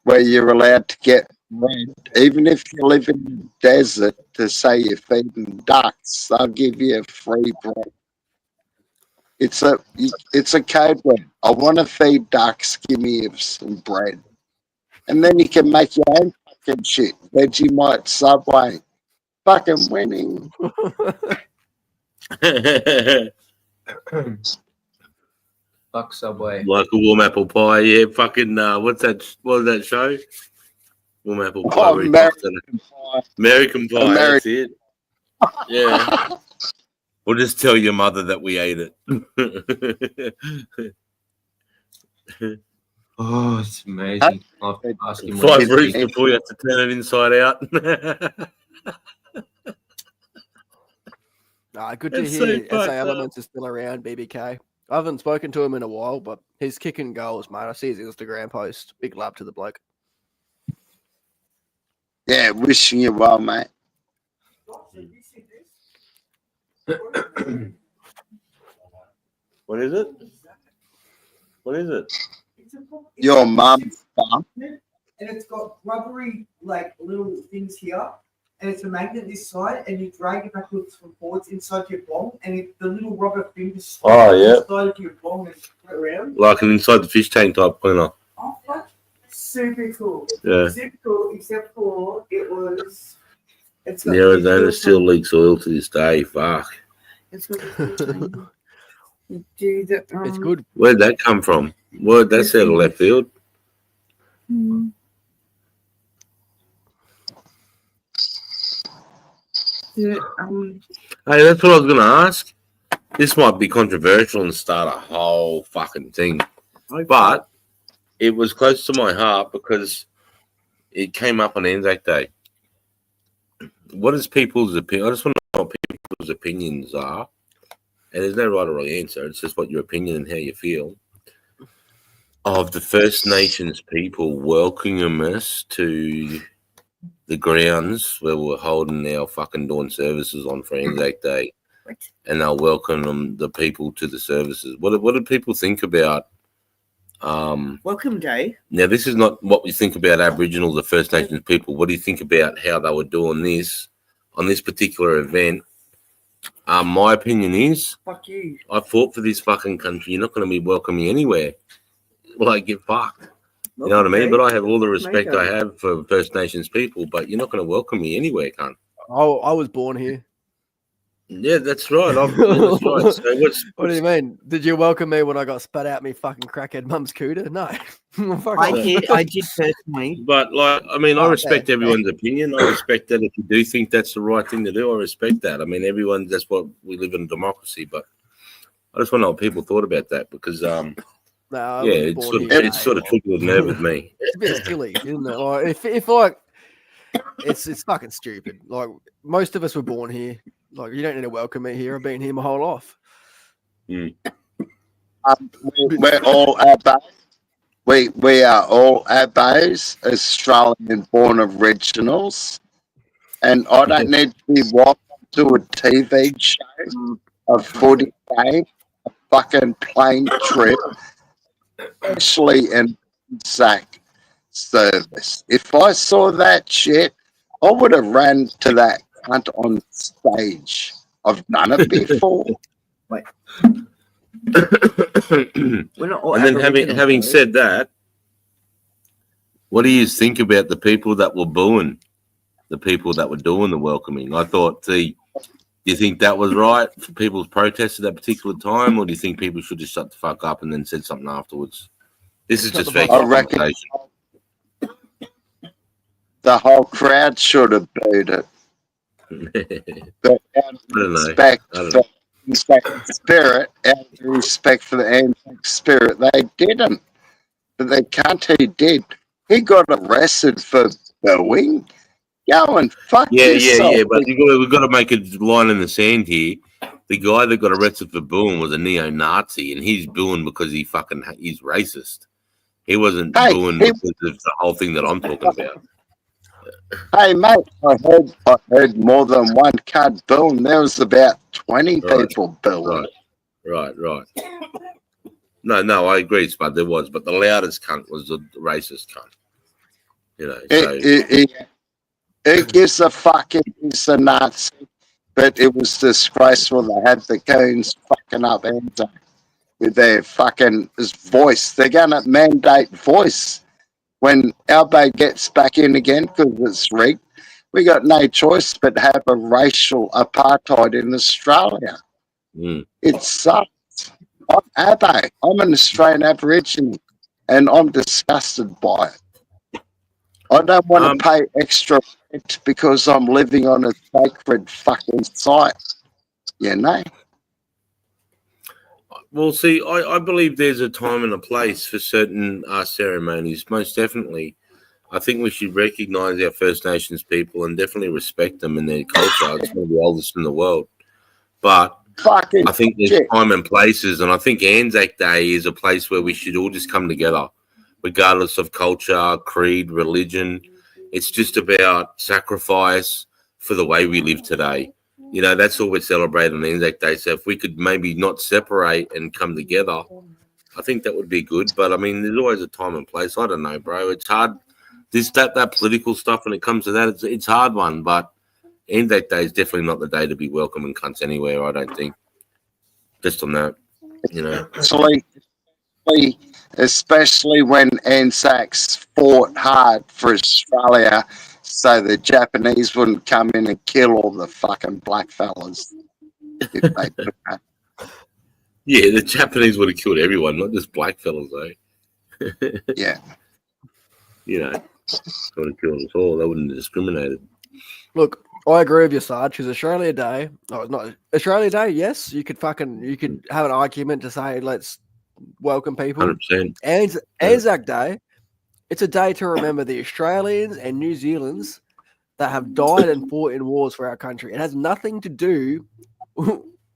Speaker 4: where you're allowed to get bread, even if you live in the desert, to say you're feeding ducks, they'll give you a free bread. It's a code word. I want to feed ducks. Give me some bread, and then you can make your own fucking shit. Vegemite Subway, fucking winning.
Speaker 8: Fuck Subway.
Speaker 1: Like a warm apple pie, yeah. Fucking what was that show? Warm apple pie.
Speaker 4: Oh,
Speaker 1: where he
Speaker 4: American
Speaker 1: talks to- American pie. That's it. Yeah. We'll just tell your mother that we ate it.
Speaker 8: Oh, it's amazing. I'll have to ask him
Speaker 1: 5
Speaker 8: when
Speaker 1: weeks before you have to turn it inside out.
Speaker 6: Good to
Speaker 1: That's
Speaker 6: hear
Speaker 1: so fucked
Speaker 6: SA
Speaker 1: up.
Speaker 6: Elements is still around, BBK. I haven't spoken to him in a while, but he's kicking goals, mate. I see his Instagram post. Big love to the bloke.
Speaker 4: Yeah, wishing you well, mate.
Speaker 1: What is it? What is it?
Speaker 4: Your mum's farm.
Speaker 2: And it's got rubbery like little things here, and it's a magnet this side, and you drag it backwards and forwards inside your bong, and the little rubber fingers
Speaker 1: Oh, yeah.
Speaker 2: inside of your bong and split around.
Speaker 1: Like an inside the fish tank type cleaner.
Speaker 2: Oh, fuck. Super cool.
Speaker 1: Yeah.
Speaker 2: Super cool, except for it was. It's got
Speaker 1: The Arizona still leaks oil to this day. Fuck.
Speaker 2: It's got you do the.
Speaker 6: It's good.
Speaker 1: Where'd that come from? Word, that's out of left field.
Speaker 2: The,
Speaker 1: Hey, that's what I was going to ask. This might be controversial and start a whole fucking thing. But it was close to my heart because it came up on Anzac Day. What is people's opinion? I just want to know what people's opinions are. And there's no right or wrong answer. It's just what your opinion and how you feel. Of the First Nations people welcoming us to the grounds where we're holding our fucking dawn services on for Anzac Day. And they'll welcome the people to the services. What do people think about?
Speaker 2: Welcome Day.
Speaker 1: Now, this is not what we think about Aboriginal, the First Nations people. What do you think about how they were doing this on this particular event? My opinion is,
Speaker 2: Fuck you.
Speaker 1: I fought for this fucking country. You're not going to be welcoming anywhere. Like, get fucked. You know what I mean? But I have all the respect I have for First Nations people, but you're not going to welcome me anywhere, cunt.
Speaker 6: I was born here.
Speaker 1: Yeah, that's right. That's right. So
Speaker 6: What do you mean? Did you welcome me when I got spat out me fucking crackhead mum's cooter? No. Fuck
Speaker 2: I
Speaker 6: off.
Speaker 2: did. I did personally.
Speaker 1: But like, I mean, I
Speaker 6: Oh,
Speaker 1: respect
Speaker 6: okay.
Speaker 1: everyone's opinion. I respect that if you do think that's the right thing to do, I respect that. I mean, everyone. That's what we live in a democracy. But I just want to know what people thought about that because,
Speaker 6: No, I
Speaker 1: yeah,
Speaker 6: was
Speaker 1: it
Speaker 6: born
Speaker 1: sort of
Speaker 6: here,
Speaker 1: it sort of
Speaker 6: mate.
Speaker 1: triggered a nerve with me.
Speaker 6: It's a bit silly, isn't it? Like, if like, it's fucking stupid. Like most of us were born here. Like you don't need to welcome me here. I've been here my whole life.
Speaker 4: We're all Abos. We are all Abos, Australian-born originals, and I don't need to be welcome to a TV show, a footy game, a fucking plane trip, especially in Zach service. If I saw that shit, I would have ran to that cunt on stage. I've done it before.
Speaker 2: We're not all
Speaker 1: And then
Speaker 2: Aboriginal,
Speaker 1: having
Speaker 2: though.
Speaker 1: said that, what do you think about the people that were booing the people that were doing the welcoming? I thought, do you think that was right for people's protests at that particular time, or do you think people should just shut the fuck up and then said something afterwards? This is
Speaker 6: Shut
Speaker 1: just
Speaker 6: the fuck
Speaker 1: very
Speaker 4: up. I reckon-
Speaker 1: conversation.
Speaker 4: The whole crowd should have booed it. But out of
Speaker 1: don't know.
Speaker 4: respect
Speaker 1: I don't
Speaker 4: for the spirit, out of respect for the Anzac spirit, they didn't. But the cunt who did, he got arrested for booing. Go and fuck yourself.
Speaker 1: But we've got to make a line in the sand here. The guy that got arrested for booing was a neo-Nazi, and he's booing because he's racist. He wasn't
Speaker 4: Hey,
Speaker 1: booing
Speaker 4: he-
Speaker 1: because of the whole thing that I'm talking about.
Speaker 4: Hey mate, I heard more than one cunt booing. There was about 20
Speaker 1: Right.
Speaker 4: people booing.
Speaker 1: Right. No, I agree, Spud. There was, but the loudest cunt was the racist cunt. You know, so
Speaker 4: It gives a fuck if he's a Nazi, but it was disgraceful. They had the goons fucking up Anzac with their fucking voice. They're going to mandate voice. When Albo gets back in again because it's rigged, we got no choice but have a racial apartheid in Australia. It sucks. I'm Abbo. I'm an Australian Aborigine, and I'm disgusted by it. I don't want to pay extra rent because I'm living on a sacred fucking site. You know?
Speaker 1: well, see, I believe there's a time and a place for certain ceremonies. Most definitely, I think we should recognise our First Nations people and definitely respect them and their culture. It's one of the oldest in the world, but
Speaker 4: Fucking
Speaker 1: I think there's
Speaker 4: shit.
Speaker 1: time and places, and I think Anzac Day is a place where we should all just come together, regardless of culture, creed, religion. It's just about sacrifice for the way we live today. You know, that's all we're celebrating on Anzac Day. So if we could maybe not separate and come together, I think that would be good. But I mean, there's always a time and place. I don't know, bro. It's hard. That political stuff when it comes to that, it's a hard one. But Anzac Day is definitely not the day to be welcoming cunts anywhere, I don't think. Just on that, you know.
Speaker 4: Especially when Anzacs fought hard for Australia so the Japanese wouldn't come in and kill all the fucking black fellas. If they took that.
Speaker 1: Yeah, the Japanese would have killed everyone, not just black fellas, though.
Speaker 4: Yeah.
Speaker 1: You know, they would have killed us all. They wouldn't have discriminated.
Speaker 6: Look, I agree with you, Sarge, because Australia Day, not Australia Day, yes, you could have an argument to say let's welcome people.
Speaker 1: 100%.
Speaker 6: And Anzac Day, it's a day to remember the Australians and New Zealanders that have died and fought in wars for our country. It has nothing to do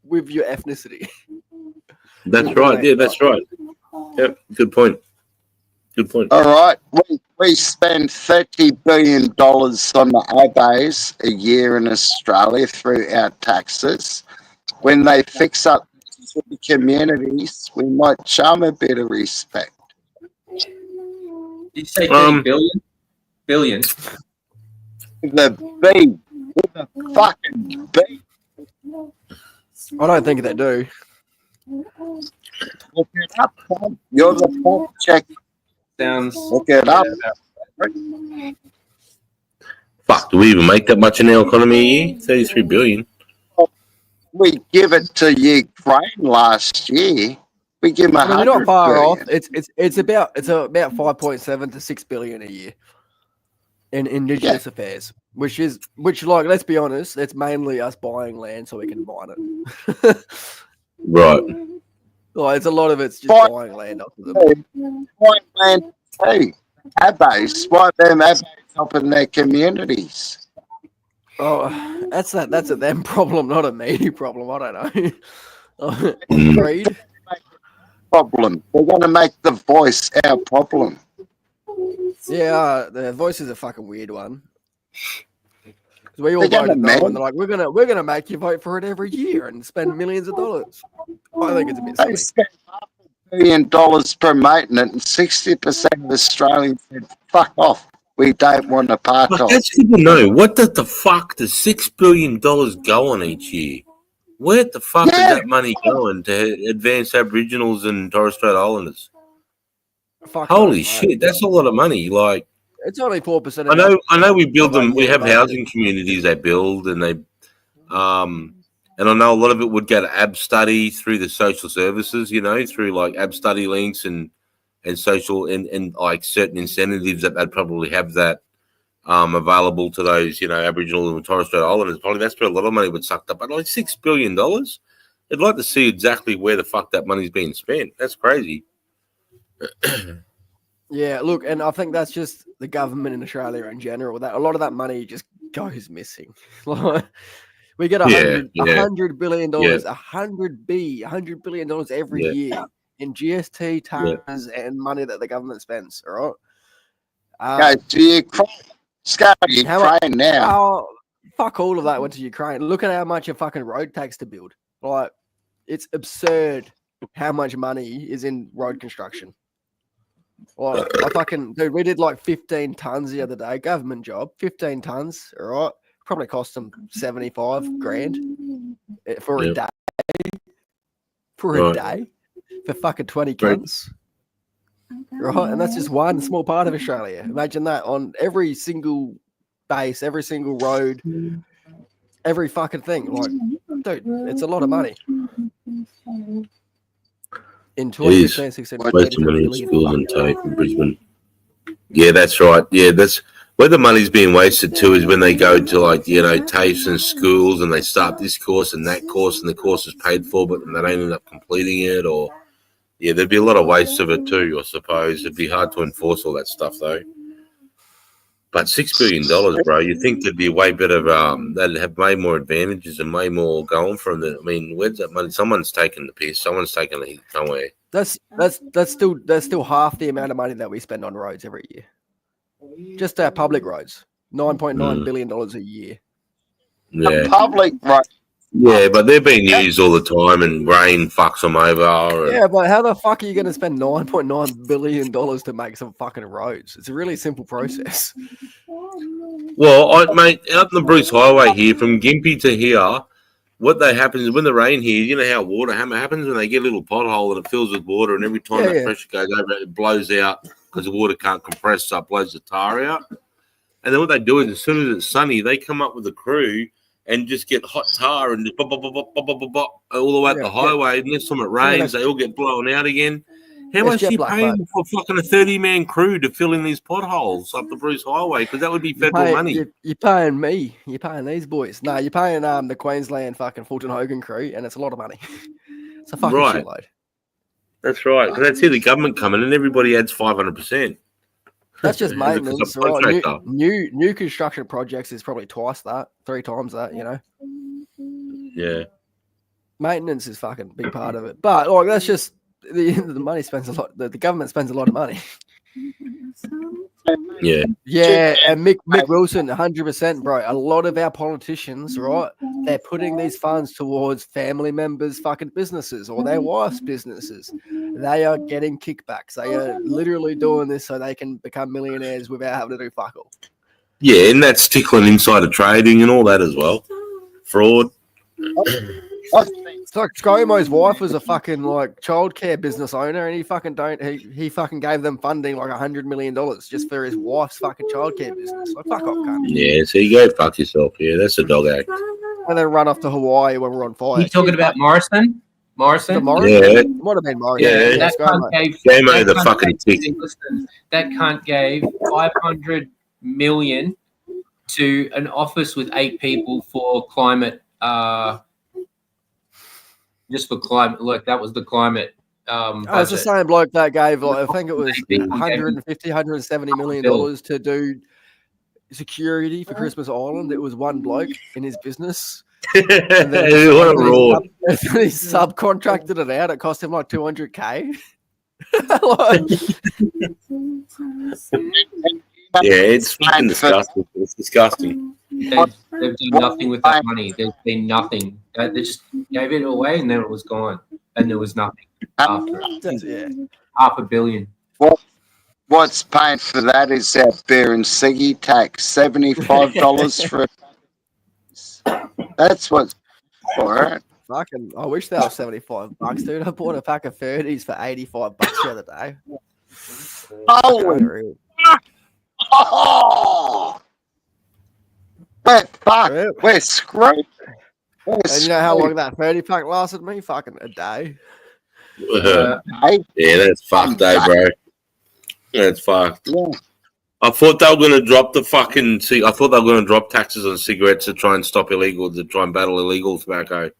Speaker 6: with your ethnicity.
Speaker 1: That's right. Yeah, that's right. Yep, good point. Good point.
Speaker 4: All right. We spend $30 billion on the Abos a year in Australia through our taxes. When they fix up the communities, we might show them a bit of respect.
Speaker 8: Did you say 30 billion? Billion.
Speaker 4: The B. The fucking B.
Speaker 6: I don't think they do.
Speaker 4: Look it up, Tom. You're the fact check.
Speaker 8: Sounds.
Speaker 4: Look it up.
Speaker 1: Fuck, do we even make that much in our economy a year? 33 billion.
Speaker 4: we give it to Ukraine last year. We give them
Speaker 6: I mean, you're not
Speaker 4: 100
Speaker 6: far off.
Speaker 4: billion.
Speaker 6: It's about 5.7 to 6 billion a year in indigenous affairs, which like, let's be honest, it's mainly us buying land so we can mine it.
Speaker 1: Right.
Speaker 6: Like, it's a lot of it's just
Speaker 4: Fine.
Speaker 6: buying land off of them.
Speaker 4: White land too. Abbeys, white them abbeys up in their communities.
Speaker 6: Oh, that's a them problem, not a me problem. I don't know.
Speaker 1: Mm.
Speaker 6: Greed.
Speaker 4: Problem. They're going to make the voice our problem.
Speaker 6: Yeah, the voice is a fucking weird one. 'Cause we all
Speaker 4: They're gonna
Speaker 6: voted no,
Speaker 4: make-
Speaker 6: and they're like, we're gonna make you vote for it every year and spend millions of dollars. I think it's a bit
Speaker 4: They
Speaker 6: silly.
Speaker 4: spend $500 million per maintenance, and 60% of Australians said, fuck off. We don't want
Speaker 1: But
Speaker 4: apartheid.
Speaker 1: that's people know. What the fuck does $6 billion go on each year? Where the fuck
Speaker 4: Yeah.
Speaker 1: is that money going to advance Aboriginals and Torres Strait Islanders?
Speaker 6: Fuck
Speaker 1: Holy
Speaker 6: knows, mate.
Speaker 1: shit, that's a lot of money. Like,
Speaker 6: It's only 4%.
Speaker 1: I know we build them. We have
Speaker 6: Yeah.
Speaker 1: housing communities they build, and they, and I know a lot of it would go to AB study through the social services. You know, through like AB study links and social and like certain incentives that they'd probably have that available to those, you know, Aboriginal and Torres Strait Islanders. Probably that's where a lot of money would sucked up. But like $6 billion, I'd like to see exactly where the fuck that money's being spent. That's crazy.
Speaker 6: Yeah, look, and I think that's just the government in Australia in general. That a lot of that money just goes missing. We get $100 billion, $100 billion every year in GST taxes and money that the government spends. All right.
Speaker 4: Go to Ukraine. Let's go to Ukraine now.
Speaker 6: Oh, fuck all of that went to Ukraine. Look at how much a fucking road takes to build. Like, it's absurd how much money is in road construction. Like, dude, we did like 15 tons the other day, government job, 15 tons, all right? Probably cost them 75 grand for a day. For a day? For fucking 20 cunts. Right? And that's just one small part of Australia. Imagine that on every single base, every single road, every fucking thing. Like, dude, it's a lot of money. In 2015, 16,
Speaker 1: Waste of money in schools and tape in Brisbane. Yeah, that's right. Yeah, that's where the money's being wasted too, is when they go to, like, you know, TAFEs and schools and they start this course and that course and the course is paid for, but they don't end up completing it. Or yeah, there'd be a lot of waste of it too, I suppose. It'd be hard to enforce all that stuff though. But $6 billion, bro, you think there'd be way better, they'd have way more advantages and way more going from it. I mean, where's that money? Someone's taking the piss. Someone's taking the hit somewhere.
Speaker 6: That's still half the amount of money that we spend on roads every year. Just our public roads, $9.9 billion a year.
Speaker 1: Yeah.
Speaker 4: Public road.
Speaker 1: Yeah, but they're being used all the time and rain fucks them over.
Speaker 6: Yeah, but how the fuck are you going to spend $9.9 billion to make some fucking roads? It's a really simple process.
Speaker 1: Well, mate, out in the Bruce Highway here, from Gympie to here, what happens is when the rain here, you know how water hammer happens when they get a little pothole and it fills with water, and every time that pressure goes over, it blows out because the water can't compress, so it blows the tar out. And then what they do is, as soon as it's sunny, they come up with a crew and just get hot tar and just bop, bop, bop, bop, bop, bop, bop, all the way up the highway. And next time it rains, they all get blown out again. How much are you paying for fucking a 30-man crew to fill in these potholes up the Bruce Highway? Because that would be federal money.
Speaker 6: You're paying me. You're paying these boys. No, you're paying the Queensland fucking Fulton Hogan crew, and it's a lot of money. It's a fucking shitload.
Speaker 1: That's right. Because that's here the government coming and everybody adds 500%.
Speaker 6: That's just maintenance. Right? New construction projects is probably twice that, 3 times that, you know.
Speaker 1: Yeah.
Speaker 6: Maintenance is fucking a big part of it. But like, that's just the money spends a lot. The government spends a lot of money.
Speaker 1: Yeah.
Speaker 6: Yeah, and Mick Wilson, 100%, bro. A lot of our politicians, right, they're putting these funds towards family members' fucking businesses or their wife's businesses. They are getting kickbacks. They are literally doing this so they can become millionaires without having to do fuck all.
Speaker 1: Yeah, and that's tickling insider trading and all that as well. Fraud.
Speaker 6: It's like ScoMo's wife was a fucking like childcare business owner, and he fucking gave them funding like $100 million just for his wife's fucking childcare business. Like, fuck off, cunt.
Speaker 1: Yeah, so you go fuck yourself. Yeah, that's a dog act.
Speaker 6: and then run off to Hawaii when we're on fire.
Speaker 8: You talking about Morrison?
Speaker 6: The Morrison?
Speaker 1: Yeah.
Speaker 6: It might have been Morrison.
Speaker 1: Yeah.
Speaker 8: That cunt gave.
Speaker 1: Game over
Speaker 8: that
Speaker 1: the
Speaker 8: cunt
Speaker 1: fucking
Speaker 8: gave-
Speaker 1: tick.
Speaker 8: listen, that cunt gave 500 million to an office with 8 people for climate. Just for climate. Look, that was the climate.
Speaker 6: It's the
Speaker 8: Budget.
Speaker 6: same bloke that gave, like, I think it was
Speaker 8: Maybe.
Speaker 6: 150, 170 million dollars to do security for Christmas Island. It was one bloke in his business.
Speaker 1: What a raw.
Speaker 6: He subcontracted it out. It cost him like 200K. Like,
Speaker 1: Yeah, it's fucking disgusting. It's disgusting.
Speaker 8: They've done nothing with that money. There's been nothing. They just gave it away and then it was gone. And there was nothing after it.
Speaker 6: yeah.
Speaker 8: $500 million.
Speaker 4: What's paying for that is that beer and ciggy tax, $75 for it. That's what's for it.
Speaker 6: Fucking, I wish that was $75, dude. I bought a pack of 30s for $85 the other day.
Speaker 4: Holy
Speaker 6: Unreal.
Speaker 4: oh! We're fucked.
Speaker 6: Yeah.
Speaker 4: We're screwed. We're
Speaker 6: And you know how long
Speaker 4: screwed.
Speaker 6: that 30 pack lasted me? Fucking a day.
Speaker 4: Hey,
Speaker 1: Yeah, that's fucked, bro. That's fucked.
Speaker 4: yeah.
Speaker 1: I thought they were going to drop the fucking. I thought they were going to drop taxes on cigarettes to try and stop to try and battle illegal tobacco.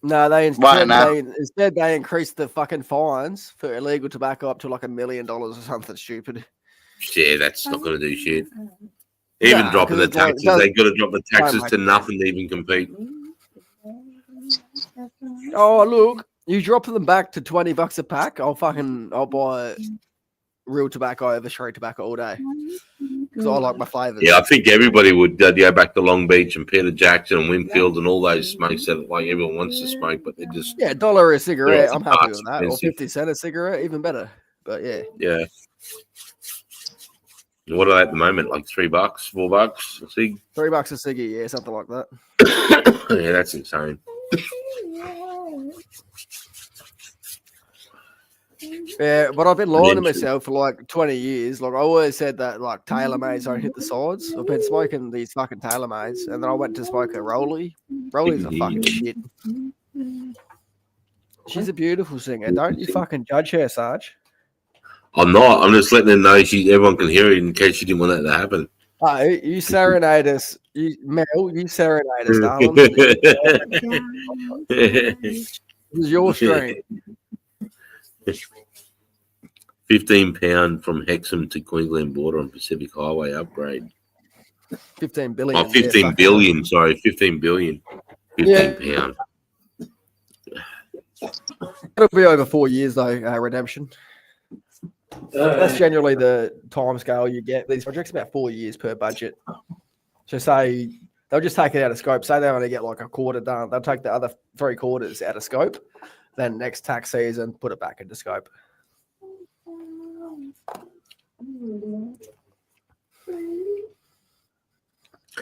Speaker 6: No,
Speaker 4: Why not?
Speaker 6: instead they increased the fucking fines for illegal tobacco up to like $1 million or something stupid.
Speaker 1: Yeah, that's not going to do shit. Even
Speaker 6: Nah,
Speaker 1: dropping the
Speaker 6: 'cause it's like-
Speaker 1: taxes, they got to drop the taxes
Speaker 6: make
Speaker 1: to
Speaker 6: sense.
Speaker 1: nothing to even compete.
Speaker 6: Oh, look, you drop them back to $20 a pack. I'll buy real tobacco over straight tobacco all day because I like my flavors.
Speaker 1: Yeah, I think everybody would go back to Long Beach and Peter Jackson and Winfield and all those smokes that like everyone wants to smoke, but they just
Speaker 6: Yeah, $1 a cigarette.
Speaker 1: Yeah,
Speaker 6: I'm happy
Speaker 1: it's
Speaker 6: with that. Or
Speaker 1: expensive.
Speaker 6: 50 cents a cigarette, even better. But yeah,
Speaker 1: yeah. What are they at the moment? Like $3, $4 a cig?
Speaker 6: $3 a ciggy, yeah, something like that.
Speaker 1: Yeah, that's insane.
Speaker 6: Yeah, but I've been lying to
Speaker 1: Eventually.
Speaker 6: myself for like 20 years. Like I always said that like TaylorMades don't hit the sides. I've been smoking these fucking TaylorMades, and then I went to smoke a Rolly. Rolly's a fucking shit. She's a beautiful singer. Don't you fucking judge her, Sarge.
Speaker 1: I'm not. I'm just letting them know everyone can hear it in case you didn't want that to happen.
Speaker 6: Oh, you serenade us. Mel, you serenade us, darling. This is your stream.
Speaker 1: £15 from Hexham to Queensland border on Pacific Highway upgrade.
Speaker 6: 15 billion.
Speaker 1: Oh, 15 billion. Sorry, 15 billion. £15.
Speaker 6: It'll be over 4 years though, redemption. That's generally the time scale you get. These projects about 4 years per budget. So say they'll just take it out of scope. Say they only get like a quarter done. They'll take the other 3 quarters out of scope. Then next tax season, put it back into scope.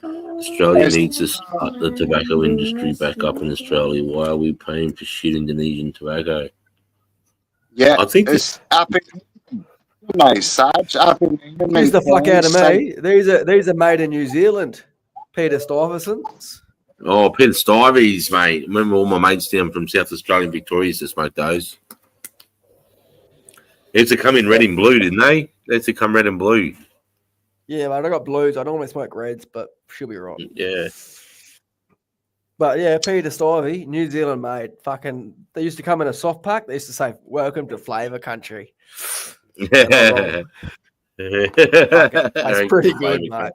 Speaker 1: Australia needs to start the tobacco industry back up in Australia. Why are we paying for shit Indonesian tobacco?
Speaker 4: Yeah,
Speaker 1: I think
Speaker 4: it's up in no, Sarge, up in
Speaker 6: Who's the fuck out of me? These are made in New Zealand. Peter Stuyvesant's.
Speaker 1: Oh, Peter Stuyvesant, mate. Remember all my mates down from South Australia and Victoria used to smoke those. They used to come in red and blue, didn't they? They used to come red and blue.
Speaker 6: Yeah, mate, I got blues. I normally smoke reds, but she'll be right.
Speaker 1: Yeah.
Speaker 6: But yeah, Peter Stuyvesant, New Zealand made. Fucking, they used to come in a soft pack. They used to say, "Welcome to Flavor Country." That's pretty good, mate.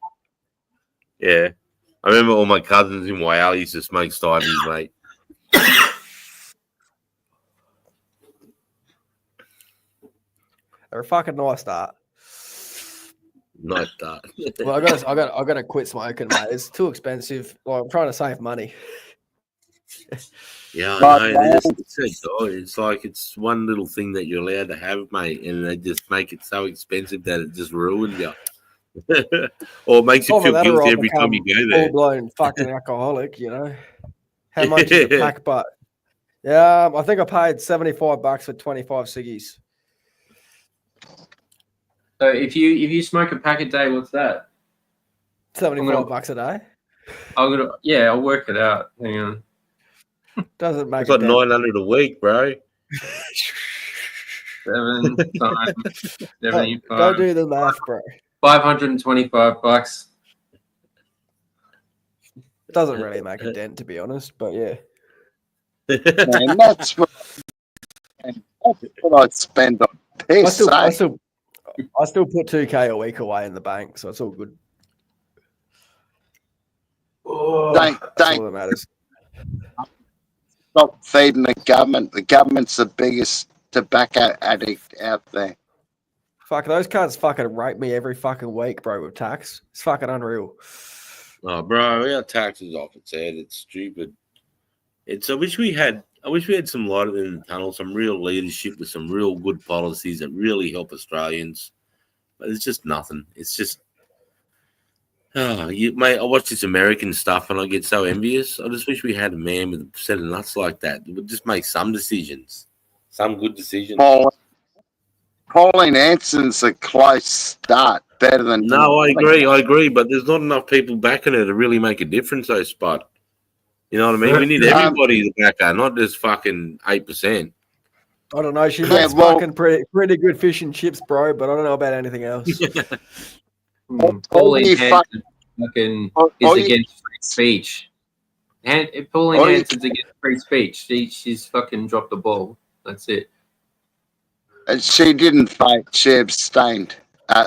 Speaker 1: Yeah. I remember all my cousins in Wales used to smoke Stuyvesant, mate.
Speaker 6: They're a fucking nice start.
Speaker 1: Not that.
Speaker 6: Well, I gotta quit smoking, mate. It's too expensive. Like, I'm trying to save money.
Speaker 1: Yeah,
Speaker 4: But
Speaker 1: I know. It's like it's one little thing that you're allowed to have, mate, and they just make it so expensive that it just ruins you. Or it makes you
Speaker 6: Either
Speaker 1: feel
Speaker 6: that or
Speaker 1: guilty
Speaker 6: I'll
Speaker 1: every time you
Speaker 6: become
Speaker 1: go there.
Speaker 6: Full-blown fucking alcoholic, you know. How much is a pack? But yeah, I think I paid $75 for 25 ciggies.
Speaker 8: So if you smoke a pack a day, what's that?
Speaker 6: $75 a day.
Speaker 8: I'll work it out. Hang on.
Speaker 6: Doesn't make
Speaker 1: It's
Speaker 6: a
Speaker 1: like
Speaker 6: dent.
Speaker 1: 900 a week, bro.
Speaker 8: 7 times
Speaker 6: Don't
Speaker 8: 75.
Speaker 6: do the math, bro.
Speaker 8: $525.
Speaker 6: It doesn't really make a dent, to be honest. But yeah,
Speaker 4: Man, that's what I'd spend on
Speaker 6: I
Speaker 4: piss.
Speaker 6: still,
Speaker 4: eh?
Speaker 6: I still, I still put 2K a week away in the bank, so it's all good.
Speaker 4: Don't
Speaker 6: That's all that matters.
Speaker 4: stop feeding the government. The government's the biggest tobacco addict out there.
Speaker 6: Fuck, those cunts fucking rape me every fucking week, bro, with tax. It's fucking unreal.
Speaker 1: Oh, bro, our taxes off its head. It's stupid. I wish we had some light in the tunnel, some real leadership with some real good policies that really help Australians. But it's just nothing. It's just, mate. I watch this American stuff and I get so envious. I just wish we had a man with a set of nuts like that. It would just make some decisions, some good decisions.
Speaker 4: Pauline Hanson's a close start. Better than
Speaker 1: No, I agree, but there's not enough people backing her to really make a difference, though, Spud. You know what I mean? We need everybody to back her, not just fucking 8%.
Speaker 6: I don't know. She
Speaker 4: Yeah,
Speaker 6: makes
Speaker 4: well-
Speaker 6: fucking pretty good fish and chips, bro, but I don't know about anything else.
Speaker 8: Pauline
Speaker 4: you
Speaker 8: Hanson fucking
Speaker 4: all
Speaker 8: is
Speaker 4: you-
Speaker 8: against free speech. Pauline
Speaker 4: all you-
Speaker 8: Hanson's against free speech. She's fucking dropped the ball. That's it.
Speaker 4: She didn't vote. She abstained,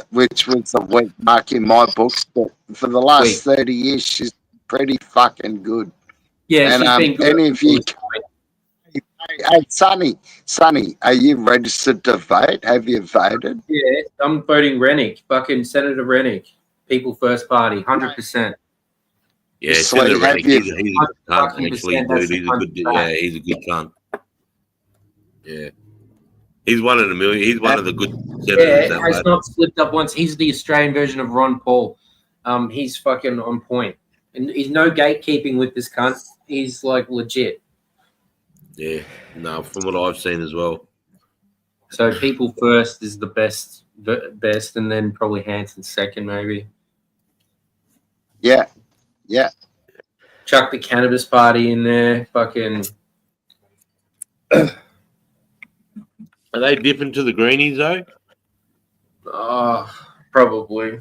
Speaker 4: which was a weak mark in my books. But for the last 30 years, she's pretty fucking good.
Speaker 8: Yeah,
Speaker 4: And
Speaker 8: she's been good.
Speaker 4: any of you, hey, Sonny, are you registered to vote? Have you voted?
Speaker 8: Yeah, I'm voting Rennick. Fucking Senator Rennick. People First Party, 100%.
Speaker 1: Yeah,
Speaker 4: So
Speaker 1: Senator
Speaker 4: have
Speaker 1: Rennick,
Speaker 4: you-
Speaker 1: he's a good cunt, actually, dude. He's a good cunt. Yeah. He's one in a million. He's one of the good senators.
Speaker 8: Yeah, has not slipped up once. He's the Australian version of Ron Paul. He's fucking on point. And he's no gatekeeping with this cunt. He's like legit.
Speaker 1: Yeah, no, from what I've seen as well.
Speaker 8: So people first is the best, and then probably Hanson second, maybe.
Speaker 4: Yeah.
Speaker 8: Chuck the Cannabis Party in there. Fucking.
Speaker 1: Are they dipping to the greenies though?
Speaker 8: Probably.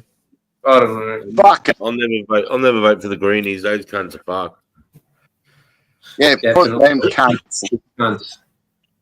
Speaker 8: I don't know.
Speaker 4: Fuck it.
Speaker 1: I'll never vote for the greenies. Those cunts are fucked.
Speaker 4: Yeah, put them cunts.
Speaker 8: Cunts.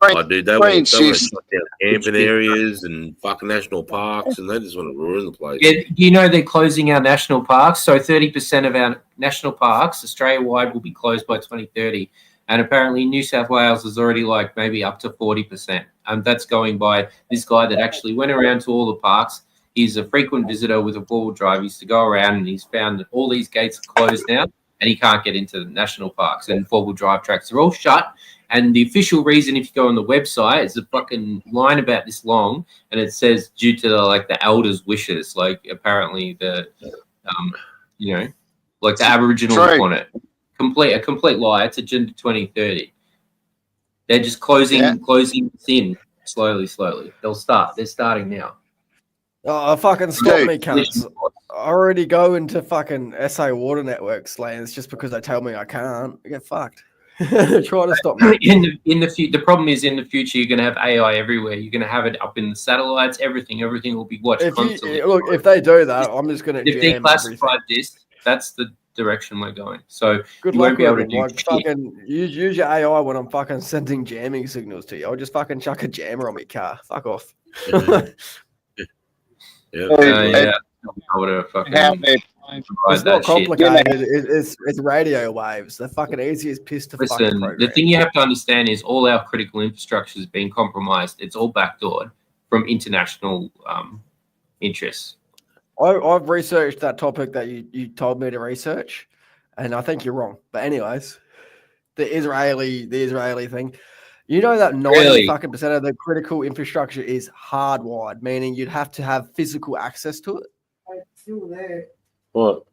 Speaker 1: Oh, dude, they want to
Speaker 4: she's-
Speaker 1: shut down camping areas and fucking national parks, and they just want to ruin the place.
Speaker 8: Yeah, you know they're closing our national parks, so 30% of our national parks, Australia-wide, will be closed by 2030. And apparently New South Wales is already like maybe up to 40%. And that's going by this guy that actually went around to all the parks. He's a frequent visitor with a four-wheel drive. He used to go around and he's found that all these gates are closed now and he can't get into the national parks and four-wheel drive tracks are all shut. And the official reason, if you go on the website, is a fucking line about this long, and it says due to the elders' wishes. Like apparently the, like the Aboriginal
Speaker 4: True.
Speaker 8: on it. A complete lie. It's Agenda 2030. They're just closing this in slowly. They're starting now.
Speaker 6: Oh, fucking stop
Speaker 4: Dude,
Speaker 6: me, cunts. I already go into fucking SA Water Networks lanes just because they tell me I can't. Get fucked. Try to stop me.
Speaker 8: The problem is in the future you're going to have AI everywhere. You're going to have it up in the satellites. Everything will be watched constantly.
Speaker 6: If they do that, I'm just gonna
Speaker 8: If they
Speaker 6: jam
Speaker 8: classify
Speaker 6: everything.
Speaker 8: this, that's the direction we're going. So
Speaker 6: Good
Speaker 8: you
Speaker 6: luck
Speaker 8: won't be
Speaker 6: with
Speaker 8: able to
Speaker 6: it.
Speaker 8: do
Speaker 6: Like,
Speaker 8: shit.
Speaker 6: fucking use your AI when I'm fucking sending jamming signals to you. I'll just fucking chuck a jammer on my car. Fuck off.
Speaker 1: Yeah.
Speaker 8: Yeah, whatever. Fucking
Speaker 4: How they're
Speaker 6: It's not complicated. It's radio waves. The fucking easiest piss to fucking
Speaker 8: Listen,
Speaker 6: program.
Speaker 8: the thing you have to understand is all our critical infrastructure is being compromised. It's all backdoored from international interests.
Speaker 6: I've researched that topic that you told me to research, and I think you're wrong. But anyways, the Israeli thing. You know that 90%
Speaker 8: Really?
Speaker 6: of the critical infrastructure is hardwired, meaning you'd have to have physical access to it.
Speaker 2: It's still there.
Speaker 1: What?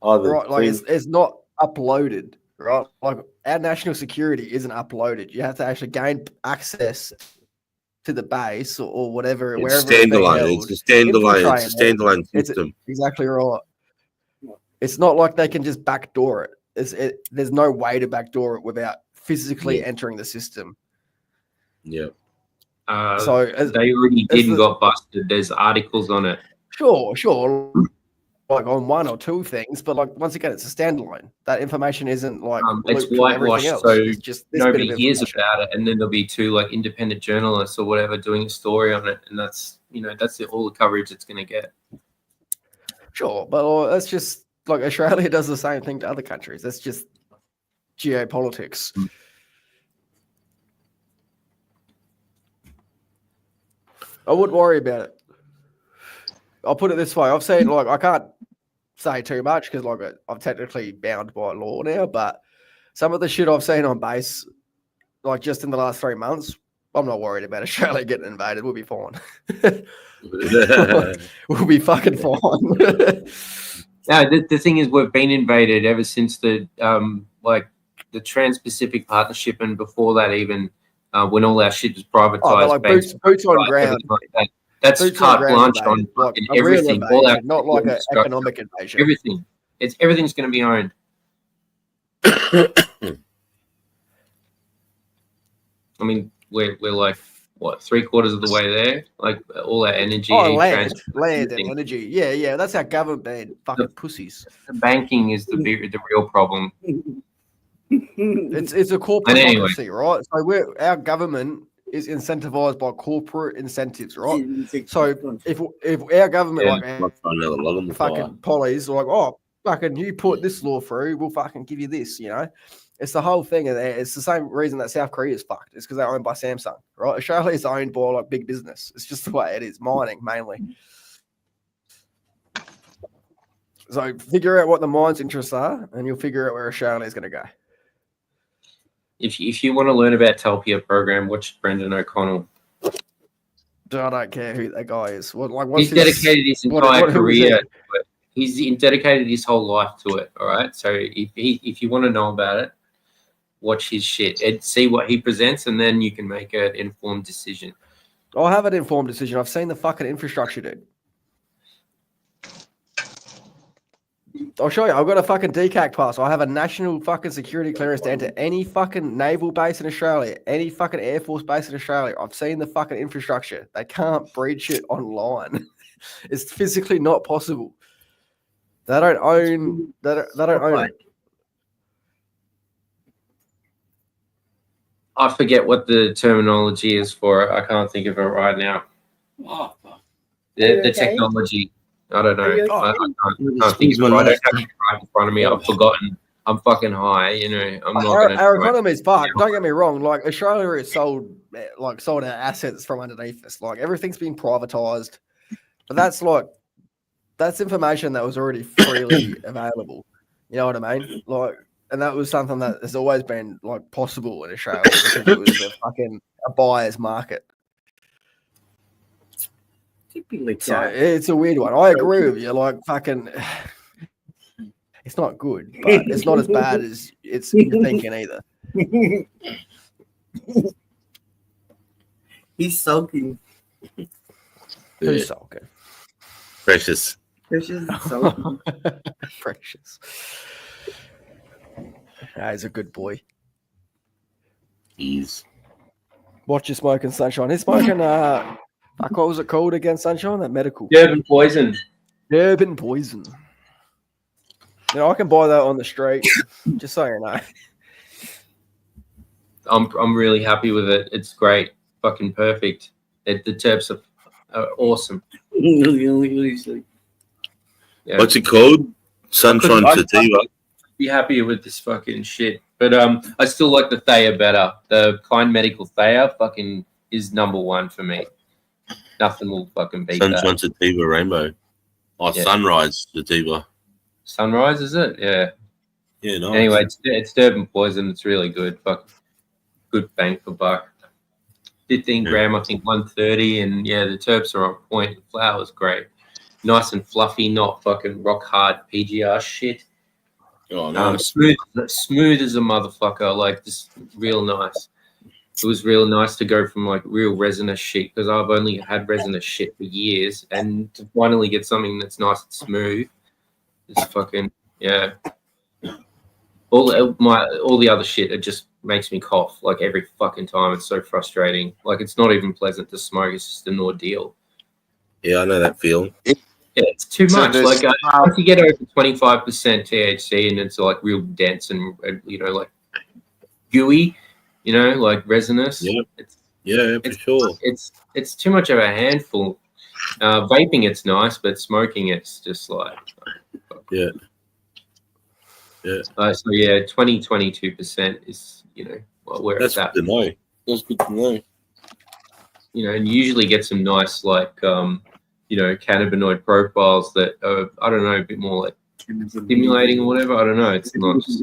Speaker 1: Oh, the
Speaker 6: Right, like
Speaker 1: thing-
Speaker 6: it's not uploaded, right? Like our national security isn't uploaded. You have to actually gain access to the base or whatever,
Speaker 1: it's
Speaker 6: wherever it's being
Speaker 1: standalone.
Speaker 6: held.
Speaker 1: It's a standalone. It's a
Speaker 6: Infiltrating it.
Speaker 1: standalone
Speaker 6: It's
Speaker 1: system.
Speaker 6: exactly right. It's not like they can just backdoor it. There's no way to backdoor it without physically entering the system.
Speaker 1: Yeah.
Speaker 6: So
Speaker 8: they already did and got busted. There's articles on it.
Speaker 6: Sure. Like on one or two things, but like once again, it's a standalone. That information isn't like
Speaker 8: it's
Speaker 6: looped from everything
Speaker 8: whitewashed,
Speaker 6: else.
Speaker 8: so
Speaker 6: It's just this bit
Speaker 8: nobody
Speaker 6: of
Speaker 8: hears
Speaker 6: information.
Speaker 8: about it, and then there'll be two like independent journalists or whatever doing a story on it, and that's all the coverage it's going to get.
Speaker 6: Sure, but that's just like Australia does the same thing to other countries. That's just geopolitics. I wouldn't worry about it. I'll put it this way. I've seen, like, I can't say too much because, like, I'm technically bound by law now, but some of the shit I've seen on base, like, just in the last 3 months, I'm not worried about Australia getting invaded. We'll be fine. We'll be fucking fine.
Speaker 8: No, the thing is, we've been invaded ever since the Trans-Pacific Partnership, and before that, even when all our shit was privatized.
Speaker 6: Like boots on ground.
Speaker 8: Like that's carte blanche on
Speaker 6: like
Speaker 8: everything. All our
Speaker 6: not like an economic invasion.
Speaker 8: Everything. Everything's going to be owned. I mean, we're like what 3/4 of the way there. Like all our energy,
Speaker 6: land and energy. Yeah. That's our government been fucking pussies.
Speaker 8: The banking is the real problem.
Speaker 6: It's a corporate democracy, right? So our government is incentivized by corporate incentives, right? So if our government fucking pollies like, oh, fucking you put this law through, we'll fucking give you this, It's the whole thing, and it's the same reason that South Korea is fucked. It's because they're owned by Samsung, right? Australia is owned by like big business. It's just the way it is, mining mainly. So figure out what the mine's interests are, and you'll figure out where Australia is going to go.
Speaker 8: If you want to learn about Talpia program, watch Brendan O'Connell.
Speaker 6: I don't care who that guy is.
Speaker 8: He's dedicated his entire career to it. He's dedicated his whole life to it. All right. So if you want to know about it, watch his shit and see what he presents, and then you can make an informed decision.
Speaker 6: I'll have an informed decision. I've seen the fucking infrastructure, dude. I'll show you. I've got a fucking DCAC pass. I have a national fucking security clearance to enter any fucking naval base in Australia, any fucking Air Force base in Australia. I've seen the fucking infrastructure. They can't breed shit online. It's physically not possible. They don't own. They don't own it.
Speaker 8: I forget what the terminology is for it. I can't think of it right now.
Speaker 2: Oh,
Speaker 8: the technology. I don't know. I can't think of it. I don't have it right in front of me. I've forgotten. I'm fucking high. I'm not.
Speaker 6: Our economy is fucked. Don't get me wrong. Like Australia is sold our assets from underneath us. Like everything's been privatized. But that's information that was already freely available. You know what I mean? Like, and that was something that has always been like possible in Australia because it was a buyer's market. So it's a weird one. I agree with you. Like fucking, it's not good, but it's not as bad as you're thinking either.
Speaker 2: He's sulking.
Speaker 6: Who's sulking?
Speaker 1: Precious.
Speaker 2: Precious is sulking.
Speaker 6: Precious. He's a good boy.
Speaker 1: He's.
Speaker 6: Watch you smoking sunshine. He's smoking what was it called again, sunshine? That medical.
Speaker 8: Durban poison.
Speaker 6: Durban poison. I can buy that on the street, just so you know.
Speaker 8: I'm really happy with it. It's great. Fucking perfect. The terps are awesome. Yeah.
Speaker 1: What's it called? Sunshine Sativa.
Speaker 8: Be happier with this fucking shit. But I still like the Thea better. The Kind Medical Thea fucking is number one for me. Nothing will fucking beat
Speaker 1: Sunshine
Speaker 8: that.
Speaker 1: Sativa Rainbow. Oh, yeah. Sunrise Sativa.
Speaker 8: Sunrise, is it? Yeah.
Speaker 1: Yeah, nice.
Speaker 8: Anyway, it's Durban poison. It's really good. Fuck, good bang for buck. 15 gram, I think 130, and yeah, the terps are on point. The flower's great. Nice and fluffy, not fucking rock hard PGR shit.
Speaker 1: Oh, nice.
Speaker 8: Smooth as a motherfucker, like just real nice. It was real nice to go from like real resinous shit because I've only had resinous shit for years, and to finally get something that's nice and smooth, it's fucking Yeah. All the other shit, it just makes me cough like every fucking time. It's so frustrating. Like it's not even pleasant to smoke. It's just an ordeal.
Speaker 1: Yeah, I know that feeling.
Speaker 8: Yeah, it's too
Speaker 4: So
Speaker 8: much.
Speaker 4: there's-
Speaker 8: Like once you get over 25% THC and it's like real dense and like gooey, like resinous.
Speaker 1: Yeah.
Speaker 8: It's
Speaker 1: Yeah, for sure.
Speaker 8: it's too much of a handful. Vaping, it's nice, but smoking, it's just like
Speaker 1: Yeah. Yeah.
Speaker 8: So yeah, 22% is where
Speaker 1: That's
Speaker 8: it's at.
Speaker 1: good to know. That's good to know.
Speaker 8: And you usually get some nice like cannabinoid profiles that are, I don't know, a bit more like stimulating or whatever. I don't know. It's not just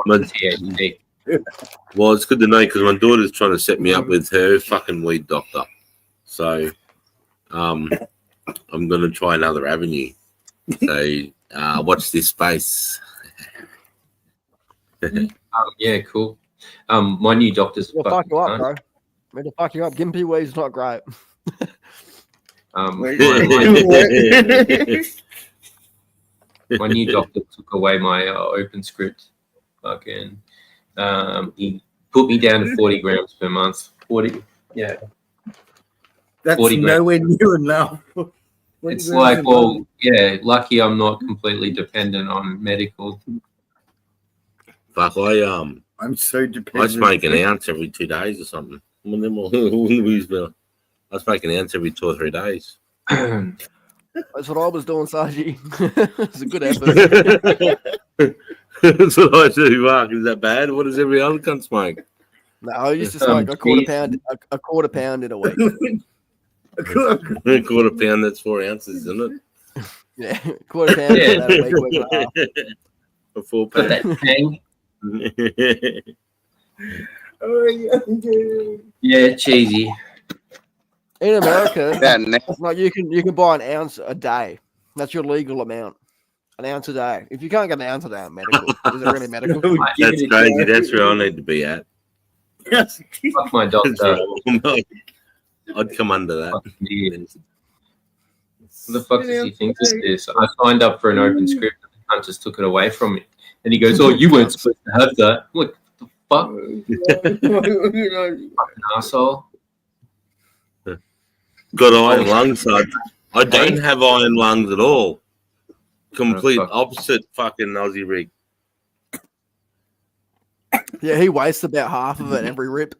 Speaker 1: But-
Speaker 8: THC.
Speaker 1: Well, it's good to know because my daughter's trying to set me up with her fucking weed doctor. So, I'm gonna try another avenue. So, watch this space.
Speaker 8: Yeah, cool. My new doctor's
Speaker 6: We'll fuck
Speaker 8: fucking
Speaker 6: you up,
Speaker 8: cunt.
Speaker 6: bro. We're to fuck you up. Gimpy weed's not great.
Speaker 2: Wait,
Speaker 8: My new doctor took away my open script. Fucking, he put me down to 40 grams per month. 40, yeah.
Speaker 2: That's
Speaker 8: 40 grams.
Speaker 2: nowhere near enough.
Speaker 8: It's like, well, yeah, lucky I'm not completely dependent on medical.
Speaker 1: Fuck,
Speaker 2: I'm so
Speaker 1: I
Speaker 2: dependent.
Speaker 1: smoke an ounce every 2 days or something. I smoke an ounce every 2 or 3 days.
Speaker 6: That's what I was doing, Saji. It's a good effort.
Speaker 1: That's what I do, Mark. Is that bad? What does every other cunt smoke?
Speaker 6: No, I used to smoke a quarter pound in a week.
Speaker 1: A quarter pound, that's 4 ounces, isn't
Speaker 6: Yeah, quarter pound in about a week and a half.
Speaker 1: it? A 4
Speaker 8: Got
Speaker 1: pound.
Speaker 8: that tang.
Speaker 2: Oh, yeah.
Speaker 8: Yeah, cheesy.
Speaker 6: In America,
Speaker 4: Yeah, now,
Speaker 6: like you can buy an ounce a day. That's your legal amount. An ounce a day. If you can't get an ounce a day, medical. Is it really medical?
Speaker 1: That's crazy. That's where I need to be at.
Speaker 2: Yes.
Speaker 8: Fuck my
Speaker 1: That's
Speaker 8: doctor.
Speaker 1: where I'd come under that.
Speaker 8: Fucking idiot. What the fuck does he think this is? I signed up for an open script and the cunt just took it away from me. And he goes, "Oh, you weren't supposed to have that." I'm like, the fuck? Fucking asshole.
Speaker 1: Got iron lungs, son. I don't have iron lungs at all. Complete
Speaker 8: fuck.
Speaker 1: opposite fucking Aussie rig.
Speaker 6: Yeah, he wastes about half of it every rip.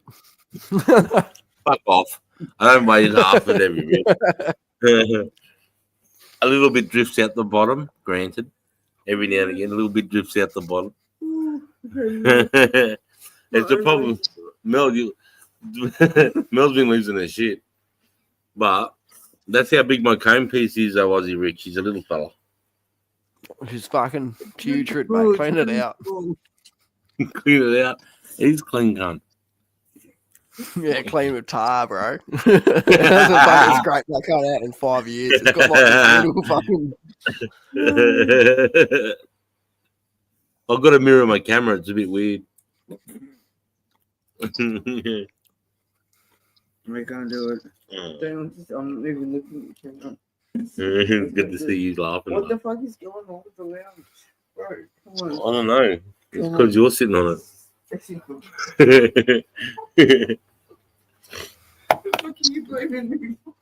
Speaker 1: Fuck off. I don't waste half of every rig. A little bit drifts out the bottom, granted. Every now and again, a little bit drifts out the bottom. It's the problem. Mel's been losing her shit. But that's how big my comb piece is, though, Aussie Rick. He's a little fella.
Speaker 6: He's fucking putrid, mate. Clean it out.
Speaker 1: Clean it out. He's clean, cunt.
Speaker 6: Yeah, clean with tar, bro. That's a fucking scrape that cut out in 5 years. It's got like this little fucking.
Speaker 1: I've got to mirror my camera. It's a bit weird.
Speaker 2: We can't do it. I'm even looking at the camera.
Speaker 1: It's good to see you laughing.
Speaker 2: What the fuck is going on with the lounge? Bro, come
Speaker 1: I
Speaker 2: on.
Speaker 1: don't know. It's because you're sitting on
Speaker 2: What
Speaker 1: it.
Speaker 2: the fuck are you blaming me for?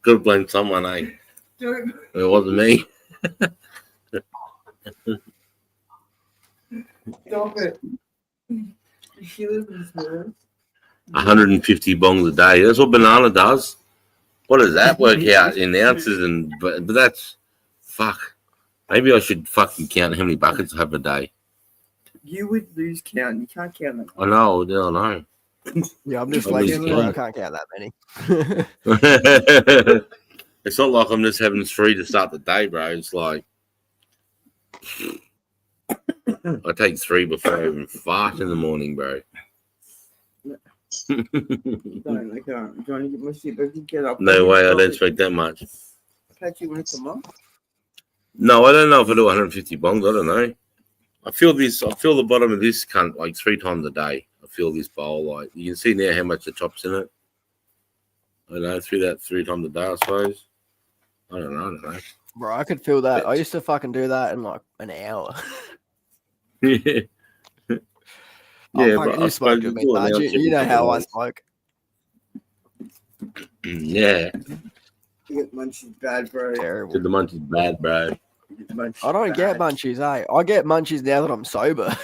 Speaker 1: Got to blame someone, eh?
Speaker 2: Don't.
Speaker 1: It wasn't me.
Speaker 2: Stop it. She lives in her.
Speaker 1: 150 bongs a day. That's what banana does. What does that work out in ounces? But that's fuck. Maybe I should fucking count how many buckets I have a day.
Speaker 2: You would lose count. You can't count them.
Speaker 1: I know. I know.
Speaker 6: Yeah, I'm just
Speaker 1: Oh,
Speaker 6: lazy,
Speaker 1: he's
Speaker 6: bro. I
Speaker 1: gone.
Speaker 6: can't count that many.
Speaker 1: It's not like I'm just having 3 to start the day, bro. It's like I take 3 before I even fart in the morning, bro.
Speaker 2: Don't, I can't. I'm trying to get my shit back together.
Speaker 1: No way, I don't smoke that much.
Speaker 2: Catch you when it come up.
Speaker 1: No, I don't know if I do 150 bongs. I don't know. I feel the bottom of this cunt like 3 times a day. I feel this bowl like you can see now how much the top's in it. I don't know, through that 3 times a day, I suppose. I don't know.
Speaker 6: Bro, I could feel that. I used to fucking do that in like an hour.
Speaker 1: Yeah,
Speaker 6: Oh,
Speaker 1: but
Speaker 6: fucking,
Speaker 1: I
Speaker 6: you smoked
Speaker 1: suppose
Speaker 6: with me,
Speaker 1: it's all
Speaker 6: mate.
Speaker 1: an
Speaker 6: You know
Speaker 1: ounce
Speaker 6: how I
Speaker 1: every
Speaker 6: smoke.
Speaker 1: Yeah,
Speaker 2: You get munchies bad, bro.
Speaker 6: Terrible.
Speaker 1: the munch is bad, bro.
Speaker 2: You get munchies
Speaker 6: I don't get
Speaker 2: bad.
Speaker 6: munchies, eh? I get munchies now that I'm sober.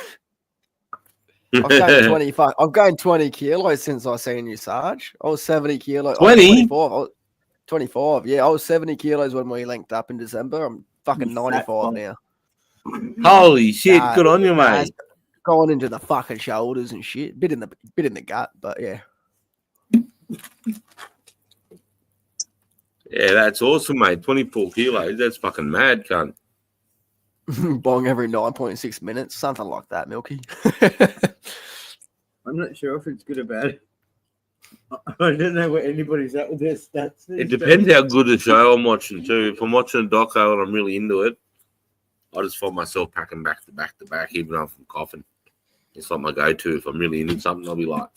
Speaker 6: I've gained 20 kilos since I seen you, Sarge. I was 70 kilos.
Speaker 1: 20?
Speaker 6: 25. Yeah, I was 70 kilos when we linked up in December. I'm fucking 95 now.
Speaker 1: Holy shit!
Speaker 6: Nah,
Speaker 1: Good on you,
Speaker 6: nah,
Speaker 1: mate.
Speaker 6: it's going into the fucking shoulders and shit. Bit in the gut, but yeah.
Speaker 1: Yeah, that's awesome, mate. 24 kilos. That's fucking mad, cunt.
Speaker 6: Bong every 9.6 minutes, something like that, Milky.
Speaker 2: I'm not sure if it's good or bad. I don't know where anybody's at with their stats.
Speaker 1: It depends how good a show I'm watching too. If I'm watching a doco and I'm really into it, I just find myself packing back to back to back, even if I'm coughing. It's like my go-to. If I'm really into something, I'll be like,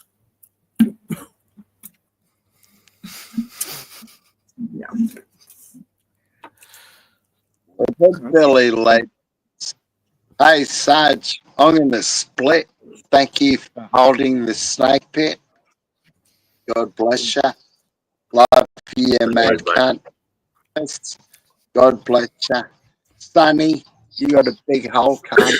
Speaker 4: It's really late. Hey, Sarge, I'm going to split. Thank you for holding the snake pit. God bless you. Love you, man. Cunt. God bless you. Sonny, you got a big hole, cunt.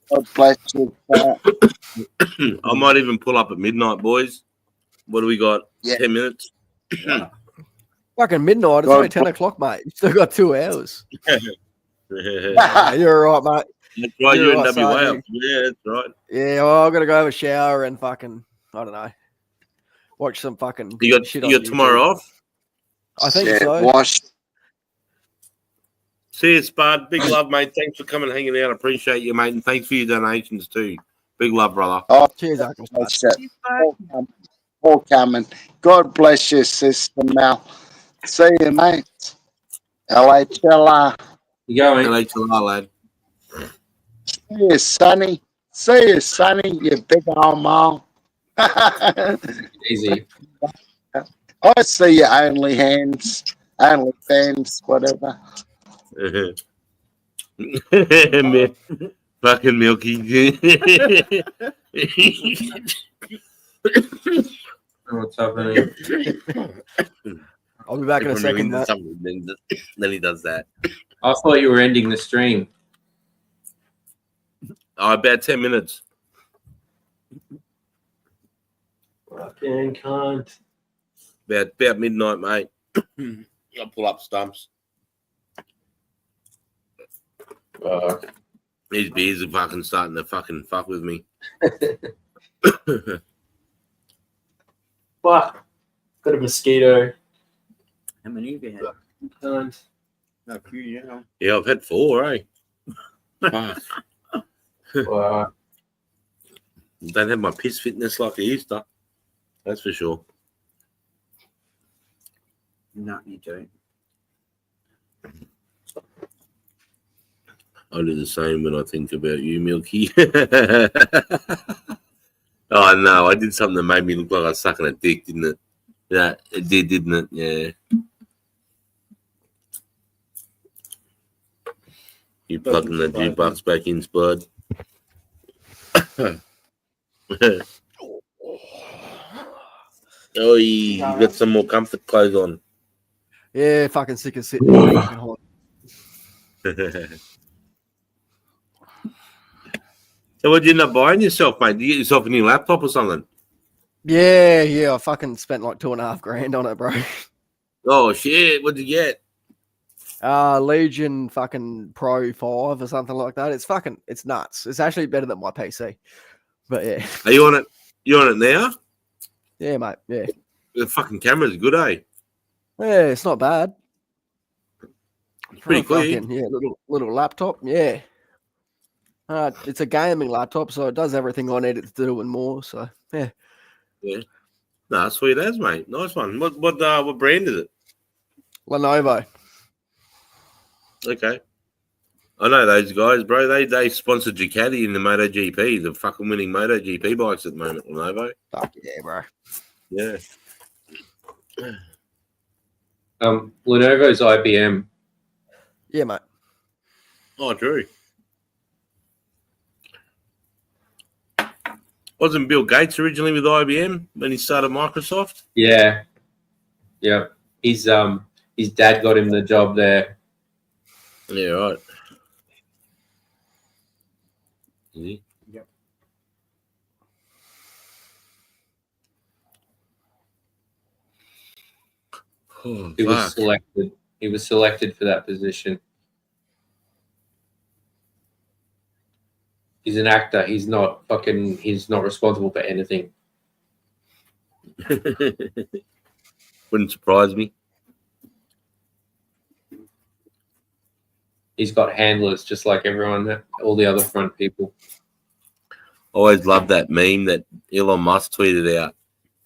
Speaker 4: God bless you. Cunt.
Speaker 1: I might even pull up at midnight, boys. What do we got?
Speaker 4: Yeah.
Speaker 1: 10 minutes?
Speaker 6: Fucking midnight. It's
Speaker 4: God
Speaker 6: only 10 o'clock, mate. You still got 2 hours.
Speaker 1: That's
Speaker 6: You're all right, mate.
Speaker 1: right, you're in
Speaker 6: right,
Speaker 1: WA.
Speaker 6: Sarge.
Speaker 1: Yeah, that's right.
Speaker 6: Yeah, well, I'm gonna go have a shower and fucking, I don't know, watch some fucking
Speaker 1: You
Speaker 6: shit
Speaker 1: got
Speaker 6: on
Speaker 1: tomorrow
Speaker 6: YouTube.
Speaker 1: off?
Speaker 6: I think
Speaker 4: Yeah,
Speaker 6: so.
Speaker 4: wash.
Speaker 1: See you, Spud. Big love, mate. Thanks for coming and hanging out. Appreciate you, mate. And thanks for your donations, too. Big love, brother.
Speaker 4: Oh,
Speaker 6: Cheers, Uncle.
Speaker 4: bless you. All coming. God bless you, Sister Mel. See you, mate. LHLR.
Speaker 8: You going?
Speaker 1: LHLR, lad.
Speaker 4: See you, Sonny. See you, Sonny, you big old mole.
Speaker 8: Easy.
Speaker 4: I see your only hands, only fans, whatever.
Speaker 1: Man, fucking Milky.
Speaker 8: What's happening?
Speaker 6: I'll be back in a
Speaker 1: Everyone
Speaker 6: second,
Speaker 1: rings
Speaker 6: mate.
Speaker 1: something, then he does that.
Speaker 8: I thought you were ending the stream.
Speaker 1: Oh, about 10 minutes.
Speaker 8: Fucking cunt.
Speaker 1: About midnight, mate. I'll pull up stumps. These beers are fucking starting to fucking fuck with me.
Speaker 8: Fuck. Got a mosquito.
Speaker 2: How many have you had?
Speaker 8: Cunt.
Speaker 2: No, few, you know.
Speaker 1: Yeah, I've had 4, eh? Fuck.
Speaker 8: Wow.
Speaker 1: Don't have my piss fitness like I used to. That's for sure.
Speaker 2: No, you don't.
Speaker 1: I do the same when I think about you, Milky. Oh, no, I did something that made me look like I was sucking a dick, didn't it? Yeah, it did, didn't it? Yeah. You plugging the jukebox back in, Spud? Oh, you got some more comfort clothes on.
Speaker 6: Yeah, fucking sick of sitting here fucking hot.
Speaker 1: So what did you end up buying yourself, mate? Did you get yourself a new laptop or something?
Speaker 6: Yeah, I fucking spent like $2.5 grand on it, bro.
Speaker 1: Oh shit! What'd you get?
Speaker 6: Legion fucking Pro 5 or something like that. It's nuts. It's actually better than my PC. But yeah.
Speaker 1: Are you on it? You on it now?
Speaker 6: Yeah, mate. Yeah.
Speaker 1: The fucking camera's good, eh?
Speaker 6: Yeah, it's not bad.
Speaker 1: Pretty
Speaker 6: For a
Speaker 1: clear.
Speaker 6: fucking, yeah, little laptop. Yeah. It's a gaming laptop, so it does everything I need it to do and more. So yeah.
Speaker 1: No, sweet as, mate. Nice one. What brand is it?
Speaker 6: Lenovo.
Speaker 1: Okay. I know those guys, bro. They sponsored Ducati in the MotoGP, the fucking winning MotoGP bikes at the moment, Lenovo.
Speaker 6: Fuck yeah, bro.
Speaker 1: Yeah.
Speaker 8: Lenovo's IBM.
Speaker 6: Yeah, mate.
Speaker 1: Oh, true. Wasn't Bill Gates originally with IBM when he started Microsoft?
Speaker 8: Yeah. Yeah. His dad got him the job there.
Speaker 1: Yeah, right. Yep. Oh,
Speaker 8: He was
Speaker 1: fuck.
Speaker 8: selected. He was selected for that position. He's an actor. He's not responsible for anything.
Speaker 1: Wouldn't surprise me.
Speaker 8: He's got handlers just like everyone, all the other front people.
Speaker 1: Always loved that meme that Elon Musk tweeted out.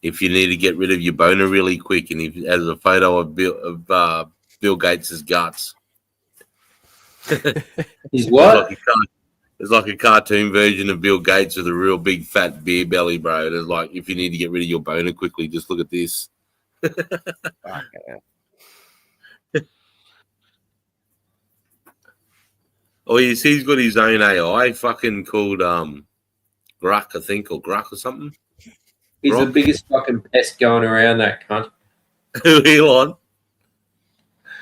Speaker 1: If you need to get rid of your boner really quick, and he has a photo of Bill Gates's guts.
Speaker 8: He's what?
Speaker 1: It's like a cartoon version of Bill Gates with a real big fat beer belly, bro. It's like, if you need to get rid of your boner quickly, just look at this. Oh, you see, he's got his own AI, fucking called Grok, I think, or Grok or something.
Speaker 8: He's the biggest fucking pest going around, that cunt.
Speaker 1: Who, Elon?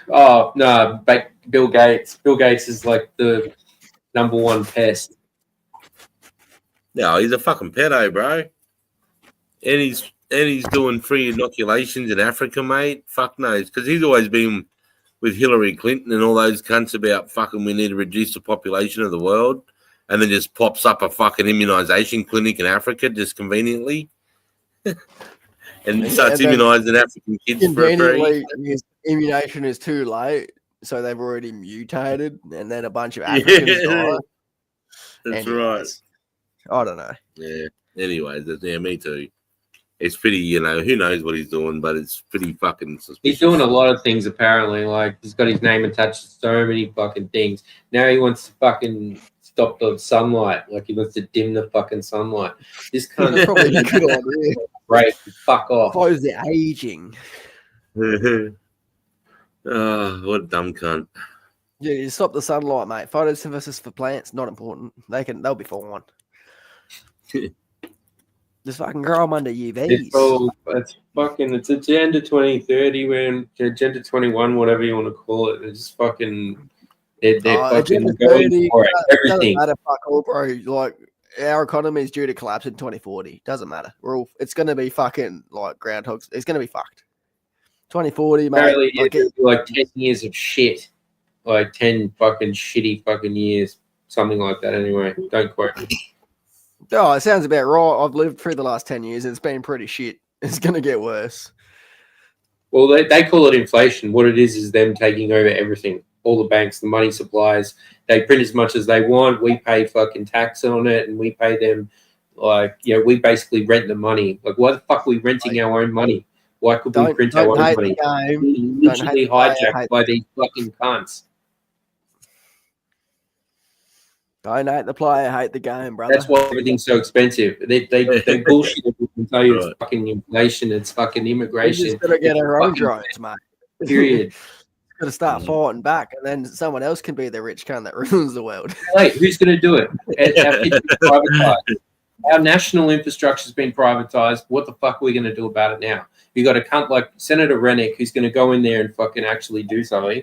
Speaker 8: Oh no, Bill Gates. Bill Gates is like the number one pest.
Speaker 1: No, he's a fucking pedo, bro. And he's doing free inoculations in Africa, mate. Fuck knows, because he's always been with Hillary Clinton and all those cunts about fucking we need to reduce the population of the world, and then just pops up a fucking immunization clinic in Africa just conveniently. And starts immunizing African kids for free.
Speaker 6: Conveniently, his immunization is too late, so they've already mutated, and then a bunch of Africans die.
Speaker 1: That's
Speaker 6: Anyways, I don't know.
Speaker 1: Yeah. Anyways, yeah, me too. It's pretty, who knows what he's doing, but it's pretty fucking suspicious.
Speaker 8: He's doing a lot of things apparently. Like he's got his name attached to so many fucking things. Now he wants to fucking stop the sunlight. Like he wants to dim the fucking sunlight. This kind of
Speaker 6: Probably a good idea.
Speaker 8: Right, fuck off.
Speaker 6: Close the aging.
Speaker 1: Oh, what a dumb cunt.
Speaker 6: Yeah, you stop the sunlight, mate. Photosynthesis for plants, not important. They'll be fine. Just fucking grow them under UVs.
Speaker 8: It's Agenda 2030, man. Agenda 21, whatever you want to call it. It's just fucking, they're fucking going for it. Everything.
Speaker 6: Doesn't matter, fuck all, bro. Like, our economy is due to collapse in 2040. Doesn't matter. It's going to be fucking like groundhogs. It's going to be fucked. 2040, mate.
Speaker 8: Apparently, it's like 10 years of shit. Like 10 fucking shitty fucking years. Something like that, anyway. Don't quote me.
Speaker 6: Oh, it sounds about right. I've lived through the last 10 years. It's been pretty shit. It's going to get worse.
Speaker 8: Well, they call it inflation. What it is them taking over everything. All the banks, the money supplies. They print as much as they want. We pay fucking tax on it, and we pay them we basically rent the money. Like, why the fuck are we renting our own money? Why could we print our own money? Literally hijacked by these fucking cunts.
Speaker 6: Don't hate the player, hate the game, brother.
Speaker 8: That's why everything's so expensive. They bullshit. They tell you it's fucking inflation. It's fucking immigration.
Speaker 6: We just gotta get our own drones, mate.
Speaker 8: Period.
Speaker 6: Got to start fighting back, and then someone else can be the rich cunt that ruins the world.
Speaker 8: Wait, who's going to do it? Our kids are privatized. Our national infrastructure's been privatized. What the fuck are we going to do about it now? You got a cunt like Senator Rennick who's going to go in there and fucking actually do something.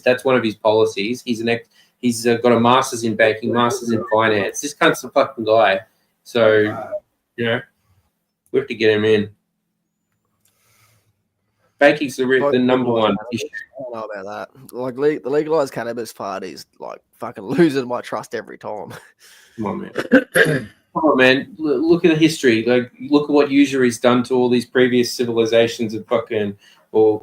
Speaker 8: That's one of his policies. He's got a master's in banking, master's in finance. This cunt's the fucking guy. So, we have to get him in. Banking's the number one issue.
Speaker 6: I don't know about that. Like the legalized cannabis party's like fucking losing my trust every time.
Speaker 8: Come on, man. Come on, man. Look at the history. Like, look at what usury's done to all these previous civilizations and fucking, or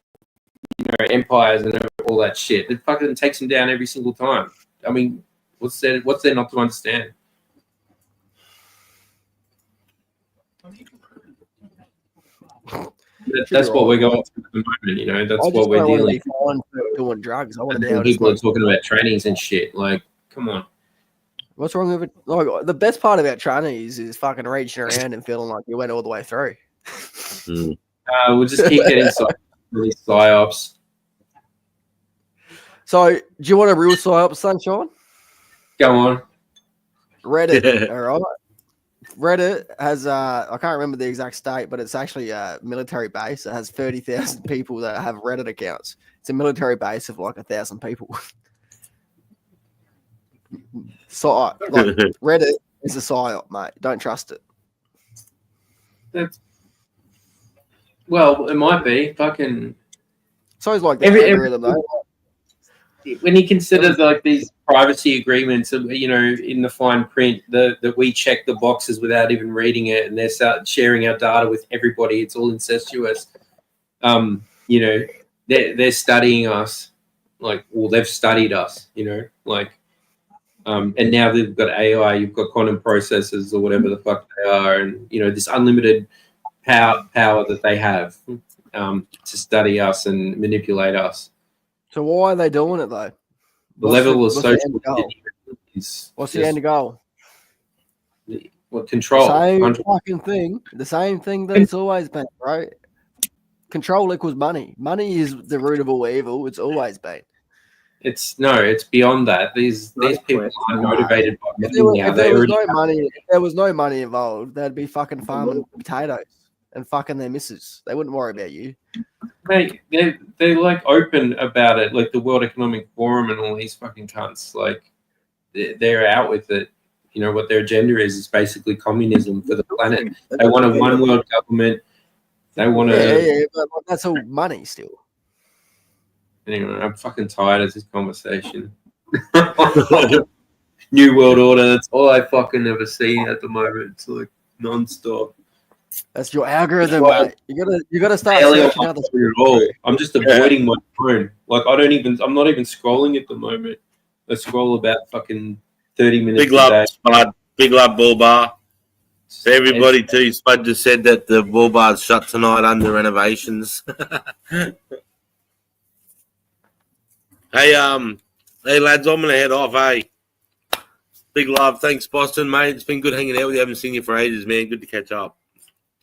Speaker 8: empires and all that shit. It fucking takes them down every single time. I mean, what's there not to understand? That's what we're going through at the moment, That's what we're dealing with.
Speaker 6: Doing drugs. I want
Speaker 8: to people are talking about trannies and shit. Like, come on.
Speaker 6: What's wrong with it? Like, the best part about trannies is fucking reaching around and feeling like you went all the way through.
Speaker 8: We'll just keep getting these psyops.
Speaker 6: So, do you want a real psyop, Sunshine?
Speaker 8: Go on.
Speaker 6: Reddit, all right. Reddit has I can't remember the exact state, but it's actually a military base. It has 30,000 people that have Reddit accounts. It's a military base of like 1,000 people. So like Reddit is a psyop, mate. Don't trust it.
Speaker 8: Well, it might be fucking.
Speaker 6: So it's like the
Speaker 8: Every-
Speaker 6: algorithm, though.
Speaker 8: When you consider like these privacy agreements, you know, in the fine print, that we check the boxes without even reading it, and they're start sharing our data with everybody. It's all incestuous. You know, they're studying us, like, well, they've studied us. You know, like, and now they've got AI. You've got quantum processors or whatever the fuck they are, and you know, this unlimited power that they have to study us and manipulate us.
Speaker 6: So why are they doing it though?
Speaker 8: The level of
Speaker 6: what's the
Speaker 8: social
Speaker 6: end goal?
Speaker 8: is
Speaker 6: What's the end goal?
Speaker 8: Control.
Speaker 6: Same
Speaker 8: 100%.
Speaker 6: fucking thing. The same thing that it's always been, right? Control equals money. Money is the root of all evil. It's always been.
Speaker 8: It's beyond that. These people are motivated by
Speaker 6: If
Speaker 8: money
Speaker 6: there, was,
Speaker 8: now.
Speaker 6: if
Speaker 8: They
Speaker 6: there was
Speaker 8: already
Speaker 6: no money, if there was no money involved, they'd be fucking farming potatoes and fucking their missus. They wouldn't worry about you.
Speaker 8: they're like open about it, like the World Economic Forum and all these fucking cunts. Like they're out with it. You know what their agenda is basically communism for the planet. They want a one world government. They want to.
Speaker 6: Yeah, but that's all money still.
Speaker 8: Anyway, I'm fucking tired of this conversation. New World Order. That's all I fucking ever see at the moment. It's like non-stop.
Speaker 6: That's your algorithm,
Speaker 8: Well,
Speaker 6: mate. You gotta start
Speaker 8: Alien
Speaker 6: searching other
Speaker 8: at all. I'm just avoiding my phone. Like I'm not even scrolling at the moment. I scroll about fucking 30 minutes
Speaker 1: Big
Speaker 8: a
Speaker 1: love,
Speaker 8: day.
Speaker 1: Spud. Big love, Bull Bar. For everybody too, Spud just said that the Bull Bar's shut tonight under renovations. Hey lads, I'm gonna head off. Hey, big love. Thanks, Boston, mate. It's been good hanging out with you. I haven't seen you for ages, man. Good to catch up.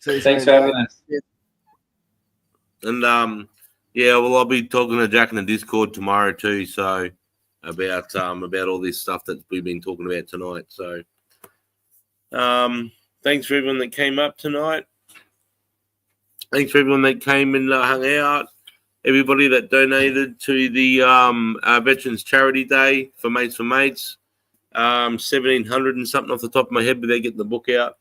Speaker 8: Thanks for having us.
Speaker 1: And yeah, well, I'll be talking to Jack in the Discord tomorrow too. So about all this stuff that we've been talking about tonight. So thanks for everyone that came up tonight. Thanks for everyone that came and hung out. Everybody that donated to the Veterans Charity Day for Mates, 1,700 and something off the top of my head, but they're getting the book out.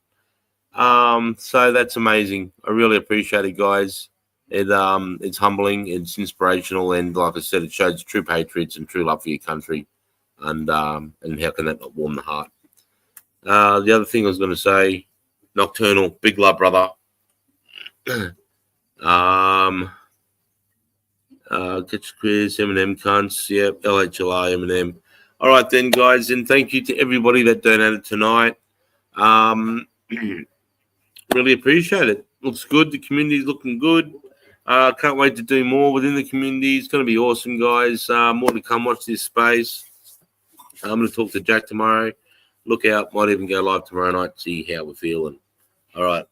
Speaker 1: So that's amazing. I really appreciate it, guys. It's humbling, it's inspirational, and like I said, it shows true patriots and true love for your country. And how can that not warm the heart? The other thing I was going to say, Nocturnal, big love, brother. Catch quiz, Eminem cunts, yep, LHLR, Eminem. All right then, guys, and thank you to everybody that donated tonight. Really appreciate it. Looks good. The community's looking good. Can't wait to do more within the community. It's going to be awesome, guys. More to come. Watch this space. I'm going to talk to Jack tomorrow. Look out. Might even go live tomorrow night to see how we're feeling. All right.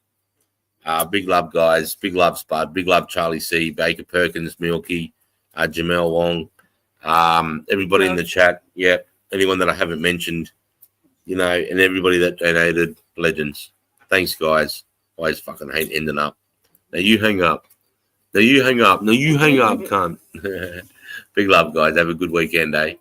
Speaker 1: Big love, guys. Big love, Spud. Big love, Charlie C, Baker Perkins, Milky, Jamel Wong, everybody in the chat. Yeah, anyone that I haven't mentioned, you know, and everybody that donated, legends. Thanks, guys. Always fucking hate ending up. Now you hang up. Now you hang up. Now you hang up, cunt. Big love, guys. Have a good weekend, eh?